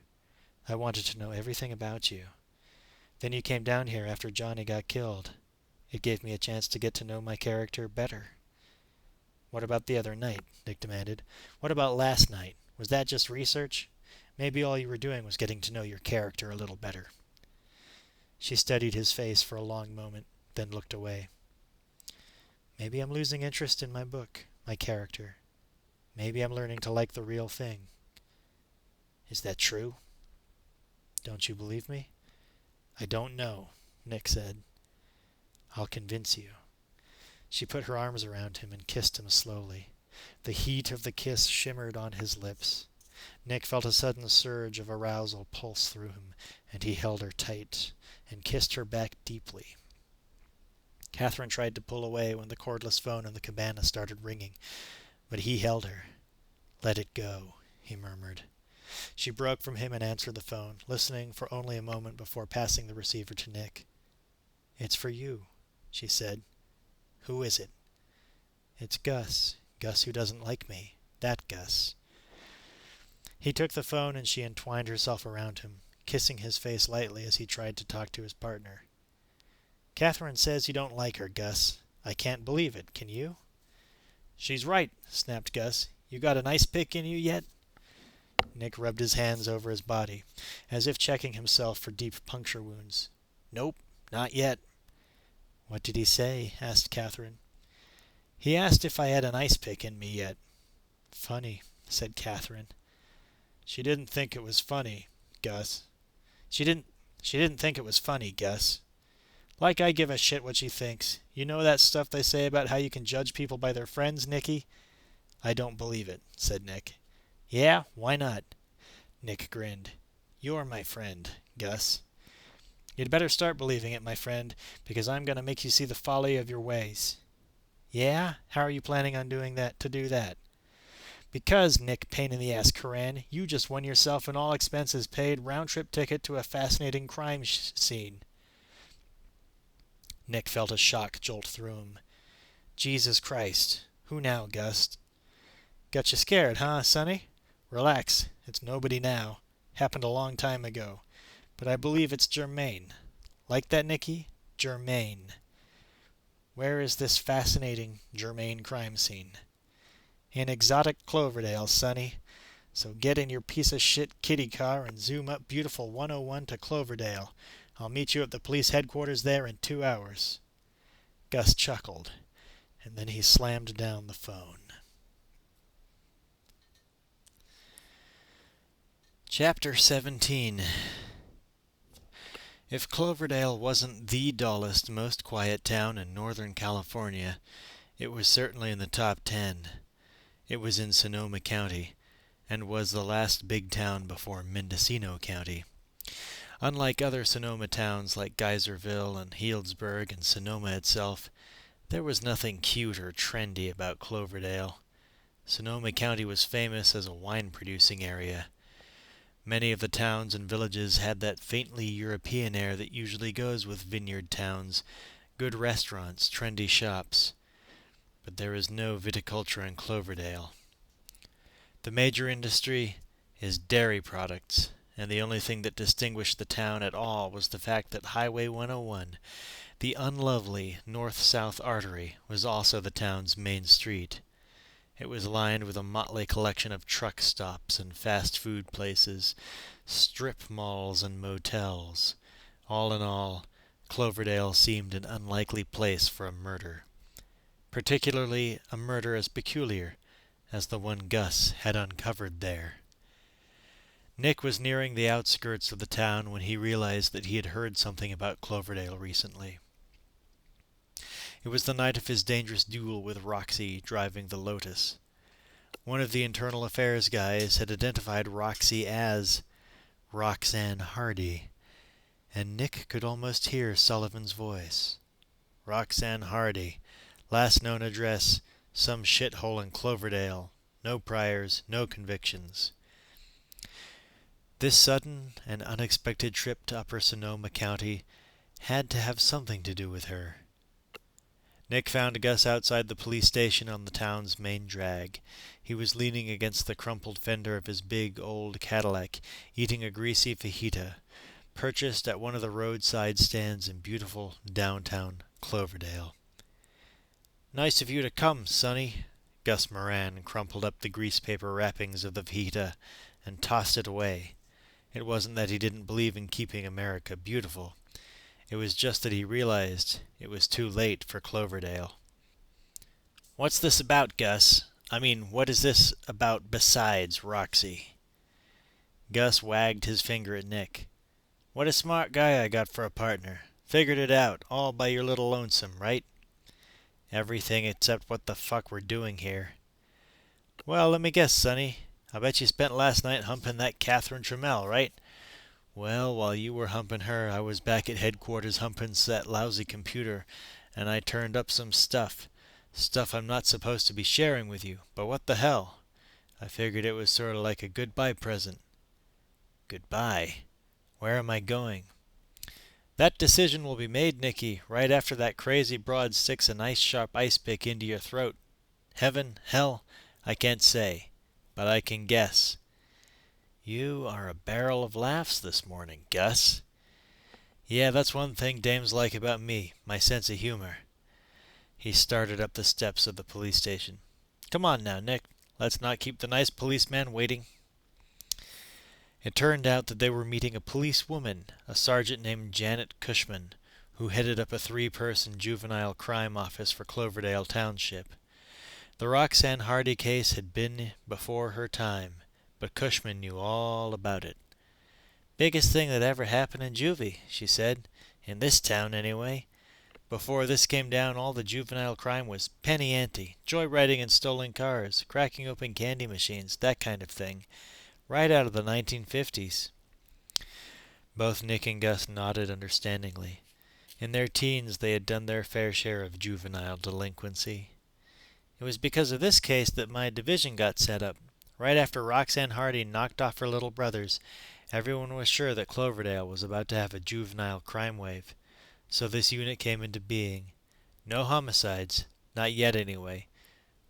I wanted to know everything about you. Then you came down here after Johnny got killed. It gave me a chance to get to know my character better. What about the other night? Nick demanded. What about last night? Was that just research? Maybe all you were doing was getting to know your character a little better. She studied his face for a long moment, then looked away. Maybe I'm losing interest in my book, my character. Maybe I'm learning to like the real thing. Is that true? Don't you believe me? I don't know, Nick said. I'll convince you. She put her arms around him and kissed him slowly. The heat of the kiss shimmered on his lips. Nick felt a sudden surge of arousal pulse through him, and he held her tight and kissed her back deeply. Catherine tried to pull away when the cordless phone in the cabana started ringing, but he held her. Let it go, he murmured. She broke from him and answered the phone, listening for only a moment before passing the receiver to Nick. It's for you, she said. Who is it? It's Gus. Gus who doesn't like me. That Gus. He took the phone and she entwined herself around him, kissing his face lightly as he tried to talk to his partner. Catherine says you don't like her, Gus. I can't believe it, can you? She's right, snapped Gus. You got an ice pick in you yet? Nick rubbed his hands over his body, as if checking himself for deep puncture wounds. Nope, not yet. What did he say? Asked Catherine. He asked if I had an ice pick in me yet. Funny, said Catherine. She didn't think it was funny, Gus. She didn't think it was funny, Gus. Like I give a shit what she thinks. You know that stuff they say about how you can judge people by their friends, Nicky? I don't believe it, said Nick. Yeah, why not? Nick grinned. You're my friend, Gus. You'd better start believing it, my friend, because I'm going to make you see the folly of your ways. Yeah? How are you planning on doing that to do that? Because, Nick pain-in-the-ass Coran, you just won yourself an all-expenses-paid round-trip ticket to a fascinating crime scene. Nick felt a shock jolt through him. Jesus Christ. Who now, Gus? Got you scared, huh, Sonny? Relax. It's nobody now. Happened a long time ago. But I believe it's Germaine. Like that, Nicky? Germaine. Where is this fascinating Germaine crime scene? In exotic Cloverdale, Sonny. So get in your piece-of-shit kiddie car and zoom up beautiful 101 to Cloverdale. I'll meet you at the police headquarters there in 2 hours. Gus chuckled, and then he slammed down the phone. Chapter 17. If Cloverdale wasn't the dullest, most quiet town in Northern California, it was certainly in the top 10. It was in Sonoma County, and was the last big town before Mendocino County. Unlike other Sonoma towns like Geyserville and Healdsburg and Sonoma itself, there was nothing cute or trendy about Cloverdale. Sonoma County was famous as a wine-producing area. Many of the towns and villages had that faintly European air that usually goes with vineyard towns, good restaurants, trendy shops. But there is no viticulture in Cloverdale. The major industry is dairy products, and the only thing that distinguished the town at all was the fact that Highway 101, the unlovely north-south artery, was also the town's main street. It was lined with a motley collection of truck stops and fast food places, strip malls and motels. All in all, Cloverdale seemed an unlikely place for a murder, particularly a murder as peculiar as the one Gus had uncovered there. Nick was nearing the outskirts of the town when he realized that he had heard something about Cloverdale recently. It was the night of his dangerous duel with Roxy driving the Lotus. One of the internal affairs guys had identified Roxy as Roxanne Hardy, and Nick could almost hear Sullivan's voice. Roxanne Hardy, last known address, some shithole in Cloverdale, no priors, no convictions. This sudden and unexpected trip to Upper Sonoma County had to have something to do with her. Nick found Gus outside the police station on the town's main drag. He was leaning against the crumpled fender of his big, old Cadillac, eating a greasy fajita, purchased at one of the roadside stands in beautiful downtown Cloverdale. "Nice of you to come, Sonny." Gus Moran crumpled up the grease paper wrappings of the fajita and tossed it away. It wasn't that he didn't believe in keeping America beautiful. It was just that he realized it was too late for Cloverdale. "What's this about, Gus? I mean, what is this about besides Roxy?" Gus wagged his finger at Nick. "What a smart guy I got for a partner. Figured it out, all by your little lonesome, right?" "Everything except what the fuck we're doing here." "Well, let me guess, Sonny. I bet you spent last night humping that Catherine Trammell, right?" "Well, while you were humping her, I was back at headquarters humping that lousy computer, and I turned up some stuff. Stuff I'm not supposed to be sharing with you, but what the hell? I figured it was sort of like a goodbye present." "Goodbye? Where am I going?" "That decision will be made, Nicky, right after that crazy broad sticks a nice sharp ice pick into your throat. Heaven, hell, I can't say, but I can guess." "You are a barrel of laughs this morning, Gus." "Yeah, that's one thing dames like about me, my sense of humor." He started up the steps of the police station. "Come on now, Nick. Let's not keep the nice policeman waiting." It turned out that they were meeting a policewoman, a sergeant named Janet Cushman, who headed up a 3-person juvenile crime office for Cloverdale Township. The Roxanne Hardy case had been before her time, but Cushman knew all about it. "Biggest thing that ever happened in juvie," she said. "In this town, anyway. Before this came down, all the juvenile crime was penny ante, joyriding in stolen cars, cracking open candy machines, that kind of thing. Right out of the 1950s. Both Nick and Gus nodded understandingly. In their teens, they had done their fair share of juvenile delinquency. "It was because of this case that my division got set up. Right after Roxanne Hardy knocked off her little brothers, everyone was sure that Cloverdale was about to have a juvenile crime wave. So this unit came into being. No homicides, not yet anyway.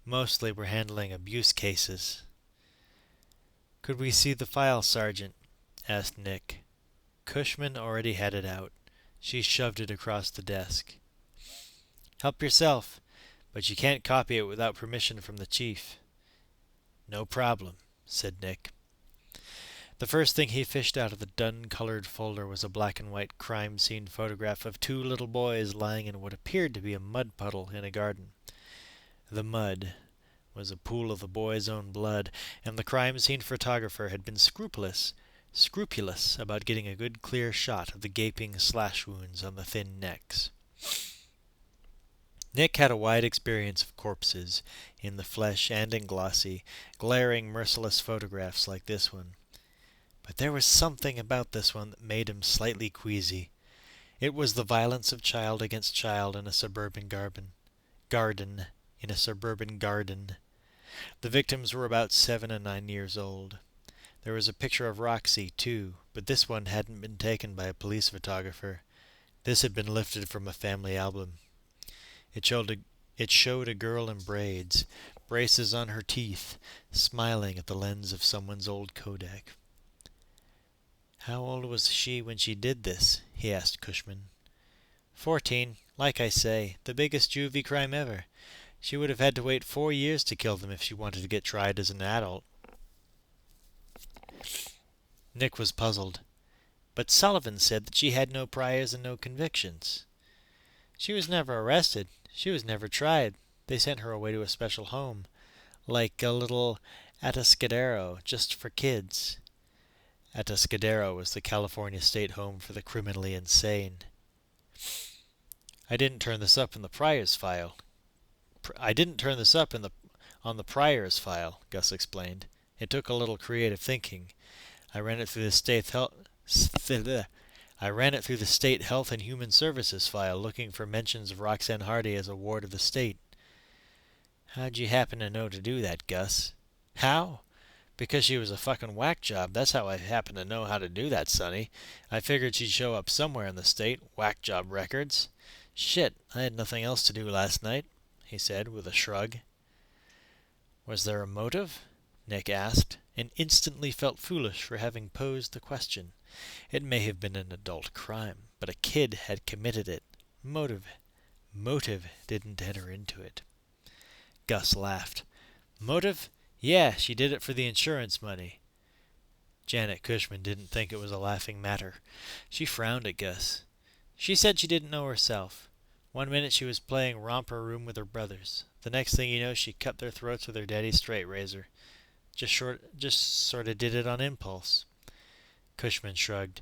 Mostly we're handling abuse cases." "Could we see the file, Sergeant?" asked Nick. Cushman already had it out. She shoved it across the desk. "Help yourself, but you can't copy it without permission from the chief." "No problem," said Nick. The first thing he fished out of the dun-colored folder was a black-and-white crime scene photograph of 2 little boys lying in what appeared to be a mud puddle in a garden. The mud was a pool of the boys' own blood, and the crime scene photographer had been scrupulous about getting a good clear shot of the gaping slash wounds on the thin necks. Nick had a wide experience of corpses, in the flesh and in glossy, glaring, merciless photographs like this one. But there was something about this one that made him slightly queasy. It was the violence of child against child in a suburban garden. The victims were about 7 and 9 years old. There was a picture of Roxy, too, but this one hadn't been taken by a police photographer. This had been lifted from a family album. It showed a girl in braids, braces on her teeth, smiling at the lens of someone's old Kodak. "How old was she when she did this?" he asked Cushman. 14, like I say, the biggest juvie crime ever. She would have had to wait 4 years to kill them if she wanted to get tried as an adult." Nick was puzzled. But Sullivan said that she had no priors and no convictions. She was never arrested. She was never tried. They sent her away to a special home, like a little Atascadero, just for kids. Atascadero was the California state home for the criminally insane. I didn't turn this up in the priors file. I didn't turn this up on the priors file, Gus explained. It took a little creative thinking. I ran it through the state Health and Human Services file, looking for mentions of Roxanne Hardy as a ward of the state. How'd you happen to know to do that, Gus? How? Because she was a fucking whack job. That's how I happen to know how to do that, Sonny. I figured she'd show up somewhere in the state. Whack job records. Shit, I had nothing else to do last night, he said with a shrug. Was there a motive? Nick asked, and instantly felt foolish for having posed the question. It may have been an adult crime, but a kid had committed it. Motive didn't enter into it. Gus laughed. Motive? Yeah, she did it for the insurance money. Janet Cushman didn't think it was a laughing matter. She frowned at Gus. She said she didn't know herself. One minute she was playing romper room with her brothers. The next thing you know, she cut their throats with her daddy's straight razor. Just sort of did it on impulse. Cushman shrugged.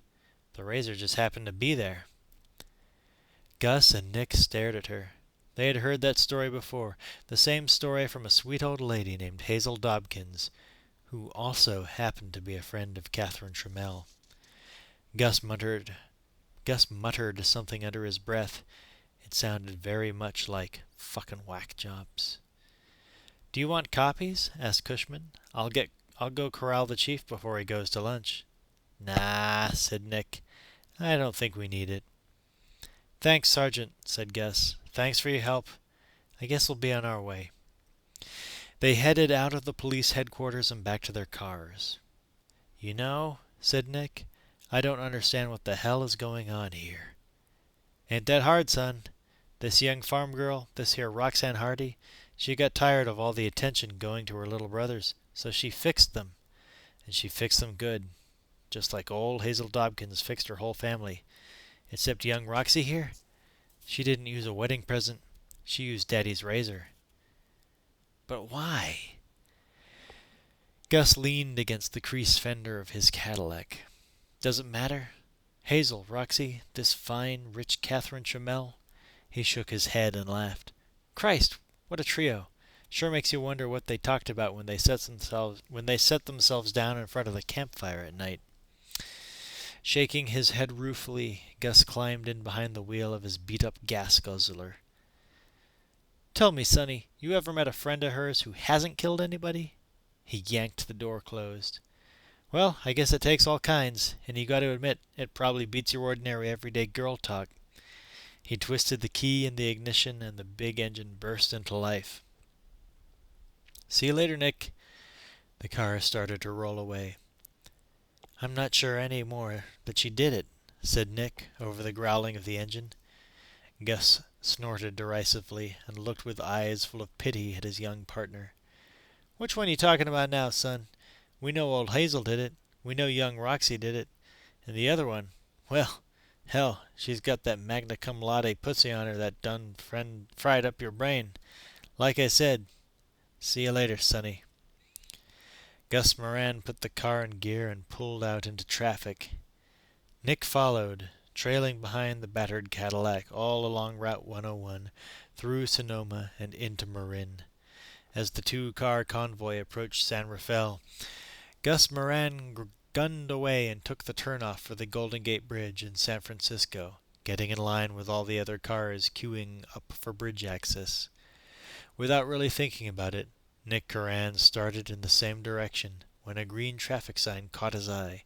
The razor just happened to be there. Gus and Nick stared at her. They had heard that story before, the same story from a sweet old lady named Hazel Dobkins, who also happened to be a friend of Catherine Trammell. Gus muttered something under his breath. It sounded very much like fucking whack jobs. Do you want copies? Asked Cushman. I'll go corral the chief before he goes to lunch. Nah, said Nick. I don't think we need it. Thanks, Sergeant, said Gus. Thanks for your help. I guess we'll be on our way. They headed out of the police headquarters and back to their cars. You know, said Nick, I don't understand what the hell is going on here. Ain't that hard, son. This young farm girl, this here Roxanne Hardy, she got tired of all the attention going to her little brothers, so she fixed them. And she fixed them good. Just like old Hazel Dobkins fixed her whole family. Except young Roxy here, she didn't use a wedding present. She used Daddy's razor. But why? Gus leaned against the creased fender of his Cadillac. Does it matter? Hazel, Roxy, this fine, rich Catherine Trammell? He shook his head and laughed. Christ, what a trio. Sure makes you wonder what they talked about when they set themselves down in front of the campfire at night. Shaking his head ruefully, Gus climbed in behind the wheel of his beat-up gas guzzler. Tell me, Sonny, you ever met a friend of hers who hasn't killed anybody? He yanked the door closed. Well, I guess it takes all kinds, and you got to admit, it probably beats your ordinary everyday girl talk. He twisted the key in the ignition, and the big engine burst into life. See you later, Nick. The car started to roll away. I'm not sure any more that she did it, said Nick over the growling of the engine. Gus snorted derisively and looked with eyes full of pity at his young partner. Which one are you talking about now, son? We know old Hazel did it. We know young Roxy did it. And the other one, well, hell, she's got that magna cum laude pussy on her that done fried up your brain. Like I said, see you later, Sonny. Gus Moran put the car in gear and pulled out into traffic. Nick followed, trailing behind the battered Cadillac all along Route 101, through Sonoma and into Marin. As the two-car convoy approached San Rafael, Gus Moran gunned away and took the turnoff for the Golden Gate Bridge in San Francisco, getting in line with all the other cars queuing up for bridge access. Without really thinking about it, Nick Curran started in the same direction when a green traffic sign caught his eye.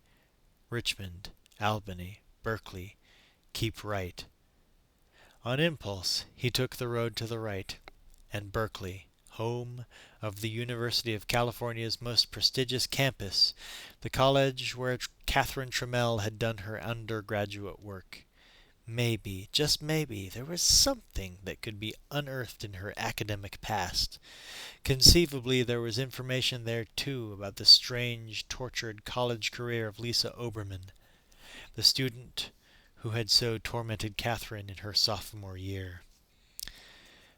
Richmond, Albany, Berkeley, keep right. On impulse, he took the road to the right, and Berkeley, home of the University of California's most prestigious campus, the college where Catherine Trammell had done her undergraduate work. Maybe, just maybe, there was something that could be unearthed in her academic past. Conceivably, there was information there, too, about the strange, tortured college career of Lisa Oberman. the student who had so tormented Catherine in her sophomore year.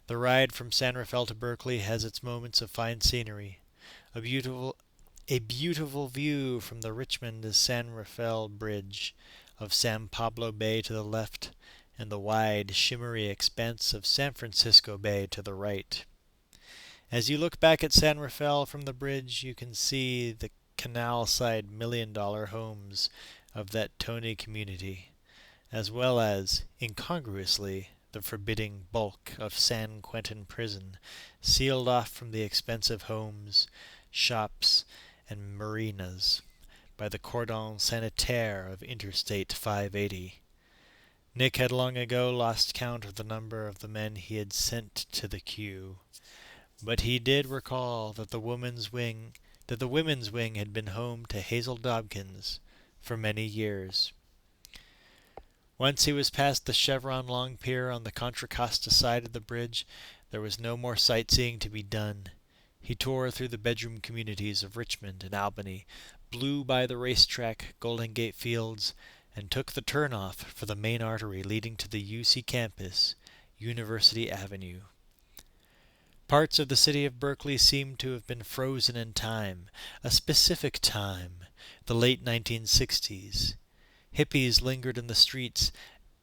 The ride from San Rafael to Berkeley has its moments of fine scenery. A beautiful view from the Richmond to San Rafael Bridge, of San Pablo Bay to the left, and the wide, shimmery expanse of San Francisco Bay to the right. As you look back at San Rafael from the bridge, you can see the canal-side million-dollar homes of that Tony community, as well as, incongruously, the forbidding bulk of San Quentin Prison, sealed off from the expensive homes, shops, and marinas by the cordon sanitaire of Interstate 580. Nick had long ago lost count of the number of the men he had sent to the queue, but he did recall that the women's wing had been home to Hazel Dobkins for many years. Once he was past the chevron long pier on the Contra Costa side of the bridge, there was no more sightseeing to be done. He tore through the bedroom communities of Richmond and Albany, blew by the racetrack, Golden Gate Fields, and took the turnoff for the main artery leading to the UC campus, University Avenue. Parts of the city of Berkeley seemed to have been frozen in time, a specific time, the late 1960s. Hippies lingered in the streets,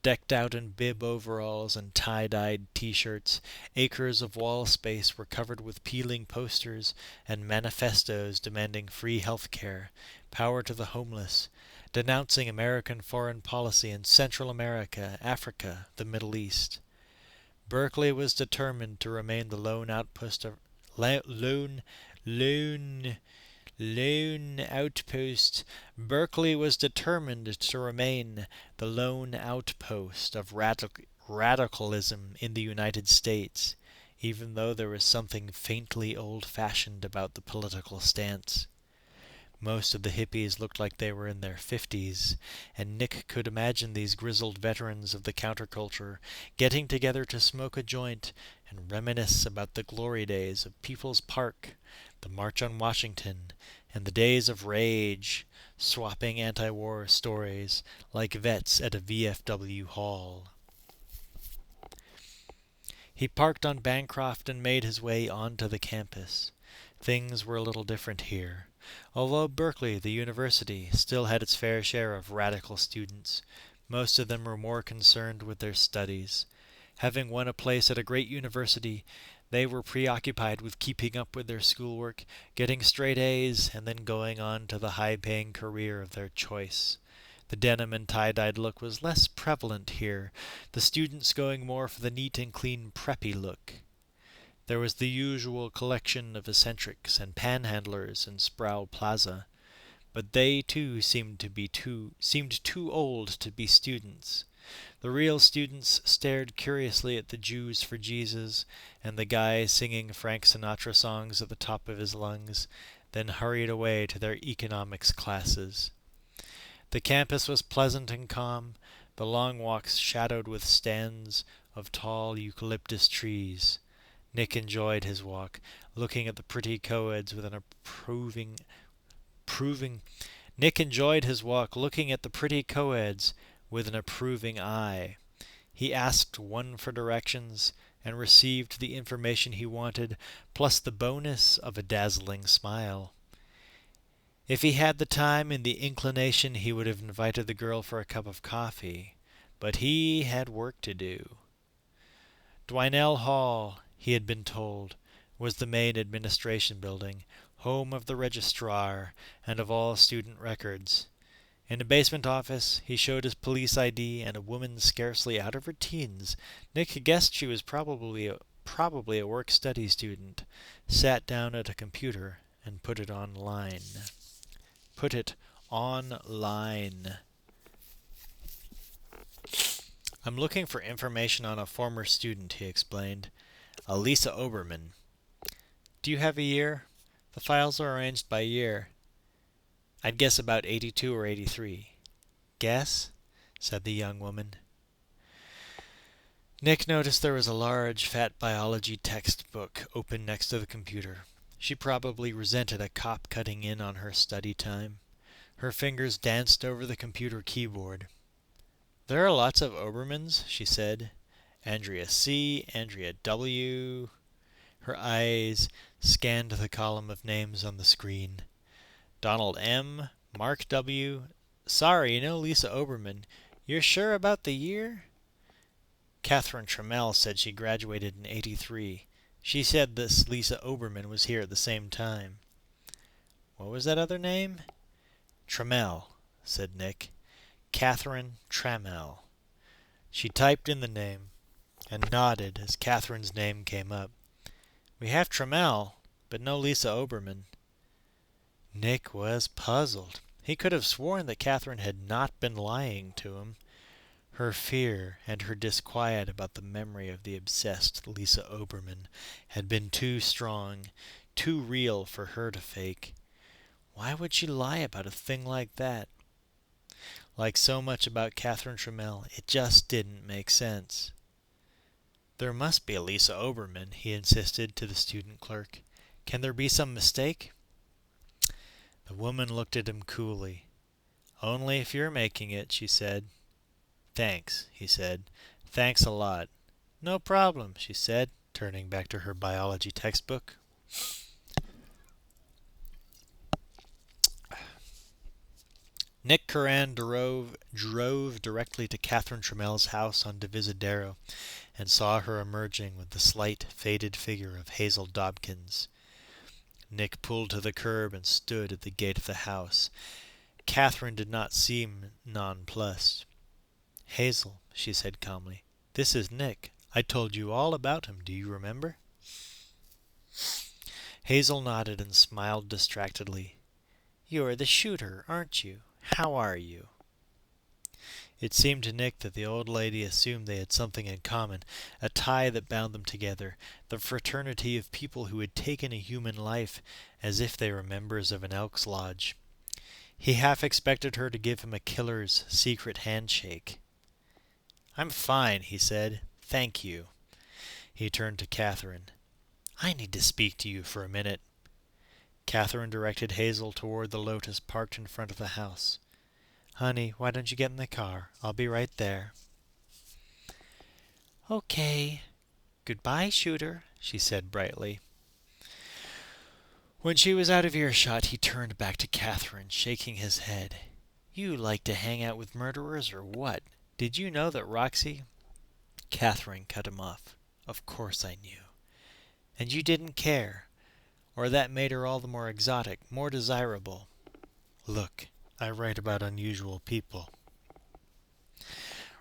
decked out in bib overalls and tie-dyed T-shirts. Acres of wall space were covered with peeling posters and manifestos demanding free health care, power to the homeless, denouncing American foreign policy in Central America, Africa, the Middle East. Berkeley was determined to remain the lone outpost of Berkeley was determined to remain the lone outpost of radicalism in the United States, even though there was something faintly old-fashioned about the political stance. Most of the hippies looked like they were in their 50s, and Nick could imagine these grizzled veterans of the counterculture getting together to smoke a joint and reminisce about the glory days of People's Park, the March on Washington, and the days of rage, swapping anti-war stories like vets at a VFW hall. He parked on Bancroft and made his way onto the campus. Things were a little different here. Although Berkeley, the university, still had its fair share of radical students, most of them were more concerned with their studies. Having won a place at a great university, they were preoccupied with keeping up with their schoolwork, getting straight A's, and then going on to the high-paying career of their choice. The denim and tie-dyed look was less prevalent here, the students going more for the neat and clean preppy look. There was the usual collection of eccentrics and panhandlers in Sproul Plaza, but they too seemed too old to be students. The real students stared curiously at the Jews for Jesus and the guy singing Frank Sinatra songs at the top of his lungs, then hurried away to their economics classes. The campus was pleasant and calm, the long walks shadowed with stands of tall eucalyptus trees. Nick enjoyed his walk, looking at the pretty co-eds with an approving eye. He asked one for directions and received the information he wanted, plus the bonus of a dazzling smile. If he had the time and the inclination, he would have invited the girl for a cup of coffee, but he had work to do. Dwinell Hall, he had been told, was the main administration building, home of the registrar and of all student records. In a basement office, he showed his police ID, and a woman scarcely out of her teens, Nick guessed she was probably a work-study student, sat down at a computer and put it online. I'm looking for information on a former student, he explained. Elisa Oberman. Do you have a year? The files are arranged by year. I'd guess about 82 or 83. Guess? Said the young woman. Nick noticed there was a large, fat biology textbook open next to the computer. She probably resented a cop cutting in on her study time. Her fingers danced over the computer keyboard. "There are lots of Obermans," she said. "Andrea C., Andrea W." Her eyes scanned the column of names on the screen. "Donald M., Mark W. Sorry, no Lisa Oberman. You're sure about the year?" "Catherine Trammell said she graduated in '83. She said this Lisa Oberman was here at the same time." "What was that other name?" "Trammell," said Nick. "Catherine Trammell." She typed in the name and nodded as Catherine's name came up. "We have Trammell, but no Lisa Oberman." Nick was puzzled. He could have sworn that Catherine had not been lying to him. Her fear and her disquiet about the memory of the obsessed Lisa Oberman had been too strong, too real for her to fake. Why would she lie about a thing like that? Like so much about Catherine Trammell, it just didn't make sense. "There must be a Lisa Oberman," he insisted to the student clerk. "Can there be some mistake?" The woman looked at him coolly. "Only if you're making it," she said. "Thanks," he said. "Thanks a lot." "No problem," she said, turning back to her biology textbook. Nick Curran drove directly to Catherine Trammell's house on Divisadero and saw her emerging with the slight, faded figure of Hazel Dobkins. Nick pulled to the curb and stood at the gate of the house. Catherine did not seem nonplussed. "Hazel," she said calmly, "this is Nick. I told you all about him. Do you remember?" Hazel nodded and smiled distractedly. "You are the shooter, aren't you? How are you?" It seemed to Nick that the old lady assumed they had something in common, a tie that bound them together, the fraternity of people who had taken a human life as if they were members of an Elks Lodge. He half expected her to give him a killer's secret handshake. "I'm fine," he said. "Thank you." He turned to Catherine. "I need to speak to you for a minute." Catherine directed Hazel toward the Lotus parked in front of the house. "Honey, why don't you get in the car? I'll be right there." "Okay. Goodbye, shooter," she said brightly. When she was out of earshot, he turned back to Catherine, shaking his head. "You like to hang out with murderers, or what? Did you know that Roxy—" Catherine cut him off. "Of course I knew. And you didn't care. Or that made her all the more exotic, more desirable. Look, I write about unusual people."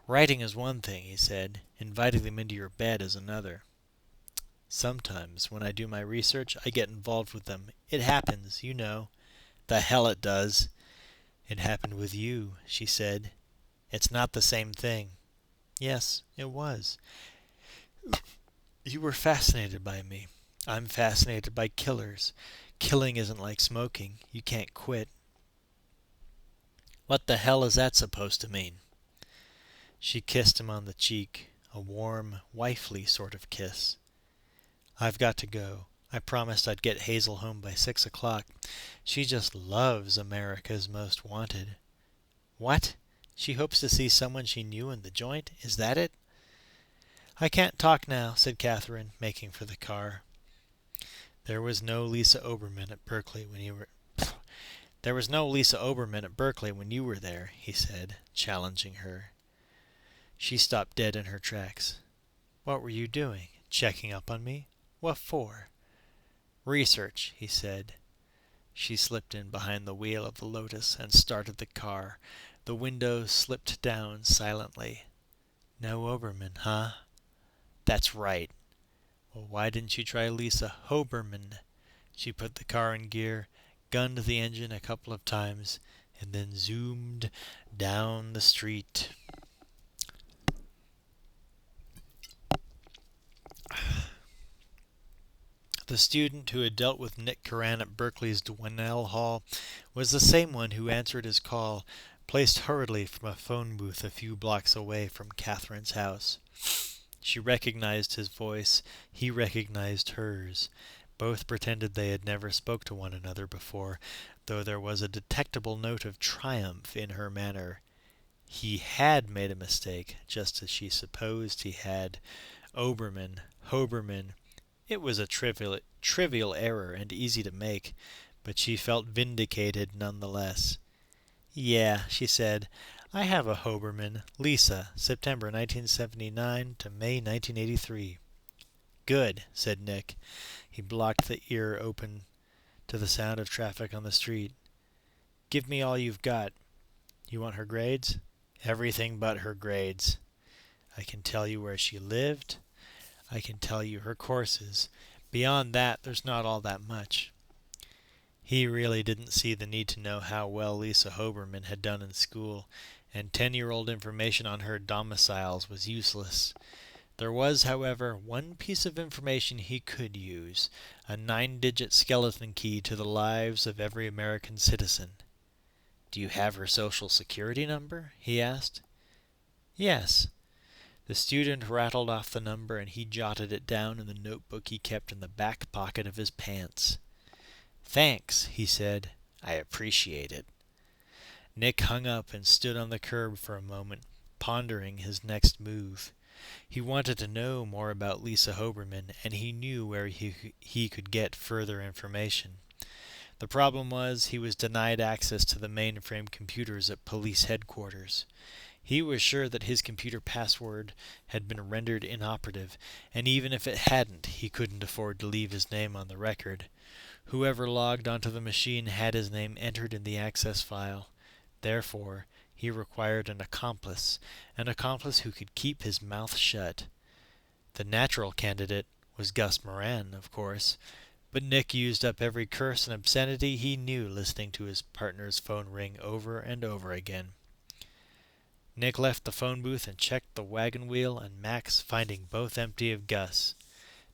"Writing is one thing," he said. "Inviting them into your bed is another." "Sometimes, when I do my research, I get involved with them. It happens, you know." "The hell it does." "It happened with you," she said. "It's not the same thing." "Yes, it was. You were fascinated by me. I'm fascinated by killers. Killing isn't like smoking. You can't quit." "What the hell is that supposed to mean?" She kissed him on the cheek, a warm, wifely sort of kiss. "I've got to go. I promised I'd get Hazel home by 6 o'clock. She just loves America's Most Wanted." "What? She hopes to see someone she knew in the joint? Is that it?" "I can't talk now," said Catherine, making for the car. There was no Lisa Oberman at Berkeley when you were there," he said, challenging her. She stopped dead in her tracks. "What were you doing? Checking up on me? What for?" "Research," he said. She slipped in behind the wheel of the Lotus and started the car. The window slipped down silently. "No Oberman, huh?" "That's right." "Well, why didn't you try Lisa Hoberman?" She put the car in gear, gunned the engine a couple of times, and then zoomed down the street. The student who had dealt with Nick Curran at Berkeley's Dwinell Hall was the same one who answered his call, placed hurriedly from a phone booth a few blocks away from Catherine's house. She recognized his voice. He recognized hers. Both pretended they had never spoke to one another before, though there was a detectable note of triumph in her manner. He had made a mistake, just as she supposed he had. Obermann, Hoberman. It was a trivial error and easy to make, but she felt vindicated nonetheless. "Yeah," she said, "I have a Hoberman, Lisa, September 1979 to May 1983. "Good," said Nick. He blocked the ear open to the sound of traffic on the street. "Give me all you've got. You want her grades?" "Everything but her grades. I can tell you where she lived. I can tell you her courses. Beyond that, there's not all that much." He really didn't see the need to know how well Lisa Hoberman had done in school, and 10-year-old information on her domiciles was useless. There was, however, one piece of information he could use, a 9-digit skeleton key to the lives of every American citizen. "Do you have her social security number?" he asked. "Yes." The student rattled off the number, and he jotted it down in the notebook he kept in the back pocket of his pants. "Thanks," he said. "I appreciate it." Nick hung up and stood on the curb for a moment, pondering his next move. He wanted to know more about Lisa Hoberman, and he knew where he could get further information. The problem was he was denied access to the mainframe computers at police headquarters. He was sure that his computer password had been rendered inoperative, and even if it hadn't, he couldn't afford to leave his name on the record. Whoever logged onto the machine had his name entered in the access file. Therefore, he required an accomplice who could keep his mouth shut. The natural candidate was Gus Moran, of course, but Nick used up every curse and obscenity he knew listening to his partner's phone ring over and over again. Nick left the phone booth and checked the wagon wheel and Max, finding both empty of Gus.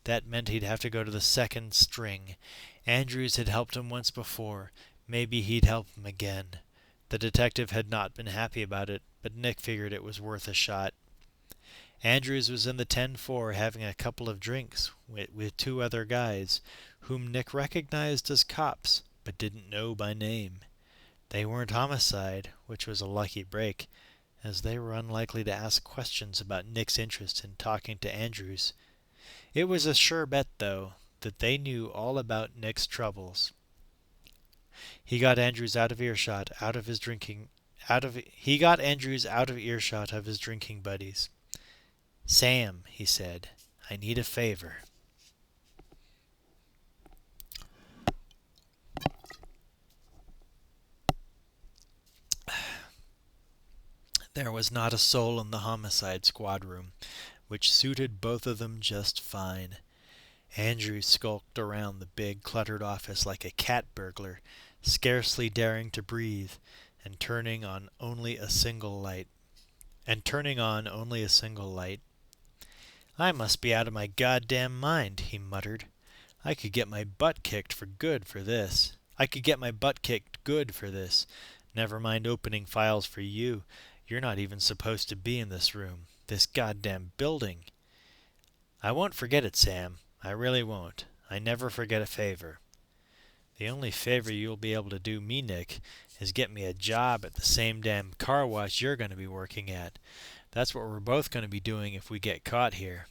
That meant he'd have to go to the second string. Andrews had helped him once before. Maybe he'd help him again. The detective had not been happy about it, but Nick figured it was worth a shot. Andrews was in the 10-4 having a couple of drinks with 2 other guys, whom Nick recognized as cops, but didn't know by name. They weren't homicide, which was a lucky break, as they were unlikely to ask questions about Nick's interest in talking to Andrews. It was a sure bet, though, that they knew all about Nick's troubles. He got Andrews out of earshot of his drinking buddies. "Sam," he said, "I need a favor." There was not a soul in the homicide squad room, which suited both of them just fine. Andrews skulked around the big, cluttered office like a cat burglar, scarcely daring to breathe, and turning on only a single light. "I must be out of my goddamn mind," he muttered. I could get my butt kicked good for this. Never mind opening files for you. You're not even supposed to be in this room. This goddamn building." "I won't forget it, Sam. I really won't. I never forget a favor." "The only favor you'll be able to do me, Nick, is get me a job at the same damn car wash you're going to be working at. That's what we're both going to be doing if we get caught here."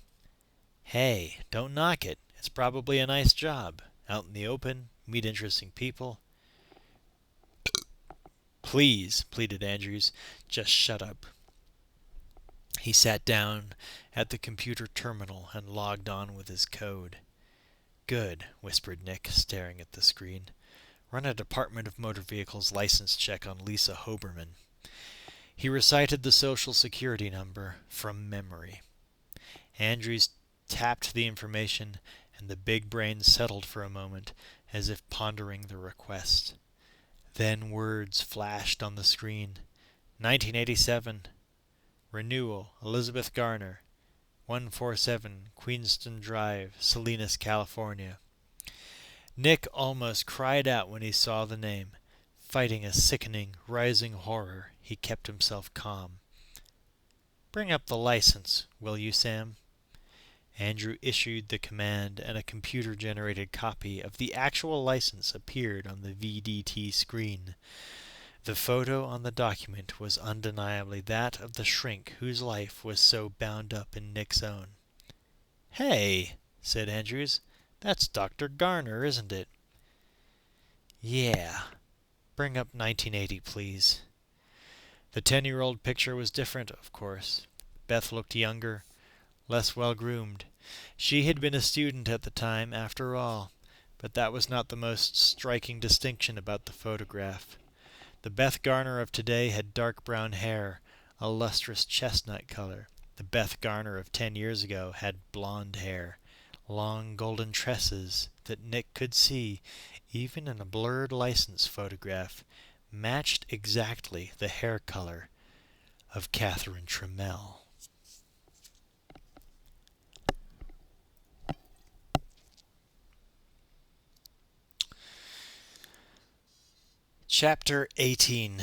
"Hey, don't knock it. It's probably a nice job. Out in the open, meet interesting people." "Please," pleaded Andrews, "just shut up." He sat down at the computer terminal and logged on with his code. "Good," whispered Nick, staring at the screen. "Run a Department of Motor Vehicles license check on Lisa Hoberman." He recited the social security number from memory. Andrews tapped the information, and the big brain settled for a moment, as if pondering the request. Then words flashed on the screen. 1987. Renewal, Elizabeth Garner. 147 Queenston Drive, Salinas, California. Nick almost cried out when he saw the name. Fighting a sickening, rising horror, he kept himself calm. "Bring up the license, will you, Sam?" Andrew issued the command, and a computer-generated copy of the actual license appeared on the VDT screen. The photo on the document was undeniably that of the shrink whose life was so bound up in Nick's own. "Hey," said Andrews, "that's Dr. Garner, isn't it?" "Yeah. Bring up 1980, please." The 10-year-old picture was different, of course. Beth looked younger, less well-groomed. She had been a student at the time, after all, but that was not the most striking distinction about the photograph. The Beth Garner of today had dark brown hair, a lustrous chestnut color. The Beth Garner of 10 years ago had blonde hair, long golden tresses that Nick could see, even in a blurred license photograph, matched exactly the hair color of Catherine Trammell. Chapter 18.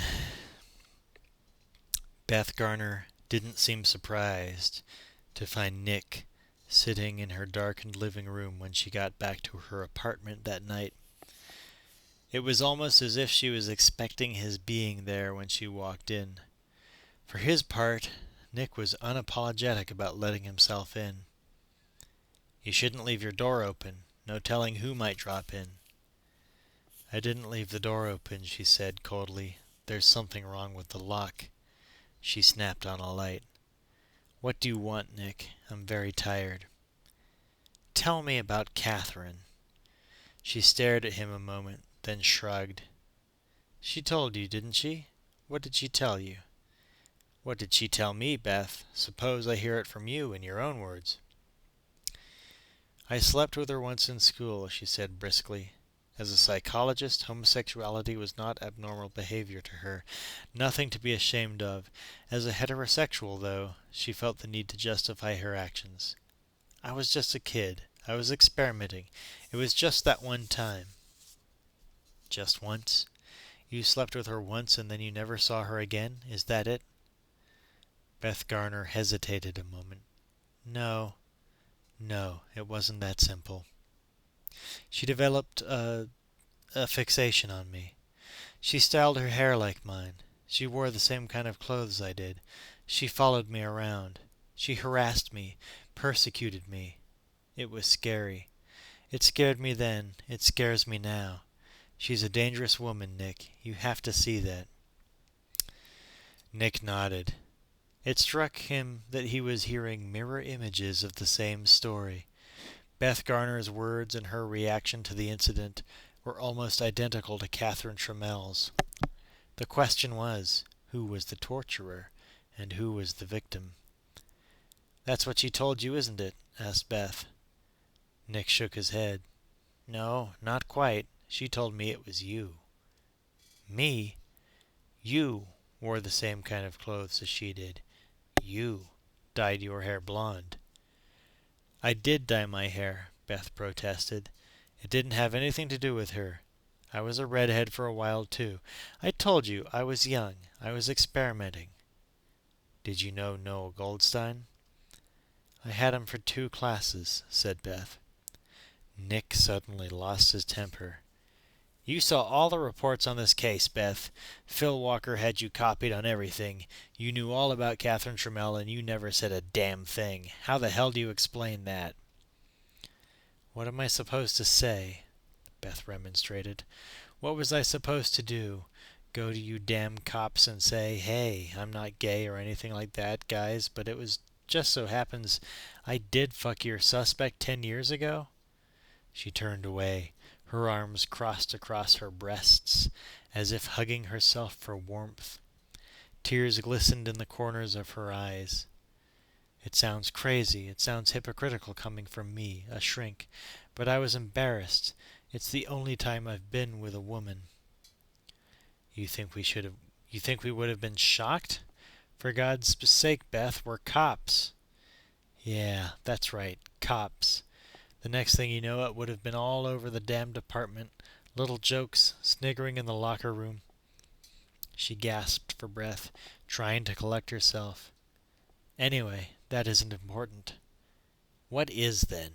Beth Garner didn't seem surprised to find Nick sitting in her darkened living room when she got back to her apartment that night. It was almost as if she was expecting his being there when she walked in. For his part, Nick was unapologetic about letting himself in. "You shouldn't leave your door open. No telling who might drop in." "I didn't leave the door open," she said coldly. "There's something wrong with the lock." She snapped on a light. "What do you want, Nick? I'm very tired." "Tell me about Catherine." She stared at him a moment, then shrugged. "She told you, didn't she? What did she tell you?" "What did she tell me, Beth? Suppose I hear it from you in your own words." "I slept with her once in school," she said briskly. As a psychologist, homosexuality was not abnormal behavior to her, nothing to be ashamed of. As a heterosexual, though, she felt the need to justify her actions. "I was just a kid. I was experimenting. It was just that one time." "Just once? You slept with her once and then you never saw her again? Is that it?" Beth Garner hesitated a moment. No, it wasn't that simple. She developed a fixation on me. She styled her hair like mine. She wore the same kind of clothes I did. She followed me around. She harassed me, persecuted me. It was scary. It scared me then. It scares me now. She's a dangerous woman, Nick. You have to see that." Nick nodded. It struck him that he was hearing mirror images of the same story. Beth Garner's words and her reaction to the incident were almost identical to Catherine Trammell's. The question was, who was the torturer, and who was the victim? "That's what she told you, isn't it?" asked Beth. Nick shook his head. "No, not quite. She told me it was you." "Me? You wore the same kind of clothes as she did. You dyed your hair blonde." "I did dye my hair," Beth protested. "It didn't have anything to do with her. I was a redhead for a while, too. I told you, I was young. I was experimenting." "Did you know Noah Goldstein?" "I had him for 2 classes," said Beth. Nick suddenly lost his temper. "You saw all the reports on this case, Beth. Phil Walker had you copied on everything. You knew all about Catherine Trammell and you never said a damn thing. How the hell do you explain that?" "What am I supposed to say?" Beth remonstrated. "What was I supposed to do? Go to you damn cops and say, 'Hey, I'm not gay or anything like that, guys, but it was just so happens I did fuck your suspect 10 years ago?'" She turned away, her arms crossed across her breasts, as if hugging herself for warmth. Tears glistened in the corners of her eyes. "It sounds crazy, it sounds hypocritical coming from me, a shrink, but I was embarrassed. It's the only time I've been with a woman." You think we would have been shocked? For God's sake, Beth, we're cops." "Yeah, that's right, cops. The next thing you know, it would have been all over the damned apartment. Little jokes, sniggering in the locker room." She gasped for breath, trying to collect herself. "Anyway, that isn't important." What is, then?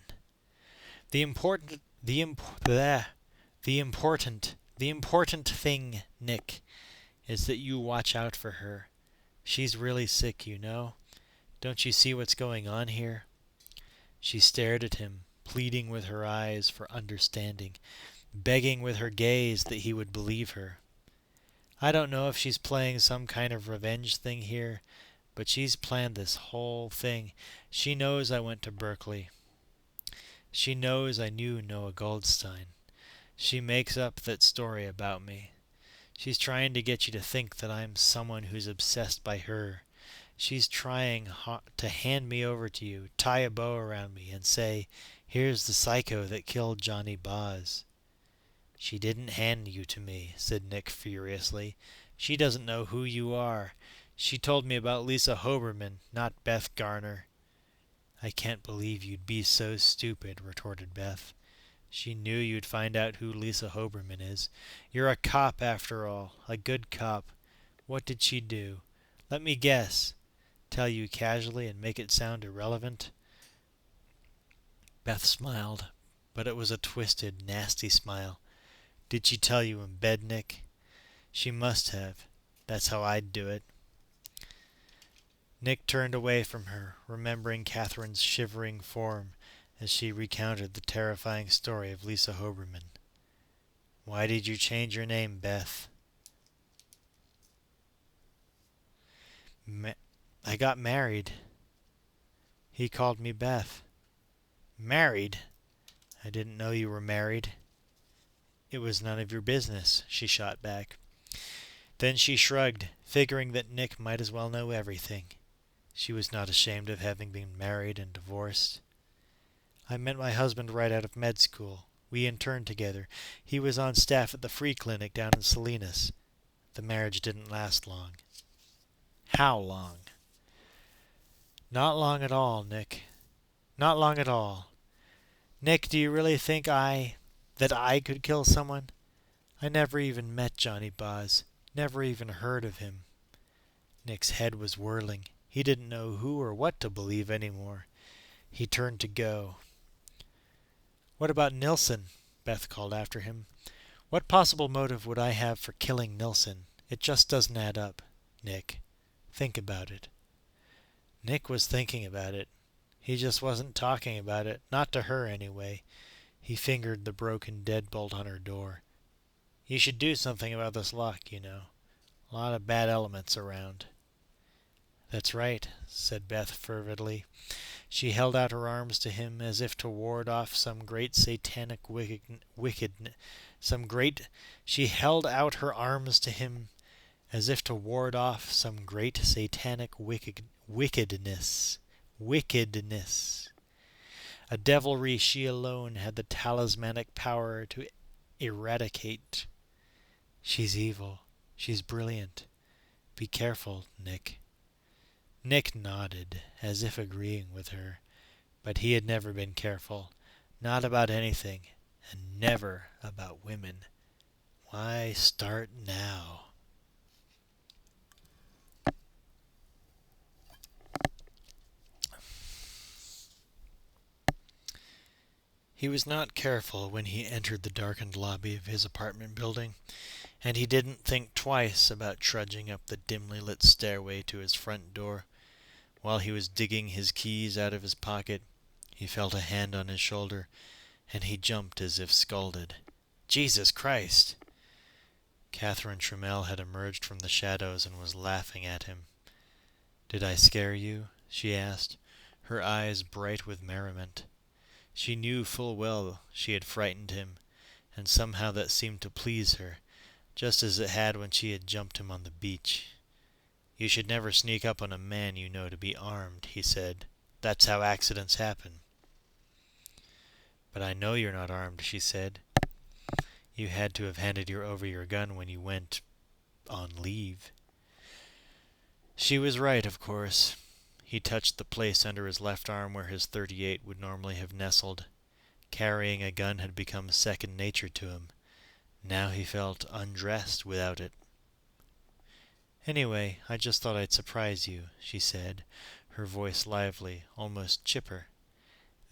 The important thing, Nick, is that you watch out for her. She's really sick, you know. Don't you see what's going on here? She stared at him, pleading with her eyes for understanding, begging with her gaze that he would believe her. I don't know if she's playing some kind of revenge thing here, but she's planned this whole thing. She knows I went to Berkeley. She knows I knew Noah Goldstein. She makes up that story about me. She's trying to get you to think that I'm someone who's obsessed by her. She's trying to hand me over to you, tie a bow around me, and say, "Here's the psycho that killed Johnny Boz." "She didn't hand you to me," said Nick furiously. "She doesn't know who you are. She told me about Lisa Hoberman, not Beth Garner." "I can't believe you'd be so stupid," retorted Beth. "She knew you'd find out who Lisa Hoberman is. You're a cop, after all, a good cop. What did she do? Let me guess. Tell you casually and make it sound irrelevant?" Beth smiled, but it was a twisted, nasty smile. "Did she tell you in bed, Nick?" "She must have. That's how I'd do it." Nick turned away from her, remembering Catherine's shivering form as she recounted the terrifying story of Lisa Hoberman. "Why did you change your name, Beth?" "I got married. He called me Beth." "Married? I didn't know you were married." "It was none of your business," she shot back. Then she shrugged, figuring that Nick might as well know everything. She was not ashamed of having been married and divorced. "I met my husband right out of med school. We interned together. He was on staff at the free clinic down in Salinas. The marriage didn't last long." "How long?" "Not long at all, Nick. Not long at all. Nick, do you really think that I could kill someone? I never even met Johnny Boz. Never even heard of him." Nick's head was whirling. He didn't know who or what to believe anymore. He turned to go. "What about Nilsson?" Beth called after him. "What possible motive would I have for killing Nilsson? It just doesn't add up. Nick, think about it." Nick was thinking about it. He just wasn't talking about it, not to her anyway. He fingered the broken deadbolt on her door. "You should do something about this lock, you know. A lot of bad elements around." "That's right," said Beth fervidly. She held out her arms to him as if to ward off some great satanic She held out her arms to him as if to ward off some great satanic wickedness. A devilry she alone had the talismanic power to eradicate. "She's evil. She's brilliant. Be careful, Nick." Nick nodded, as if agreeing with her, but he had never been careful. Not about anything, and never about women. Why start now? He was not careful when he entered the darkened lobby of his apartment building, and he didn't think twice about trudging up the dimly lit stairway to his front door. While he was digging his keys out of his pocket, he felt a hand on his shoulder, and he jumped as if scalded. "Jesus Christ!" Catherine Trammell had emerged from the shadows and was laughing at him. "Did I scare you?" she asked, her eyes bright with merriment. She knew full well she had frightened him, and somehow that seemed to please her, just as it had when she had jumped him on the beach. "You should never sneak up on a man you know to be armed," he said. "That's how accidents happen." "But I know you're not armed," she said. "You had to have handed over your gun when you went on leave." She was right, of course. He touched the place under his left arm where his .38 would normally have nestled. Carrying a gun had become second nature to him. Now he felt undressed without it. "Anyway, I just thought I'd surprise you," she said, her voice lively, almost chipper.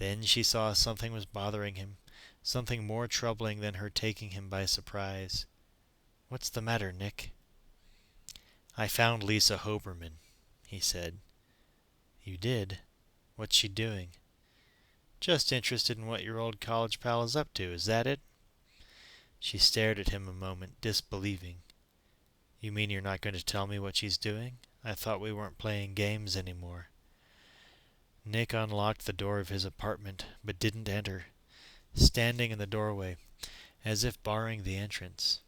Then she saw something was bothering him, something more troubling than her taking him by surprise. "What's the matter, Nick?" "I found Lisa Hoberman," he said. "You did? What's she doing?" "Just interested in what your old college pal is up to, is that it?" She stared at him a moment, disbelieving. "You mean you're not going to tell me what she's doing? I thought we weren't playing games anymore." Nick unlocked the door of his apartment, but didn't enter, standing in the doorway, as if barring the entrance.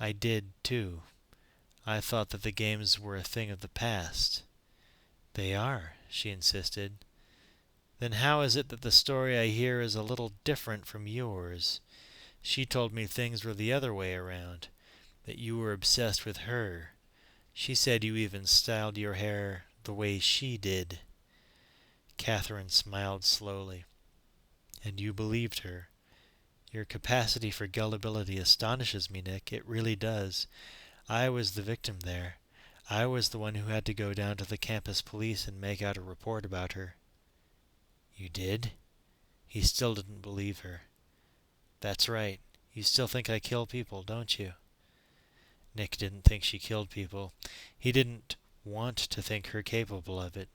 "I did, too. I thought that the games were a thing of the past." "They are," she insisted. "Then how is it that the story I hear is a little different from yours? She told me things were the other way around, that you were obsessed with her. She said you even styled your hair the way she did." Catherine smiled slowly. "And you believed her? Your capacity for gullibility astonishes me, Nick. It really does. I was the victim there. I was the one who had to go down to the campus police and make out a report about her." "You did?" He still didn't believe her. "That's right. You still think I kill people, don't you?" Nick didn't think she killed people. He didn't want to think her capable of it.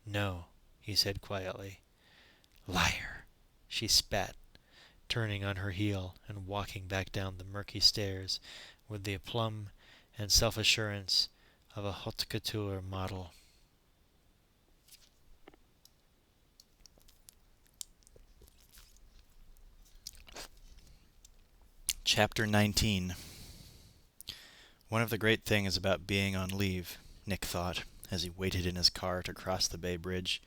"No," he said quietly. "Liar!" she spat, turning on her heel and walking back down the murky stairs with the aplomb and self-assurance of a haute couture model. Chapter 19. One of the great things about being on leave, Nick thought, as he waited in his car to cross the Bay Bridge,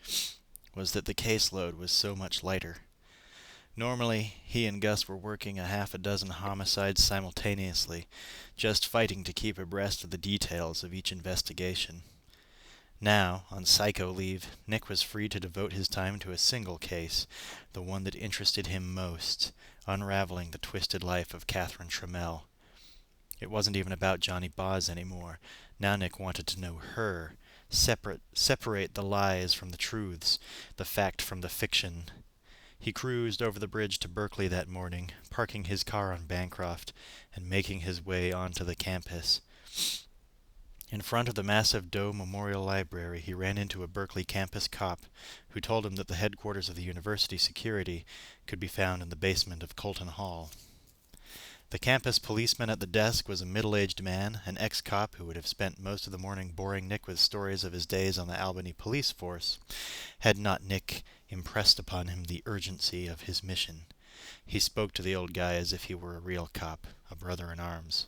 was that the caseload was so much lighter. Normally, he and Gus were working a half a dozen homicides simultaneously, just fighting to keep abreast of the details of each investigation. Now, on psycho leave, Nick was free to devote his time to a single case, the one that interested him most, unraveling the twisted life of Catherine Trammell. It wasn't even about Johnny Boz anymore. Now Nick wanted to know her, separate the lies from the truths, the fact from the fiction. He cruised over the bridge to Berkeley that morning, parking his car on Bancroft, and making his way onto the campus. In front of the massive Doe Memorial Library, he ran into a Berkeley campus cop who told him that the headquarters of the university security could be found in the basement of Colton Hall. The campus policeman at the desk was a middle-aged man, an ex-cop who would have spent most of the morning boring Nick with stories of his days on the Albany police force, had not Nick impressed upon him the urgency of his mission. He spoke to the old guy as if he were a real cop, a brother-in-arms.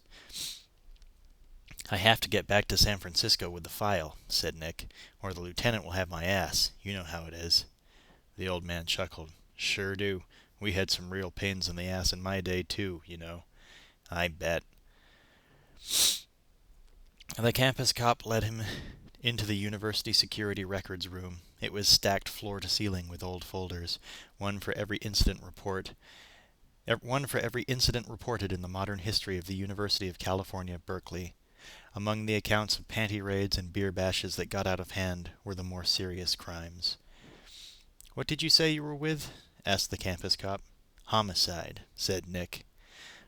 "I have to get back to San Francisco with the file," said Nick, "or the lieutenant will have my ass. You know how it is." The old man chuckled. "Sure do. We had some real pains in the ass in my day, too, you know." "I bet." The campus cop led him into the university security records room. It was stacked floor to ceiling with old folders, one for every incident reported in the modern history of the University of California, Berkeley. Among the accounts of panty raids and beer bashes that got out of hand were the more serious crimes. "What did you say you were with?" asked the campus cop. "Homicide," said Nick.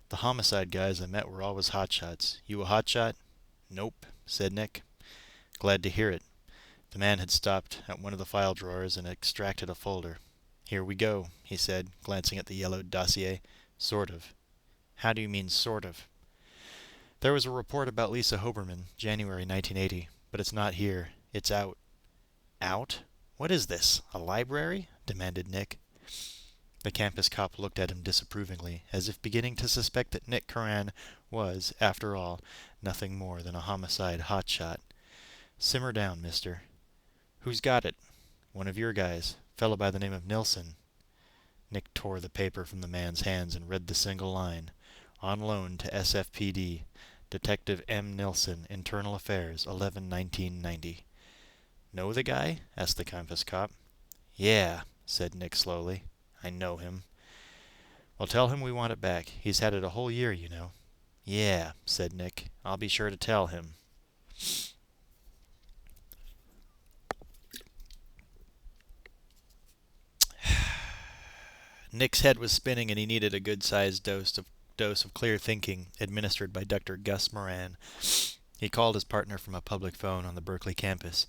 "The homicide guys I met were always hotshots. You a hotshot?" "Nope," said Nick. "Glad to hear it." The man had stopped at one of the file drawers and extracted a folder. "Here we go," he said, glancing at the yellowed dossier. "Sort of." "How do you mean, sort of?" "There was a report about Lisa Hoberman, January 1980, but it's not here. It's out." "Out? What is this, a library?" demanded Nick. The campus cop looked at him disapprovingly, as if beginning to suspect that Nick Curran was, after all, nothing more than a homicide hotshot. "Simmer down, mister." "Who's got it?" "One of your guys. Fellow by the name of Nilsson." Nick tore the paper from the man's hands and read the single line. "On loan to SFPD. Detective M. Nilsson, Internal Affairs, 11/1990. "Know the guy?" asked the campus cop. "Yeah," said Nick slowly. "I know him." "Well, tell him we want it back. He's had it a whole year, you know." "Yeah," said Nick. "I'll be sure to tell him." Nick's head was spinning and he needed a good-sized dose of clear thinking administered by Dr. Gus Moran. He called his partner from a public phone on the Berkeley campus,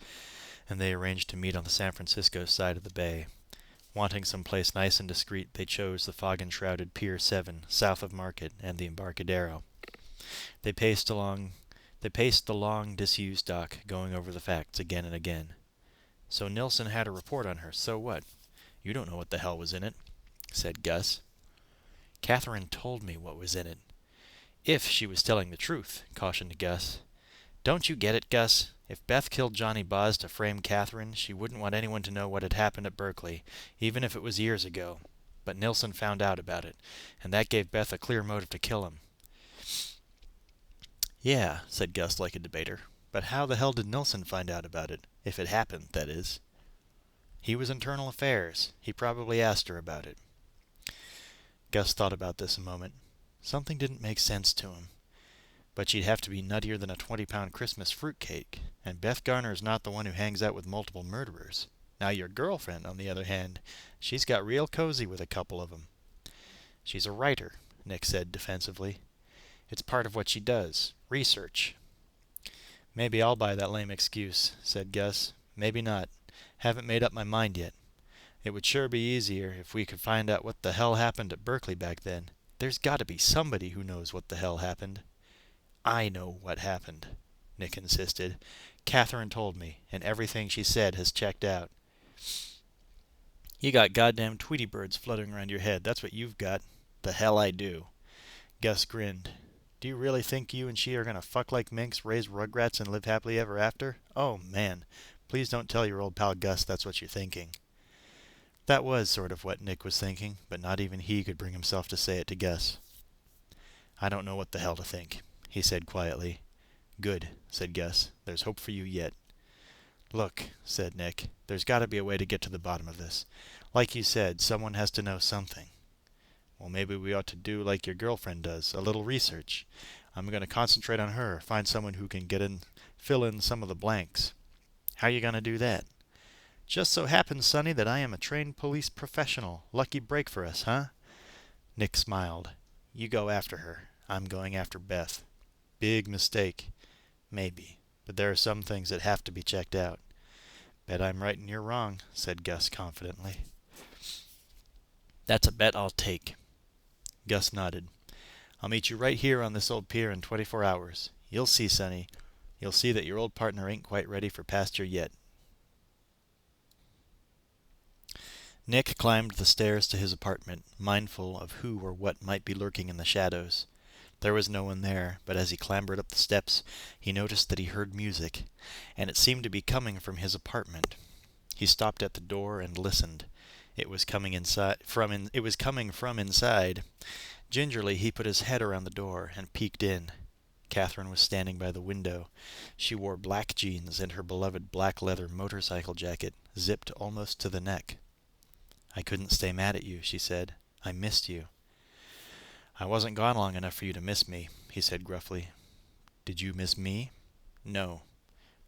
and they arranged to meet on the San Francisco side of the bay. Wanting some place nice and discreet, they chose the fog-enshrouded Pier 7, south of Market and the Embarcadero. They paced the long, disused dock, going over the facts again and again. So Nilsson had a report on her, so what? You don't know what the hell was in it, said Gus. Catherine told me what was in it. If she was telling the truth, cautioned Gus. Don't you get it, Gus? If Beth killed Johnny Boz to frame Catherine, she wouldn't want anyone to know what had happened at Berkeley, even if it was years ago. But Nilsson found out about it, and that gave Beth a clear motive to kill him. Yeah, said Gus like a debater. But how the hell did Nilsson find out about it? If it happened, that is. He was internal affairs. He probably asked her about it. Gus thought about this a moment. Something didn't make sense to him. But she'd have to be nuttier than a 20-pound Christmas fruitcake, and Beth Garner's not the one who hangs out with multiple murderers. Now your girlfriend, on the other hand, she's got real cozy with a couple of them. She's a writer, Nick said defensively. It's part of what she does. Research. Maybe I'll buy that lame excuse, said Gus. Maybe not. Haven't made up my mind yet. It would sure be easier if we could find out what the hell happened at Berkeley back then. There's got to be somebody who knows what the hell happened. I know what happened, Nick insisted. Catherine told me, and everything she said has checked out. You got goddamn Tweety birds fluttering around your head. That's what you've got. The hell I do. Gus grinned. Do you really think you and she are going to fuck like minks, raise rugrats, and live happily ever after? Oh, man. Please don't tell your old pal Gus that's what you're thinking. That was sort of what Nick was thinking, but not even he could bring himself to say it to Gus. I don't know what the hell to think, he said quietly. Good, said Gus. There's hope for you yet. Look, said Nick, there's got to be a way to get to the bottom of this. Like you said, someone has to know something. Well, maybe we ought to do like your girlfriend does, a little research. I'm going to concentrate on her, find someone who can fill in some of the blanks. How you going to do that? Just so happens, Sonny, that I am a trained police professional. Lucky break for us, huh? Nick smiled. You go after her. I'm going after Beth. Big mistake. Maybe. But there are some things that have to be checked out. Bet I'm right and you're wrong, said Gus confidently. That's a bet I'll take. Gus nodded. I'll meet you right here on this old pier in 24 hours. You'll see, Sonny. You'll see that your old partner ain't quite ready for pasture yet. Nick climbed the stairs to his apartment, mindful of who or what might be lurking in the shadows. There was no one there, but as he clambered up the steps, he noticed that he heard music, and it seemed to be coming from his apartment. He stopped at the door and listened. It was coming from inside. Gingerly, he put his head around the door and peeked in. Catherine was standing by the window. She wore black jeans and her beloved black leather motorcycle jacket, zipped almost to the neck. I couldn't stay mad at you, she said. I missed you. I wasn't gone long enough for you to miss me, he said gruffly. Did you miss me? No.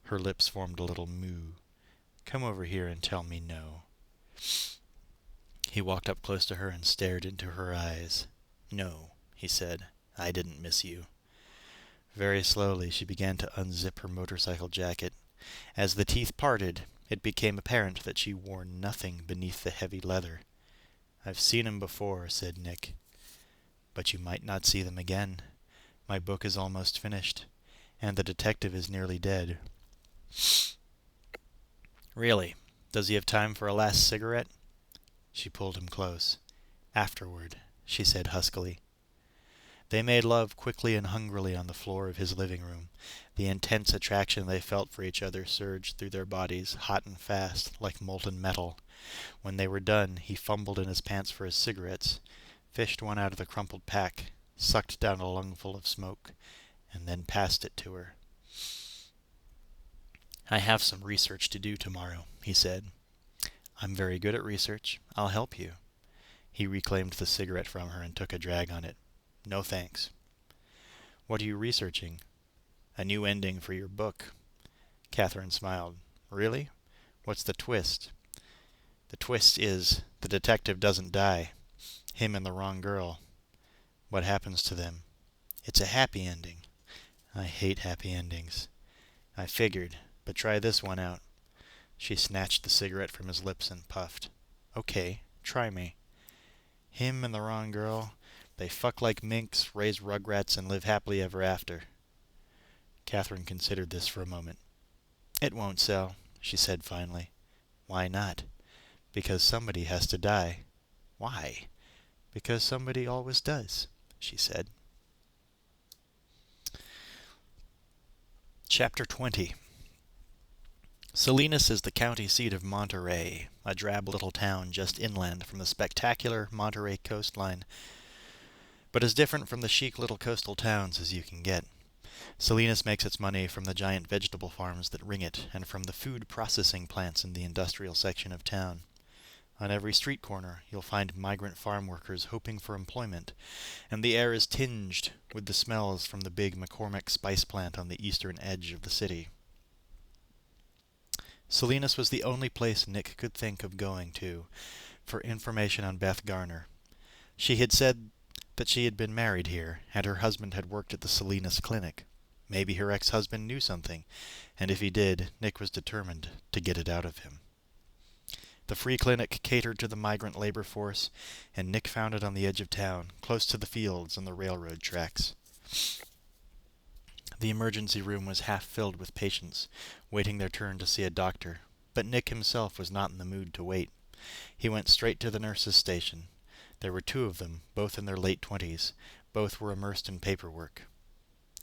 Her lips formed a little moo. Come over here and tell me no. He walked up close to her and stared into her eyes. No, he said. I didn't miss you. Very slowly she began to unzip her motorcycle jacket. As the teeth parted, it became apparent that she wore nothing beneath the heavy leather. I've seen 'em before, said Nick. But you might not see them again. My book is almost finished, and the detective is nearly dead. Really? Does he have time for a last cigarette? She pulled him close. Afterward, she said huskily. They made love quickly and hungrily on the floor of his living room. The intense attraction they felt for each other surged through their bodies, hot and fast, like molten metal. When they were done, he fumbled in his pants for his cigarettes, fished one out of the crumpled pack, sucked down a lungful of smoke, and then passed it to her. I have some research to do tomorrow, he said. I'm very good at research. I'll help you. He reclaimed the cigarette from her and took a drag on it. No thanks. What are you researching? A new ending for your book. Catherine smiled. Really? What's the twist? The twist is the detective doesn't die. Him and the wrong girl. What happens to them? It's a happy ending. I hate happy endings. I figured, but try this one out. She snatched the cigarette from his lips and puffed. Okay, try me. Him and the wrong girl, they fuck like minks, raise rugrats, and live happily ever after. Catherine considered this for a moment. It won't sell, she said finally. Why not? Because somebody has to die. Why? Because somebody always does, she said. Chapter 20. Salinas is the county seat of Monterey, a drab little town just inland from the spectacular Monterey coastline, but as different from the chic little coastal towns as you can get. Salinas makes its money from the giant vegetable farms that ring it, and from the food processing plants in the industrial section of town. On every street corner you'll find migrant farm workers hoping for employment, and the air is tinged with the smells from the big McCormick spice plant on the eastern edge of the city. Salinas was the only place Nick could think of going to for information on Beth Garner. She had said that she had been married here, and her husband had worked at the Salinas clinic. Maybe her ex-husband knew something, and if he did, Nick was determined to get it out of him. The free clinic catered to the migrant labor force, and Nick found it on the edge of town, close to the fields and the railroad tracks. The emergency room was half filled with patients, waiting their turn to see a doctor, but Nick himself was not in the mood to wait. He went straight to the nurse's station. There were two of them, both in their late 20s. Both were immersed in paperwork.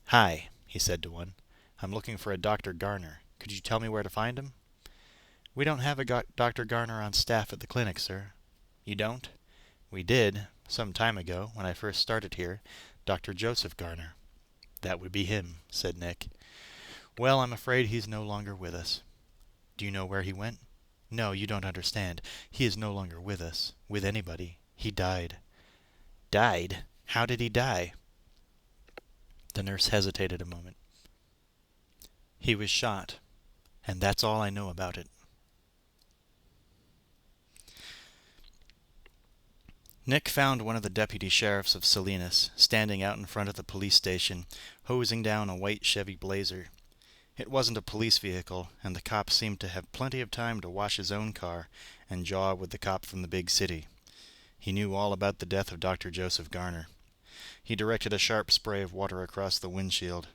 "Hi," he said to one. "I'm looking for a Dr. Garner. Could you tell me where to find him?" "We don't have a Dr. Garner on staff at the clinic, sir." "You don't?" "We did, some time ago, when I first started here. Dr. Joseph Garner." "That would be him," said Nick. "Well, I'm afraid he's no longer with us." "Do you know where he went?" "No, you don't understand. He is no longer with us, with anybody. He died." "Died? How did he die?" The nurse hesitated a moment. "He was shot, and that's all I know about it." Nick found one of the deputy sheriffs of Salinas standing out in front of the police station, hosing down a white Chevy Blazer. It wasn't a police vehicle, and the cop seemed to have plenty of time to wash his own car and jaw with the cop from the big city. He knew all about the death of Dr. Joseph Garner. He directed a sharp spray of water across the windshield.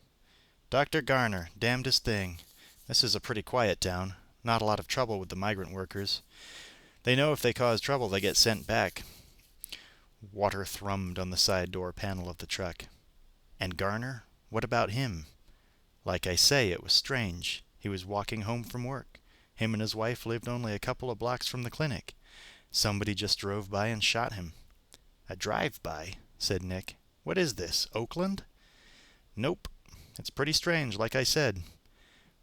"Dr. Garner, damnedest thing. This is a pretty quiet town. Not a lot of trouble with the migrant workers. They know if they cause trouble they get sent back." Water thrummed on the side door panel of the truck. "And Garner? What about him?" "Like I say, it was strange. He was walking home from work. Him and his wife lived only a couple of blocks from the clinic. Somebody just drove by and shot him." "A drive-by?" said Nick. "What is this, Oakland?" "Nope. It's pretty strange, like I said."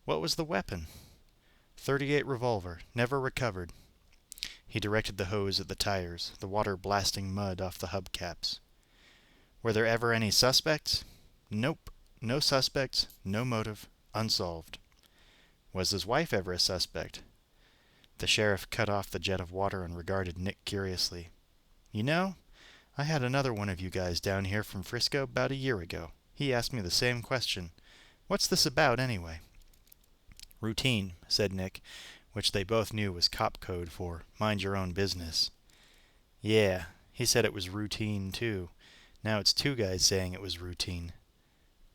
"What was the weapon?" ".38 revolver. Never recovered." He directed the hose at the tires, the water blasting mud off the hubcaps. "Were there ever any suspects?" "Nope. No suspects, no motive, unsolved." "Was his wife ever a suspect?" The sheriff cut off the jet of water and regarded Nick curiously. "You know, I had another one of you guys down here from Frisco about a year ago. He asked me the same question. What's this about, anyway?" "Routine," said Nick, which they both knew was cop code for mind your own business. "Yeah, he said it was routine, too. Now it's two guys saying it was routine."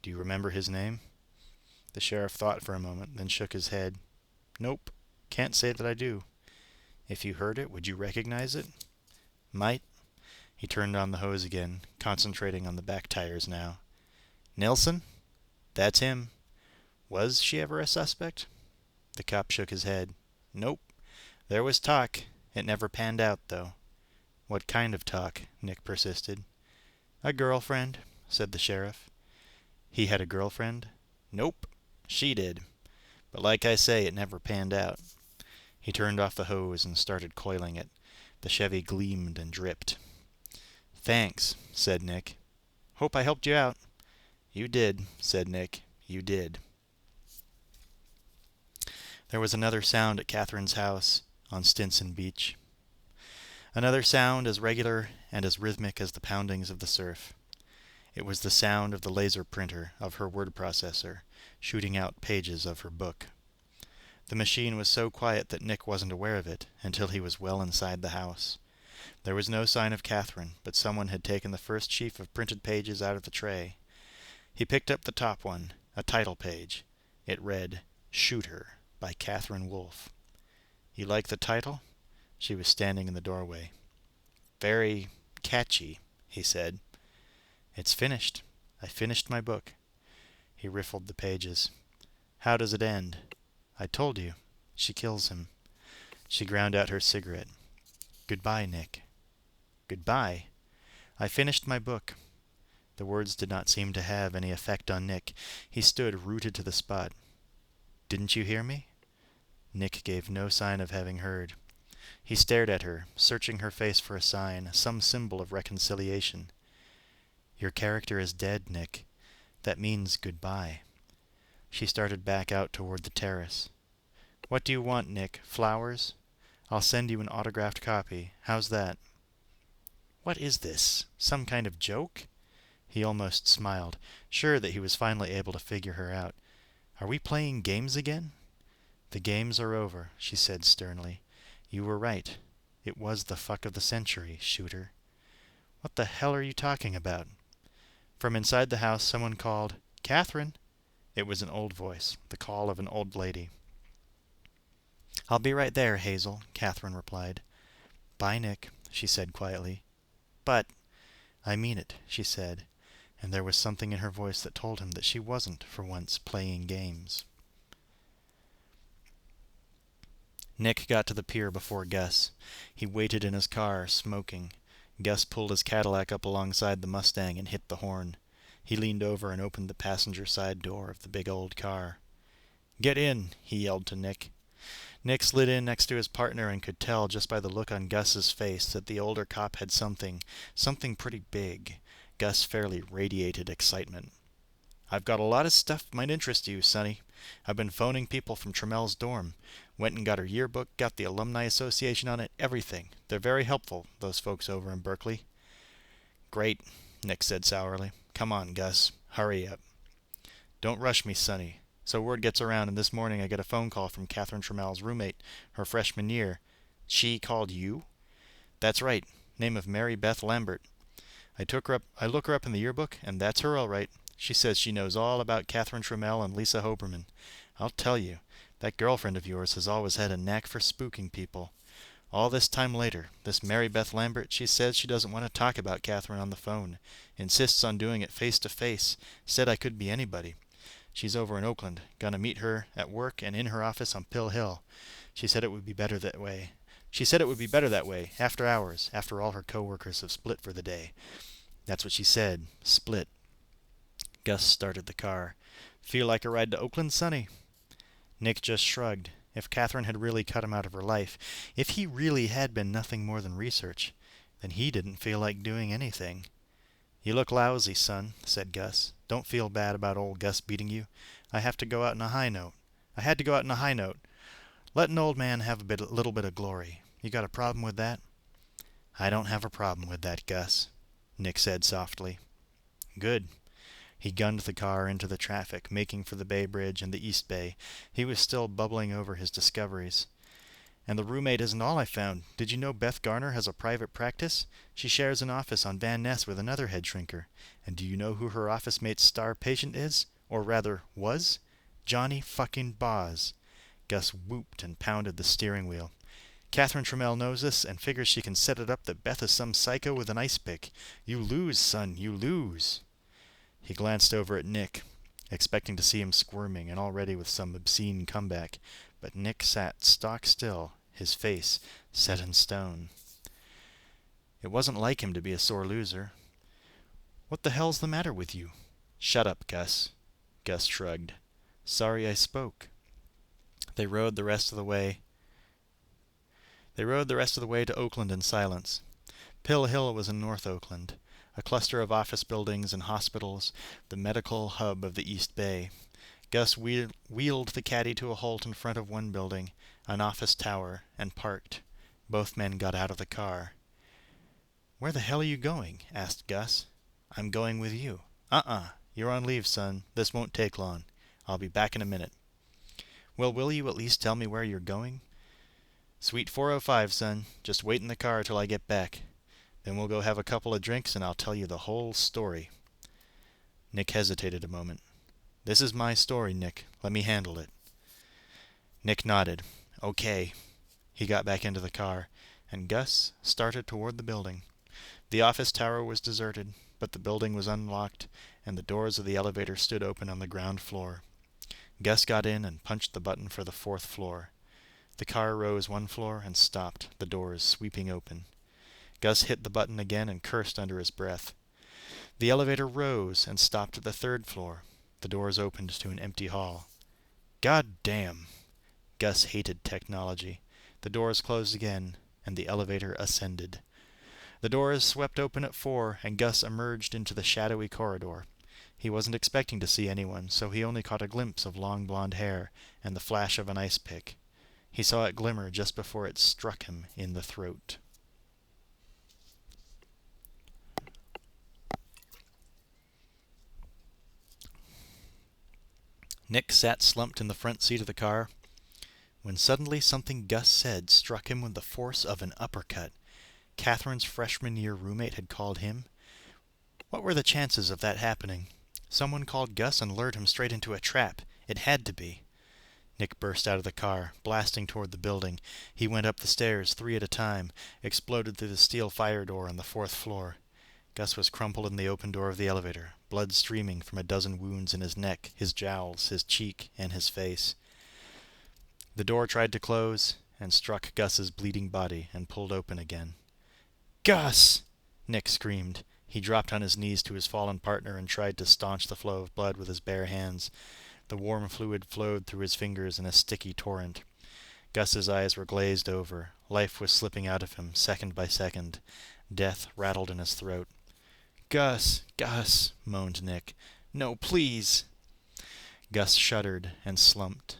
"Do you remember his name?" The sheriff thought for a moment, then shook his head. "Nope, can't say that I do." "If you heard it, would you recognize it?" "Might." He turned on the hose again, concentrating on the back tires now. "Nilsson?" "That's him." "Was she ever a suspect?" The cop shook his head. "Nope. There was talk. It never panned out, though." "What kind of talk?" Nick persisted. "A girlfriend," said the sheriff. "He had a girlfriend?" "Nope. She did. But like I say, it never panned out." He turned off the hose and started coiling it. The Chevy gleamed and dripped. "Thanks," said Nick. "Hope I helped you out." "You did," said Nick. "You did." There was another sound at Catherine's house on Stinson Beach. Another sound as regular and as rhythmic as the poundings of the surf. It was the sound of the laser printer of her word processor, shooting out pages of her book. The machine was so quiet that Nick wasn't aware of it until he was well inside the house. There was no sign of Catherine, but someone had taken the first sheaf of printed pages out of the tray. He picked up the top one, a title page. It read, "Shoot Her," by Catherine Wolfe. "You like the title?" She was standing in the doorway. "Very catchy," he said. "It's finished. I finished my book." He riffled the pages. "How does it end?" "I told you. She kills him." She ground out her cigarette. "Goodbye, Nick." "Goodbye?" "I finished my book." The words did not seem to have any effect on Nick. He stood rooted to the spot. "Didn't you hear me?" Nick gave no sign of having heard. He stared at her, searching her face for a sign, some symbol of reconciliation. "Your character is dead, Nick. That means goodbye." She started back out toward the terrace. "What do you want, Nick? Flowers? I'll send you an autographed copy. How's that?" What is this? Some kind of joke? He almost smiled, sure that he was finally able to figure her out. "Are we playing games again?" "The games are over," she said sternly. "You were right. It was the fuck of the century, Shooter." "What the hell are you talking about?" From inside the house someone called, "Catherine!" It was an old voice, the call of an old lady. "I'll be right there, Hazel," Catherine replied. "Bye, Nick," she said quietly. "But—" "I mean it," she said, and there was something in her voice that told him that she wasn't, for once, playing games. Nick got to the pier before Gus. He waited in his car, smoking. Gus pulled his Cadillac up alongside the Mustang and hit the horn. He leaned over and opened the passenger side door of the big old car. "Get in," he yelled to Nick. Nick slid in next to his partner and could tell just by the look on Gus's face that the older cop had something pretty big. Gus fairly radiated excitement. "I've got a lot of stuff might interest you, Sonny. I've been phoning people from Trammell's dorm. Went and got her yearbook, got the Alumni Association on it, everything. They're very helpful, those folks over in Berkeley." "Great," Nick said sourly. "Come on, Gus. Hurry up." "Don't rush me, Sonny. So word gets around, and this morning I get a phone call from Catherine Trammell's roommate, her freshman year." "She called you?" "That's right. Name of Mary Beth Lambert. I look her up in the yearbook, and that's her all right. She says she knows all about Catherine Trammell and Lisa Hoberman. I'll tell you, that girlfriend of yours has always had a knack for spooking people. All this time later, this Mary Beth Lambert, she says she doesn't want to talk about Catherine on the phone. Insists on doing it face to face. Said I could be anybody. She's over in Oakland. Gonna meet her at work and in her office on Pill Hill. She said it would be better that way. After hours, after all her coworkers have split for the day. That's what she said. Split." Gus started the car. "Feel like a ride to Oakland, Sonny?" Nick just shrugged. If Catherine had really cut him out of her life, if he really had been nothing more than research, then he didn't feel like doing anything. "You look lousy, son," said Gus. "Don't feel bad about old Gus beating you. I had to go out on a high note. Let an old man have a little bit of glory. You got a problem with that?" "I don't have a problem with that, Gus," Nick said softly. "Good." He gunned the car into the traffic, making for the Bay Bridge and the East Bay. He was still bubbling over his discoveries. "And the roommate isn't all I found. Did you know Beth Garner has a private practice? She shares an office on Van Ness with another head shrinker. And do you know who her office mate's star patient is? Or rather, was? Johnny fucking Boz." Gus whooped and pounded the steering wheel. "Catherine Trammell knows this and figures she can set it up that Beth is some psycho with an ice pick. You lose, son, you lose." He glanced over at Nick, expecting to see him squirming and already with some obscene comeback, but Nick sat stock still, his face set in stone. It wasn't like him to be a sore loser. "What the hell's the matter with you?" "Shut up, Gus." Gus shrugged. "Sorry I spoke." They rode the rest of the way to Oakland in silence. Pill Hill was in North Oakland, a cluster of office buildings and hospitals, the medical hub of the East Bay. Gus wheeled the caddy to a halt in front of one building, an office tower, and parked. Both men got out of the car. "Where the hell are you going?" asked Gus. "I'm going with you." You're on leave, son. This won't take long. I'll be back in a minute." "Well, will you at least tell me where you're going?" "Suite 405, son. Just wait in the car till I get back. Then we'll go have a couple of drinks and I'll tell you the whole story." Nick hesitated a moment. "This is my story, Nick. Let me handle it." Nick nodded. "Okay." He got back into the car, and Gus started toward the building. The office tower was deserted, but the building was unlocked, and the doors of the elevator stood open on the ground floor. Gus got in and punched the button for the 4th floor. The car rose 1 floor and stopped, the doors sweeping open. Gus hit the button again and cursed under his breath. The elevator rose and stopped at the 3rd floor. The doors opened to an empty hall. God damn! Gus hated technology. The doors closed again, and the elevator ascended. The doors swept open at 4, and Gus emerged into the shadowy corridor. He wasn't expecting to see anyone, so he only caught a glimpse of long blonde hair and the flash of an ice pick. He saw it glimmer just before it struck him in the throat. Nick sat slumped in the front seat of the car, when suddenly something Gus said struck him with the force of an uppercut. Catherine's freshman-year roommate had called him. What were the chances of that happening? Someone called Gus and lured him straight into a trap. It had to be. Nick burst out of the car, blasting toward the building. He went up the stairs 3 at a time, exploded through the steel fire door on the 4th floor. Gus was crumpled in the open door of the elevator, blood streaming from a dozen wounds in his neck, his jowls, his cheek, and his face. The door tried to close and struck Gus's bleeding body and pulled open again. "Gus!" Nick screamed. He dropped on his knees to his fallen partner and tried to staunch the flow of blood with his bare hands. The warm fluid flowed through his fingers in a sticky torrent. Gus's eyes were glazed over. Life was slipping out of him, second by second. Death rattled in his throat. "Gus, Gus," moaned Nick. "No, please." Gus shuddered and slumped.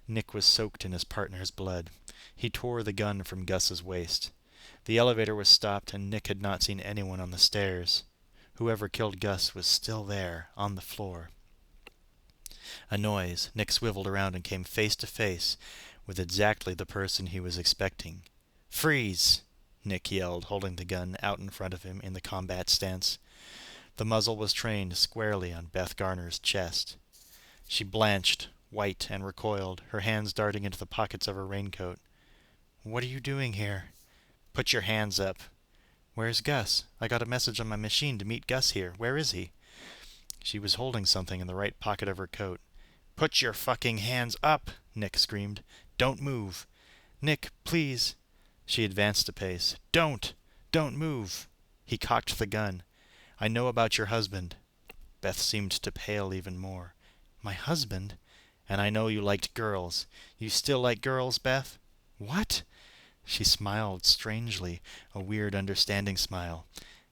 Nick was soaked in his partner's blood. He tore the gun from Gus's waist. The elevator was stopped, and Nick had not seen anyone on the stairs. Whoever killed Gus was still there, on the floor. A noise. Nick swiveled around and came face to face with exactly the person he was expecting. "Freeze!" Nick yelled, holding the gun out in front of him in the combat stance. The muzzle was trained squarely on Beth Garner's chest. She blanched, white, and recoiled, her hands darting into the pockets of her raincoat. "What are you doing here?" "Put your hands up." "Where's Gus? I got a message on my machine to meet Gus here. Where is he?" She was holding something in the right pocket of her coat. "Put your fucking hands up!" Nick screamed. "Don't move." "Nick, please." She advanced a pace. "Don't move." He cocked the gun. "I know about your husband." Beth seemed to pale even more. "My husband?" "And I know you liked girls. You still like girls, Beth?" "What?" She smiled strangely, a weird understanding smile,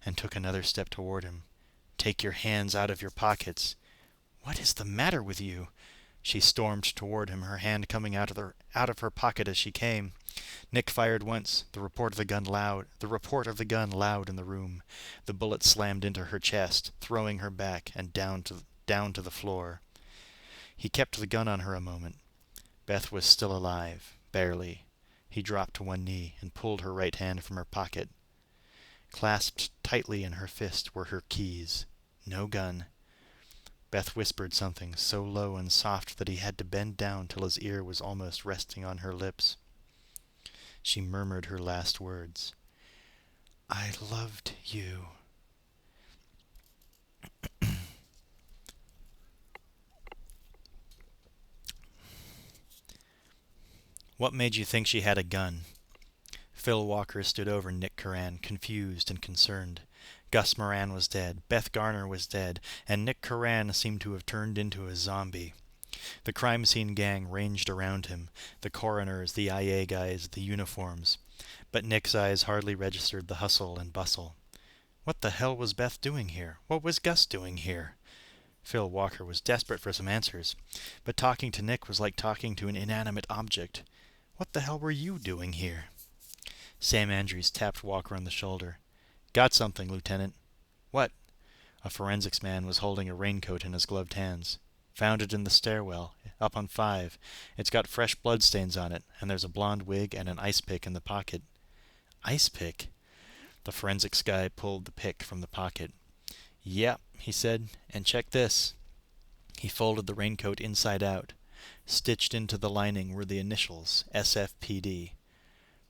and took another step toward him. "Take your hands out of your pockets." "What is the matter with you?" She stormed toward him, her hand coming out of her pocket as she came. Nick fired once, the report of the gun loud in the room. The bullet slammed into her chest, throwing her back and down to the floor. He kept the gun on her a moment. Beth was still alive, barely. He dropped to one knee and pulled her right hand from her pocket. Clasped tightly in her fist were her keys. No gun. Beth whispered something so low and soft that he had to bend down till his ear was almost resting on her lips. She murmured her last words. "I loved you." "What made you think she had a gun?" Phil Walker stood over Nick Curran, confused and concerned. Gus Moran was dead, Beth Garner was dead, and Nick Curran seemed to have turned into a zombie. The crime scene gang ranged around him, the coroners, the IA guys, the uniforms. But Nick's eyes hardly registered the hustle and bustle. What the hell was Beth doing here? What was Gus doing here? Phil Walker was desperate for some answers, but talking to Nick was like talking to an inanimate object. What the hell were you doing here? Sam Andrews tapped Walker on the shoulder. Got something, Lieutenant. What? A forensics man was holding a raincoat in his gloved hands. Found it in the stairwell, up on 5. It's got fresh bloodstains on it, and there's a blonde wig and an ice pick in the pocket. Ice pick? The forensics guy pulled the pick from the pocket. Yep, he said, and check this. He folded the raincoat inside out. Stitched into the lining were the initials, SFPD.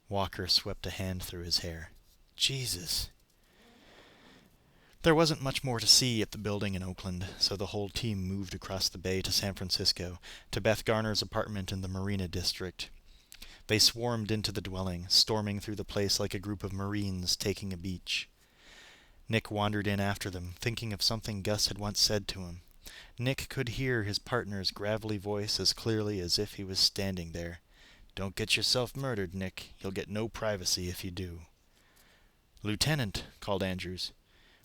Walker swept a hand through his hair. Jesus. There wasn't much more to see at the building in Oakland, so the whole team moved across the bay to San Francisco, to Beth Garner's apartment in the Marina District. They swarmed into the dwelling, storming through the place like a group of Marines taking a beach. Nick wandered in after them, thinking of something Gus had once said to him. Nick could hear his partner's gravelly voice as clearly as if he was standing there. "Don't get yourself murdered, Nick. You'll get no privacy if you do." "Lieutenant," called Andrews.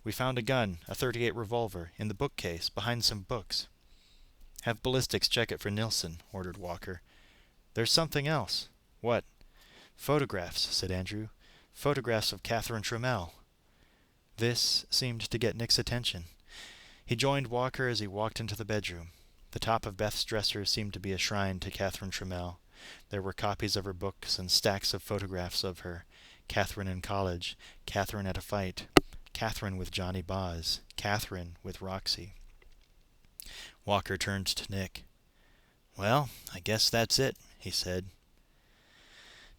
"We found a gun, a .38 revolver, in the bookcase, behind some books." "Have ballistics check it for Nilsson," ordered Walker. "There's something else." "What?" "Photographs," said Andrew. "Photographs of Catherine Trammell." This seemed to get Nick's attention. He joined Walker as he walked into the bedroom. The top of Beth's dresser seemed to be a shrine to Catherine Trammell. There were copies of her books and stacks of photographs of her. Catherine in college, Catherine at a fight, Catherine with Johnny Boz, Catherine with Roxy. Walker turned to Nick. "Well, I guess that's it," he said.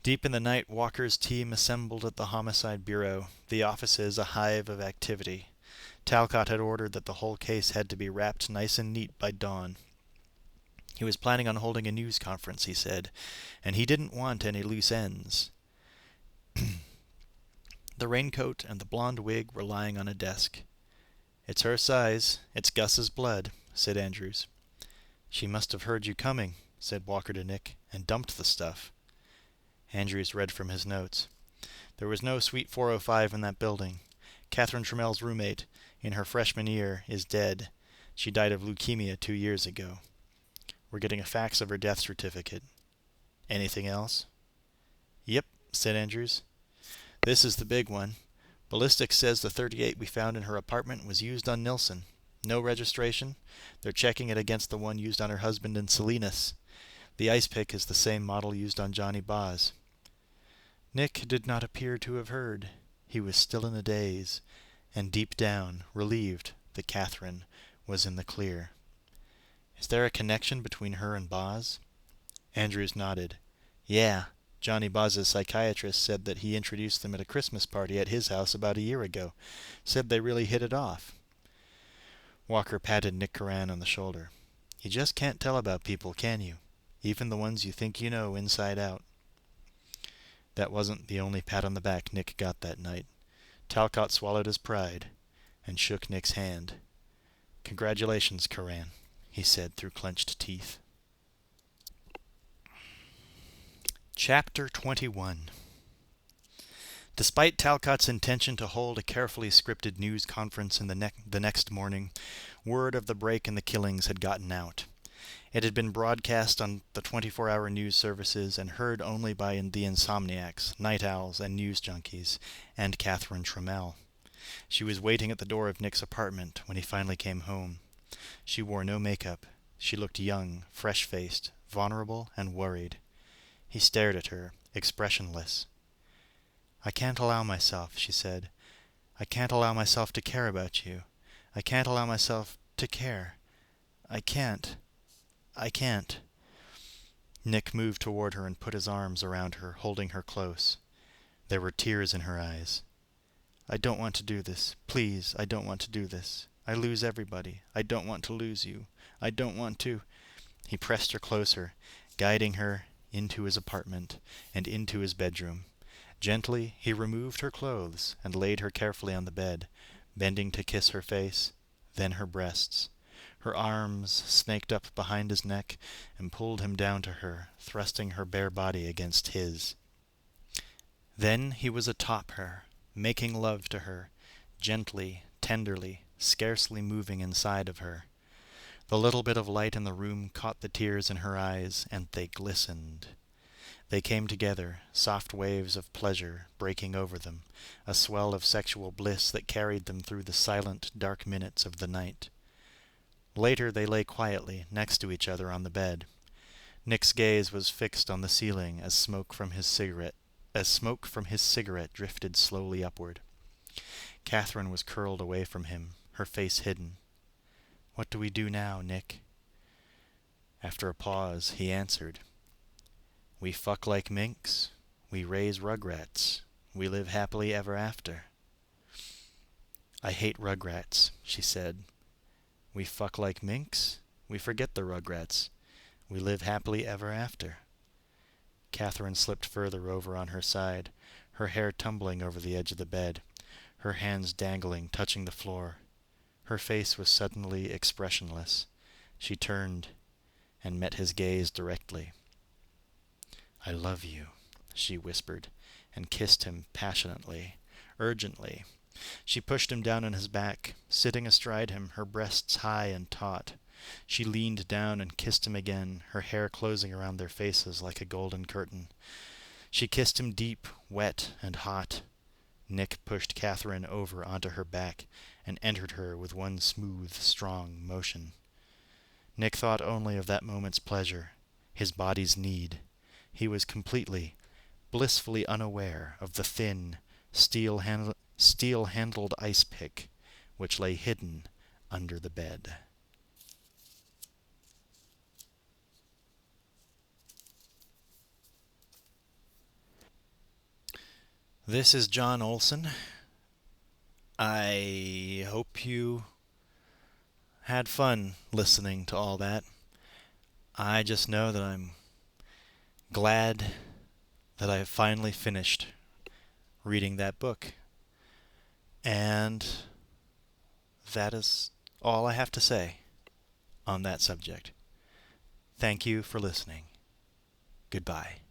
Deep in the night, Walker's team assembled at the Homicide Bureau, the offices a hive of activity. Talcott had ordered that the whole case had to be wrapped nice and neat by dawn. He was planning on holding a news conference, he said, and he didn't want any loose ends. The raincoat and the blonde wig were lying on a desk. "It's her size. It's Gus's blood," said Andrews. "She must have heard you coming," said Walker to Nick, "and dumped the stuff." Andrews read from his notes. "There was no Suite 405 in that building. Catherine Trammell's roommate, in her freshman year, is dead. She died of leukemia 2 years ago. We're getting a fax of her death certificate. Anything else?" "Yep," said Andrews. "This is the big one. Ballistics says the .38 we found in her apartment was used on Nilsson. No registration. They're checking it against the one used on her husband in Salinas. The ice pick is the same model used on Johnny Boz." Nick did not appear to have heard. He was still in a daze, and deep down, relieved that Catherine was in the clear. "Is there a connection between her and Boz?" Andrews nodded. "Yeah. Johnny Boz's psychiatrist said that he introduced them at a Christmas party at his house about a year ago. Said they really hit it off." Walker patted Nick Curran on the shoulder. "You just can't tell about people, can you? Even the ones you think you know inside out." That wasn't the only pat on the back Nick got that night. Talcott swallowed his pride and shook Nick's hand. "Congratulations, Curran," he said through clenched teeth. Chapter 21. Despite Talcott's intention to hold a carefully scripted news conference in the next morning, word of the break in the killings had gotten out. It had been broadcast on the 24-hour news services and heard only by the insomniacs, night owls, and news junkies, and Catherine Trammell. She was waiting at the door of Nick's apartment when he finally came home. She wore no makeup. She looked young, fresh-faced, vulnerable, and worried. He stared at her, expressionless. "I can't allow myself," she said. "I can't allow myself to care about you. I can't allow myself to care. I can't. Nick moved toward her and put his arms around her, holding her close. There were tears in her eyes. "I don't want to do this. Please, I don't want to do this. I lose everybody. I don't want to lose you. I don't want to—" He pressed her closer, guiding her into his apartment and into his bedroom. Gently, he removed her clothes and laid her carefully on the bed, bending to kiss her face, then her breasts. Her arms snaked up behind his neck and pulled him down to her, thrusting her bare body against his. Then he was atop her, making love to her, gently, tenderly, scarcely moving inside of her. The little bit of light in the room caught the tears in her eyes, and they glistened. They came together, soft waves of pleasure breaking over them, a swell of sexual bliss that carried them through the silent, dark minutes of the night. Later they lay quietly next to each other on the bed. Nick's gaze was fixed on the ceiling as smoke from his cigarette drifted slowly upward. Catherine was curled away from him, her face hidden. "What do we do now, Nick?" After a pause, he answered, "We fuck like minks. We raise rugrats. We live happily ever after." "I hate rugrats," she said. "We fuck like minks. We forget the rugrats. We live happily ever after." Catherine slipped further over on her side, her hair tumbling over the edge of the bed, her hands dangling, touching the floor. Her face was suddenly expressionless. She turned and met his gaze directly. "I love you," she whispered, and kissed him passionately, urgently. She pushed him down on his back, sitting astride him, her breasts high and taut. She leaned down and kissed him again, her hair closing around their faces like a golden curtain. She kissed him deep, wet, and hot. Nick pushed Catherine over onto her back and entered her with one smooth, strong motion. Nick thought only of that moment's pleasure, his body's need. He was completely, blissfully unaware of the thin, steel-handled ice pick which lay hidden under the bed. This is Jon Olsen. I hope you had fun listening to all that. I just know that I'm glad that I have finally finished reading that book. And that is all I have to say on that subject. Thank you for listening. Goodbye.